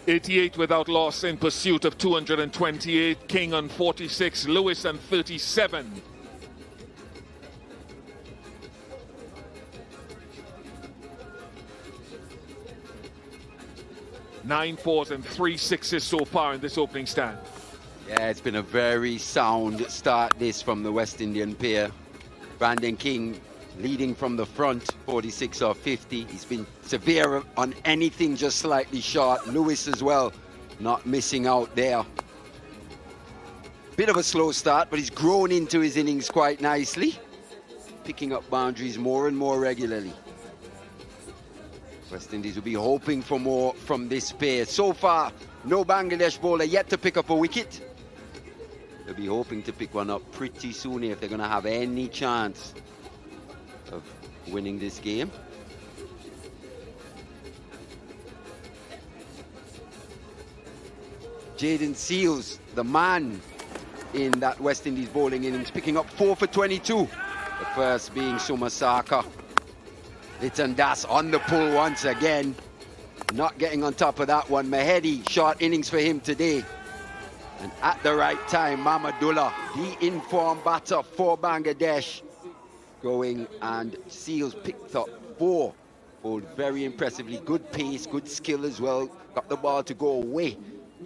'88 without loss in pursuit of 228. King on 46, Lewis on 37. Nine fours and 3 sixes so far in this opening stand. Yeah, it's been a very sound start this from the West Indian pair. Brandon King leading from the front, 46 or 50. He's been severe on anything just slightly short. Lewis as well, not missing out there. Bit of a slow start, but he's grown into his innings quite nicely, picking up boundaries more and more regularly. West Indies will be hoping for more from this pair. So far, no Bangladesh bowler yet to pick up a wicket. They'll be hoping to pick one up pretty soon if they're going to have any chance of winning this game. Jayden Seales, the man in that West Indies bowling innings, picking up 4 for 22. The first being Sumasaka. Litan Das on the pull once again. Not getting on top of that one. Mehidy, short innings for him today. And at the right time, Mahmudullah, the informed batter for Bangladesh, going, and Seales picked up 4. Bowled very impressively. Good pace, good skill as well. Got the ball to go away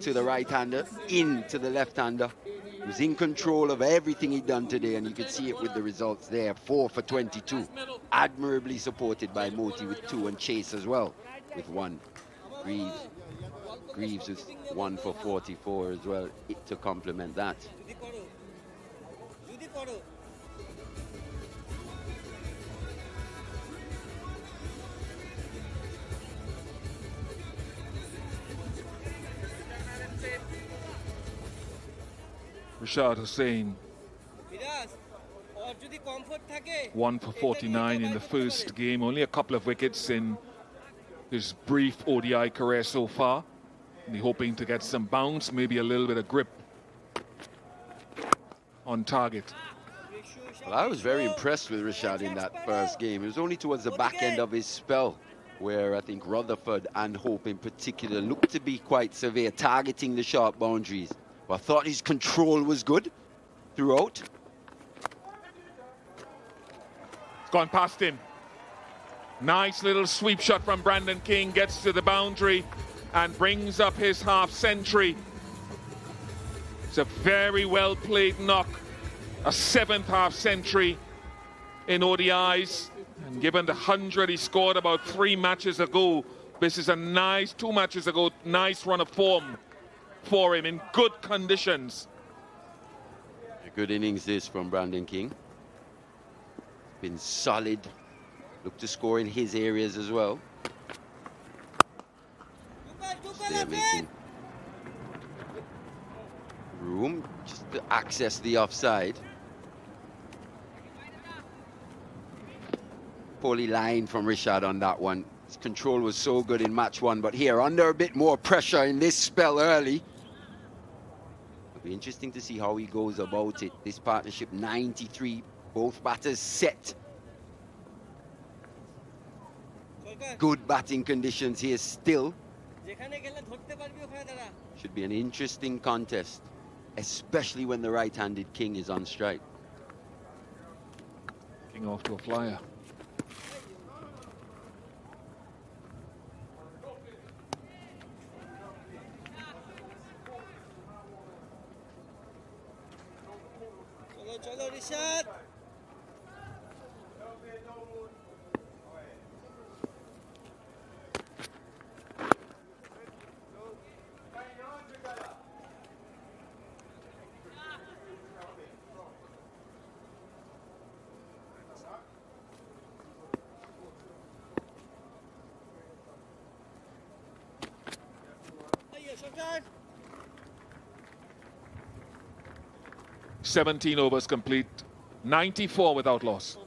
to the right-hander, into the left-hander. He was in control of everything he'd done today, and you could see it with the results there. 4 for 22. Admirably supported by Moti with 2 and Chase as well with 1. Greaves with 1 for 44 as well to complement that. Rashad Hussain, 1 for 49 in the first game. Only a couple of wickets in his brief ODI career so far. And he's hoping to get some bounce, maybe a little bit of grip on target. Well, I was very impressed with Rashad in that first game. It was only towards the back end of his spell where I think Rutherford and Hope in particular looked to be quite severe, targeting the sharp boundaries. But I thought his control was good throughout. It's gone past him. Nice little sweep shot from Brandon King, gets to the boundary and brings up his half century. It's a very well played knock, a 7th half century in ODIs. And given the 100 he scored about 3 matches ago, this is a nice, 2 matches ago, nice run of form for him in good conditions. A good innings this from Brandon King. Been solid. Look to score in his areas as well. They're making room just to access the offside. Poorly lined from Rashad on that one. His control was so good in match 1, but here under a bit more pressure in this spell early. It'll be interesting to see how he goes about it. This partnership 93, both batters set. Good batting conditions here still. Should be an interesting contest, especially when the right-handed King is on strike. King off to a flyer. Chalo, Rishad. Shotgun. 17 overs complete, 94 without loss.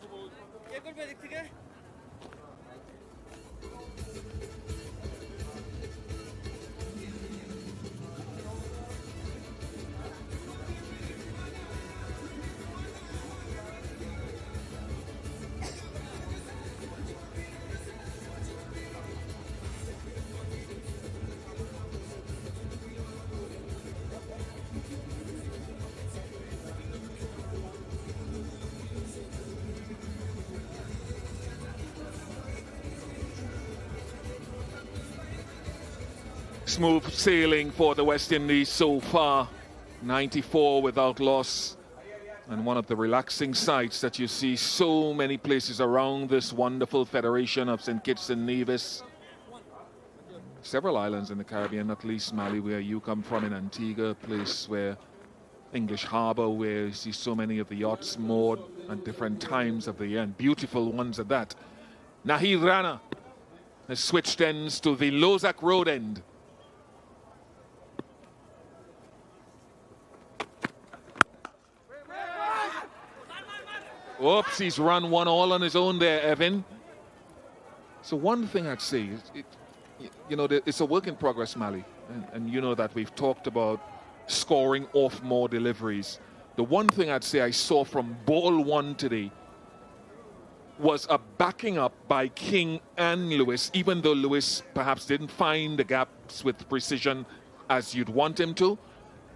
Smooth sailing for the West Indies so far. 94 without loss. And one of the relaxing sights that you see so many places around this wonderful federation of St. Kitts and Nevis. Several islands in the Caribbean, not least Mali, where you come from, in Antigua, a place where English Harbour, where you see so many of the yachts moored at different times of the year, and beautiful ones at that. Nahid Rana has switched ends to the Lozak Road end. Oops, he's run 1 all on his own there, Evan. So one thing I'd say is, you know, it's a work in progress, Mali. And you know that we've talked about scoring off more deliveries. The one thing I'd say I saw from ball 1 today was a backing up by King and Lewis, even though Lewis perhaps didn't find the gaps with precision as you'd want him to.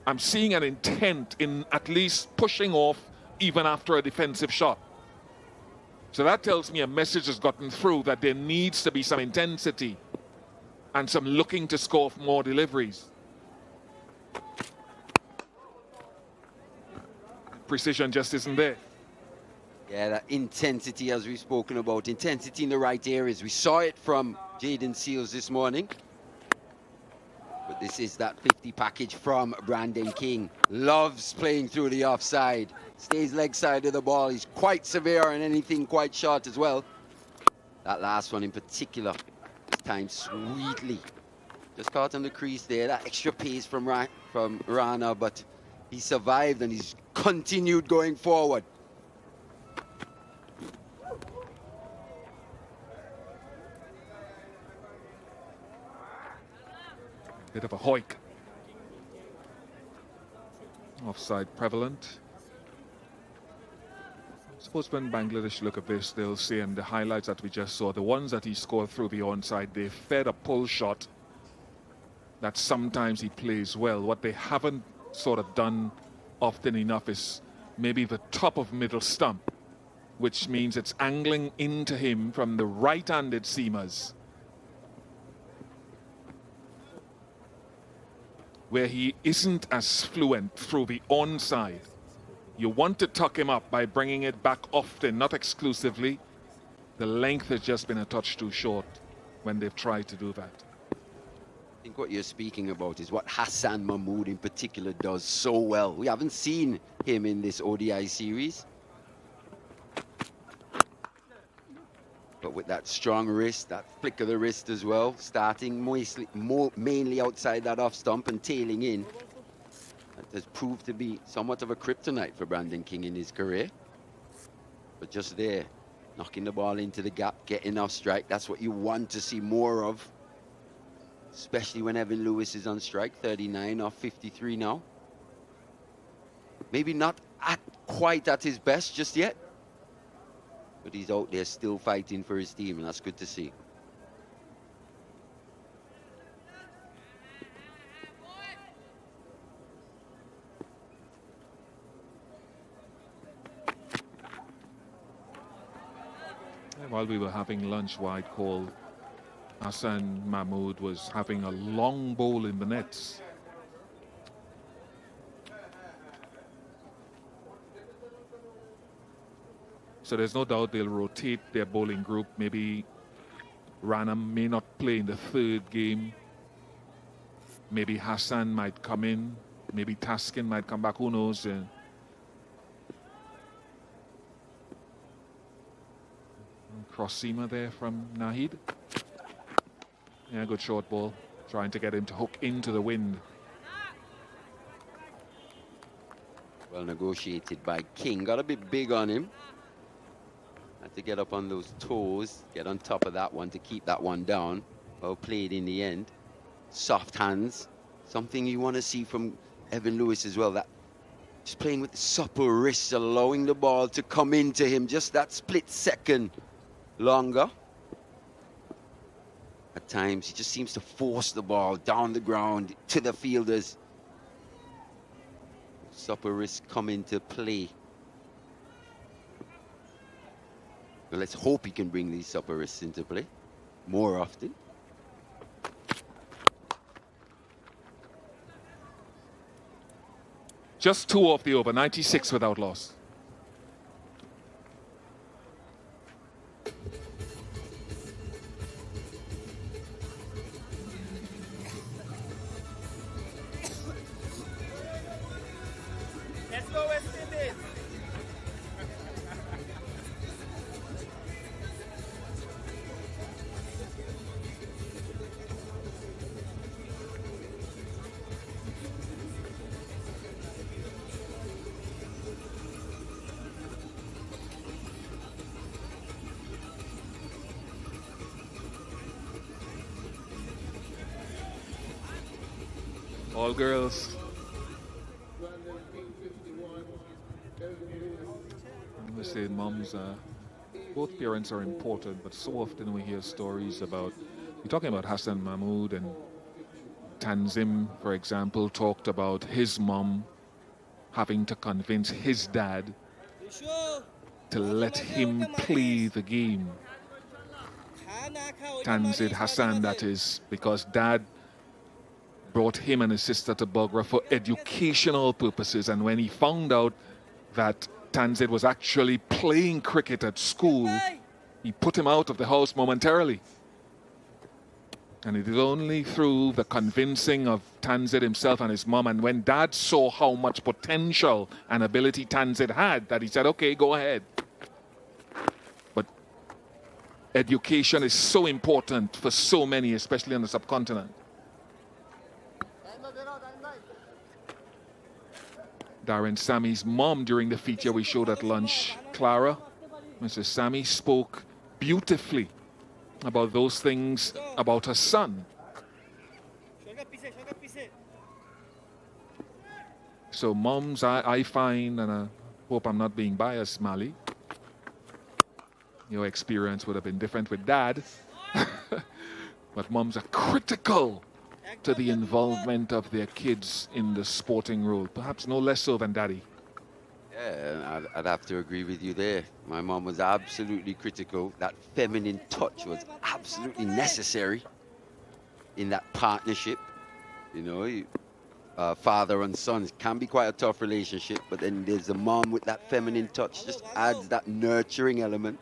I'm seeing an intent in at least pushing off even after a defensive shot. So that tells me a message has gotten through that there needs to be some intensity and some looking to score more deliveries. Precision just isn't there. Yeah, that intensity, as we've spoken about, intensity in the right areas. We saw it from Jaden Seals this morning. But this is that 50 package from Brandon King. Loves playing through the offside. Stays leg side of the ball. He's quite severe on anything quite short as well. That last one in particular, this time sweetly. Just caught on the crease there. That extra pace from Rana, but he survived and he's continued going forward. Bit of a hoik. Offside prevalent. suppose when Bangladesh look at this, they'll say in the highlights that we just saw, the ones that he scored through the onside, they fed a pull shot that sometimes he plays well. What they haven't sort of done often enough is maybe the top of middle stump, which means it's angling into him from the right-handed seamers, where he isn't as fluent through the onside. You want to tuck him up by bringing it back often, not exclusively. The length has just been a touch too short when they've tried to do that. I think what you're speaking about is what Hassan Mahmoud in particular does so well. We haven't seen him in this ODI series. But with that strong wrist, that flick of the wrist as well, starting mainly outside that off stump and tailing in. That has proved to be somewhat of a kryptonite for Brandon King in his career. But just there, knocking the ball into the gap, getting off strike, that's what you want to see more of. Especially when Evan Lewis is on strike, 39 off 53 now. Maybe not quite at his best just yet, but he's out there still fighting for his team, and that's good to see. While we were having lunch, wide call, Hassan Mahmoud was having a long bowl in the nets. So there's no doubt they'll rotate their bowling group. Maybe Ranam may not play in the third game. Maybe Hassan might come in. Maybe Taskin might come back. Who knows? Cross seamer there from Nahid. Yeah, good short ball. Trying to get him to hook into the wind. Well negotiated by King. Got a bit big on him. Had to get up on those toes, get on top of that one to keep that one down. Well played in the end. Soft hands. Something you want to see from Evan Lewis as well. That just playing with supple wrists, allowing the ball to come into him just that split second longer. At times, he just seems to force the ball down the ground to the fielders. Supple wrists come into play. Well, let's hope he can bring these supple wrists into play more often. Just 2 off the over, 96 without loss. Let's go West Indies. All girls. We say moms, both parents are important, but so often we hear stories about, you're talking about Hassan Mahmoud, and Tanzim, for example, talked about his mom having to convince his dad to let him play the game. Tanzid Hassan, that is, because dad brought him and his sister to Bogra for educational purposes, and when he found out that Tanzid was actually playing cricket at school, he put him out of the house momentarily. And it is only through the convincing of Tanzid himself and his mom, and when dad saw how much potential and ability Tanzid had, that he said, okay, go ahead. But education is so important for so many, especially on the subcontinent. Darren Sammy's mom, during the feature we showed at lunch, Clara, Mrs. Sammy, spoke beautifully about those things about her son. So moms, I find, and I hope I'm not being biased, Mali, Your experience would have been different with Dad. But moms are critical to the involvement of their kids in the sporting world, perhaps no less so than Daddy. Yeah, I'd have to agree with you there. My mom was absolutely critical. That feminine touch was absolutely necessary in that partnership. You know, father and son can be quite a tough relationship, but then there's a mom with that feminine touch, just adds that nurturing element.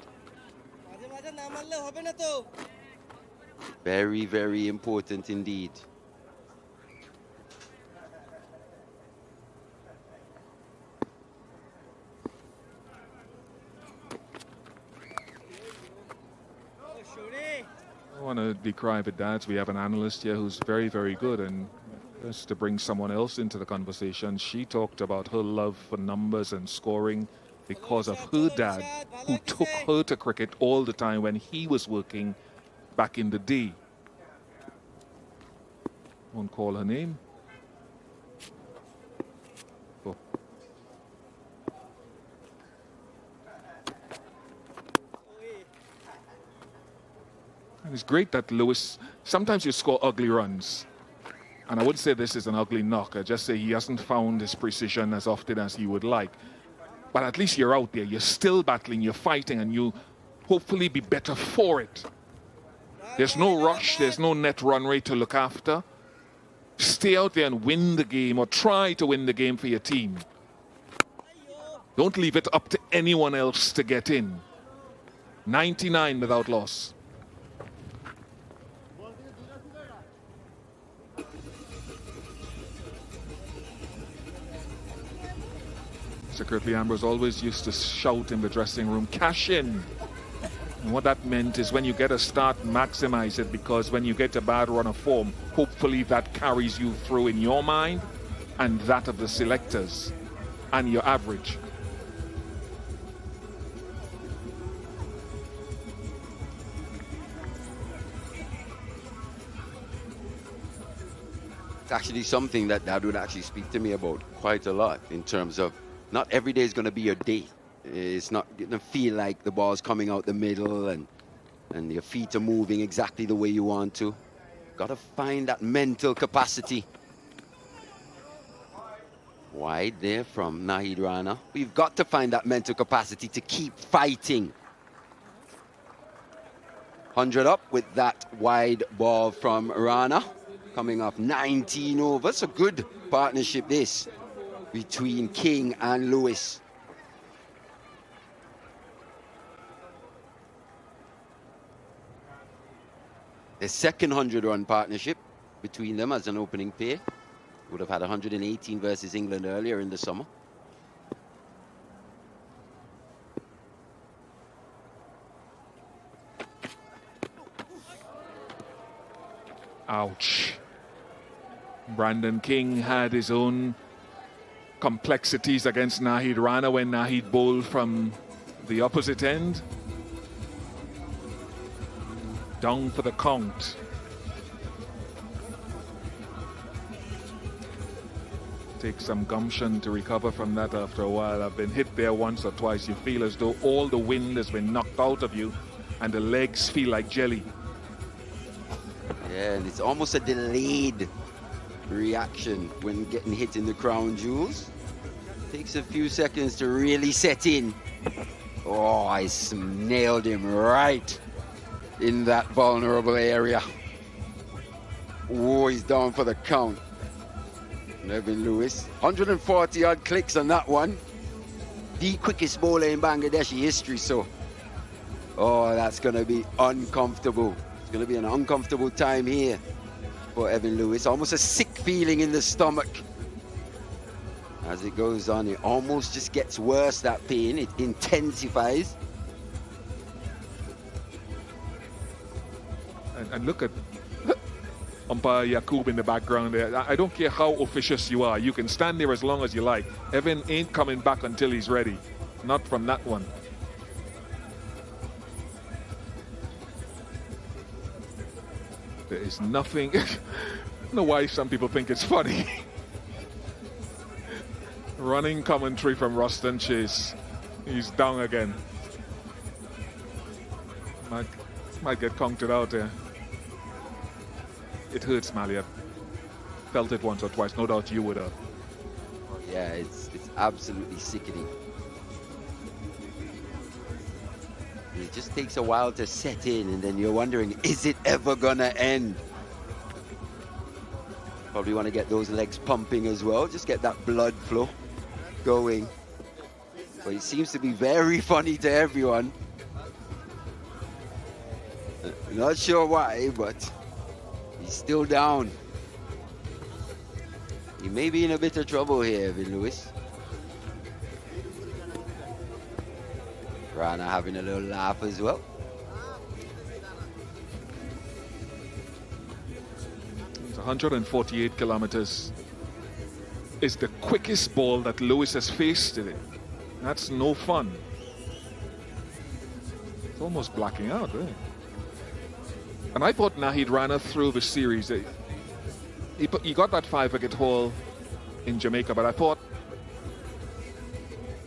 Very, very important indeed. I want to decry the dads. We have an analyst here who's very, very good, and just to bring someone else into the conversation, she talked about her love for numbers and scoring because of her dad, who took her to cricket all the time when he was working back in the day. Won't call her name. Oh. And it's great that Lewis, sometimes you score ugly runs. And I wouldn't say this is an ugly knock. I just say he hasn't found his precision as often as he would like. But at least you're out there. You're still battling. You're fighting. And you hopefully be better for it. There's no rush. There's no net run rate to look after. Stay out there and win the game, or try to win the game for your team. Don't leave it up to anyone else to get in. 99 without loss. Secretary Ambrose always used to shout in the dressing room, cash in. And what that meant is when you get a start, maximize it, because when you get a bad run of form, hopefully that carries you through in your mind and that of the selectors and your average. It's actually something that Dad would actually speak to me about quite a lot, in terms of not every day is going to be your day. It's not going to feel like the ball's coming out the middle and your feet are moving exactly the way you want to. Got to find that mental capacity. Wide there from Nahid Rana. We've got to find that mental capacity to keep fighting. 100 up with that wide ball from Rana. Coming off 19 overs. A good partnership this between King and Lewis. The second 100-run partnership between them as an opening pair. Would have had 118 versus England earlier in the summer. Ouch. Brandon King had his own complexities against Nahid Rana when Nahid bowled from the opposite end. Down for the count. Take some gumption to recover from that after a while. I've been hit there once or twice. You feel as though all the wind has been knocked out of you and the legs feel like jelly. Yeah, and it's almost a delayed reaction when getting hit in the crown jewels. Takes a few seconds to really set in. Oh, I nailed him right in that vulnerable area. Oh, he's down for the count. Nevin Lewis, 140 odd clicks on that one. The quickest bowler in Bangladeshi history, so oh, that's gonna be uncomfortable. It's gonna be an uncomfortable time here for Evan Lewis. Almost a sick feeling in the stomach. As it goes on, it almost just gets worse, that pain. It intensifies. And look at umpire Yaqub in the background there. I don't care how officious you are. You can stand there as long as you like. Evan ain't coming back until he's ready. Not from that one. There is nothing. I don't know why some people think it's funny. Running commentary from Ruston Chase. He's down again. Might get counted out there. It hurts, Malia. Felt it once or twice. No doubt you would have. Yeah, it's absolutely sickening. It just takes a while to set in, and then you're wondering, is it ever gonna end? Probably want to get those legs pumping as well, just get that blood flow going. But it seems to be very funny to everyone. Not sure why, but he's still down. He may be in a bit of trouble here, Evan Lewis. Rana having a little laugh as well. It's 148 kilometers. Is the quickest ball that Lewis has faced today. That's no fun. It's almost blacking out, really. And I thought Nahid Rana through the series. He got that 5-wicket haul in Jamaica, but I thought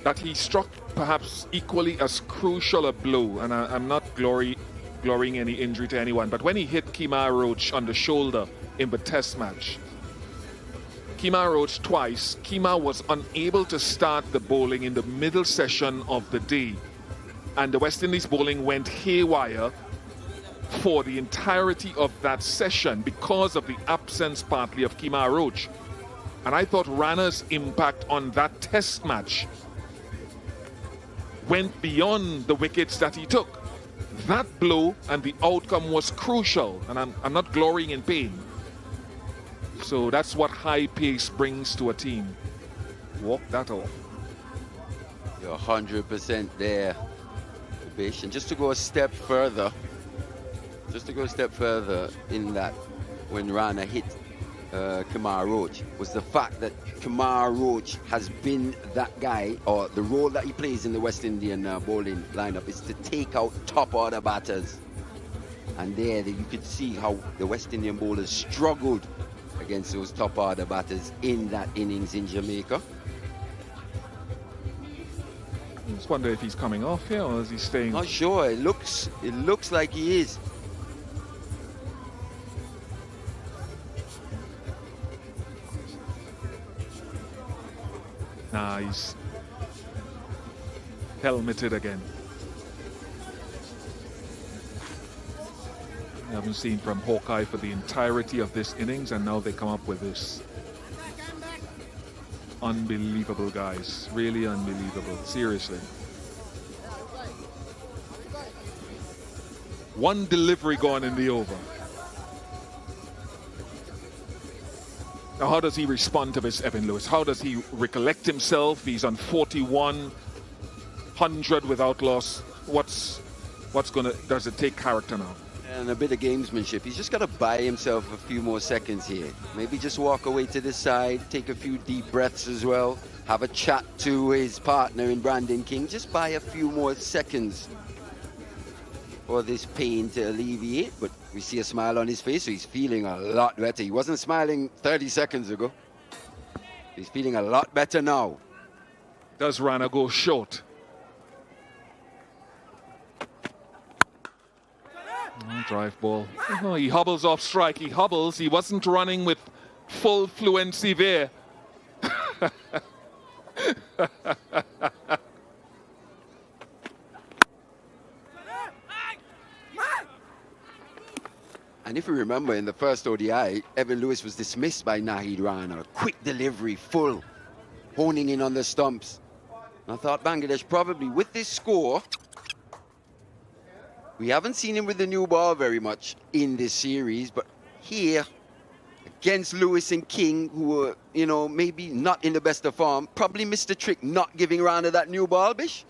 that he struck perhaps equally as crucial a blow, and I'm not glorying any injury to anyone, but when he hit Kemar Roach on the shoulder in the test match, Kemar Roach twice, Kemar was unable to start the bowling in the middle session of the day, and the West Indies bowling went haywire for the entirety of that session because of the absence partly of Kemar Roach. And I thought Rana's impact on that test match went beyond the wickets that he took. That blow and the outcome was crucial, and I'm not glorying in pain. So that's what high pace brings to a team. Walk that off. You're 100% there, Bish. And just to go a step further, in that, when Rana hit Kemar Roach, was the fact that Kemar Roach has been that guy, or the role that he plays in the West Indian bowling lineup is to take out top order batters. And there you could see how the West Indian bowlers struggled against those top order batters in that innings in Jamaica. I just wonder if he's coming off here or is he staying? Not sure. It looks like he is. Nah, he's helmeted again. We haven't seen from Hawkeye for the entirety of this innings, and now they come up with this. Unbelievable, guys. Really unbelievable. Seriously. One delivery gone in the over. Now, how does he respond to this, Evan Lewis? How does he recollect himself? He's on 4100 without loss. Does it take character now? And a bit of gamesmanship. He's just got to buy himself a few more seconds here. Maybe just walk away to the side, take a few deep breaths as well, have a chat to his partner in Brandon King. Just buy a few more seconds for this pain to alleviate. But we see a smile on his face, so he's feeling a lot better. He wasn't smiling 30 seconds ago. He's feeling a lot better now. Does Rana go short? Oh, drive ball. Oh, he hobbles off strike. He hobbles. He wasn't running with full fluency there. And if you remember, in the first ODI, Evan Lewis was dismissed by Nahid Rana. Quick delivery, full, honing in on the stumps. I thought Bangladesh probably, with this score, we haven't seen him with the new ball very much in this series, but here, against Lewis and King, who were, maybe not in the best of form, probably missed the trick not giving Rana that new ball, Bish.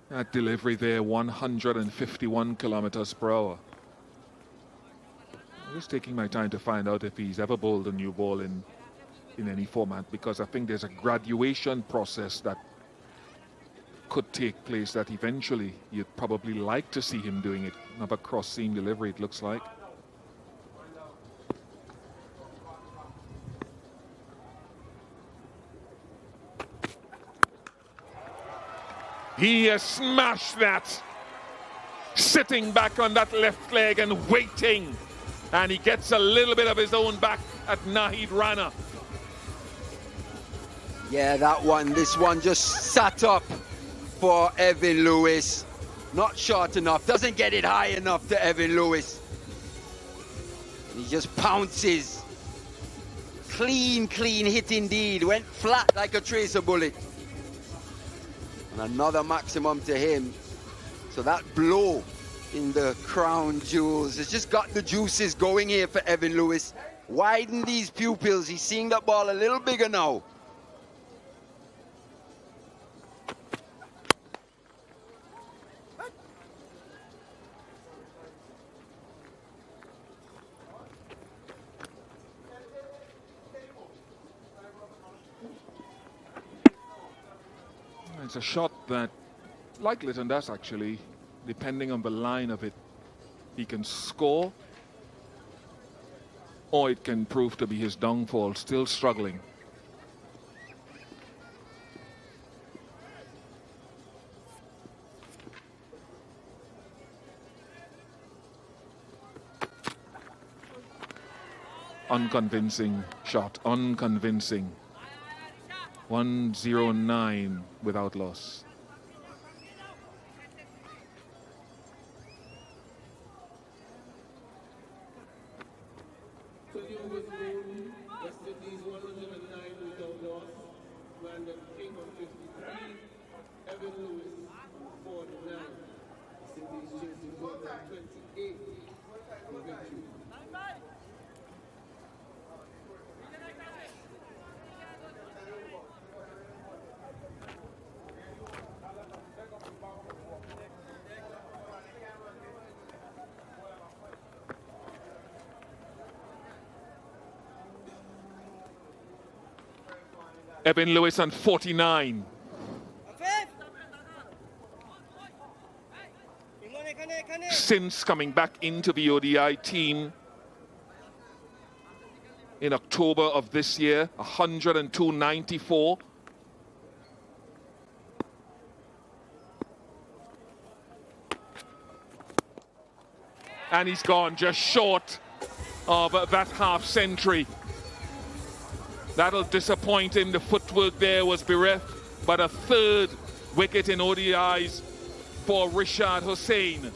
That delivery there, 151 kilometers per hour. I'm just taking my time to find out if he's ever bowled a new ball in any format, because I think there's a graduation process that could take place that eventually you'd probably like to see him doing it. Another cross-seam delivery, it looks like. He has smashed that. Sitting back on that left leg and waiting. And he gets a little bit of his own back at Nahid Rana. Yeah, this one just sat up for Evan Lewis. Not short enough, doesn't get it high enough to Evan Lewis. And he just pounces. Clean hit indeed. Went flat like a tracer bullet. And another maximum to him. So that blow in the crown jewels has just got the juices going here for Evan Lewis. Widen these pupils. He's seeing that ball a little bigger now. It's a shot that, like Litton does actually, depending on the line of it, he can score, or it can prove to be his downfall, still struggling. Unconvincing shot, unconvincing. 109 without loss. Evan Lewis on 49. Since coming back into the ODI team in October of this year, 102.94. And he's gone just short of that half century. That'll disappoint him. The footwork there was bereft, but a third wicket in ODIs for Rishad Hussain.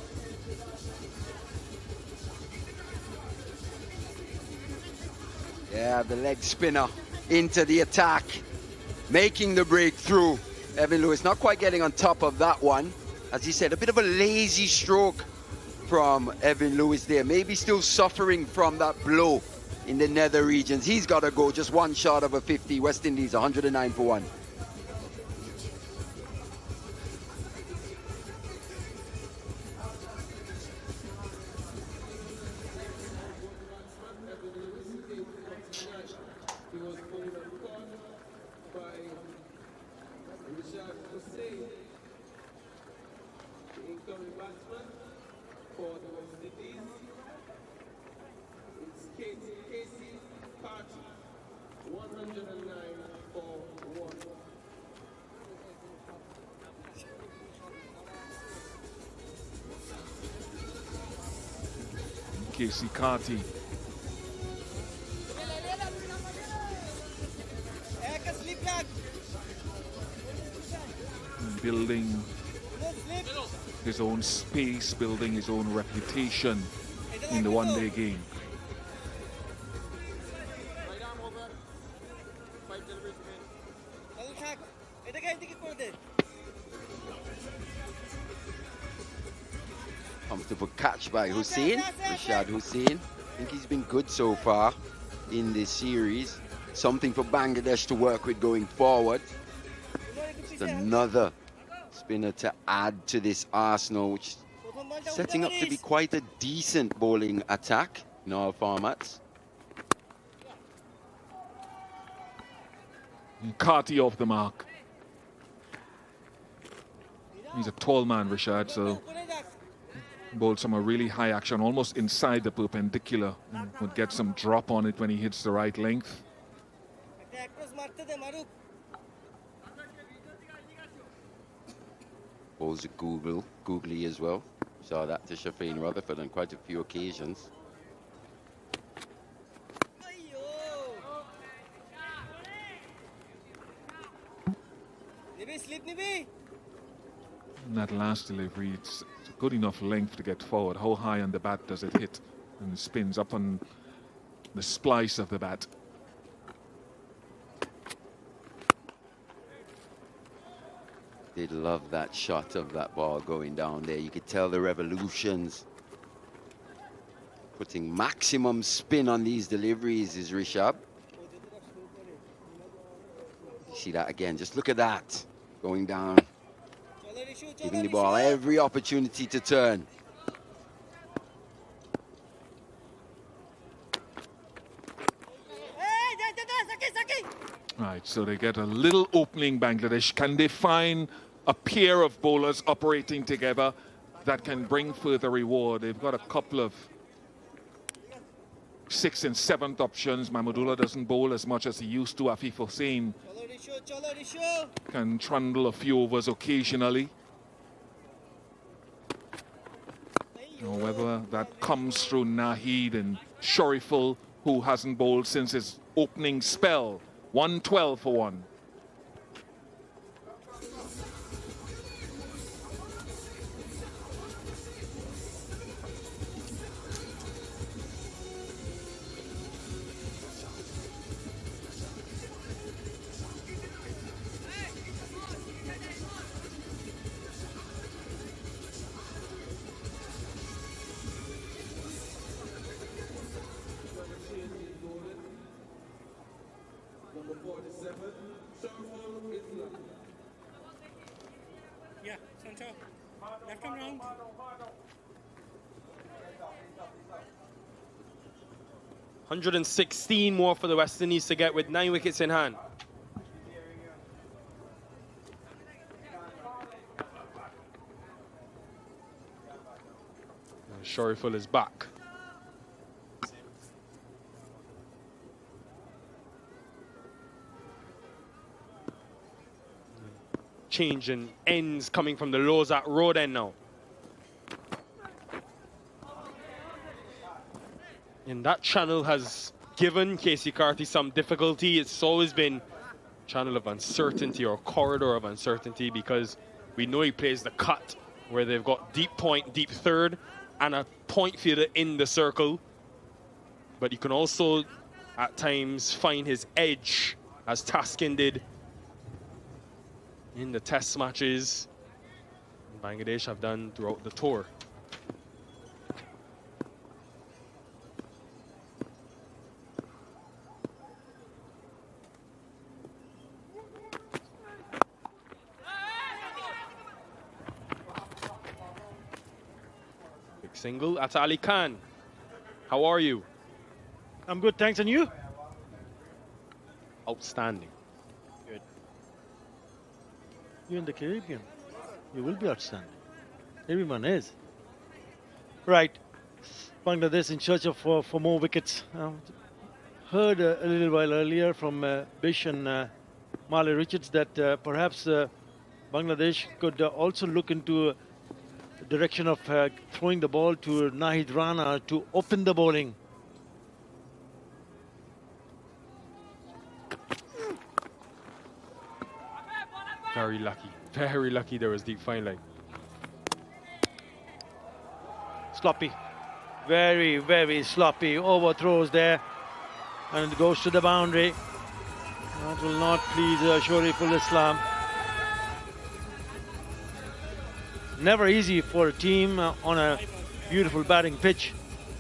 Yeah, the leg spinner into the attack, making the breakthrough. Evan Lewis not quite getting on top of that one. As he said, a bit of a lazy stroke from Evan Lewis there. Maybe still suffering from that blow in the nether regions. He's got to go just one shot of a 50. West Indies 109 for 1. Casey Carty. Building his own space, building his own reputation in the one-day game. Comfortable catch by Hussain, Rishad Hussain. I think he's been good so far in this series. Something for Bangladesh to work with going forward. Just another spinner to add to this Arsenal, which is setting up to be quite a decent bowling attack in all formats. And Carty off the mark. He's a tall man, Rishad, so bowled some really high action, almost inside the perpendicular. Would get some drop on it when he hits the right length. Bowls are googly as well. Saw that to Shafeen Rutherford on quite a few occasions. And that last delivery, it's a good enough length to get forward. How high on the bat does it hit? And it spins up on the splice of the bat. Did love that shot of that ball going down there. You could tell the revolutions. Putting maximum spin on these deliveries is Rishabh. You see that again, just look at that. Going down. Giving the ball every opportunity to turn. Right, so they get a little opening, Bangladesh. Can they find a pair of bowlers operating together that can bring further reward? They've got a couple of 6th and 7th options. Mahmudullah doesn't bowl as much as he used to. Afif Hussain can trundle a few overs occasionally. Whether that comes through Nahid and Shariful, who hasn't bowled since his opening spell. 112 for 1. Yeah, Sancho. Left him round. $116 more for the West Indies to get with 9 wickets in hand. Shariful is back. Change in ends coming from the Lozat Road end now. And that channel has given Casey Carthy some difficulty. It's always been a channel of uncertainty or a corridor of uncertainty because we know he plays the cut where they've got deep point, deep third, and a point fielder in the circle. But you can also at times find his edge, as Taskin did in the test matches Bangladesh have done throughout the tour. Big single at Ali Khan. How are you? I'm good, thanks, and you? Outstanding. Good. You're in the Caribbean. You will be outstanding. Everyone is. Right. Bangladesh in search of for more wickets. Heard a little while earlier from Bish and Marley Richards that perhaps Bangladesh could also look into the direction of throwing the ball to Nahid Rana to open the bowling. Very lucky there was deep fine leg. Sloppy, very, very sloppy overthrows there, and it goes to the boundary. That will not please Shariful Islam. Never easy for a team on a beautiful batting pitch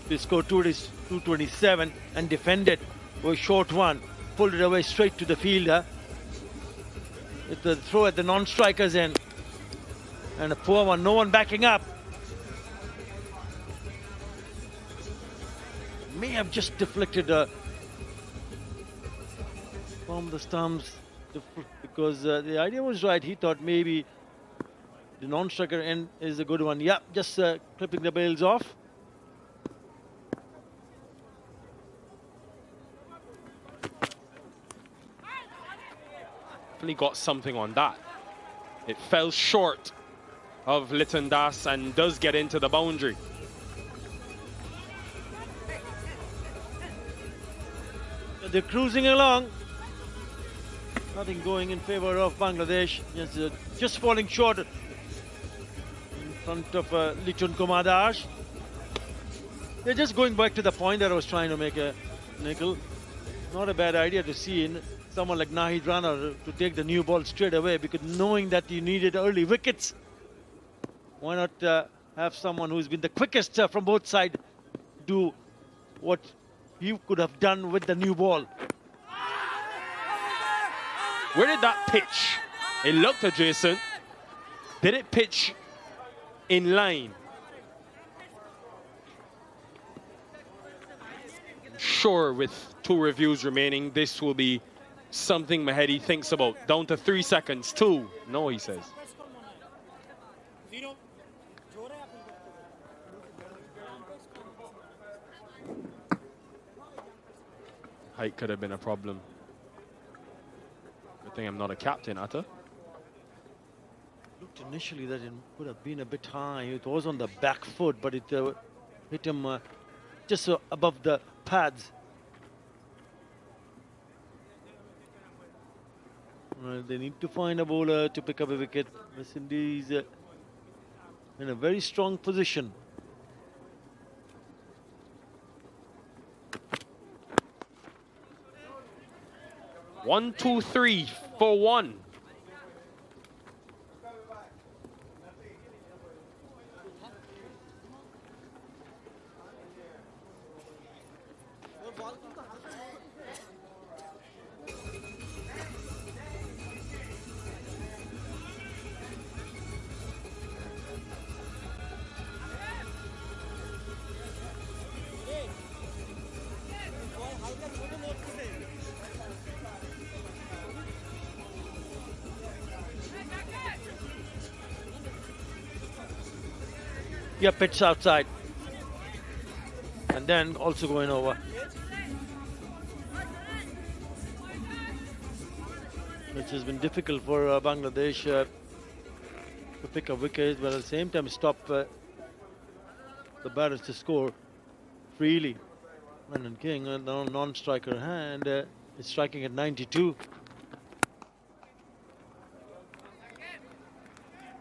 to score 227 and defend it with a short one. Pulled it away straight to the fielder. With the throw at the non-strikers end. And a poor one, no one backing up. May have just deflected from the stumps because the idea was right. He thought maybe the non-striker end is a good one. Yep, just clipping the bails off. Definitely got something on that. It fell short of Litton Das and does get into the boundary. They're cruising along. Nothing going in favor of Bangladesh. Just falling short in front of Litton Kumar Das. They're just going back to the point that I was trying to make a nickel. Not a bad idea to see in someone like Nahid Rana to take the new ball straight away, because knowing that you needed early wickets, why not have someone who's been the quickest from both sides do what you could have done with the new ball. Where did that pitch? It looked adjacent. Did it pitch in line? Sure, with 2 reviews remaining, this will be something Mehidy thinks about. Down to 3 seconds. 2. No, he says. Height could have been a problem. Good thing I'm not a captain, Atta. Looked initially that it could have been a bit high. It was on the back foot, but it hit him just above the pads. Well, they need to find a bowler to pick up a wicket. West Indies in a very strong position. One, 2, 3 for 1. Yeah, pitch outside. And then also going over. Which has been difficult for Bangladesh to pick up wickets, but at the same time stop the batters to score freely. Brandon King, a non-striker hand, is striking at 92.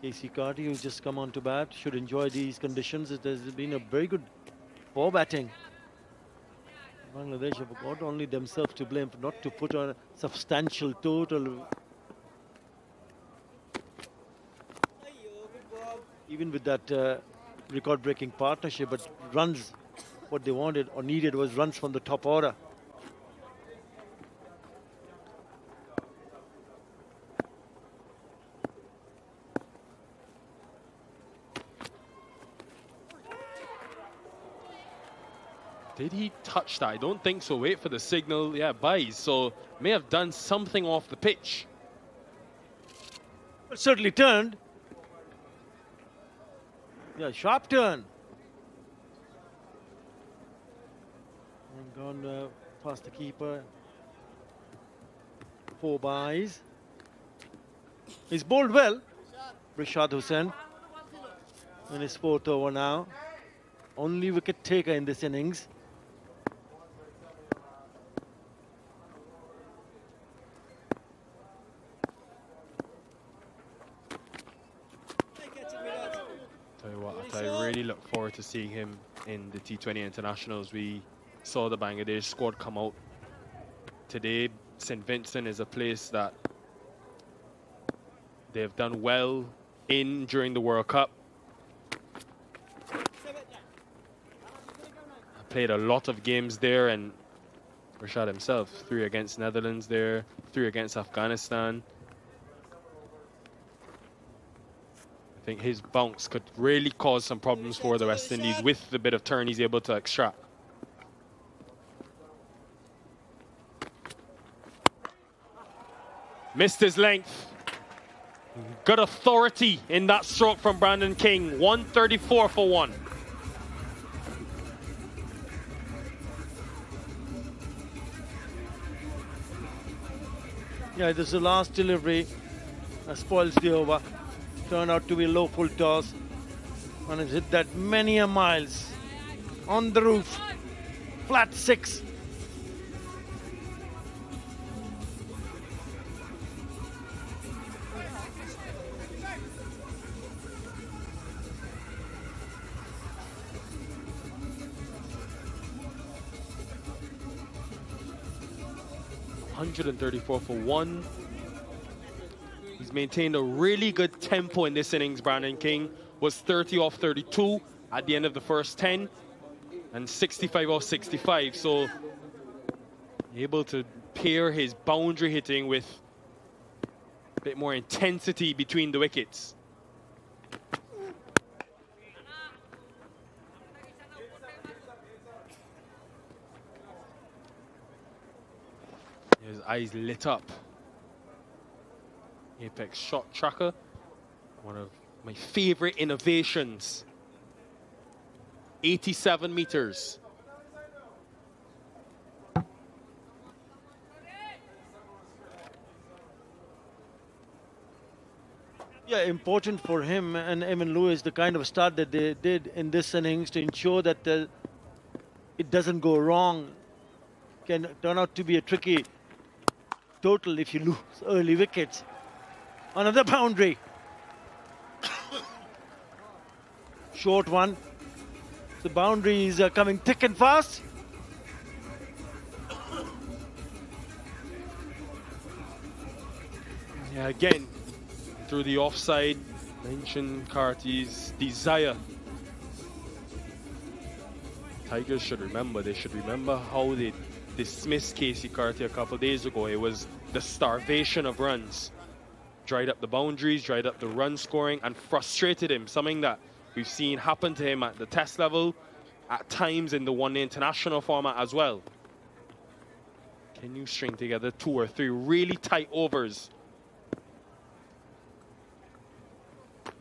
Casey Carty, who's just come on to bat, should enjoy these conditions. It has been a very good ball batting. Bangladesh have got only themselves to blame for not to put on a substantial total. Even with that record-breaking partnership, but runs, what they wanted or needed was runs from the top order. Did he touch that? I don't think so. Wait for the signal. Yeah, buys. So may have done something off the pitch. It certainly turned. Yeah, sharp turn. And gone past the keeper. 4 buys. He's bowled well. Rishad Hussain in his 4th over now. Only wicket taker in this innings. I really look forward to seeing him in the T20 internationals. We saw the Bangladesh squad come out today. St. Vincent is a place that they've done well in during the World Cup. I played a lot of games there, and Rashad himself, 3 against Netherlands there, 3 against Afghanistan. I think his bounce could really cause some problems for the West Indies with the bit of turn he's able to extract. Missed his length. Good authority in that stroke from Brandon King. 134 for 1. Yeah, this is the last delivery. Spoils the over. Turned out to be a low full toss. And it's hit that many a miles. On the roof. Flat 6. $134 for 1. He's maintained a really good tempo in this innings. Brandon King was 30 off 32 at the end of the first 10 and 65 off 65. So able to pair his boundary hitting with a bit more intensity between the wickets. His eyes lit up. Apex shot tracker, one of my favorite innovations. 87 meters. Yeah, important for him and Evan Lewis, the kind of start that they did in this innings to ensure that it doesn't go wrong. Can turn out to be a tricky total if you lose early wickets. Another boundary. Short one. The boundaries are coming thick and fast. Yeah, again, through the offside, mentioned Carty's desire. Tigers should remember, they should remember how they dismissed Casey Carty a couple of days ago. It was the starvation of runs. Dried up the boundaries, dried up the run scoring, and frustrated him, something that we've seen happen to him at the test level, at times in the one-day international format as well. Can you string together 2 or 3 really tight overs? But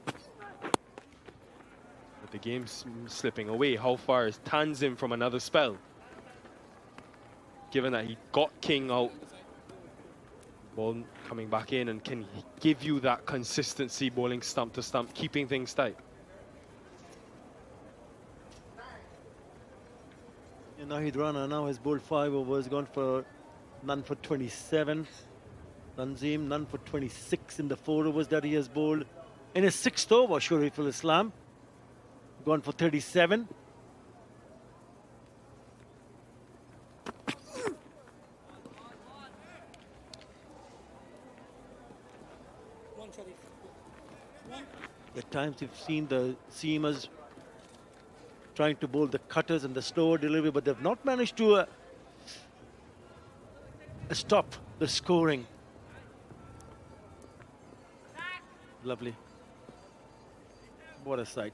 the game's slipping away. How far is Tanzid from another spell? Given that he got King out, ball coming back in, and can he give you that consistency bowling stump to stump, keeping things tight? Nahidrana now has bowled 5 overs, gone for none for 27. Tanzim, none for 26 in the 4 overs that he has bowled. In his 6th over, Shariful Islam, gone for 37. At times you've seen the seamers trying to bowl the cutters and the slower delivery, but they've not managed to stop the scoring. Lovely. What a sight.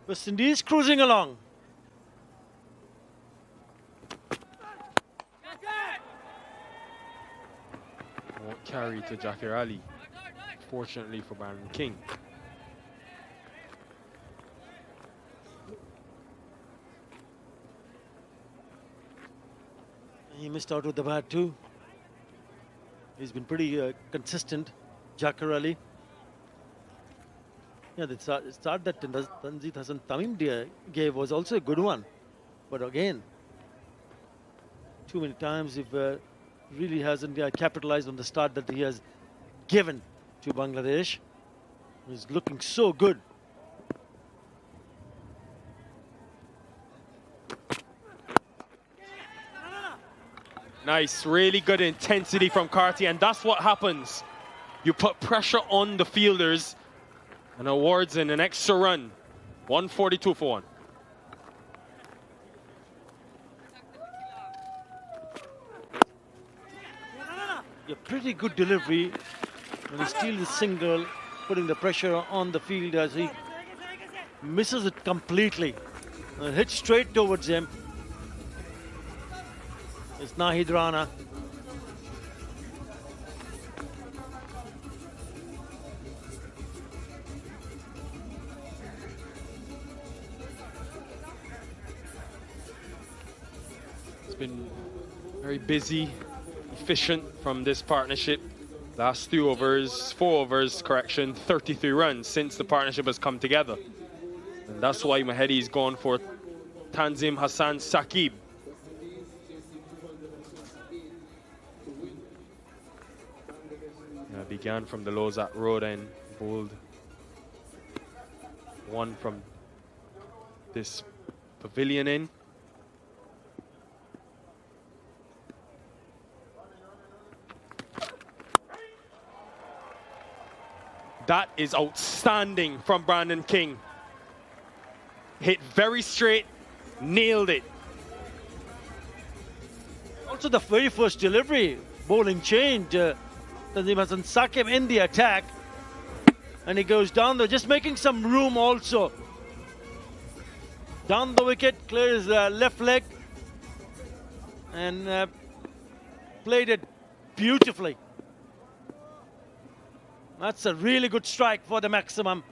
West Indies cruising along. Won't carry to Jakir Ali, fortunately for Brandon King. He missed out with the bat too. He's been pretty consistent, Jakir Ali. Yeah, the start that Tanzid Hassan Tamim gave was also a good one. But again, too many times if really hasn't capitalized on the start that he has given to Bangladesh. He's looking so good. Nice, really good intensity from Carty, and that's what happens. You put pressure on the fielders and awards in an extra run. 142 for 1. A pretty good delivery when he steals the single, putting the pressure on the field as he misses it completely. Hits straight towards him. It's Nahid Rana. been very busy, efficient from this partnership. Last 4 overs, correction, 33 runs since the partnership has come together. And that's why Mehidy's gone for Tanzim Hassan Saqib. Began from the Lozat Road and bowled one from this pavilion in. That is outstanding from Brandon King. Hit very straight, nailed it. Also the very first delivery, bowling change. Tanzim Hassan Saqib in the attack. And he goes down there, just making some room also. Down the wicket, clears left leg. And played it beautifully. That's a really good strike for the maximum.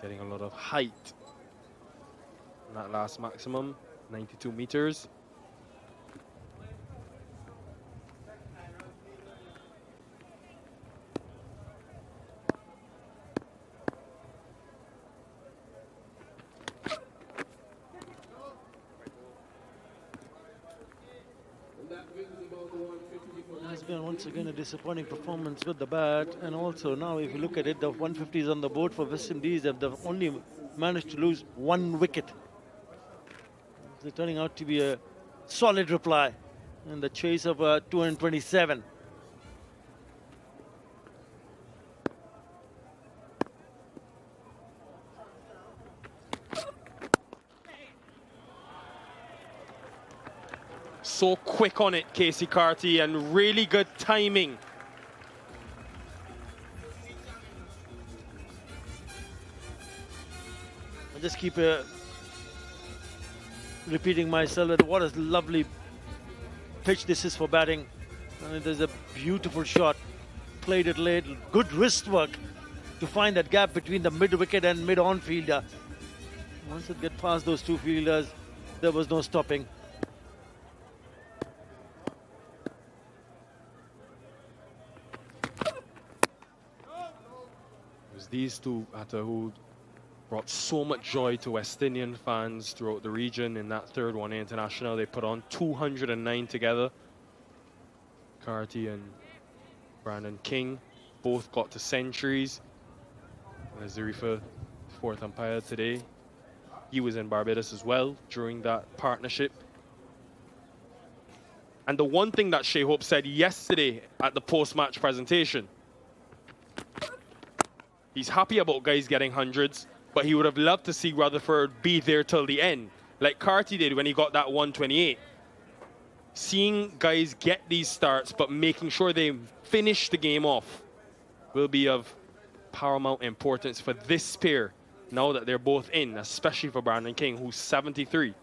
Getting a lot of height in that last maximum, 92 meters. Has been once again a disappointing performance with the bat, and also now if you look at it, the 150s on the board for West Indies, they've only managed to lose 1 wicket. They're turning out to be a solid reply in the chase of 227. So quick on it, Casey Carty, and really good timing. I just keep repeating myself that what a lovely pitch this is for batting. I mean, there's a beautiful shot, played it late, good wrist work to find that gap between the mid-wicket and mid-on fielder. Once it gets past those 2 fielders, there was no stopping. These two, who brought so much joy to West Indian fans throughout the region in that third one international. They put on 209 together. Carty and Brandon King both got to centuries. As Zarifa, 4th umpire today, he was in Barbados as well during that partnership. And the one thing that Shai Hope said yesterday at the post-match presentation, he's happy about guys getting hundreds, but he would have loved to see Rutherford be there till the end, like Carty did when he got that 128. Seeing guys get these starts, but making sure they finish the game off will be of paramount importance for this pair, now that they're both in, especially for Brandon King, who's 73.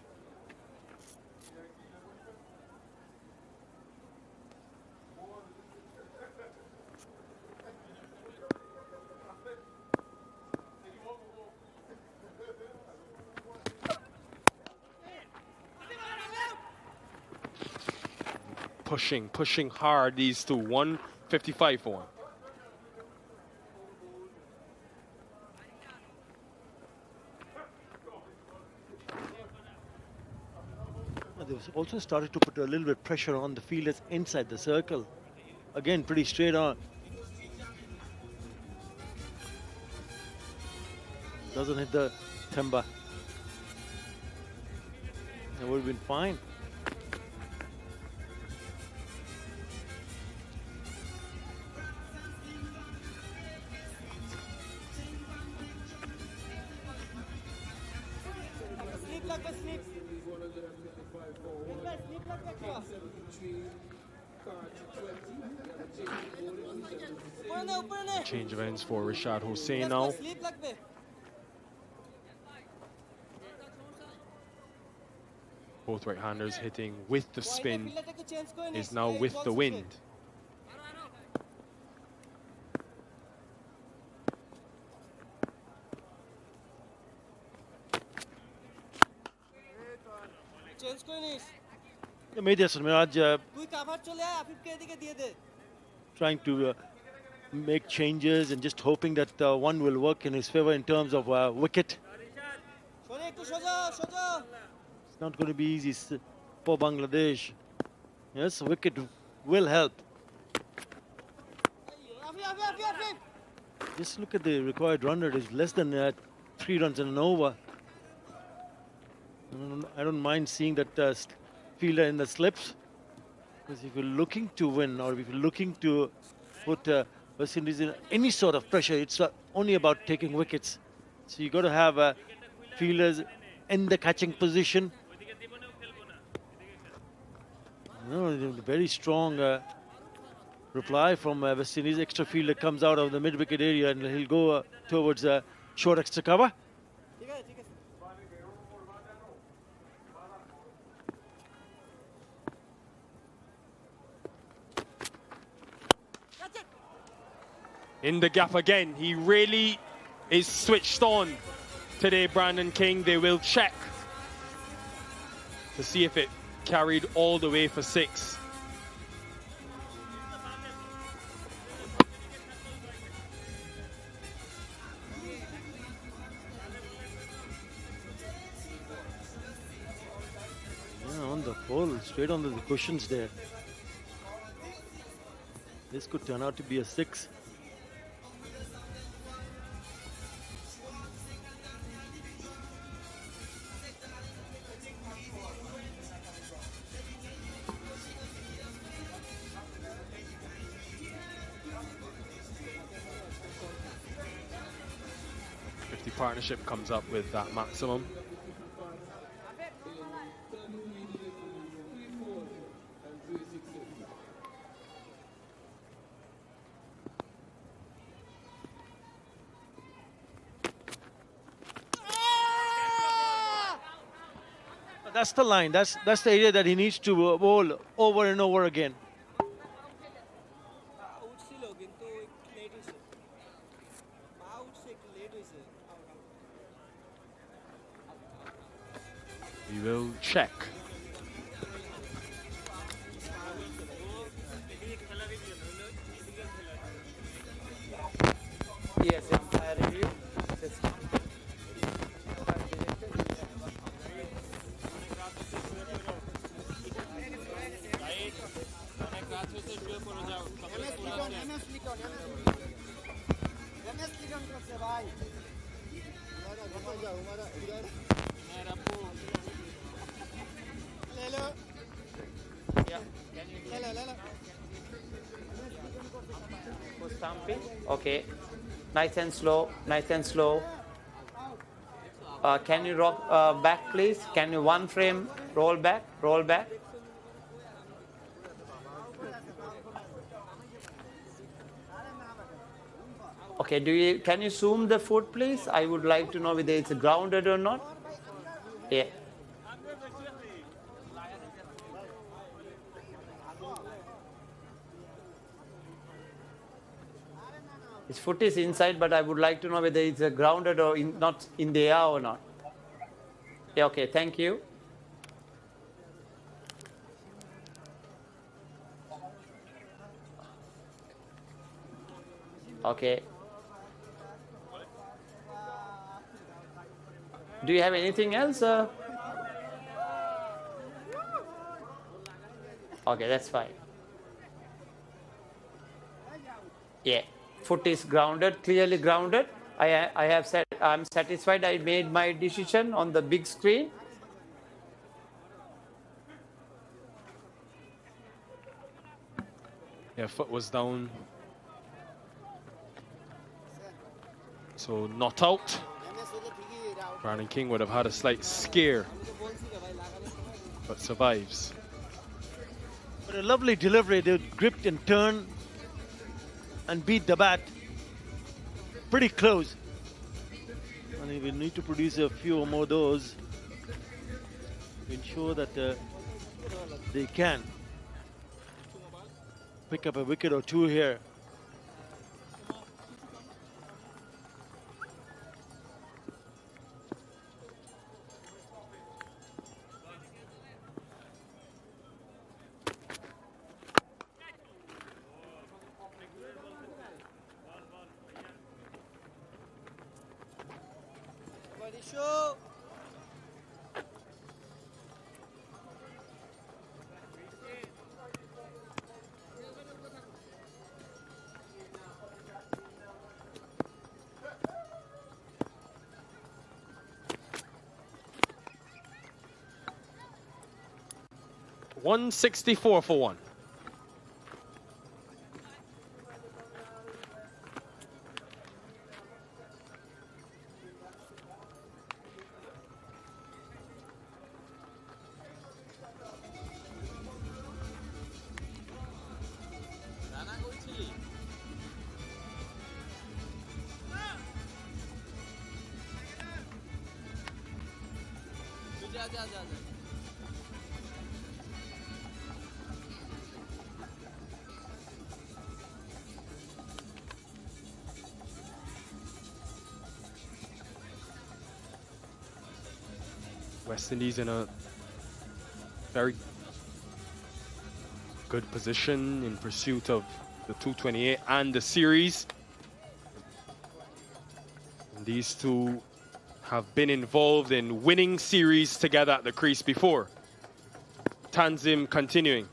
Pushing hard, these two. 155 for one. They've also started to put a little bit of pressure on the fielders inside the circle. Again, pretty straight on. Doesn't hit the timber. It would have been fine. Change of ends for Rashad Hussain now. Both right-handers hitting with the spin is now with the wind. Trying to make changes and just hoping that one will work in his favor in terms of wicket. It's not going to be easy for Bangladesh. Yes, wicket will help. Just look at the required run rate. It's less than 3 runs and an over. I don't mind seeing that fielder in the slips. Because if you're looking to win or if you're looking to put West Indies in any sort of pressure, it's only about taking wickets. So you got to have fielders in the catching position. Very strong reply from West Indies. Extra fielder comes out of the mid-wicket area and he'll go towards short extra cover. In the gap again, he really is switched on today, Brandon King. They will check to see if it carried all the way for 6. Yeah, on the pole, straight on the cushions there. This could turn out to be a 6. Partnership comes up with that maximum. That's the line. That's the area that he needs to bowl over and over again. We will check. Yes, umpire review. Okay, nice and slow, nice and slow. Can you rock back, please? Can you one frame roll back, roll back? Okay, can you zoom the foot, please? I would like to know whether it's grounded or not. Yeah. His foot is inside, but I would like to know whether it's grounded or not in the air or not. Yeah, okay, thank you. Okay. Do you have anything else? Okay, that's fine. Yeah. Foot is grounded, clearly grounded. I have said I'm satisfied. I made my decision on the big screen. Yeah, foot was down. So not out. Brandon King would have had a slight scare, but survives. But a lovely delivery. They gripped and turned and beat the bat. Pretty close. And we need to produce a few more of those. ensure that they can pick up a wicket or two here. $164 for one. West Indies in a very good position in pursuit of the 228 and the series. And these two have been involved in winning series together at the crease before. Tanzid continuing.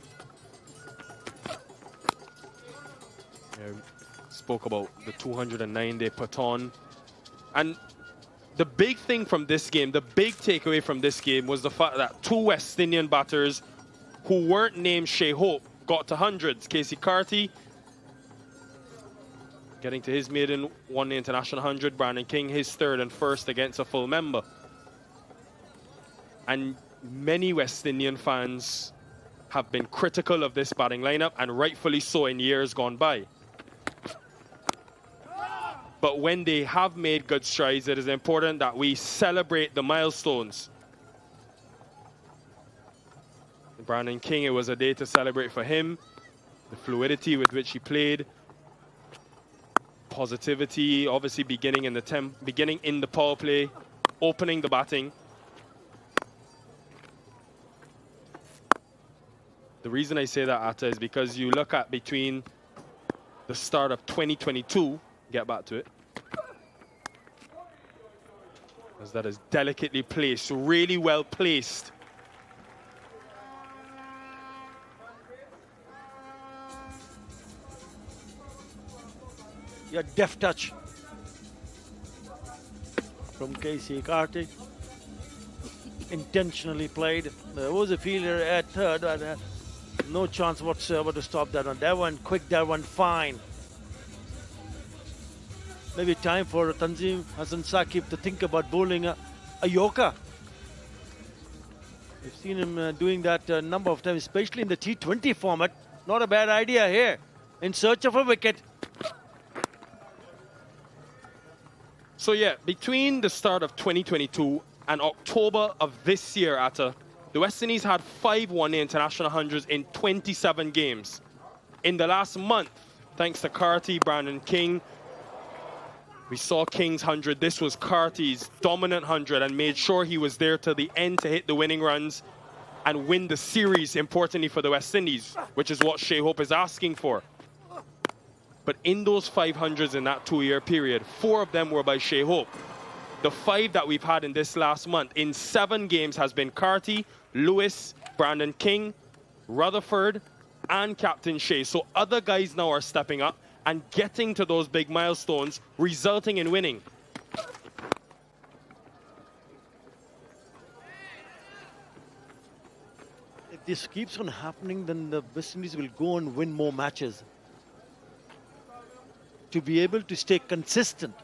Spoke about the 209 they put on. And the big thing from this game, the big takeaway from this game was the fact that two West Indian batters who weren't named Shea Hope got to hundreds. Casey Carty getting to his maiden one-day international 100. Brandon King his third and first against a full member. And many West Indian fans have been critical of this batting lineup, and rightfully so in years gone by. But when they have made good strides, it is important that we celebrate the milestones. Brandon King, it was a day to celebrate for him. The fluidity with which he played. Positivity, obviously beginning in the power play, opening the batting. The reason I say that, Atta, is because you look at between the start of 2022, get back to it, as that is delicately placed, really well placed. Yeah, deft touch from Casey Carty. Intentionally played. There was a fielder at third, but no chance whatsoever to stop that one. That one quick, that one fine. Maybe time for Tanzim Hassan Saqib to think about bowling a Yorker. We've seen him doing that a number of times, especially in the T20 format. Not a bad idea here. In search of a wicket. So yeah, between the start of 2022 and October of this year, Atta, the West Indies had 5 one-day international 100s in 27 games. In the last month, thanks to Carty, Brandon King, we saw King's 100. This was Carty's dominant 100 and made sure he was there till the end to hit the winning runs and win the series, importantly for the West Indies, which is what Shea Hope is asking for. But in those 500s in that 2-year period, 4 of them were by Shea Hope. The 5 that we've had in this last month, in 7 games, has been Carty, Lewis, Brandon King, Rutherford, and Captain Shea. So other guys now are stepping up and getting to those big milestones, resulting in winning. If this keeps on happening, then the West Indies will go and win more matches. To be able to stay consistent.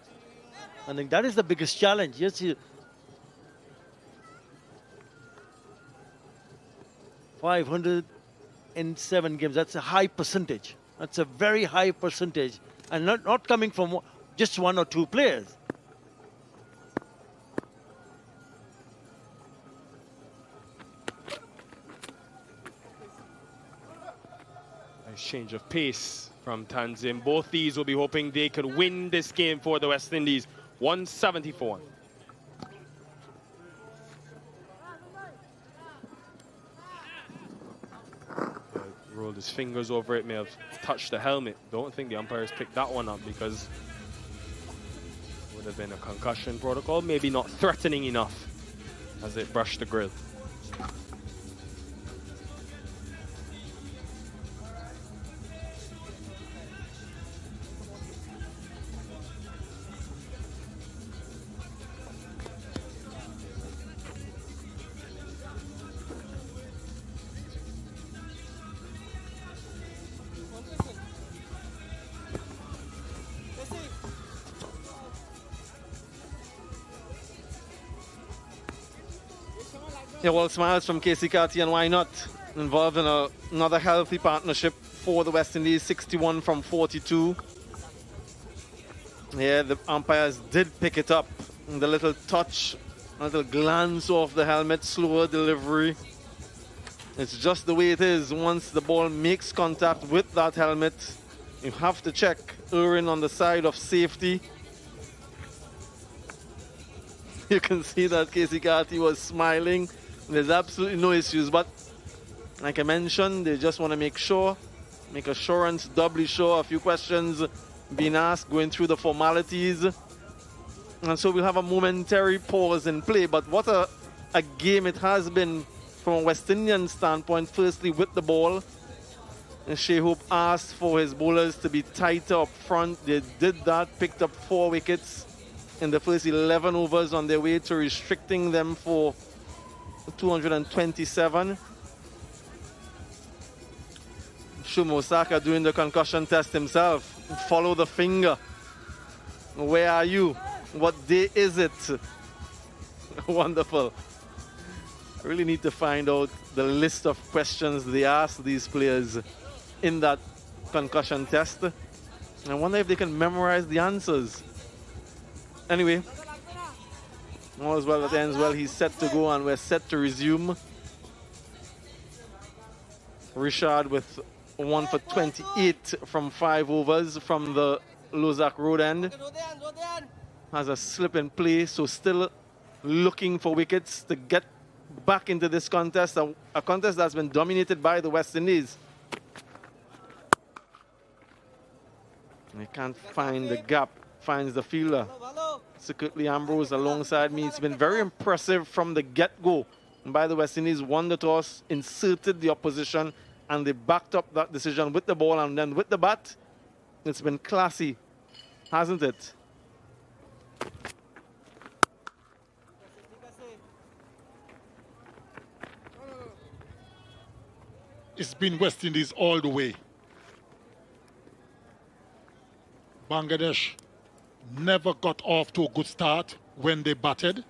I think that is the biggest challenge. Yes, 507 games, that's a high percentage. That's a very high percentage. And not coming from just 1 or 2 players. Change of pace from Tanzid. Both these will be hoping they could win this game for the West Indies. 174. Rolled his fingers over it, may have touched the helmet. Don't think the umpires picked that one up because it would have been a concussion protocol. Maybe not threatening enough as it brushed the grill. Yeah, well, smiles from Casey Carty, and why not? Involved in another healthy partnership for the West Indies, 61 from 42. Yeah, the umpires did pick it up. The little touch, a little glance off the helmet, slower delivery. It's just the way it is. Once the ball makes contact with that helmet, you have to check, erring on the side of safety. You can see that Casey Carty was smiling. There's absolutely no issues, but like I mentioned, they just want to make sure, make assurance, doubly sure. A few questions being asked, going through the formalities. And so we'll have a momentary pause in play. But what a game it has been from a West Indian standpoint. Firstly, with the ball, and Shea Hope asked for his bowlers to be tighter up front. They did that, picked up 4 wickets in the first 11 overs on their way to restricting them for 227. Shumo Osaka doing the concussion test himself. Follow the finger. Where are you? What day is it? Wonderful. Really need to find out the list of questions they ask these players in that concussion test. I wonder if they can memorize the answers. Anyway, all is well that ends well. He's set to go and we're set to resume. Richard with 1 for 28 from 5 overs from the Lozak Road end. Has a slip in play, so still looking for wickets to get back into this contest, a contest that's been dominated by the West Indies. They can't find the gap, finds the fielder. Secretly Ambrose alongside me. It's been very impressive from the get-go by the West Indies. Won the toss, inserted the opposition, and they backed up that decision with the ball and then with the bat. It's been classy, hasn't it? It's been West Indies all the way. Bangladesh never got off to a good start when they batted.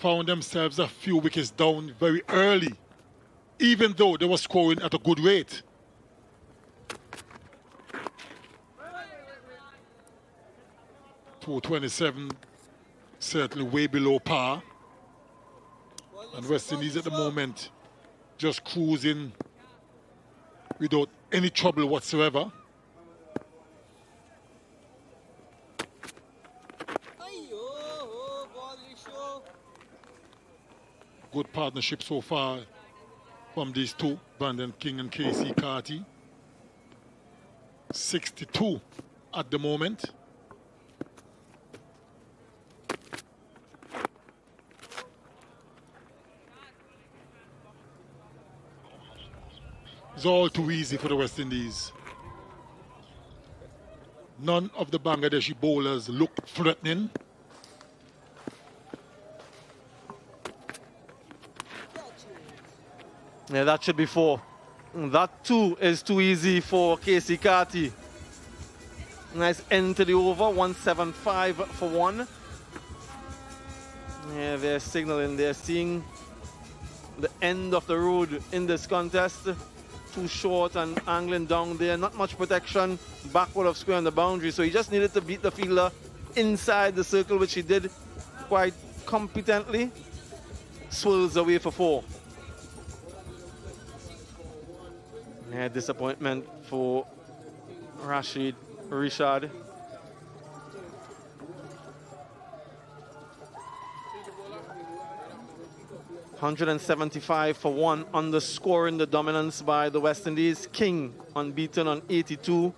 Found themselves a few wickets down very early, even though they were scoring at a good rate. .227, certainly way below par. And West Indies at the moment just cruising without any trouble whatsoever. Good partnership so far from these two, Brandon King and Casey Carty. 62 at the moment. It's all too easy for the West Indies. None of the Bangladeshi bowlers look threatening. Yeah, that should be 4. That too is too easy for Casey Carty. Nice end to the over, 175 for 1. Yeah, they're signaling, they're seeing the end of the road in this contest. Too short and angling down there, not much protection, backward of square on the boundary, so he just needed to beat the fielder inside the circle, which he did quite competently. Swirls away for 4. Yeah, disappointment for Rashid. 175 for 1, underscoring the dominance by the West Indies. King unbeaten on 82,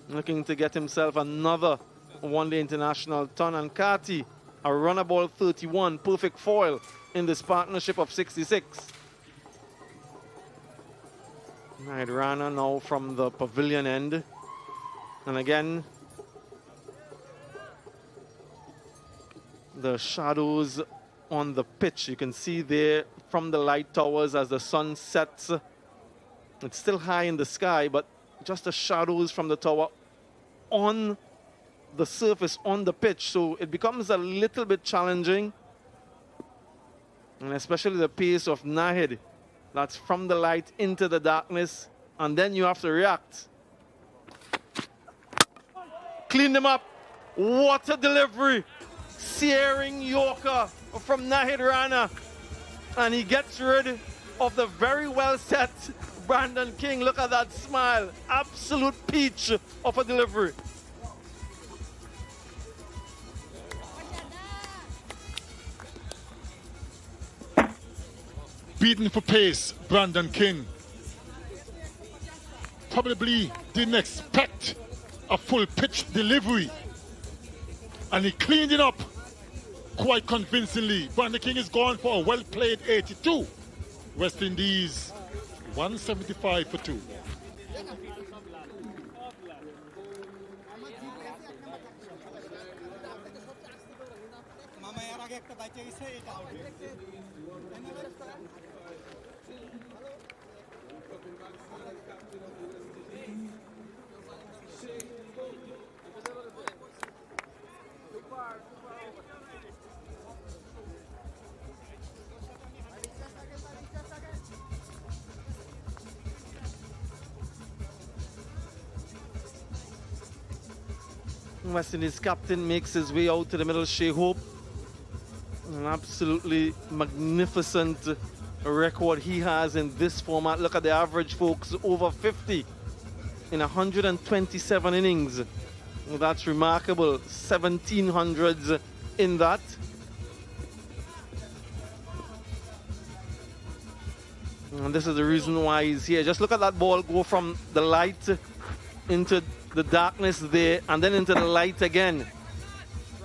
looking to get himself another one-day international ton. And Kati, a runner ball 31, perfect foil in this partnership of 66. Right, Rana now from the pavilion end. And again, the shadows on the pitch. You can see there from the light towers as the sun sets. It's still high in the sky, but just the shadows from the tower on the surface, on the pitch. So it becomes a little bit challenging. And especially the pace of Mehidy. That's from the light into the darkness. And then you have to react. Clean them up. What a delivery. Searing Yorker from Mehidy Rana. And he gets rid of the very well set Brandon King. Look at that smile. Absolute peach of a delivery. Beaten for pace, Brandon King. Probably didn't expect a full pitch delivery. And he cleaned it up quite convincingly. Brandon King is gone for a well-played 82. West Indies 175 for 2. West Indies captain makes his way out to the middle. Shea Hope, an absolutely magnificent record he has in this format. Look at the average, folks, over 50 in 127 innings. Well, that's remarkable. 1700s in that. And this is the reason why he's here. Just look at that ball go from the light into the darkness there and then into the light again.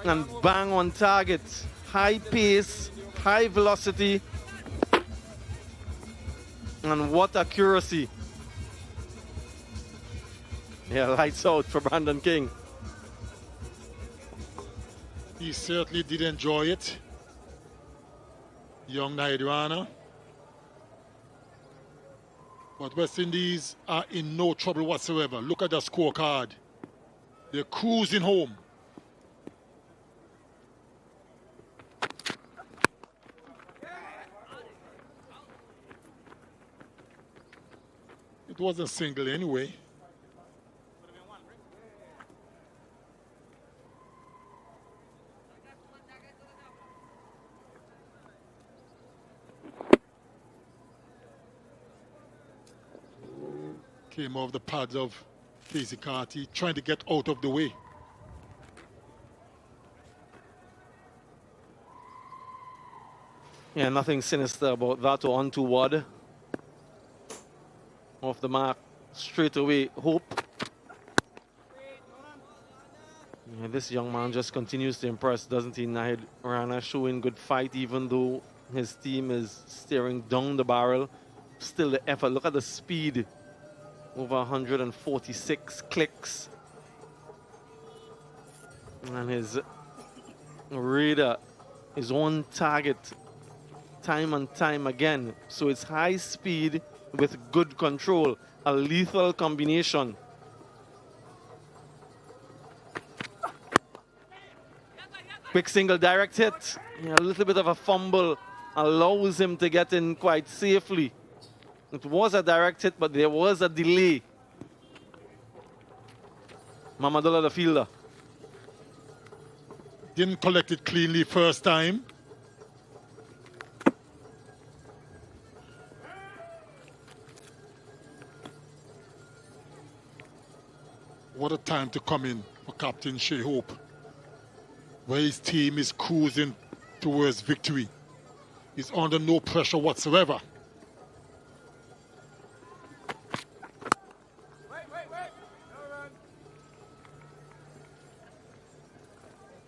And bang on target. High pace, high velocity. And what accuracy. Yeah, lights out for Brandon King. He certainly did enjoy it. Young Mehidy Rana. But West Indies are in no trouble whatsoever. Look at the scorecard. They're cruising home. It wasn't single anyway. Came off the pads of Casey Carty, trying to get out of the way. Yeah, nothing sinister about that or untoward. Off the mark, straight away, Hope. Yeah, this young man just continues to impress, doesn't he? Mehidy Rana showing good fight, even though his team is staring down the barrel. Still the effort, look at the speed. Over 146 clicks. And his radar is on target time and time again. So it's high speed with good control. A lethal combination. Quick single direct hit. Yeah, a little bit of a fumble allows him to get in quite safely. It was a direct hit, but there was a delay. Mahmudullah, the fielder. Didn't collect it cleanly first time. time to come in for Captain Shea Hope, where his team is cruising towards victory. He's under no pressure whatsoever.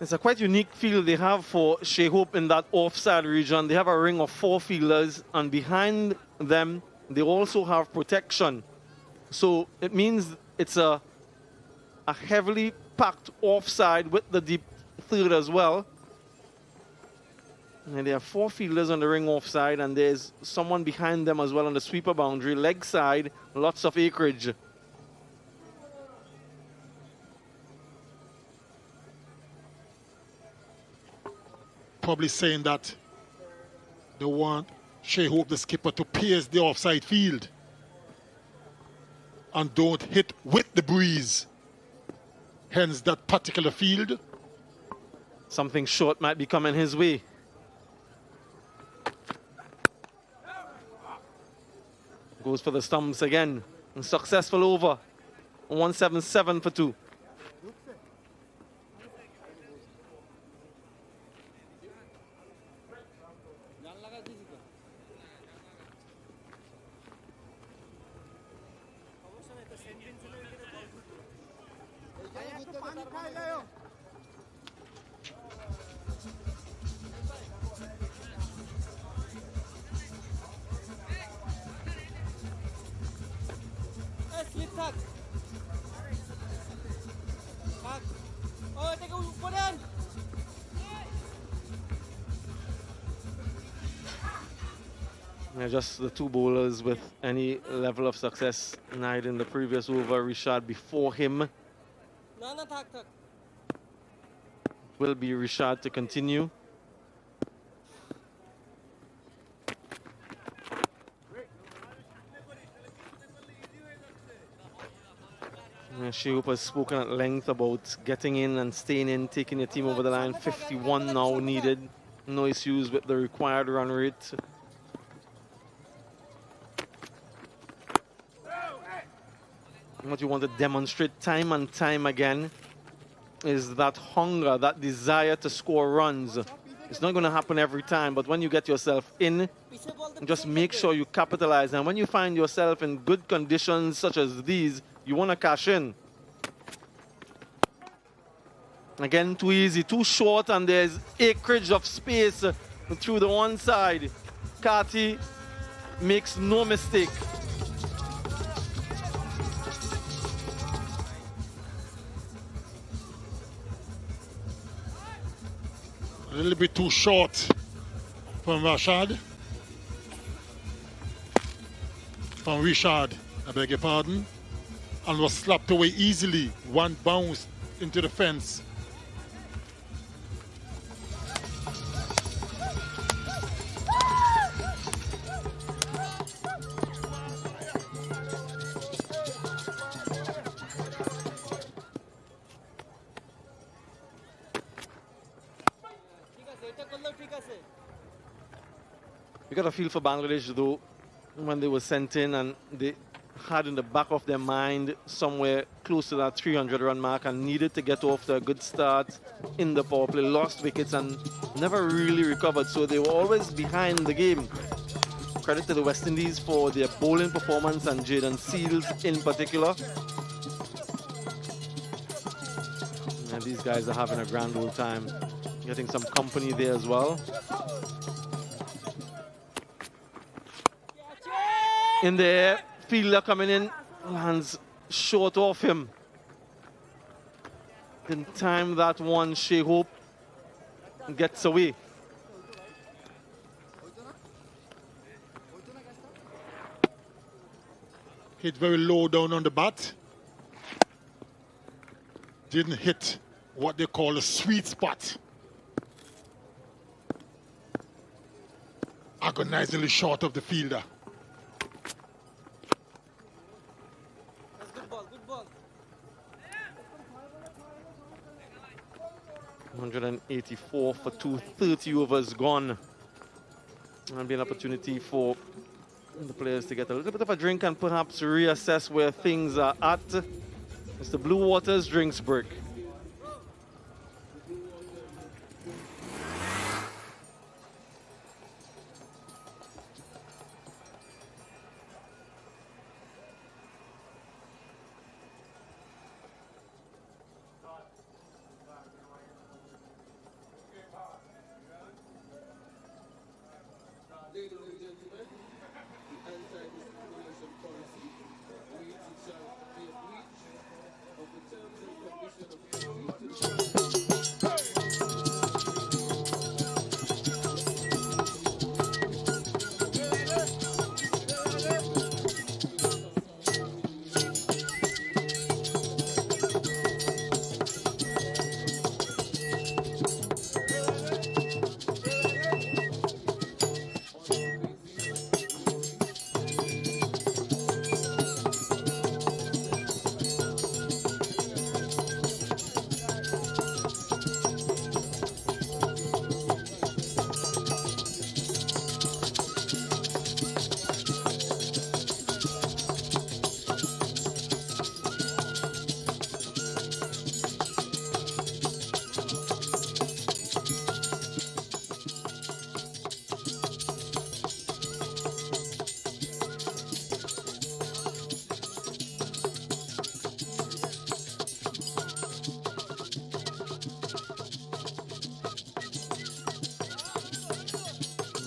It's a quite unique field they have for Shea Hope in that offside region. They have a ring of 4 fielders, and behind them, they also have protection. So it means it's a heavily packed offside with the deep third as well. And they have 4 fielders on the ring offside, and there's someone behind them as well on the sweeper boundary, leg side, lots of acreage. Probably saying that they want Shea Hope, the skipper, to pierce the offside field and don't hit with the breeze. Hence that particular field. Something short might be coming his way. Goes for the stumps again. And successful over. 177 for 2. Yeah, just the 2 bowlers with any level of success. Knight in the previous over, Richard before him. Will be Richard to continue. Shea Hope has spoken at length about getting in and staying in, taking your team over the line. 51 now needed. No issues with the required run rate. What you want to demonstrate time and time again is that hunger, that desire to score runs. It's not going to happen every time, but when you get yourself in, just make sure you capitalize. And when you find yourself in good conditions such as these, you want to cash in. Again, too easy, too short, and there's acreage of space through the one side. Kati makes no mistake. A little bit too short from Rashad. From Richard, I beg your pardon. And was slapped away easily. One bounce into the fence. You got a feel for Bangladesh though when they were sent in, and they had in the back of their mind somewhere close to that 300 run mark and needed to get off to a good start in the power play, lost wickets and never really recovered, so they were always behind the game. Credit to the West Indies for their bowling performance and Jayden Seales in particular. And these guys are having a grand old time, getting some company there as well. In the air, fielder coming in, lands short off him. Didn't time that one, Shea Hope gets away. Hit very low down on the bat. Didn't hit what they call a sweet spot. Agonizingly short of the fielder. 184 for 230 overs gone. There'll be an opportunity for the players to get a little bit of a drink and perhaps reassess where things are at. It's the Blue Waters drinks break.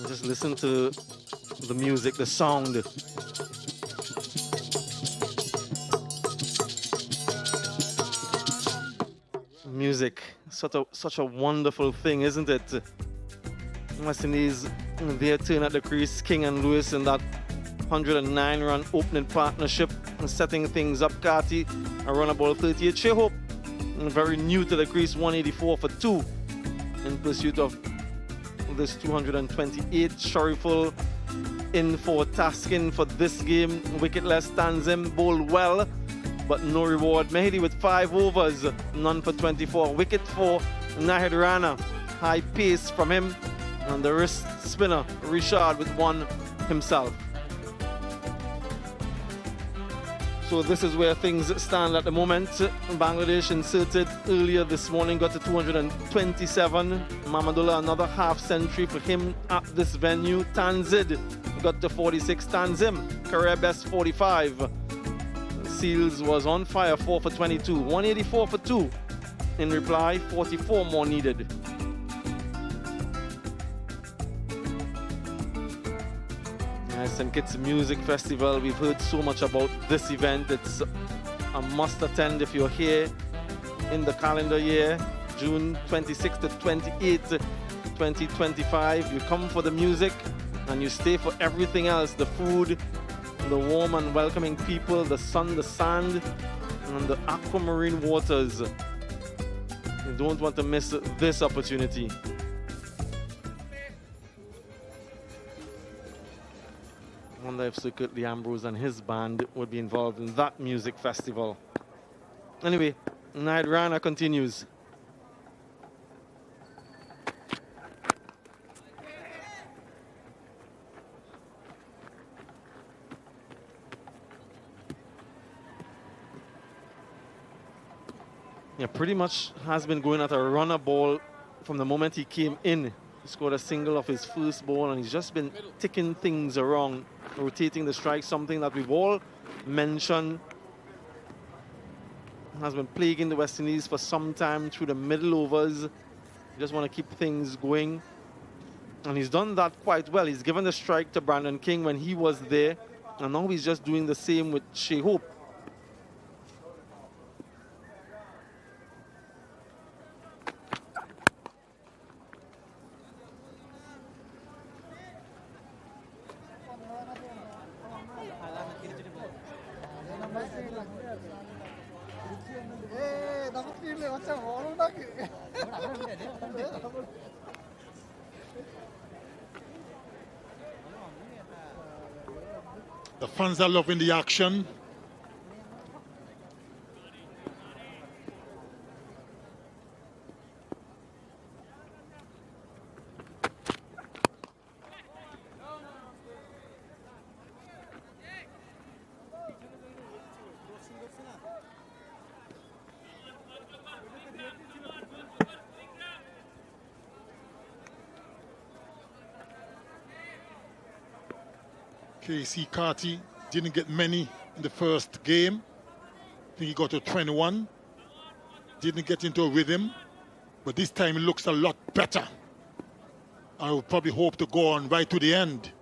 Just listen to the music, the sound. Music, such a wonderful thing, isn't it? West Indies, their turn at the crease, King and Lewis in that 109-run opening partnership, setting things up. Carty, a run about 38. Shehope, very new to the crease, 184 for 2 in pursuit of this 228. Shariful in for tasking for this game. Wicketless. Tanzid bowled well, but no reward. Mehidy with 5 overs, none for 24. Wicket for Nahid Rana. High pace from him. And the wrist spinner, Rishad, with 1 himself. So this is where things stand at the moment. Bangladesh inserted earlier this morning, got to 227. Mahmudullah, another half century for him at this venue. Tanzid got to 46. Tanzim, career best 45. Seals was on fire, 4 for 22. 184 for 2. In reply, 44 more needed. St. Kitts Music Festival. We've heard so much about this event. It's a must attend if you're here in the calendar year, June 26th to 28th, 2025. You come for the music and you stay for everything else, the food, the warm and welcoming people, the sun, the sand, and the aquamarine waters. You don't want to miss this opportunity. I wonder if Circuit Lee Ambrose and his band would be involved in that music festival. Anyway, Nahid Rana continues. Yeah, pretty much has been going at a runner ball from the moment he came in. He scored a single off his first ball, and he's just been ticking things around, rotating the strike, something that we've all mentioned has been plaguing the West Indies for some time through the middle overs. You just want to keep things going, and he's done that quite well. He's given the strike to Brandon King when he was there, and now he's just doing the same with Shehope. The fans are loving the action. KC Carty didn't get many in the first game. I think he got to 21. Didn't get into a rhythm, but this time it looks a lot better. I will probably hope to go on right to the end.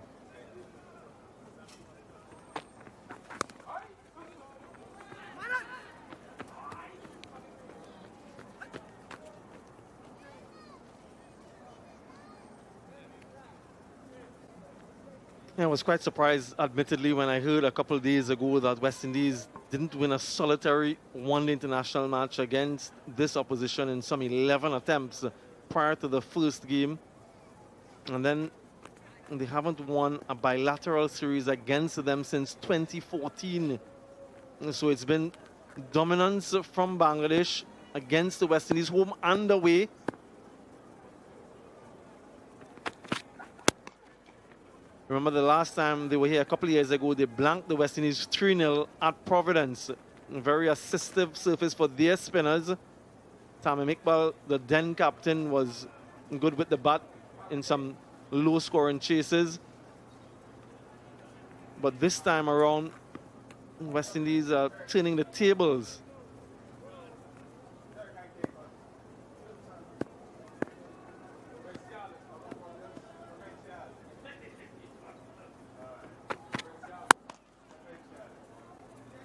Yeah, I was quite surprised, admittedly, when I heard a couple of days ago that West Indies didn't win a solitary one-day international match against this opposition in some 11 attempts prior to the first game. And then they haven't won a bilateral series against them since 2014. So it's been dominance from Bangladesh against the West Indies, home and away. Remember the last time they were here a couple of years ago, they blanked the West Indies 3-0 at Providence. A very assistive surface for their spinners. Tamim Iqbal, the then captain, was good with the bat in some low-scoring chases. But this time around, West Indies are turning the tables.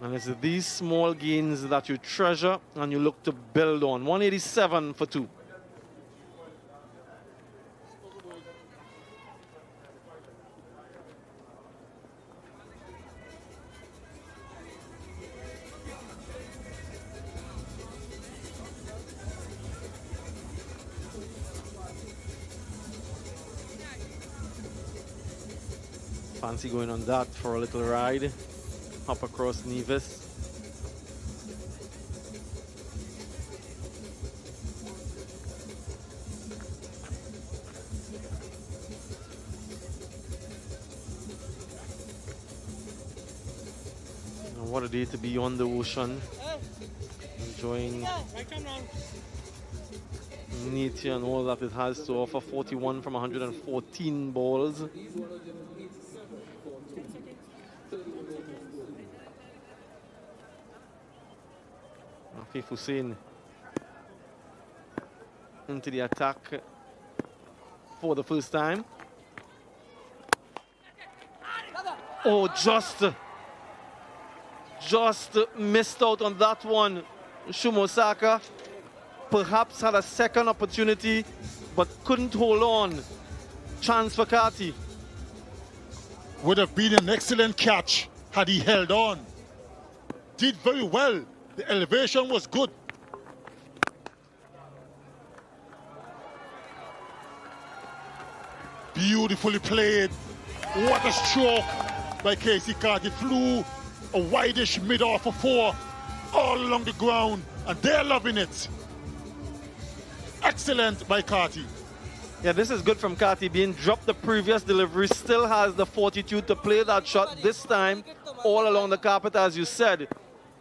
And it's these small gains that you treasure and you look to build on. 187 for 2. Fancy going on that for a little ride. Up across Nevis. And what a day to be on the ocean, enjoying nature and all that it has to offer. 41 from 114 balls. Afif Hussain into the attack for the first time. Oh, just missed out on that one. Shumosaka perhaps had a second opportunity but couldn't hold on. Chance for Carty. Would have been an excellent catch had he held on. Did very well. The elevation was good. Beautifully played. What a stroke by KC Carty. Flew a wideish mid-off for 4 all along the ground, and they're loving it. Excellent by Carty. Yeah, this is good from Carty. Being dropped the previous delivery, still has the fortitude to play that shot this time all along the carpet, as you said.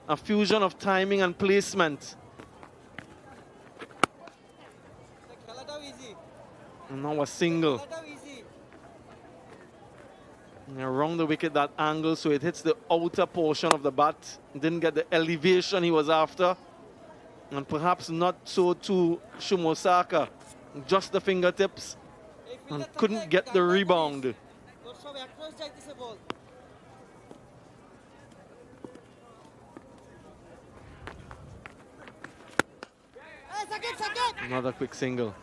A fusion of timing and placement. And now a single. And around the wicket, that angle, so it hits the outer portion of the bat. Didn't get the elevation he was after. And perhaps not so to Shumosaka. Just the fingertips. And couldn't get the rebound. Another quick single.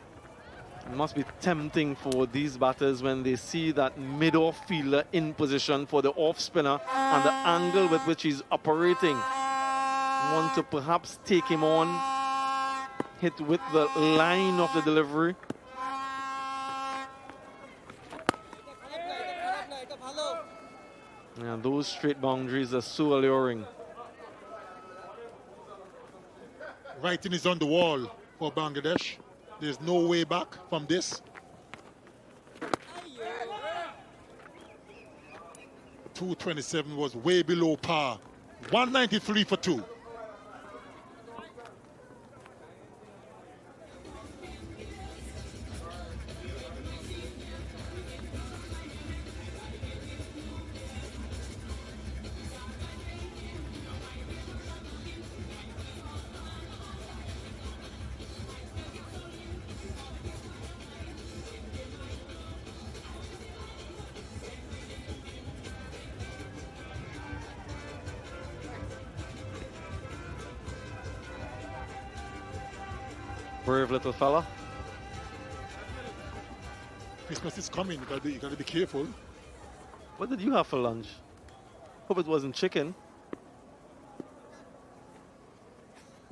It must be tempting for these batters when they see that mid-off fielder in position for the off spinner and the angle with which he's operating. Want to perhaps take him on, hit with the line of the delivery. And those straight boundaries are so alluring. Writing is on the wall for Bangladesh. There's no way back from this. 227 was way below par. 193 for 2. brave little fella. Christmas is coming. You gotta be careful. What did you have for lunch? Hope it wasn't chicken.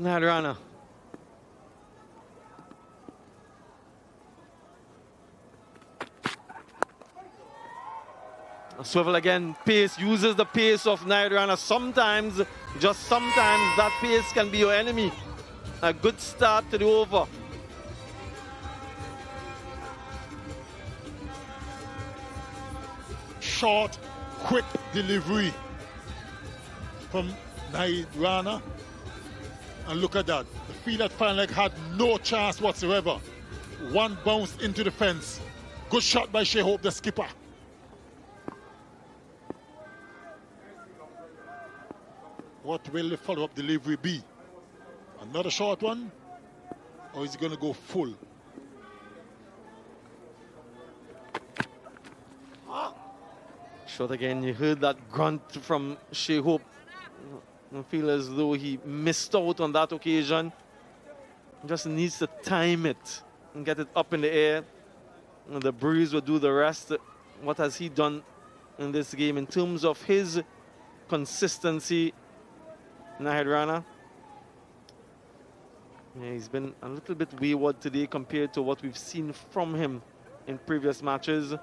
Nadrana. Swivel again, pace, uses the pace of Nadrana. Sometimes, just sometimes, that pace can be your enemy. A good start to the over. Short, quick delivery from Nadrana. And look at that. The field at final leg had no chance whatsoever. One bounce into the fence. Good shot by Shea Hope, the skipper. What will the follow-up delivery be? Another short one? Or is he going to go full? Shot again, you heard that grunt from Shea Hope. I feel as though he missed out on that occasion. Just needs to time it and get it up in the air. And the breeze will do the rest. What has he done in this game in terms of his consistency? Nadrana. Yeah, he's been a little bit wayward today compared to what we've seen from him in previous matches.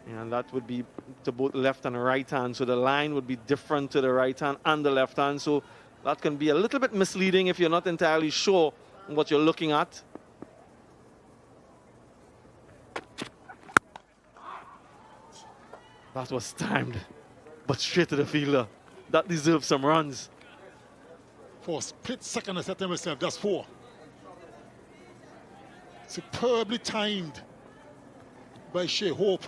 And that would be to both left and right hand. So the line would be different to the right hand and the left hand. So that can be a little bit misleading if you're not entirely sure what you're looking at. That was timed, but straight to the fielder. That deserves some runs. For a split second, I said to myself, that's 4. Superbly timed by Shea Hope.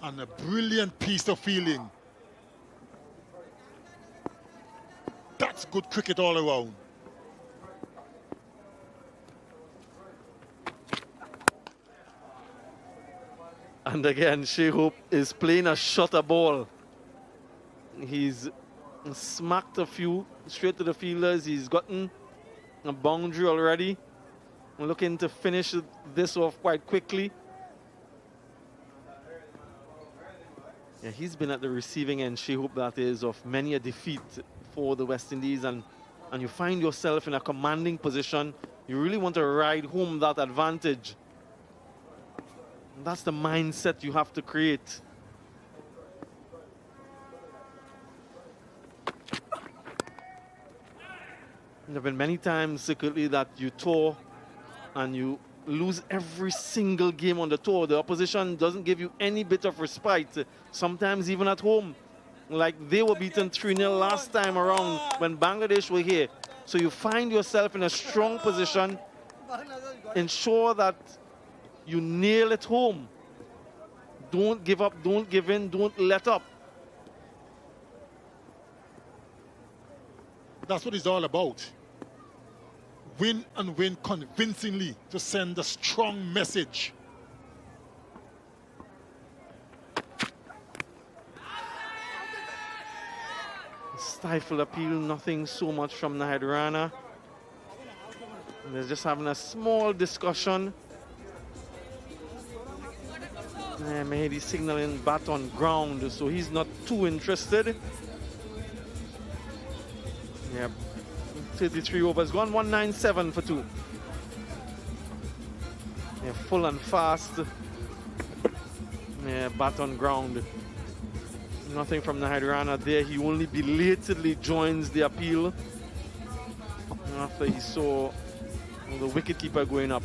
And a brilliant piece of fielding. That's good cricket all around. And again, Shea Hope is playing a shutter ball. He's smacked a few straight to the fielders. He's gotten a boundary already. Looking to finish this off quite quickly. Yeah, he's been at the receiving end, Shea Hope that is, of many a defeat for the West Indies. And you find yourself in a commanding position. You really want to ride home that advantage. That's the mindset you have to create. There have been many times secretly that you tour and you lose every single game on the tour. The opposition doesn't give you any bit of respite, sometimes even at home. Like they were beaten 3-0 last time around when Bangladesh were here. So you find yourself in a strong position. Ensure that you nail it home. Don't give up, don't give in, don't let up. That's what it's all about. Win and win convincingly to send a strong message. Stifle appeal, nothing so much from Nadrana. They're just having a small discussion. Mehidy signaling bat on ground, so he's not too interested. Yeah, 33 overs gone, 197 for 2. Yeah, full and fast. Yeah, bat on ground. Nothing from Nadrana there. He only belatedly joins the appeal after he saw the wicketkeeper going up.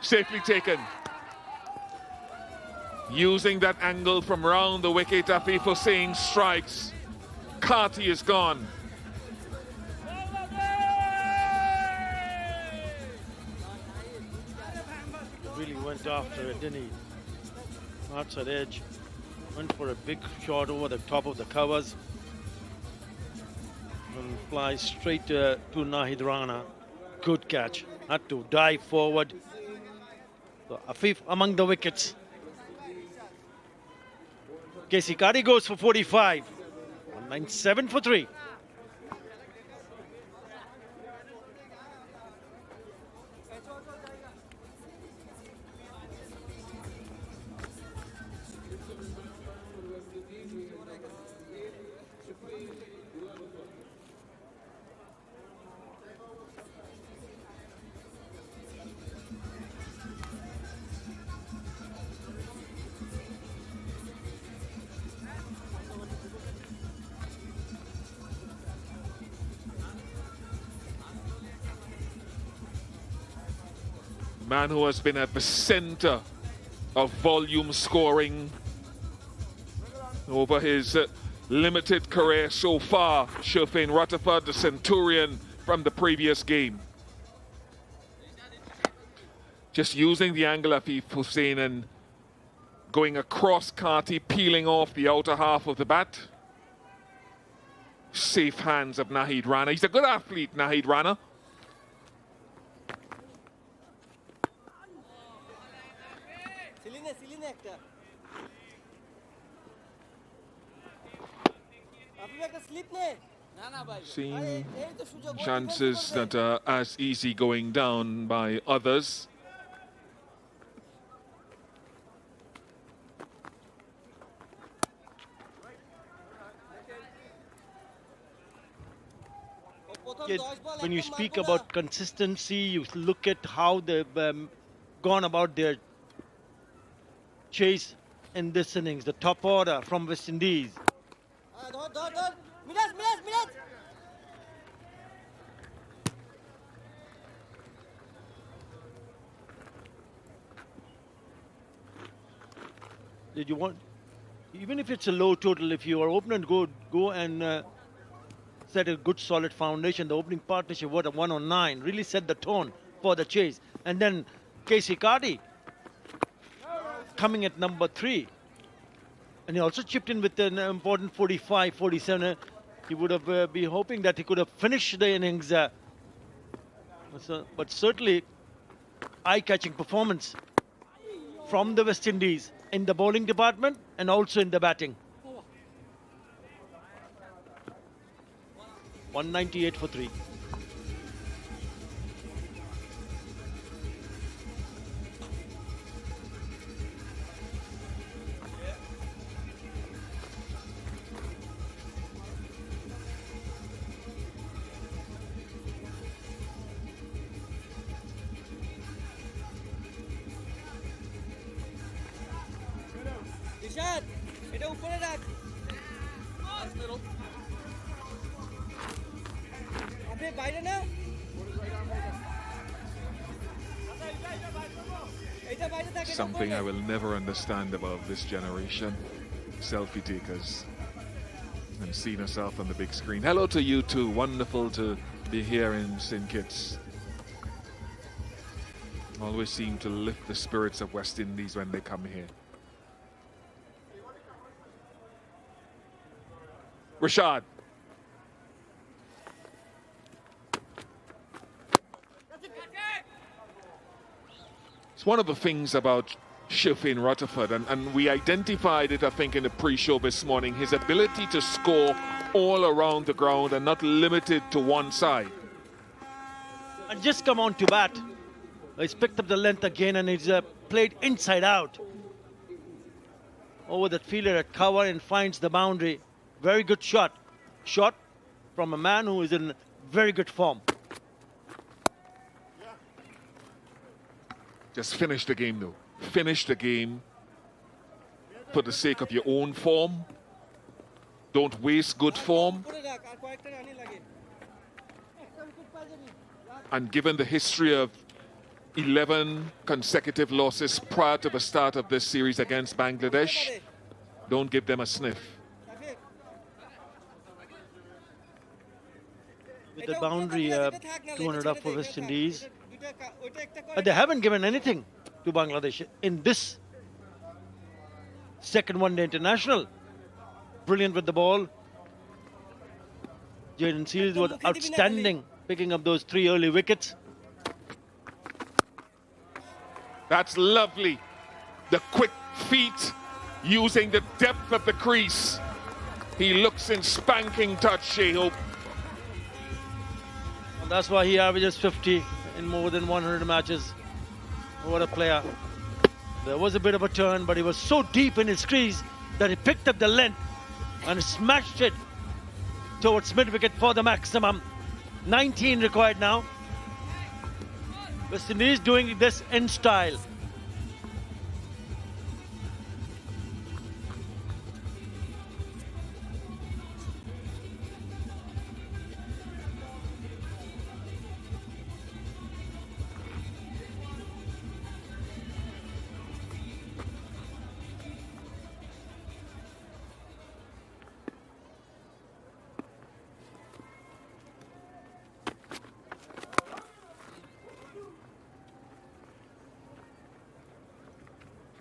Safely taken. Using that angle from round the wicket, Afif Hussain strikes. Karti is gone. Really went after it, didn't he? Outside edge. Went for a big shot over the top of the covers. And flies straight to Nahid Rana. Good catch. Had to dive forward. So Afif among the wickets. Kesikari goes for 45. 197 for 3. Man who has been at the center of volume scoring over his limited career so far. Shofin Rutherford, the Centurion from the previous game. Just using the angle of Afif Hussain and going across Karti, peeling off the outer half of the bat. Safe hands of Nahid Rana. He's a good athlete, Nahid Rana. Seeing chances that are as easy going down by others. Yet, when you speak about consistency, you look at how they've gone about their chase in this innings. The top order from West Indies. Did you want, even if it's a low total, if your opponent go and set a good solid foundation, the opening partnership, what a 1 on 9, really set the tone for the chase. And then Kesikari coming at number 3. And he also chipped in with an important 45, 47. He would have been hoping that he could have finished the innings. But certainly, eye-catching performance from the West Indies in the bowling department and also in the batting. 198 for 3. Something I will never understand about this generation. Selfie takers. And seeing herself on the big screen. Hello to you too. Wonderful to be here in St. Kitts. Always seem to lift the spirits of West Indies when they come here. Rashad. It's one of the things about Shofin Rutherford, and we identified it, I think, in the pre-show this morning, his ability to score all around the ground and not limited to one side. And just come on to bat. He's picked up the length again and he's played inside out. Over that fielder at cover and finds the boundary. Very good shot. Shot from a man who is in very good form. Just finish the game, though. Finish the game for the sake of your own form. Don't waste good form. And given the history of 11 consecutive losses prior to the start of this series against Bangladesh. Don't give them a sniff. With the boundary, 200 up for West Indies. But they haven't given anything to Bangladesh in this second one-day international. Brilliant with the ball. Jaden Seals was outstanding, picking up those 3 early wickets. That's lovely. The quick feet using the depth of the crease. He looks in spanking touch, Shehope. And that's why he averages 50 in more than 100 matches. What a player. There was a bit of a turn, but he was so deep in his crease that he picked up the length and smashed it towards mid-wicket for the maximum. 19 required now. West Indies doing this in style.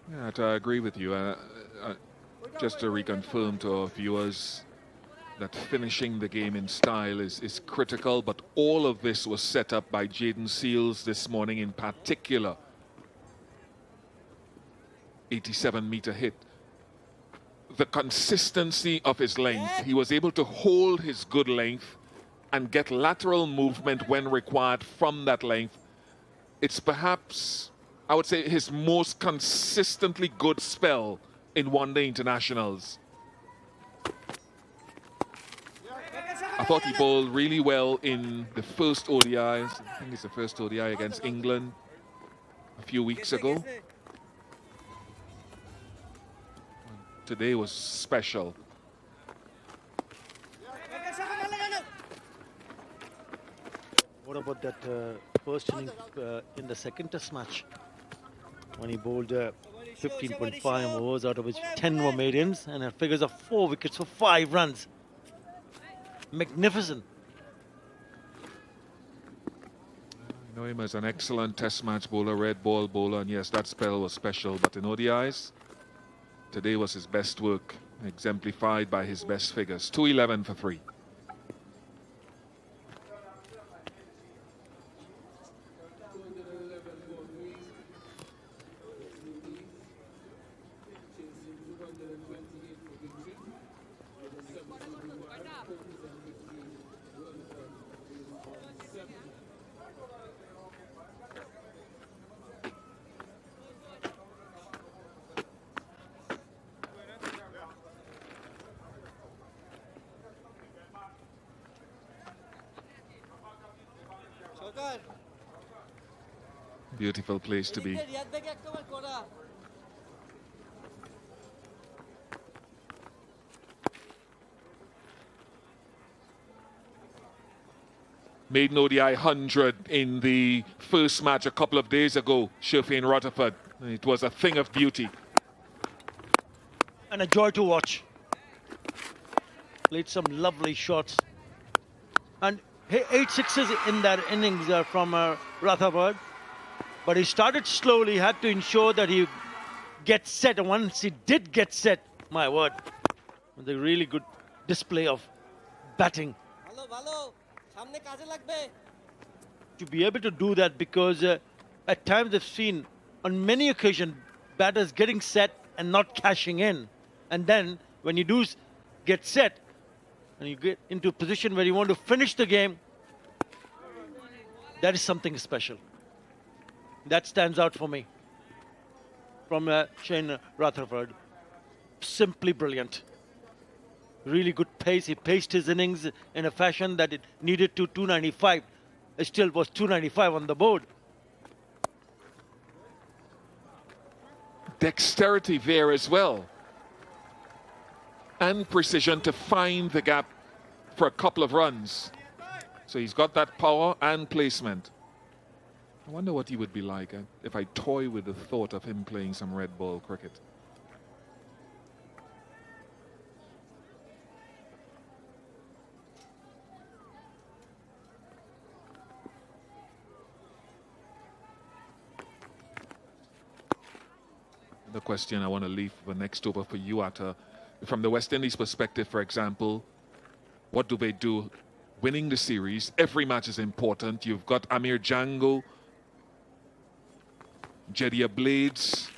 Yeah, I agree with you. Just to reconfirm to our viewers that finishing the game in style is critical, but all of this was set up by Jaden Seals this morning in particular. 87-meter hit. The consistency of his length. He was able to hold his good length and get lateral movement when required from that length. It's perhaps, I would say, his most consistently good spell in one-day internationals. I thought he bowled really well in the first ODI. I think it's the first ODI against England a few weeks ago. Today was special. What about that first inning in the second test match? When he bowled 15.5 overs, out of which 10 were maidens, and had figures of 4 wickets for 5 runs. Magnificent. I know him as an excellent test match bowler, red ball bowler, and yes, that spell was special. But in ODIs, today was his best work, exemplified by his best figures. 211 for 3. Beautiful place to be. Made an ODI 100 in the first match a couple of days ago, Sherfane Rutherford. It was a thing of beauty. And a joy to watch. Played some lovely shots. And 8 sixes in that innings from Rutherford. But he started slowly, had to ensure that he gets set. And once he did get set, my word, with a really good display of batting. To be able to do that, because at times I've seen on many occasions batters getting set and not cashing in. And then when you do get set and you get into a position where you want to finish the game, that is something special. That stands out for me from Shane Rutherford. Simply brilliant. Really good pace. He paced his innings in a fashion that it needed to 295. It still was 295 on the board. Dexterity there as well. And precision to find the gap for a couple of runs. So he's got that power and placement. I wonder what he would be like if I toy with the thought of him playing some red ball cricket. The question I want to leave for next over for you, Atta. From the West Indies perspective, for example, what do they do? Winning the series, every match is important. You've got Amir Django, Jediah Blades.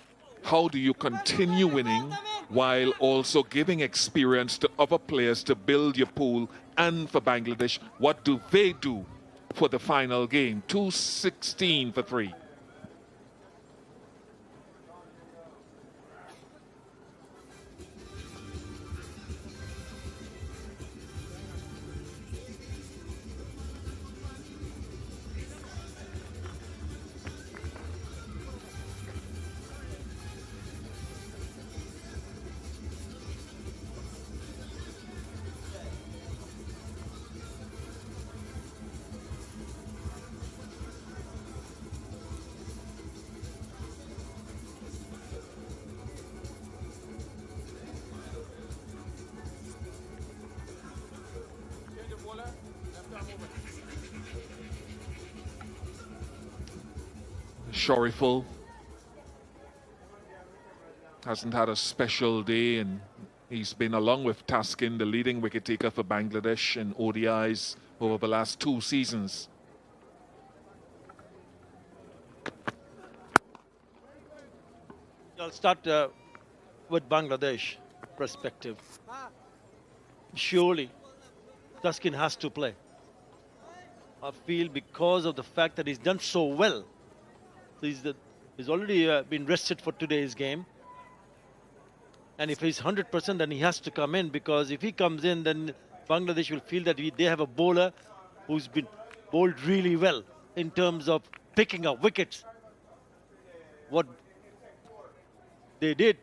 How do you continue winning while also giving experience to other players to build your pool? And for Bangladesh, what do they do for the final game? 216 for 3. Shoriful hasn't had a special day, and he's been, along with Taskin, the leading wicket taker for Bangladesh in ODIs over the last 2 seasons. I'll start with Bangladesh perspective. Surely, Taskin has to play. I feel because of the fact that he's done so well. He's already been rested for today's game. And if he's 100%, then he has to come in, because if he comes in, then Bangladesh will feel that they have a bowler who's been bowled really well in terms of picking up wickets. What they did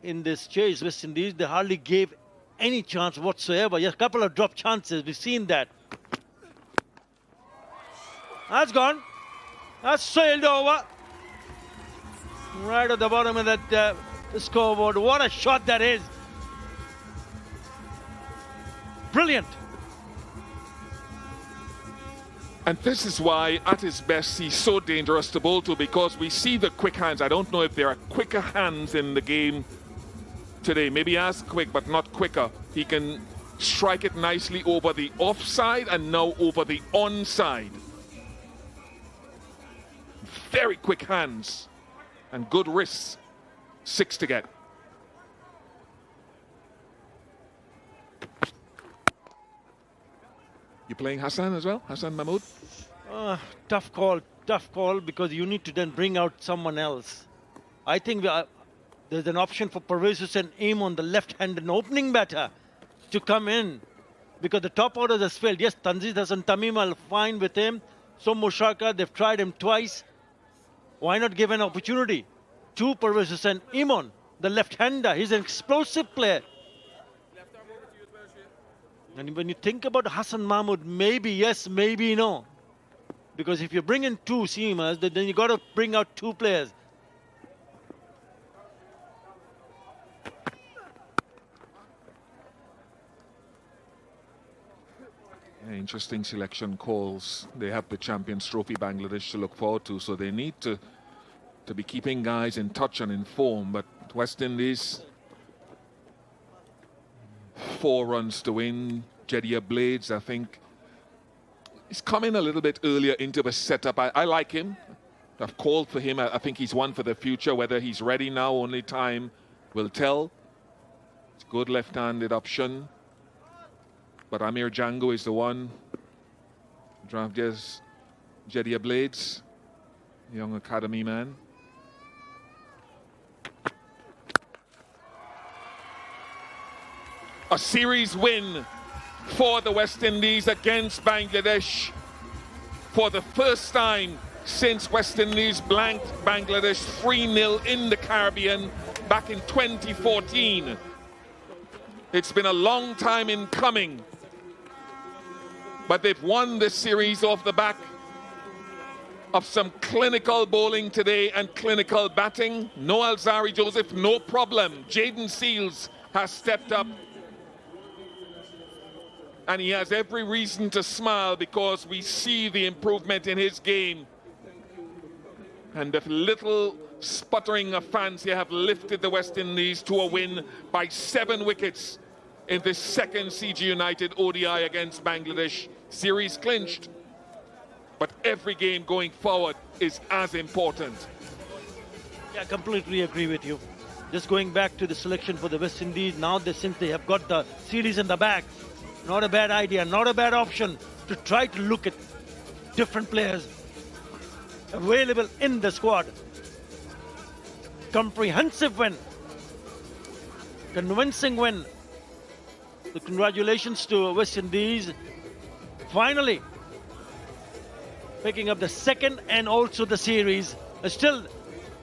in this chase, West Indies, they hardly gave any chance whatsoever. Just a couple of drop chances. We've seen that. That's gone. That's sailed over. Right at the bottom of that scoreboard. What a shot that is. Brilliant. And this is why, at his best, he's so dangerous to bowl to, because we see the quick hands. I don't know if there are quicker hands in the game today. Maybe as quick, but not quicker. He can strike it nicely over the offside and now over the onside. Very quick hands and good wrists. 6 to get. You playing Hassan as well? Hassan Mahmood? Tough call, because you need to then bring out someone else. I think there's an option for Pervez Hussain aim on the left-handed opening batter to come in, because the top order has failed. Yes, Tanzid Hassan Tamim are fine with him. So Mushaka, they've tried him twice. Why not give an opportunity to Pervez Hussain Imon, the left-hander? He's an explosive player. And when you think about Hassan Mahmood, maybe yes, maybe no. Because if you bring in 2 seamers, then you got to bring out 2 players. Interesting selection calls. They have the Champions Trophy Bangladesh to look forward to, so they need to be keeping guys in touch and in form. But West Indies, 4 runs to win. Jediah Blades, I think, he's coming a little bit earlier into the setup. I like him. I've called for him. I think he's one for the future. Whether he's ready now, only time will tell. It's a good left-handed option. But Amir Django is the one. Drafted Jediah Blades, young academy man. A series win for the West Indies against Bangladesh. For the first time since West Indies blanked Bangladesh 3-0 in the Caribbean back in 2014. It's been a long time in coming, but they've won this series off the back of some clinical bowling today and clinical batting. No Alzari Joseph, no problem. Jaden Seals has stepped up. And he has every reason to smile because we see the improvement in his game. And the little sputtering of fans here have lifted the West Indies to a win by 7 wickets in this second CG United ODI against Bangladesh. Series clinched. But every game going forward is as important. Yeah, I completely agree with you. Just going back to the selection for the West Indies, now since they have got the series in the bag, not a bad idea, not a bad option to try to look at different players available in the squad. Comprehensive win. Convincing win. So congratulations to West Indies. Finally, picking up the second and also the series. Still,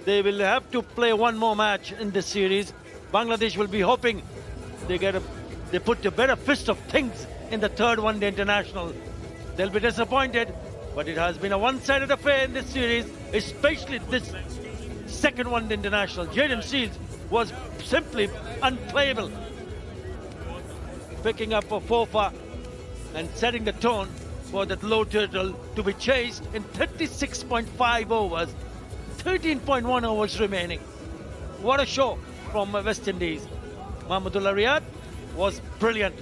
they will have to play one more match in this series. Bangladesh will be hoping they put a better fist of things in the third one-day international. They'll be disappointed, but it has been a one-sided affair in this series, especially this second one-day international. Jaden Seals was simply unplayable, picking up a 4 and setting the tone for that low total to be chased in 36.5 overs, 13.1 overs remaining. What a show from West Indies. Mahmudullah Riyad was brilliant.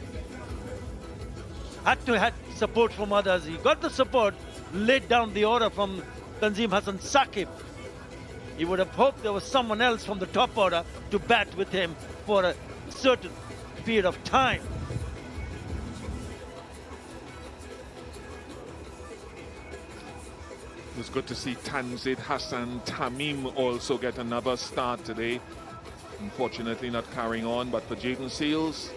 Had support from others. He got the support, laid down the order from Tanzim Hassan Saqib. He would have hoped there was someone else from the top order to bat with him for a certain period of time. It was good to see Tanzid Hassan Tamim also get another start today. Unfortunately not carrying on, but for Jaden Seals,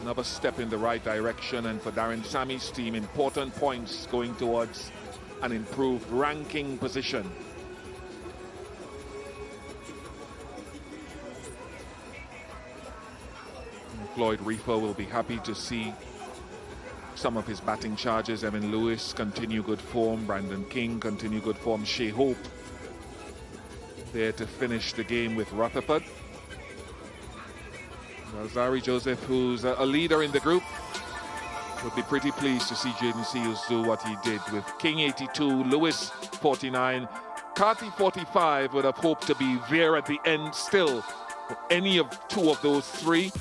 another step in the right direction, and for Darren Sammy's team, important points going towards an improved ranking position. Floyd Reefer will be happy to see some of his batting charges. Evan Lewis continue good form, Brandon King continue good form, Shea Hope there to finish the game with Rutherford. Alzari Joseph, who's a leader in the group, would be pretty pleased to see Jaden Seals do what he did with King 82, Lewis 49, Carty 45. Would have hoped to be there at the end still for any of 2 of those 3,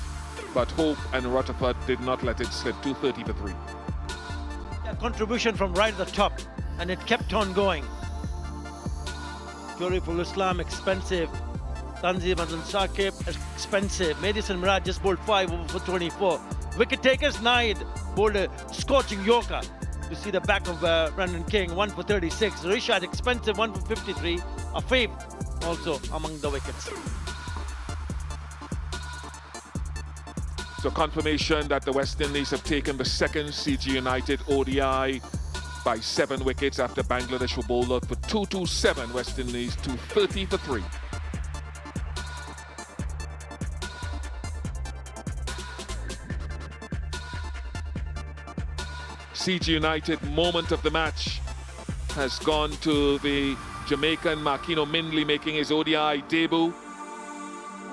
but Hope and Rutherford did not let it slip. 230 for 3. A contribution from right at the top, and it kept on going. Gloriful Islam, expensive. Tanzim Hassan Saqib, expensive. Mehidy Miraj just bowled 5 over for 24. Wicket takers, Naid bowled a scorching yorker. You see the back of Brandon King, 1 for 36. Rishad, expensive, 1 for 53. Afif also among the wickets. So confirmation that the West Indies have taken the second CG United ODI by 7 wickets after Bangladesh were bowled out for 227. West Indies 230 for 3. CG United moment of the match has gone to the Jamaican Marquino Mindley, making his ODI debut,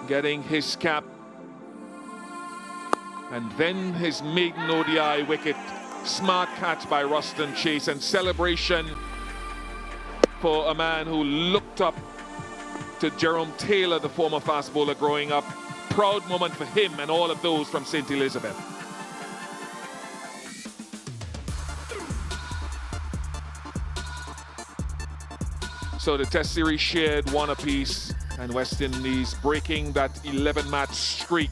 getting his cap, and then his maiden ODI wicket. Smart catch by Ruston Chase, and celebration for a man who looked up to Jerome Taylor, the former fast bowler growing up. Proud moment for him and all of those from St. Elizabeth. So the Test Series shared 1 apiece, and West Indies breaking that 11-match streak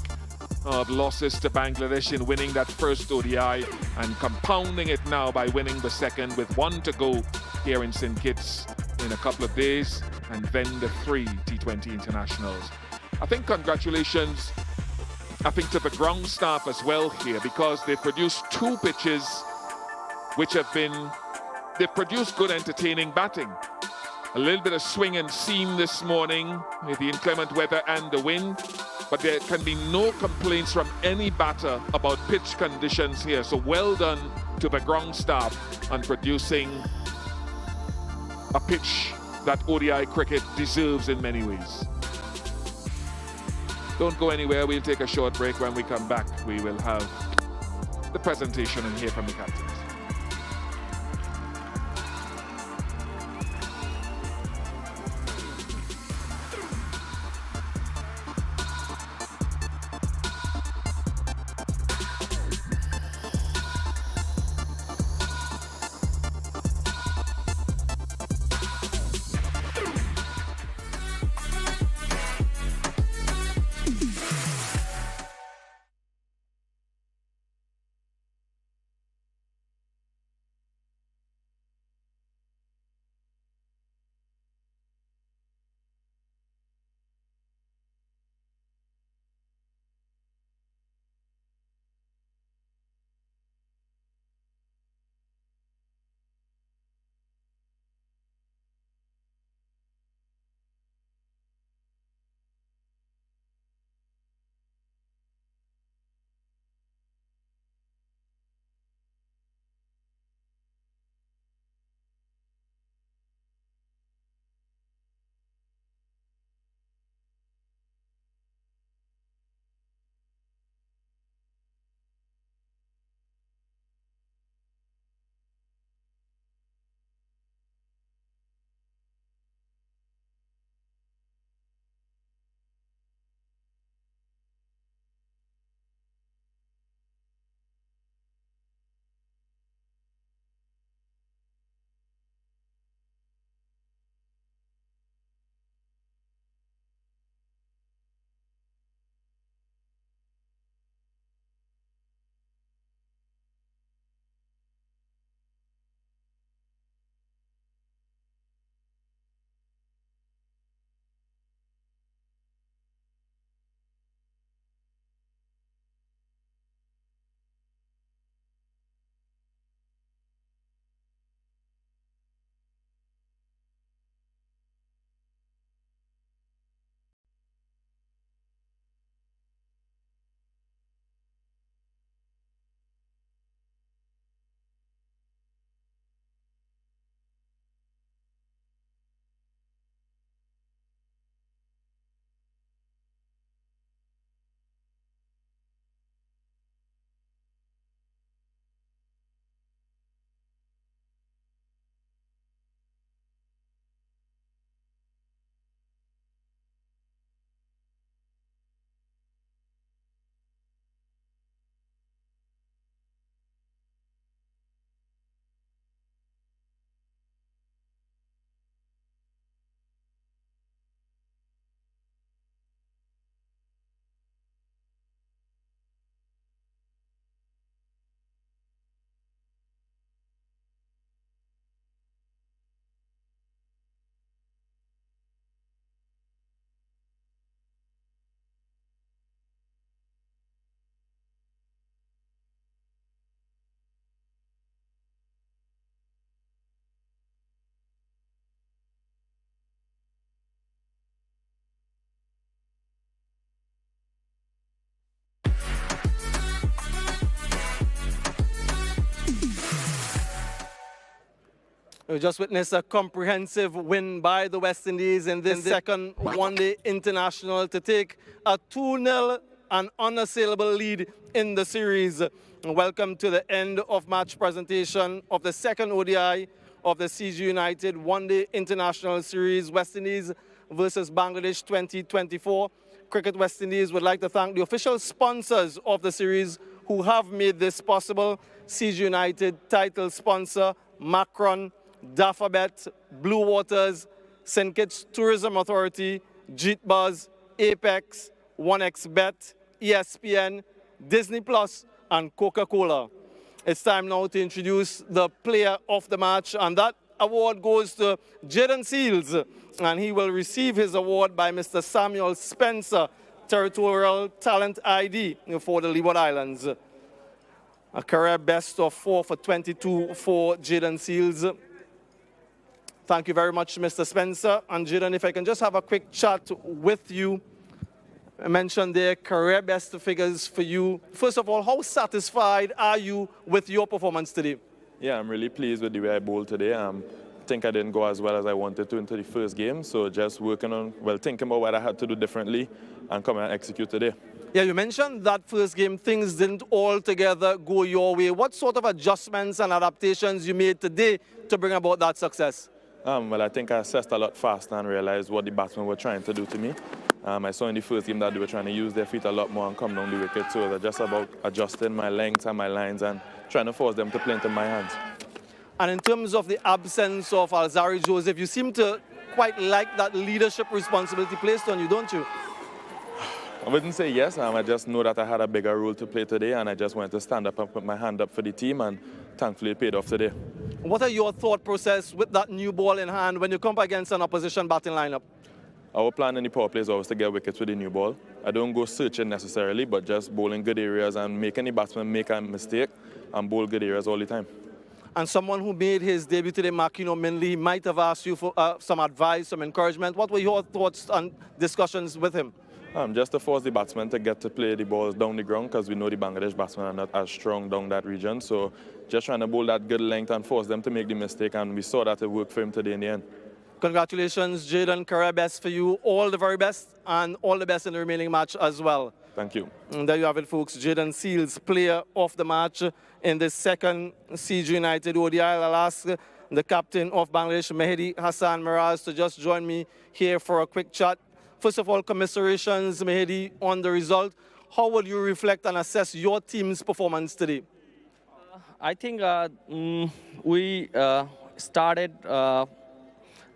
of losses to Bangladesh in winning that first ODI, and compounding it now by winning the second with 1 to go here in St. Kitts in a couple of days, and then the 3 T20 internationals. I think congratulations, to the ground staff as well here, because they've produced 2 pitches which have been, they've produced good entertaining batting. A little bit of swing and seam this morning with the inclement weather and the wind, but there can be no complaints from any batter about pitch conditions here. So well done to the ground staff on producing a pitch that ODI cricket deserves in many ways. Don't go anywhere. We'll take a short break. When we come back, we will have the presentation and hear from the captains. We just witnessed a comprehensive win by the West Indies in this second one-day international to take a 2-0 and unassailable lead in the series. Welcome to the end of match presentation of the second ODI of the CG United one-day international series, West Indies versus Bangladesh 2024. Cricket West Indies would like to thank the official sponsors of the series who have made this possible. CG United title sponsor, Macron, Dafabet, Blue Waters, St. Kitts Tourism Authority, Jitbuzz, Apex, 1xBet, ESPN, Disney Plus, and Coca-Cola. It's time now to introduce the player of the match, and that award goes to Jaden Seals, and he will receive his award by Mr. Samuel Spencer, Territorial Talent ID for the Leeward Islands. A career best of 4 for 22 for Jaden Seals. Thank you very much, Mr. Spencer. And Jaden, if I can just have a quick chat with you. I mentioned their career best figures for you. First of all, how satisfied are you with your performance today? Yeah, I'm really pleased with the way I bowled today. think I didn't go as well as I wanted to into the first game. So just working on, thinking about what I had to do differently and come and execute today. Yeah, you mentioned that first game, things didn't altogether go your way. What sort of adjustments and adaptations you made today to bring about that success? I think I assessed a lot faster and realized what the batsmen were trying to do to me. I saw in the first game that they were trying to use their feet a lot more and come down the wicket. So it was just about adjusting my length and my lines and trying to force them to play into my hands. And in terms of the absence of Alzarri Joseph, you seem to quite like that leadership responsibility placed on you, don't you? I wouldn't say yes. I just know that I had a bigger role to play today, and I just wanted to stand up and put my hand up for the team, and thankfully it paid off today. What are your thought process with that new ball in hand when you come up against an opposition batting lineup? Our plan in the power play is always to get wickets with the new ball. I don't go searching necessarily, but just bowling good areas and make any batsman make a mistake and bowl good areas all the time. And someone who made his debut today, Makino Minley, might have asked you for some advice, some encouragement. What were your thoughts and discussions with him? Just to force the batsmen to get to play the balls down the ground, because we know the Bangladesh batsmen are not as strong down that region. So just trying to bowl that good length and force them to make the mistake, and we saw that it worked for him today in the end. Congratulations, Jaden. Career best for you. All the very best, and all the best in the remaining match as well. Thank you. And there you have it, folks. Jaden Seals, player of the match in the second CG United ODI. I'll ask the captain of Bangladesh, Mehidy Hassan Miraz, to just join me here for a quick chat. First of all, commiserations, Mehidy, on the result. How will you reflect and assess your team's performance today? I think we started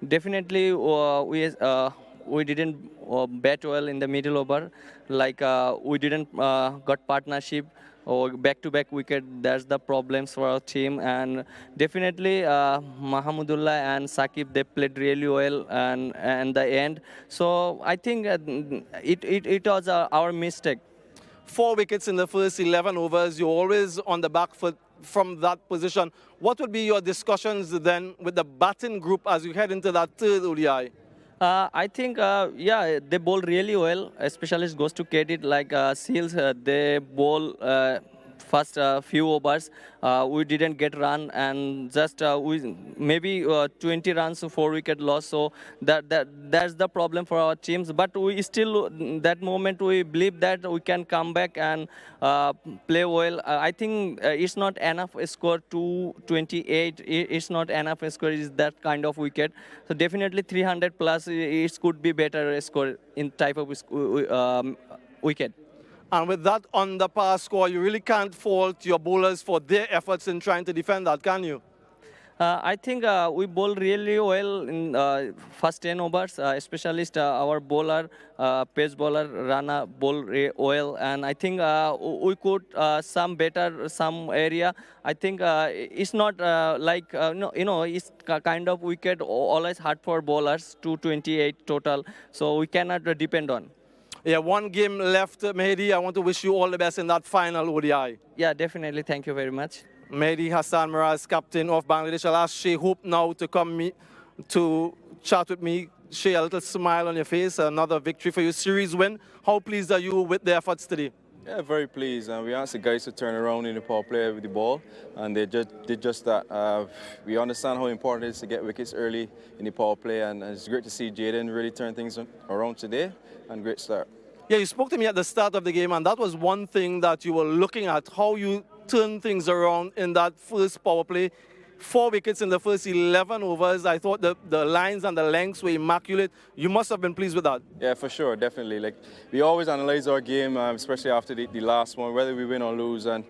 definitely we didn't bat well in the middle over. Like we didn't got partnership or back-to-back wicket. That's the problems for our team. And definitely Mahmudullah and Sakib, they played really well and the end. So I think it was our mistake. 4 wickets in the first 11 overs. You're always on the back foot from that position. What would be your discussions then with the batting group as you head into that third ODI? I think, yeah, they bowl really well. Especially it goes to credit like Seals. They bowl first few overs. We didn't get run and just we maybe 20 runs, 4 wicket loss. So that's the problem for our teams. But we still, that moment, we believe that we can come back and play well. I think it's not enough score 228. It's not enough score. Is that kind of wicket. So definitely 300 plus. It could be better score in type of wicket. And with that on the par score, you really can't fault your bowlers for their efforts in trying to defend that, can you? I think we bowl really well in first 10 overs, especially our bowler, pace bowler, Rana bowl well. And I think we could some better some area. I think it's not like, it's kind of wicket always hard for bowlers, 228 total. So we cannot depend on. Yeah, 1 game left, Mehidy. I want to wish you all the best in that final ODI. Yeah, definitely. Thank you very much. Mehidy Hassan Miraz, captain of Bangladesh. I'll ask Shea Hope now to come to chat with me. Shea, a little smile on your face. Another victory for you. Series win. How pleased are you with the efforts today? Yeah, very pleased. We asked the guys to turn around in the power play with the ball, and they did just that. We understand how important it is to get wickets early in the power play, and it's great to see Jaden really turn things around today, and great start. Yeah, you spoke to me at the start of the game, and that was one thing that you were looking at, how you turn things around in that first power play. 4 wickets in the first 11 overs. I thought the lines and the lengths were immaculate. You must have been pleased with that. Yeah, for sure, definitely. Like, we always analyze our game, especially after the last one, whether we win or lose. And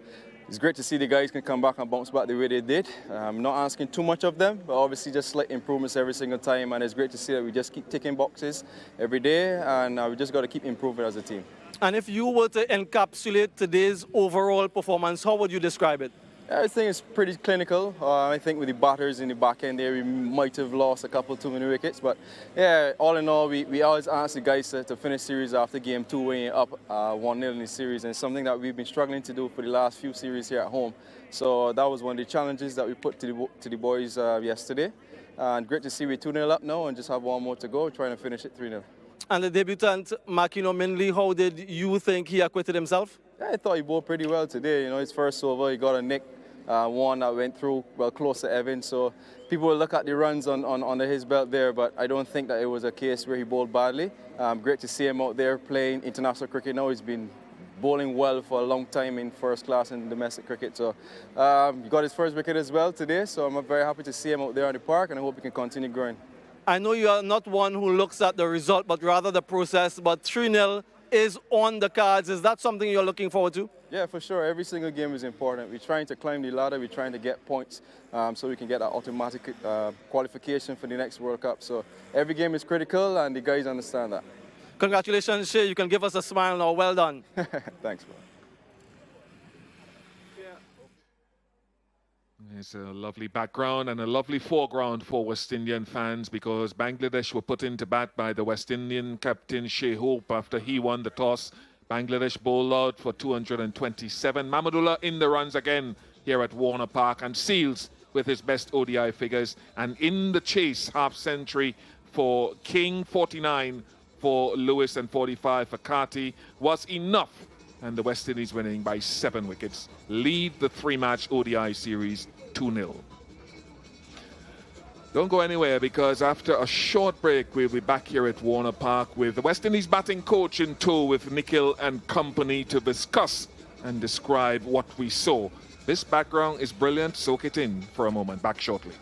it's great to see the guys can come back and bounce back the way they did. I'm not asking too much of them, but obviously just slight improvements every single time. And it's great to see that we just keep ticking boxes every day, and we just got to keep improving as a team. And if you were to encapsulate today's overall performance, how would you describe it? I think it's pretty clinical. I think with the batters in the back end there, we might have lost a couple too many wickets. But yeah, all in all, we always ask the guys to finish series after game 2 when you're up 1-0 in the series. And it's something that we've been struggling to do for the last few series here at home. So that was one of the challenges that we put to the boys yesterday. And great to see we're 2-0 up now and just have 1 more to go, trying to finish it 3-0. And the debutant, Makino Minley, how did you think he acquitted himself? Yeah, I thought he bowled pretty well today. You know, his first over, he got a nick. one that went through, well, close to Evan. So people will look at the runs under his belt there, but I don't think that it was a case where he bowled badly. Great to see him out there playing international cricket now. He's been bowling well for a long time in first class in domestic cricket. So he got his first wicket as well today, so I'm very happy to see him out there on the park, and I hope he can continue growing. I know you are not one who looks at the result, but rather the process, but 3-0 is on the cards. Is that something you're looking forward to? Yeah, for sure. Every single game is important. We're trying to climb the ladder. We're trying to get points so we can get that automatic qualification for the next World Cup. So every game is critical, and the guys understand that. Congratulations, Shay. You can give us a smile now. Well done. Thanks, bro. It's a lovely background and a lovely foreground for West Indian fans, because Bangladesh were put into bat by the West Indian captain Shea Hope after he won the toss. Bangladesh bowled out for 227. Mahmudullah in the runs again here at Warner Park, and Seals with his best ODI figures. And in the chase, half century for King, 49 for Lewis and 45 for Carty was enough. And the West Indies winning by 7 wickets, lead the 3-match ODI series 2-0. Don't go anywhere, because after a short break, we'll be back here at Warner Park with the West Indies batting coach in tow with Nikhil and company to discuss and describe what we saw. This background is brilliant. Soak it in for a moment. Back shortly.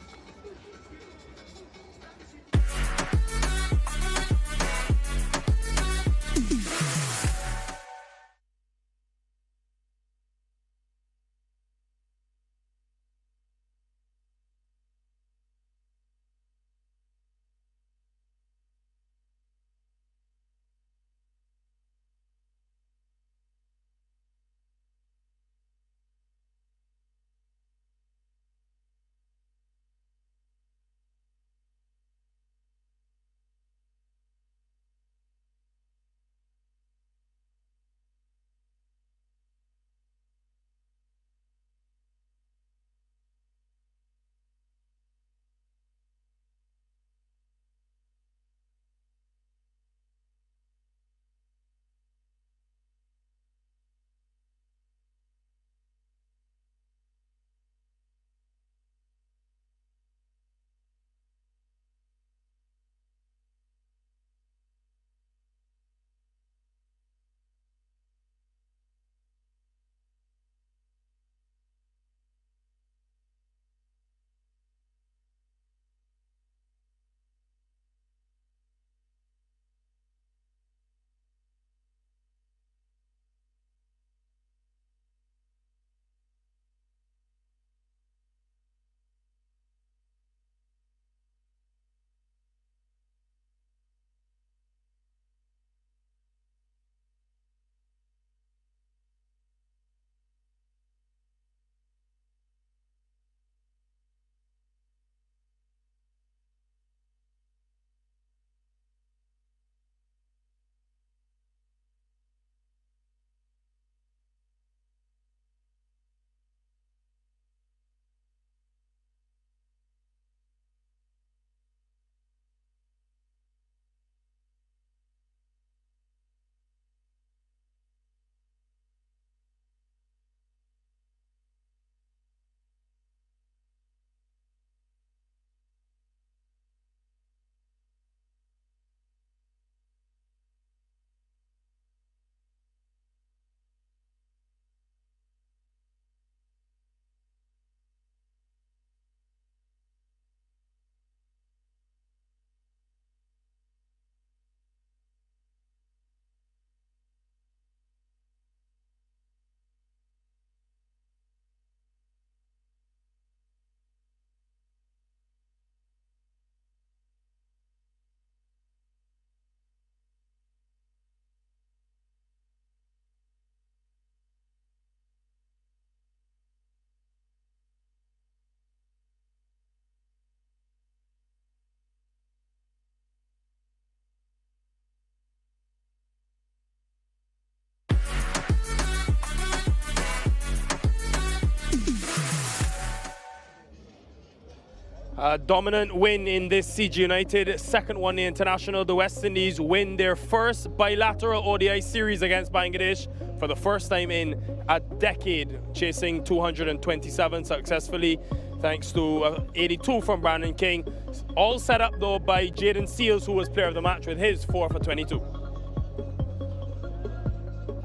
A dominant win in this CG United second one international. The West Indies win their first bilateral ODI series against Bangladesh for the first time in a decade, chasing 227 successfully thanks to 82 from Brandon King. All set up though by Jaden Seals, who was player of the match with his 4 for 22.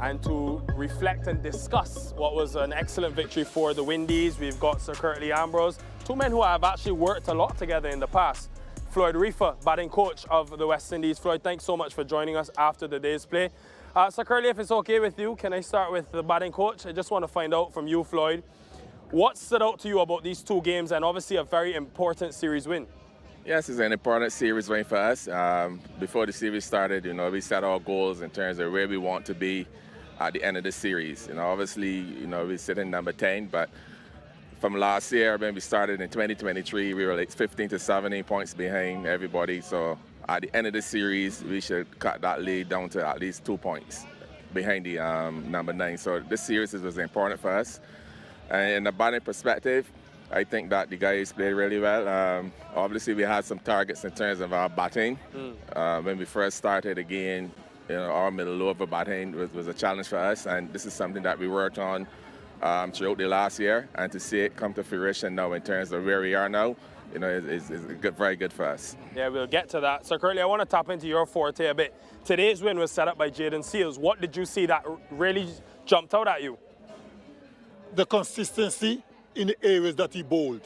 And to reflect and discuss what was an excellent victory for the Windies, we've got Sir Curtly Ambrose, two men who have actually worked a lot together in the past. Floyd Reefer, batting coach of the West Indies. Floyd, thanks so much for joining us after the day's play. Sir Curtly, if it's okay with you, can I start with the batting coach? I just want to find out from you, Floyd, what stood out to you about these two games and obviously a very important series win? Yes, it's an important series win for us. Before the series started, we set our goals in terms of where we want to be at the end of the series. Obviously, we sit in number 10, but from last year, when we started in 2023, we were like 15 to 17 points behind everybody. So at the end of the series, we should cut that lead down to at least 2 points behind the number 9. So this series was important for us. And in the batting perspective, I think that the guys played really well. Obviously, we had some targets in terms of our batting. When we first started again, our middle over batting was a challenge for us, and this is something that we worked on throughout the last year, and to see it come to fruition now in terms of where we are now, is very good for us. Yeah, we'll get to that. So Curtly, I want to tap into your forte a bit. Today's win was set up by Jaden Seals. What did you see that really jumped out at you? The consistency in the areas that he bowled.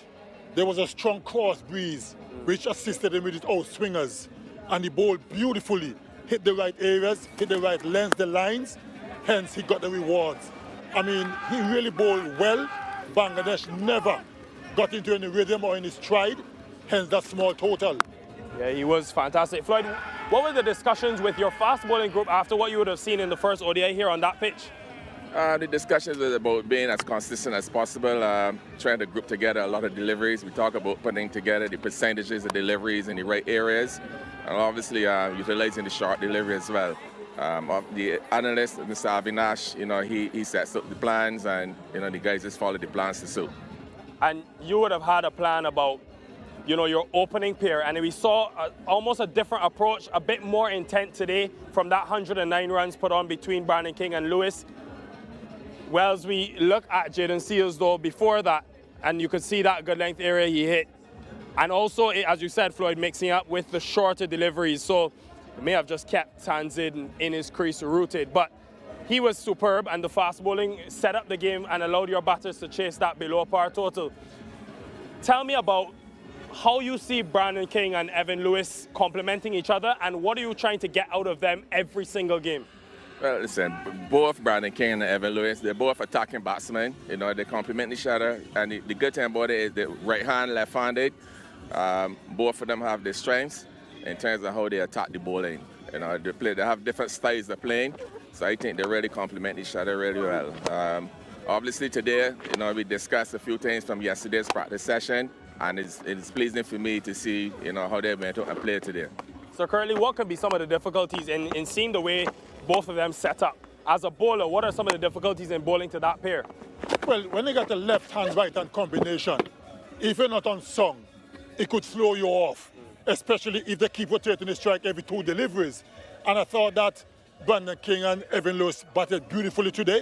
There was a strong cross breeze which assisted him with his outswingers, and he bowled beautifully, hit the right areas, hit the right lengths, the lines, hence he got the rewards. I mean, he really bowled well. Bangladesh never got into any rhythm or any stride, hence that small total. Yeah, he was fantastic. Floyd, what were the discussions with your fast bowling group after what you would have seen in the first ODI here on that pitch? The discussions was about being as consistent as possible, trying to group together a lot of deliveries. We talk about putting together the percentages of deliveries in the right areas, and obviously utilizing the short delivery as well. The analyst, Mr. Avinash, he sets up the plans, and the guys just follow the plans to suit. And you would have had a plan about, your opening pair, and we saw almost a different approach, a bit more intent today from that 109 runs put on between Brandon King and Lewis. Well, as we look at Jaden Seals, though, before that, and you could see that good length area he hit. And also, as you said, Floyd, mixing up with the shorter deliveries. So he may have just kept Tanzid in his crease rooted. But he was superb, and the fast bowling set up the game and allowed your batters to chase that below par total. Tell me about how you see Brandon King and Evan Lewis complementing each other, and what are you trying to get out of them every single game? Well, listen, both Brandon King and Evan Lewis, they're both attacking batsmen. They complement each other. And the good thing about it is they're right-hand, left-handed. Both of them have their strengths in terms of how they attack the bowling. They have different styles of playing. So I think they really complement each other really well. Obviously today, we discussed a few things from yesterday's practice session. And it's pleasing for me to see, how they went out and played today. So Curtly, what could be some of the difficulties in seeing the way both of them set up? As a bowler, what are some of the difficulties in bowling to that pair? Well, when they got the left-hand, right-hand combination, if you're not on song, it could slow you off, especially if they keep rotating the strike every 2 deliveries. And I thought that Brandon King and Evan Lewis batted beautifully today.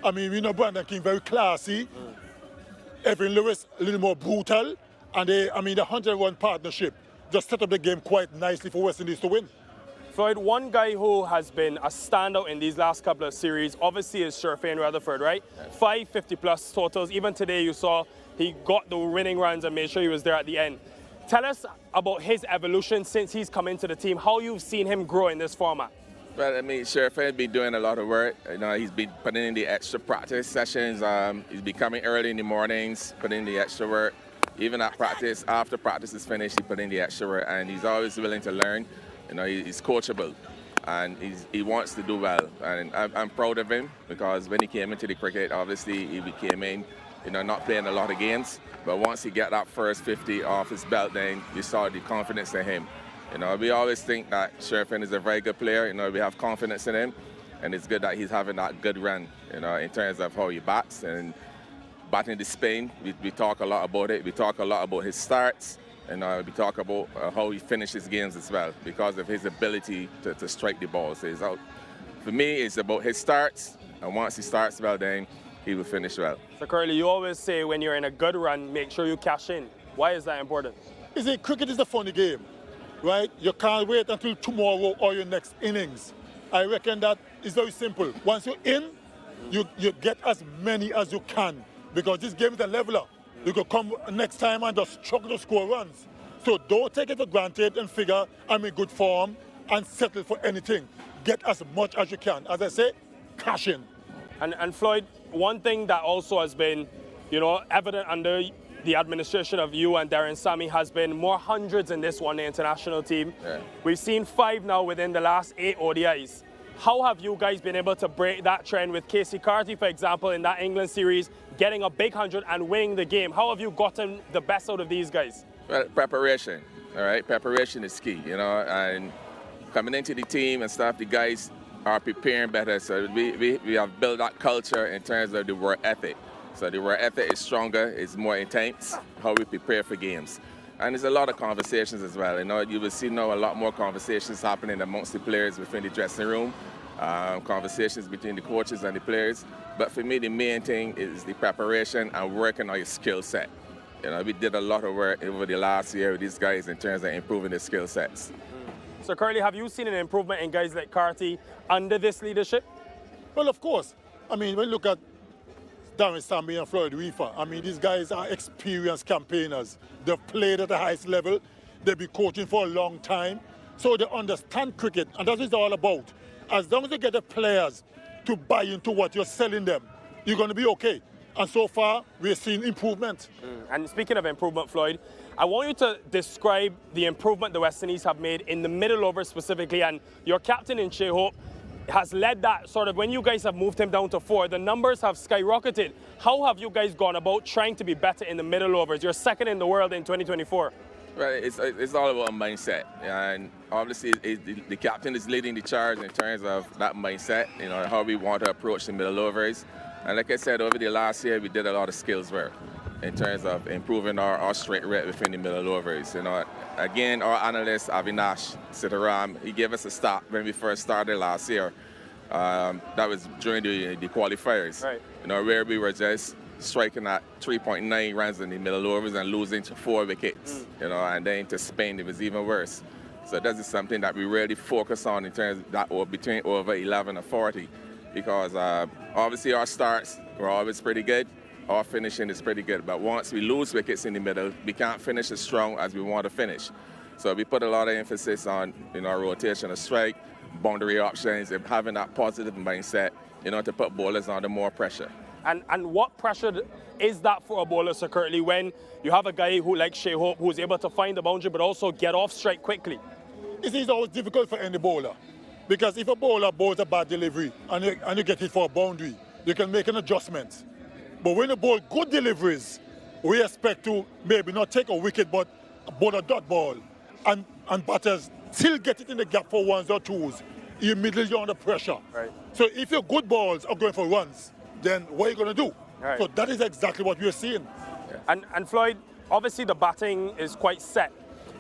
I mean, we know Brandon King very classy, Evan Lewis a little more brutal, and the 101 partnership just set up the game quite nicely for West Indies to win. Floyd, one guy who has been a standout in these last couple of series, obviously, is Sherfane Rutherford, right? 5 50-plus totals. Even today, you saw he got the winning runs and made sure he was there at the end. Tell us about his evolution since he's come into the team, how you've seen him grow in this format. Well, Sherfane's been doing a lot of work. He's been putting in the extra practice sessions. He's been coming early in the mornings, putting in the extra work. Even at practice, after practice is finished, he put in the extra work, and he's always willing to learn. He's coachable, and he wants to do well. And I'm proud of him, because when he came into the cricket, obviously he came in, not playing a lot of games. But once he got that first 50 off his belt, then you saw the confidence in him. We always think that Sherfane is a very good player. We have confidence in him, and it's good that he's having that good run, in terms of how he bats and batting the spin. We talk a lot about it. We talk a lot about his starts. And we talk about how he finishes games as well because of his ability to strike the ball. So for me, it's about his starts, and once he starts well, then he will finish well. So Curly, you always say when you're in a good run, make sure you cash in. Why is that important? You see, cricket is a funny game, right? You can't wait until tomorrow or your next innings. I reckon that is very simple. Once you're in, you get as many as you can because this game is a leveler. You could come next time and just struggle to score runs. So don't take it for granted and figure I'm in good form and settle for anything. Get as much as you can. As I say, cash in. And Floyd, one thing that also has been, evident under the administration of you and Darren Sammy has been more hundreds in this one-day international team. Yeah. We've seen 5 now within the last 8 ODIs. How have you guys been able to break that trend with Casey Carty, for example, in that England series, getting a big 100 and winning the game? How have you gotten the best out of these guys? Well, preparation, all right? Preparation is key, and coming into the team and stuff, the guys are preparing better. So we have built that culture in terms of the work ethic. So the work ethic is stronger, it's more intense, how we prepare for games. And there's a lot of conversations as well. You will see now a lot more conversations happening amongst the players within the dressing room, conversations between the coaches and the players. But for me, the main thing is the preparation and working on your skill set. We did a lot of work over the last year with these guys in terms of improving their skill sets. So Curly, have you seen an improvement in guys like Carty under this leadership? Well, of course. I mean, when you look at Darren Sammy and Floyd Reefer, I mean, these guys are experienced campaigners. They've played at the highest level. They've been coaching for a long time. So they understand cricket, and that's what it's all about. As long as you get the players to buy into what you're selling them, you're going to be okay. And so far, we're seeing improvement. And speaking of improvement, Floyd, I want you to describe the improvement the West Indies have made in the middle over specifically. And your captain in Shea Hope has led that sort of, when you guys have moved him down to 4, the numbers have skyrocketed. How have you guys gone about trying to be better in the middle overs? You're second in the world in 2024. Well, it's all about mindset. And obviously, the captain is leading the charge in terms of that mindset, how we want to approach the middle overs. And like I said, over the last year, we did a lot of skills work in terms of improving our strike rate within the middle overs. Again, our analyst, Avinash Sitaram, he gave us a start when we first started last year. That was during the qualifiers, right. Where we were just striking at 3.9 runs in the middle overs and losing to 4 wickets, and then to Spain, it was even worse. So that is something that we really focus on in terms of that, or between over 11 and 40, because obviously our starts were always pretty good. Our finishing is pretty good, but once we lose wickets in the middle, we can't finish as strong as we want to finish. So we put a lot of emphasis on our rotation of strike, boundary options, and having that positive mindset, to put bowlers under more pressure. And what pressure is that for a bowler, Sir Curtly, when you have a guy who like Shea Hope, who's able to find the boundary but also get off strike quickly? It's always difficult for any bowler, because if a bowler bowls a bad delivery and you get hit for a boundary, you can make an adjustment. But when you bowl good deliveries, we expect to maybe not take a wicket, but bowl a dot ball. And batters still get it in the gap for 1s or 2s. Immediately you're under pressure. Right. So if your good balls are going for runs, then what are you going to do? Right. So that is exactly what we're seeing. And Floyd, obviously the batting is quite set,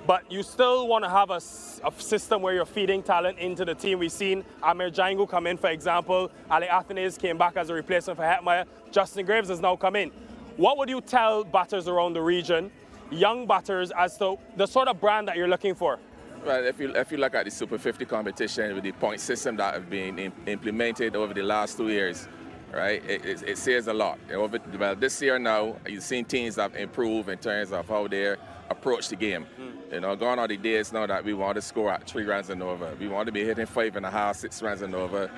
but you still want to have a system where you're feeding talent into the team. We've seen Amir Jangu come in, for example. Ali Athanaze came back as a replacement for Hetmeyer. Justin Graves has now come in. What would you tell batters around the region, young batters, as to the sort of brand that you're looking for? Well, if you look at the Super 50 competition with the point system that have been implemented over the last 2 years, right, it says a lot. Well, this year now, you've seen teams that have improved in terms of how they approach the game. Gone are the days now that we want to score at 3 runs and over. We want to be hitting 5.5, 6 runs and over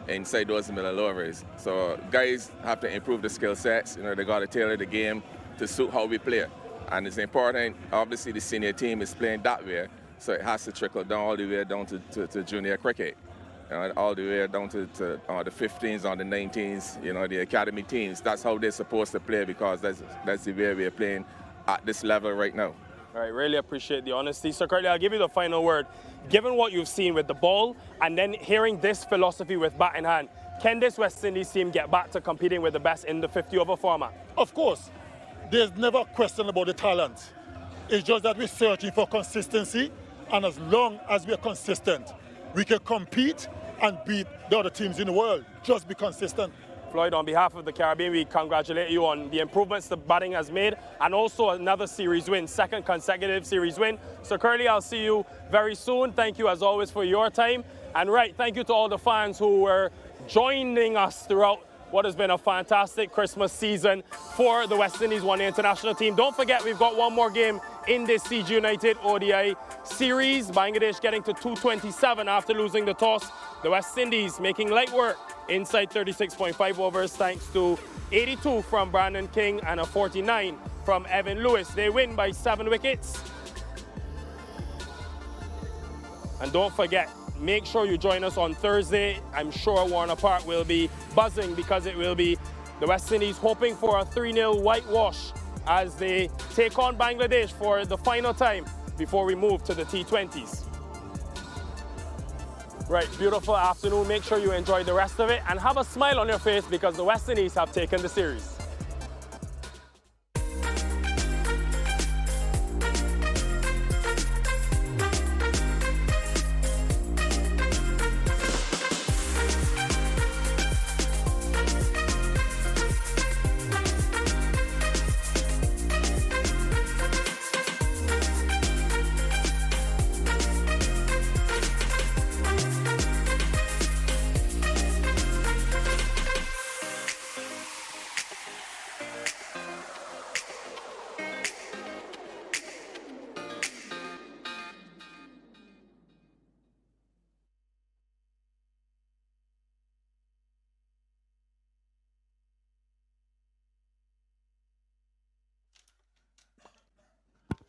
inside those middle overs. So guys have to improve the skill sets. They got to tailor the game to suit how we play. And it's important, obviously the senior team is playing that way, so it has to trickle down all the way down to junior cricket. All the way down to the 15s, on the 19s, the academy teams. That's how they're supposed to play, because that's the way we're playing at this level right now. All right, really appreciate the honesty. Sir Curtly, I'll give you the final word. Given what you've seen with the ball and then hearing this philosophy with bat in hand, can this West Indies team get back to competing with the best in the 50-over format? Of course. There's never a question about the talent. It's just that we're searching for consistency, and as long as we're consistent, we can compete and beat the other teams in the world. Just be consistent. Floyd, on behalf of the Caribbean, we congratulate you on the improvements the batting has made and also another series win, second consecutive series win. So Curly, I'll see you very soon. Thank you as always for your time. And right, thank you to all the fans who were joining us throughout what has been a fantastic Christmas season for the West Indies One Day International team. Don't forget, we've got one more game in this CG United ODI series. Bangladesh getting to 227 after losing the toss. The West Indies making light work inside 36.5 overs thanks to 82 from Brandon King and a 49 from Evan Lewis. They win by 7 wickets. And don't forget, make sure you join us on Thursday. I'm sure Warner Park will be buzzing because it will be the West Indies hoping for a 3-0 whitewash as they take on Bangladesh for the final time before we move to the T20s. Right, beautiful afternoon. Make sure you enjoy the rest of it and have a smile on your face because the West Indies have taken the series.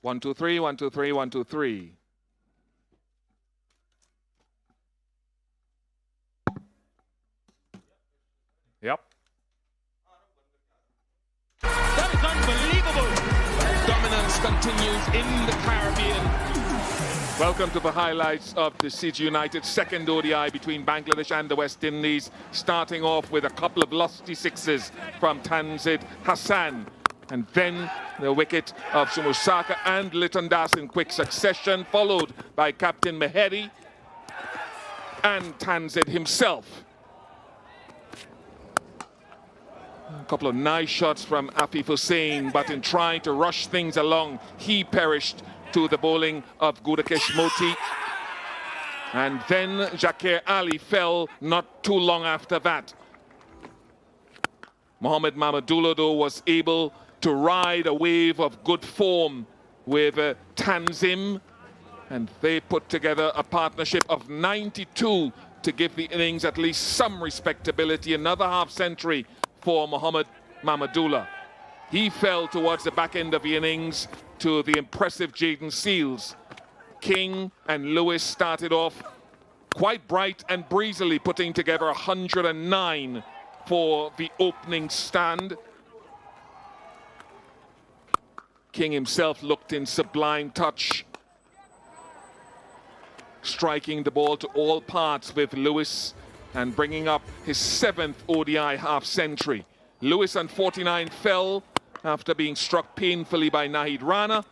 One, two, three, 1, 2, 3, 1, 2, 3. Yep. That is unbelievable. Dominance continues in the Caribbean. Welcome to the highlights of the CG United second ODI between Bangladesh and the West Indies, starting off with a couple of lusty sixes from Tanzid Hassan. And then the wicket of Sumusaka and Litton Das in quick succession, followed by Captain Mehidy and Tanzid himself. A couple of nice shots from Afif Hussain, but in trying to rush things along, he perished to the bowling of Gudakesh Moti. And then Zakir Ali fell not too long after that. Mohammad Mahmudullah, though, was able to ride a wave of good form with Tanzim, and they put together a partnership of 92 to give the innings at least some respectability. Another half-century for Mohammad Mahmudullah. He fell towards the back end of the innings to the impressive Jaden Seals. King and Lewis started off quite bright and breezily, putting together 109 for the opening stand. King himself looked in sublime touch, striking the ball to all parts with Lewis and bringing up his 7th ODI half-century. Lewis on 49 fell after being struck painfully by Nahid Rana,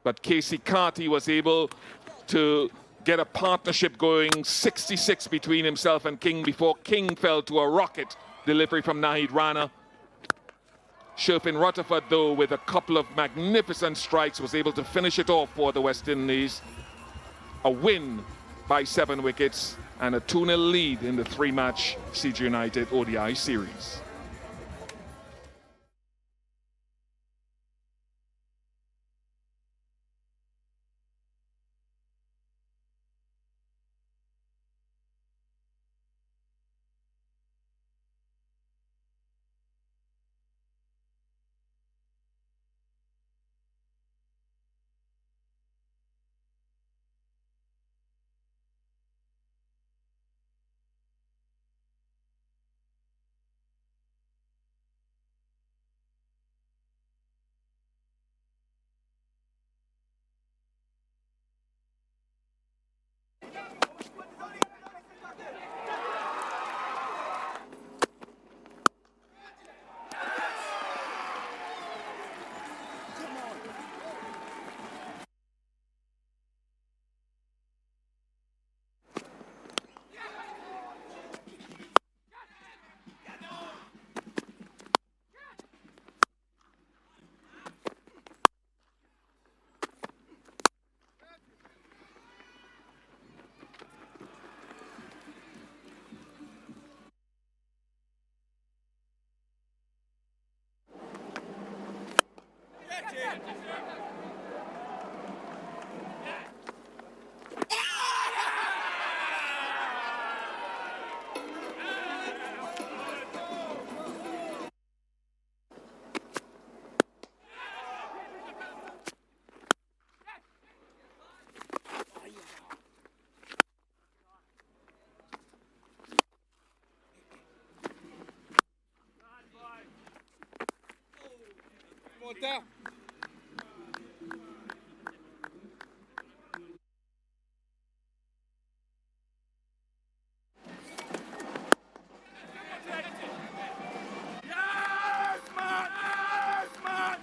but Casey Carty was able to get a partnership going, 66 between himself and King before King fell to a rocket delivery from Nahid Rana. Sherfin Rutherford, though, with a couple of magnificent strikes, was able to finish it off for the West Indies. A win by 7 wickets and a 2-0 lead in the 3-match CG United ODI series.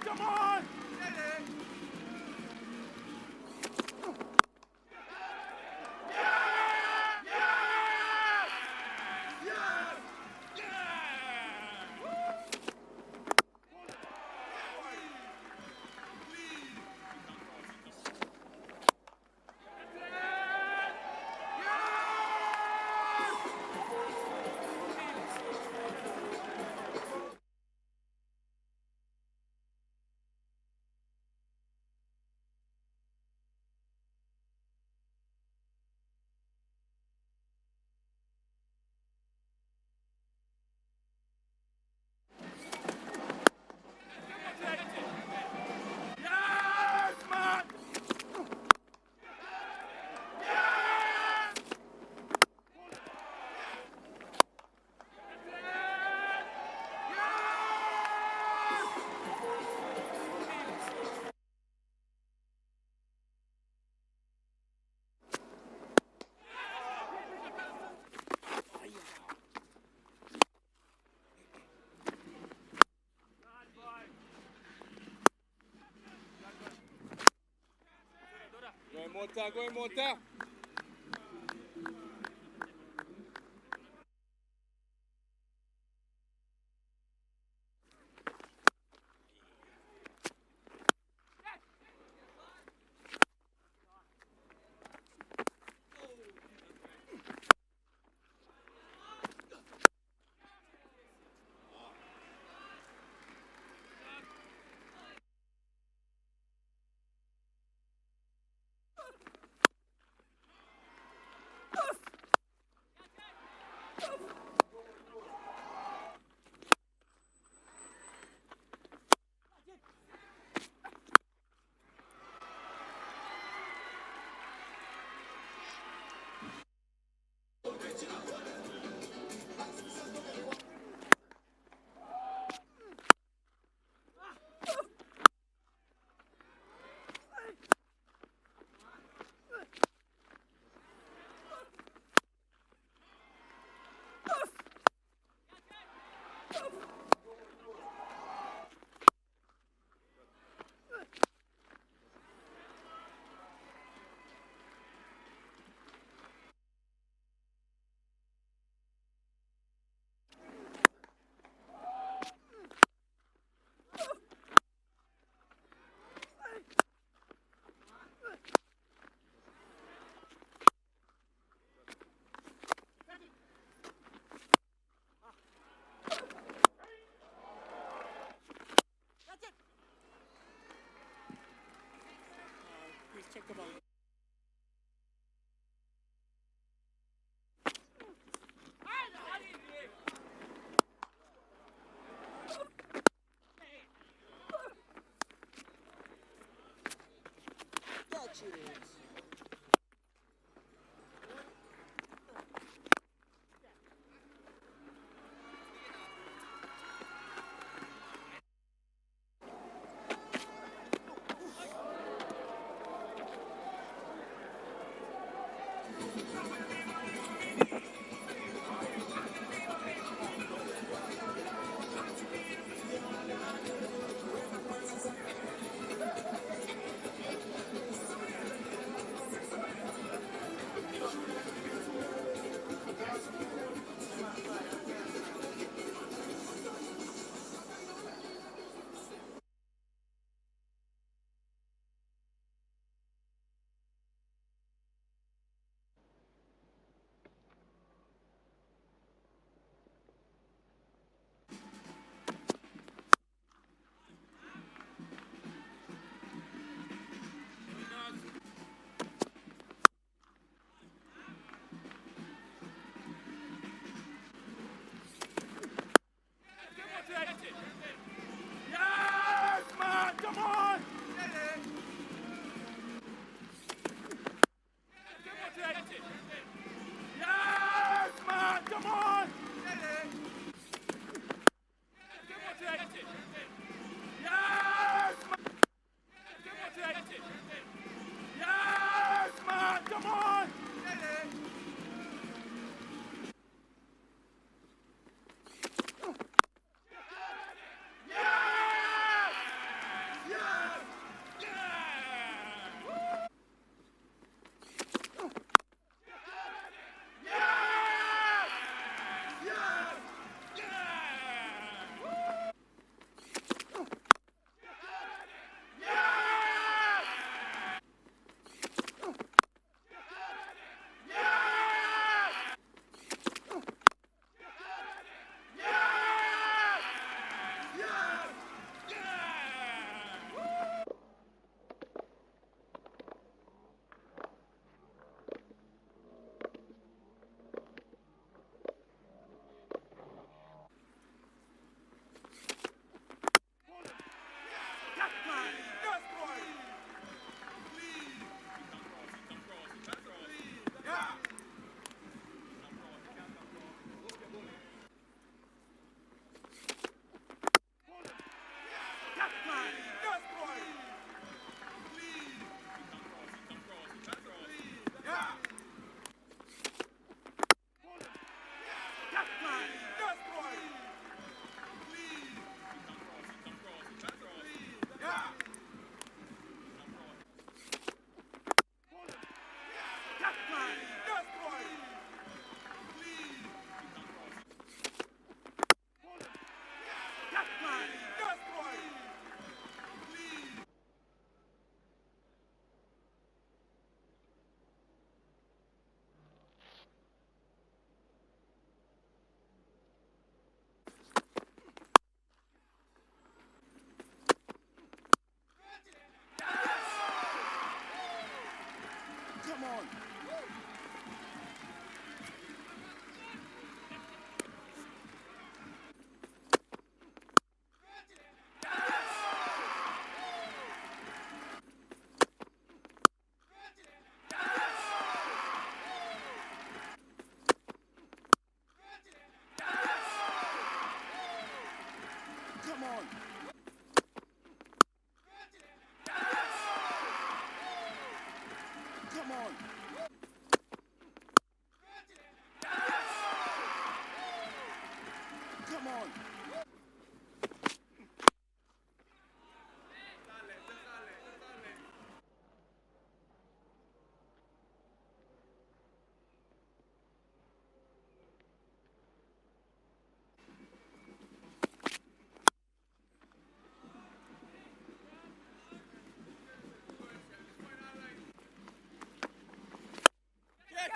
Come on! Going Mota.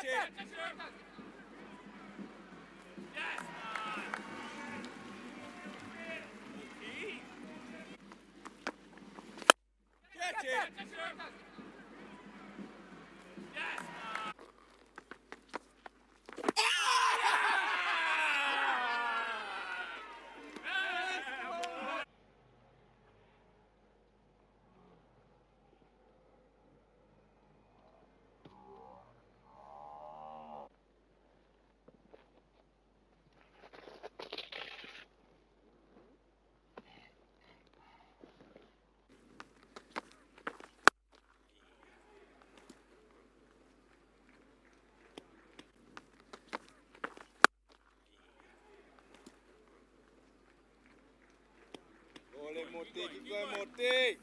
Keep going, Moti.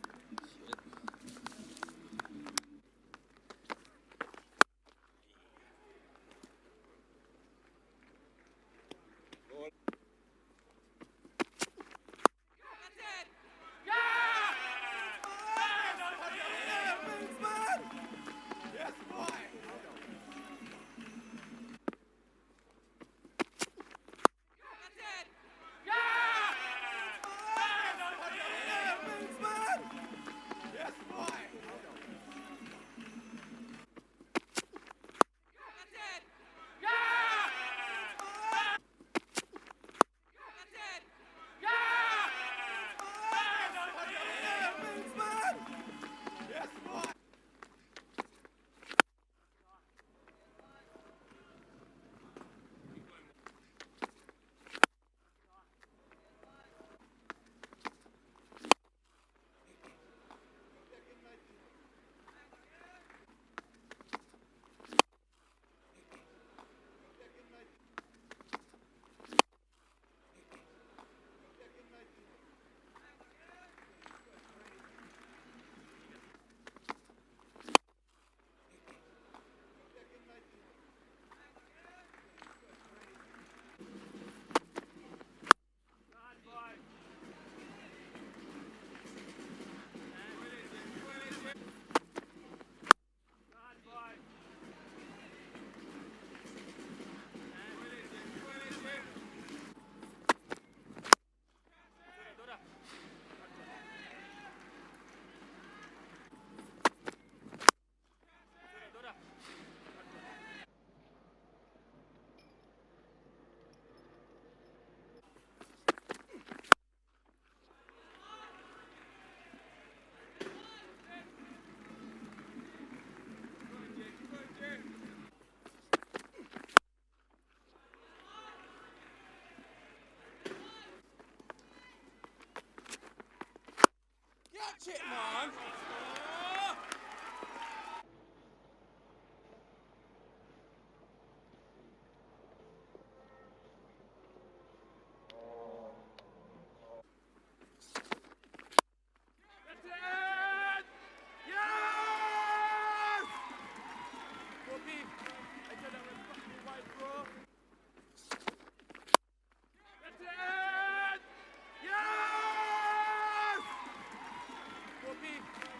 Catch it, man! Yes!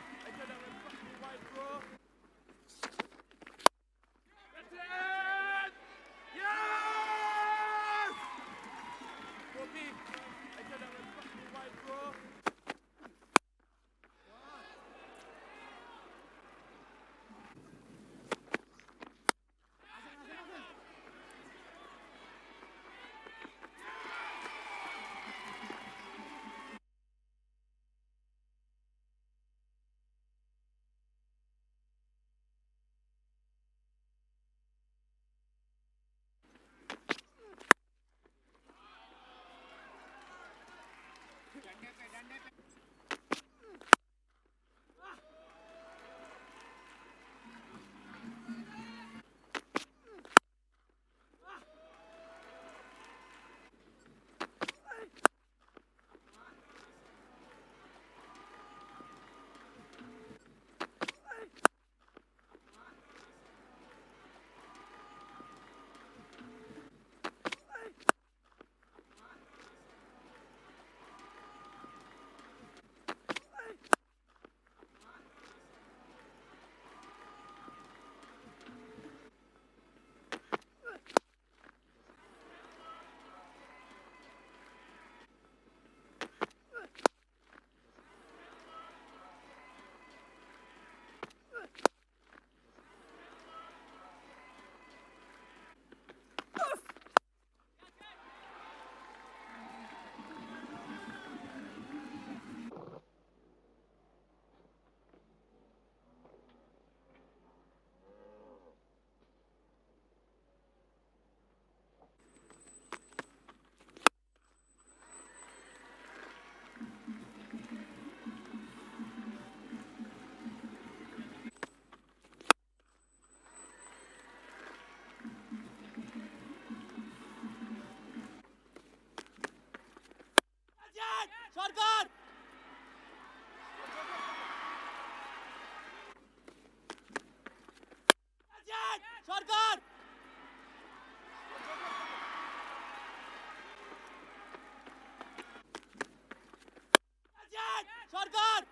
Shotgun!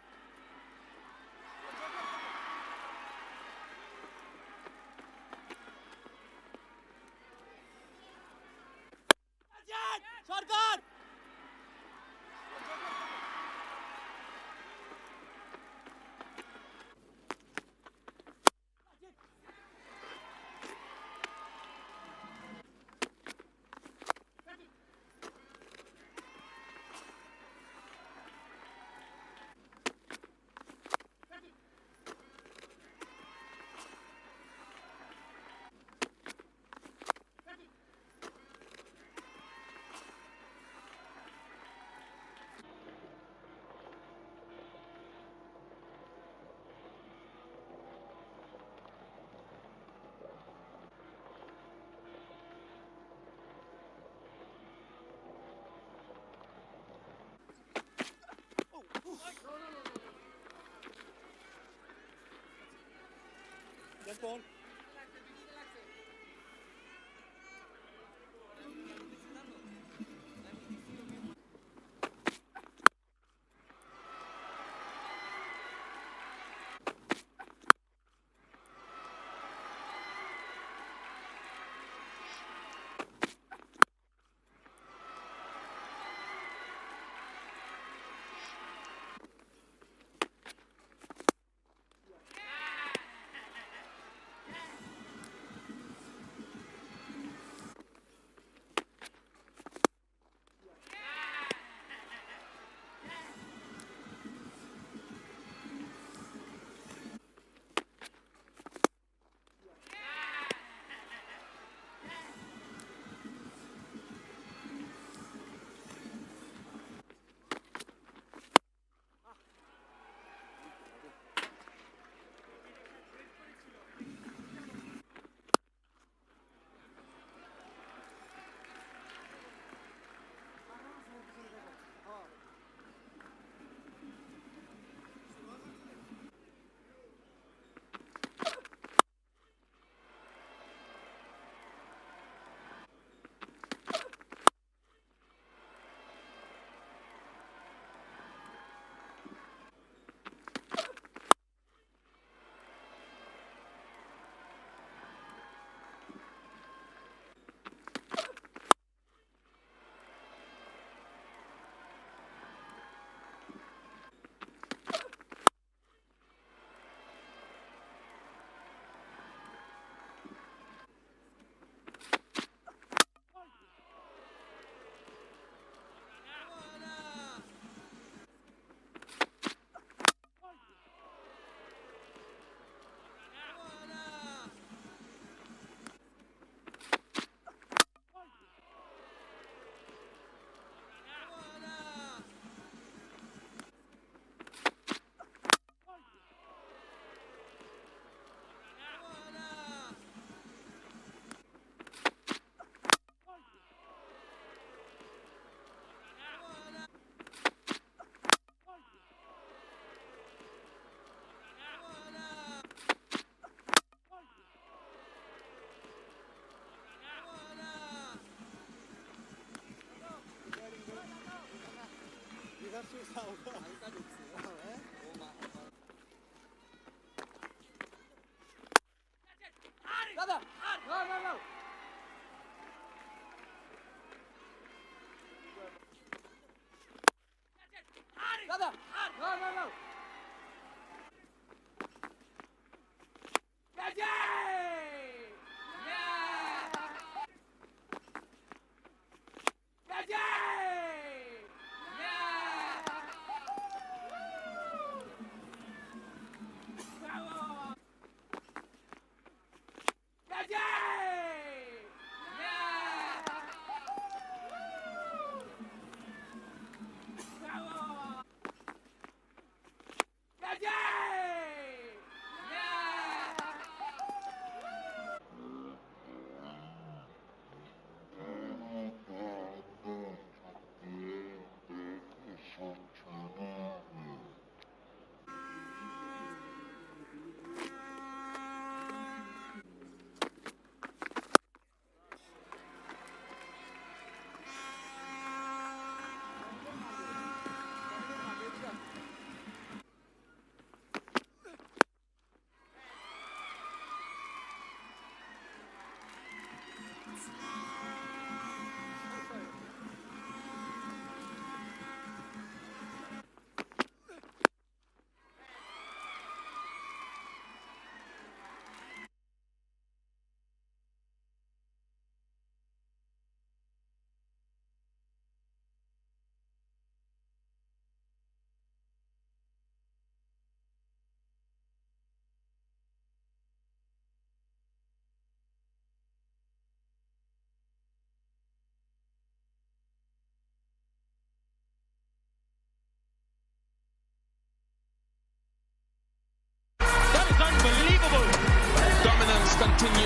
Shotgun! Get ball.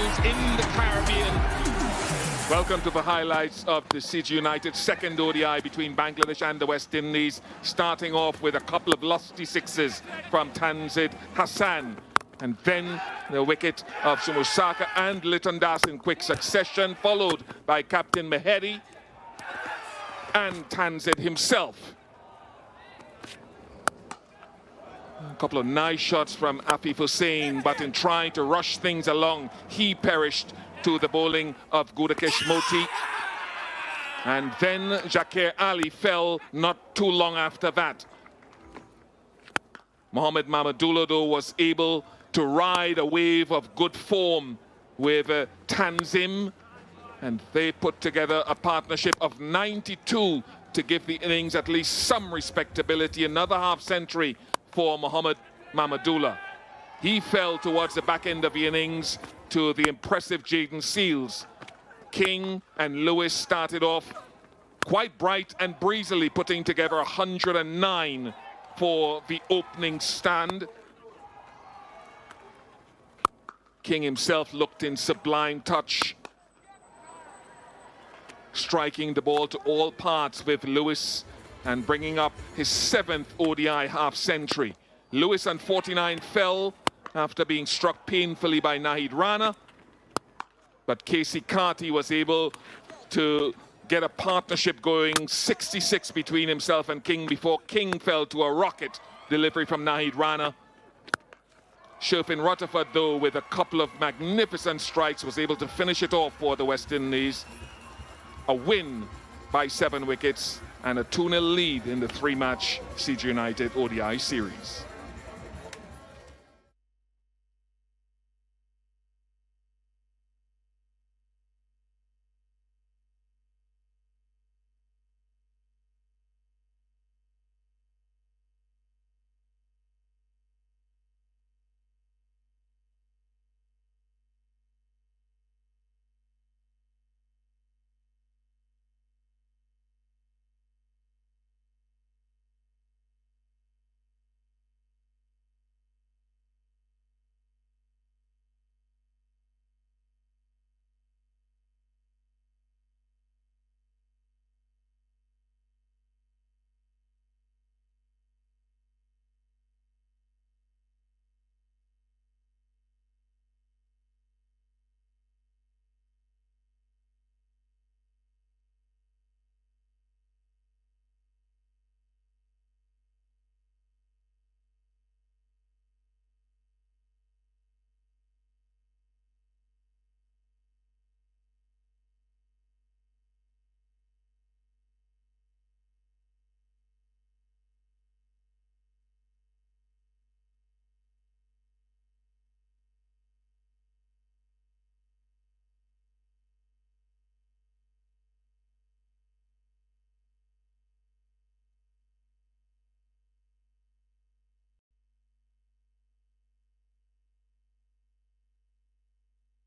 continues in the Caribbean. Welcome to the highlights of the CG United second ODI between Bangladesh and the West Indies, starting off with a couple of lusty sixes from Tanzid Hassan, and then the wicket of Sumusaka and Litton Das in quick succession, followed by Captain Mehidy and Tanzid himself. A couple of nice shots from Afif Hussain, but in trying to rush things along, he perished to the bowling of Gudakesh Moti. And then Jakir Ali fell not too long after that. Mohammad Mahmudullah, though, was able to ride a wave of good form with Tanzim, and they put together a partnership of 92 to give the innings at least some respectability. Another half-century for Mohammad Mahmudullah. He fell towards the back end of the innings to the impressive Jayden Seales. King and Lewis started off quite bright and breezily, putting together 109 for the opening stand. King himself looked in sublime touch, striking the ball to all parts with Lewis and bringing up his 7th ODI half-century. Lewis on 49 fell after being struck painfully by Nahid Rana, but Casey Carty was able to get a partnership going, 66 between himself and King before King fell to a rocket delivery from Nahid Rana. Sherfin Rutherford, though, with a couple of magnificent strikes, was able to finish it off for the West Indies. A win by 7 wickets and a 2-0 lead in the 3-match CG United ODI series.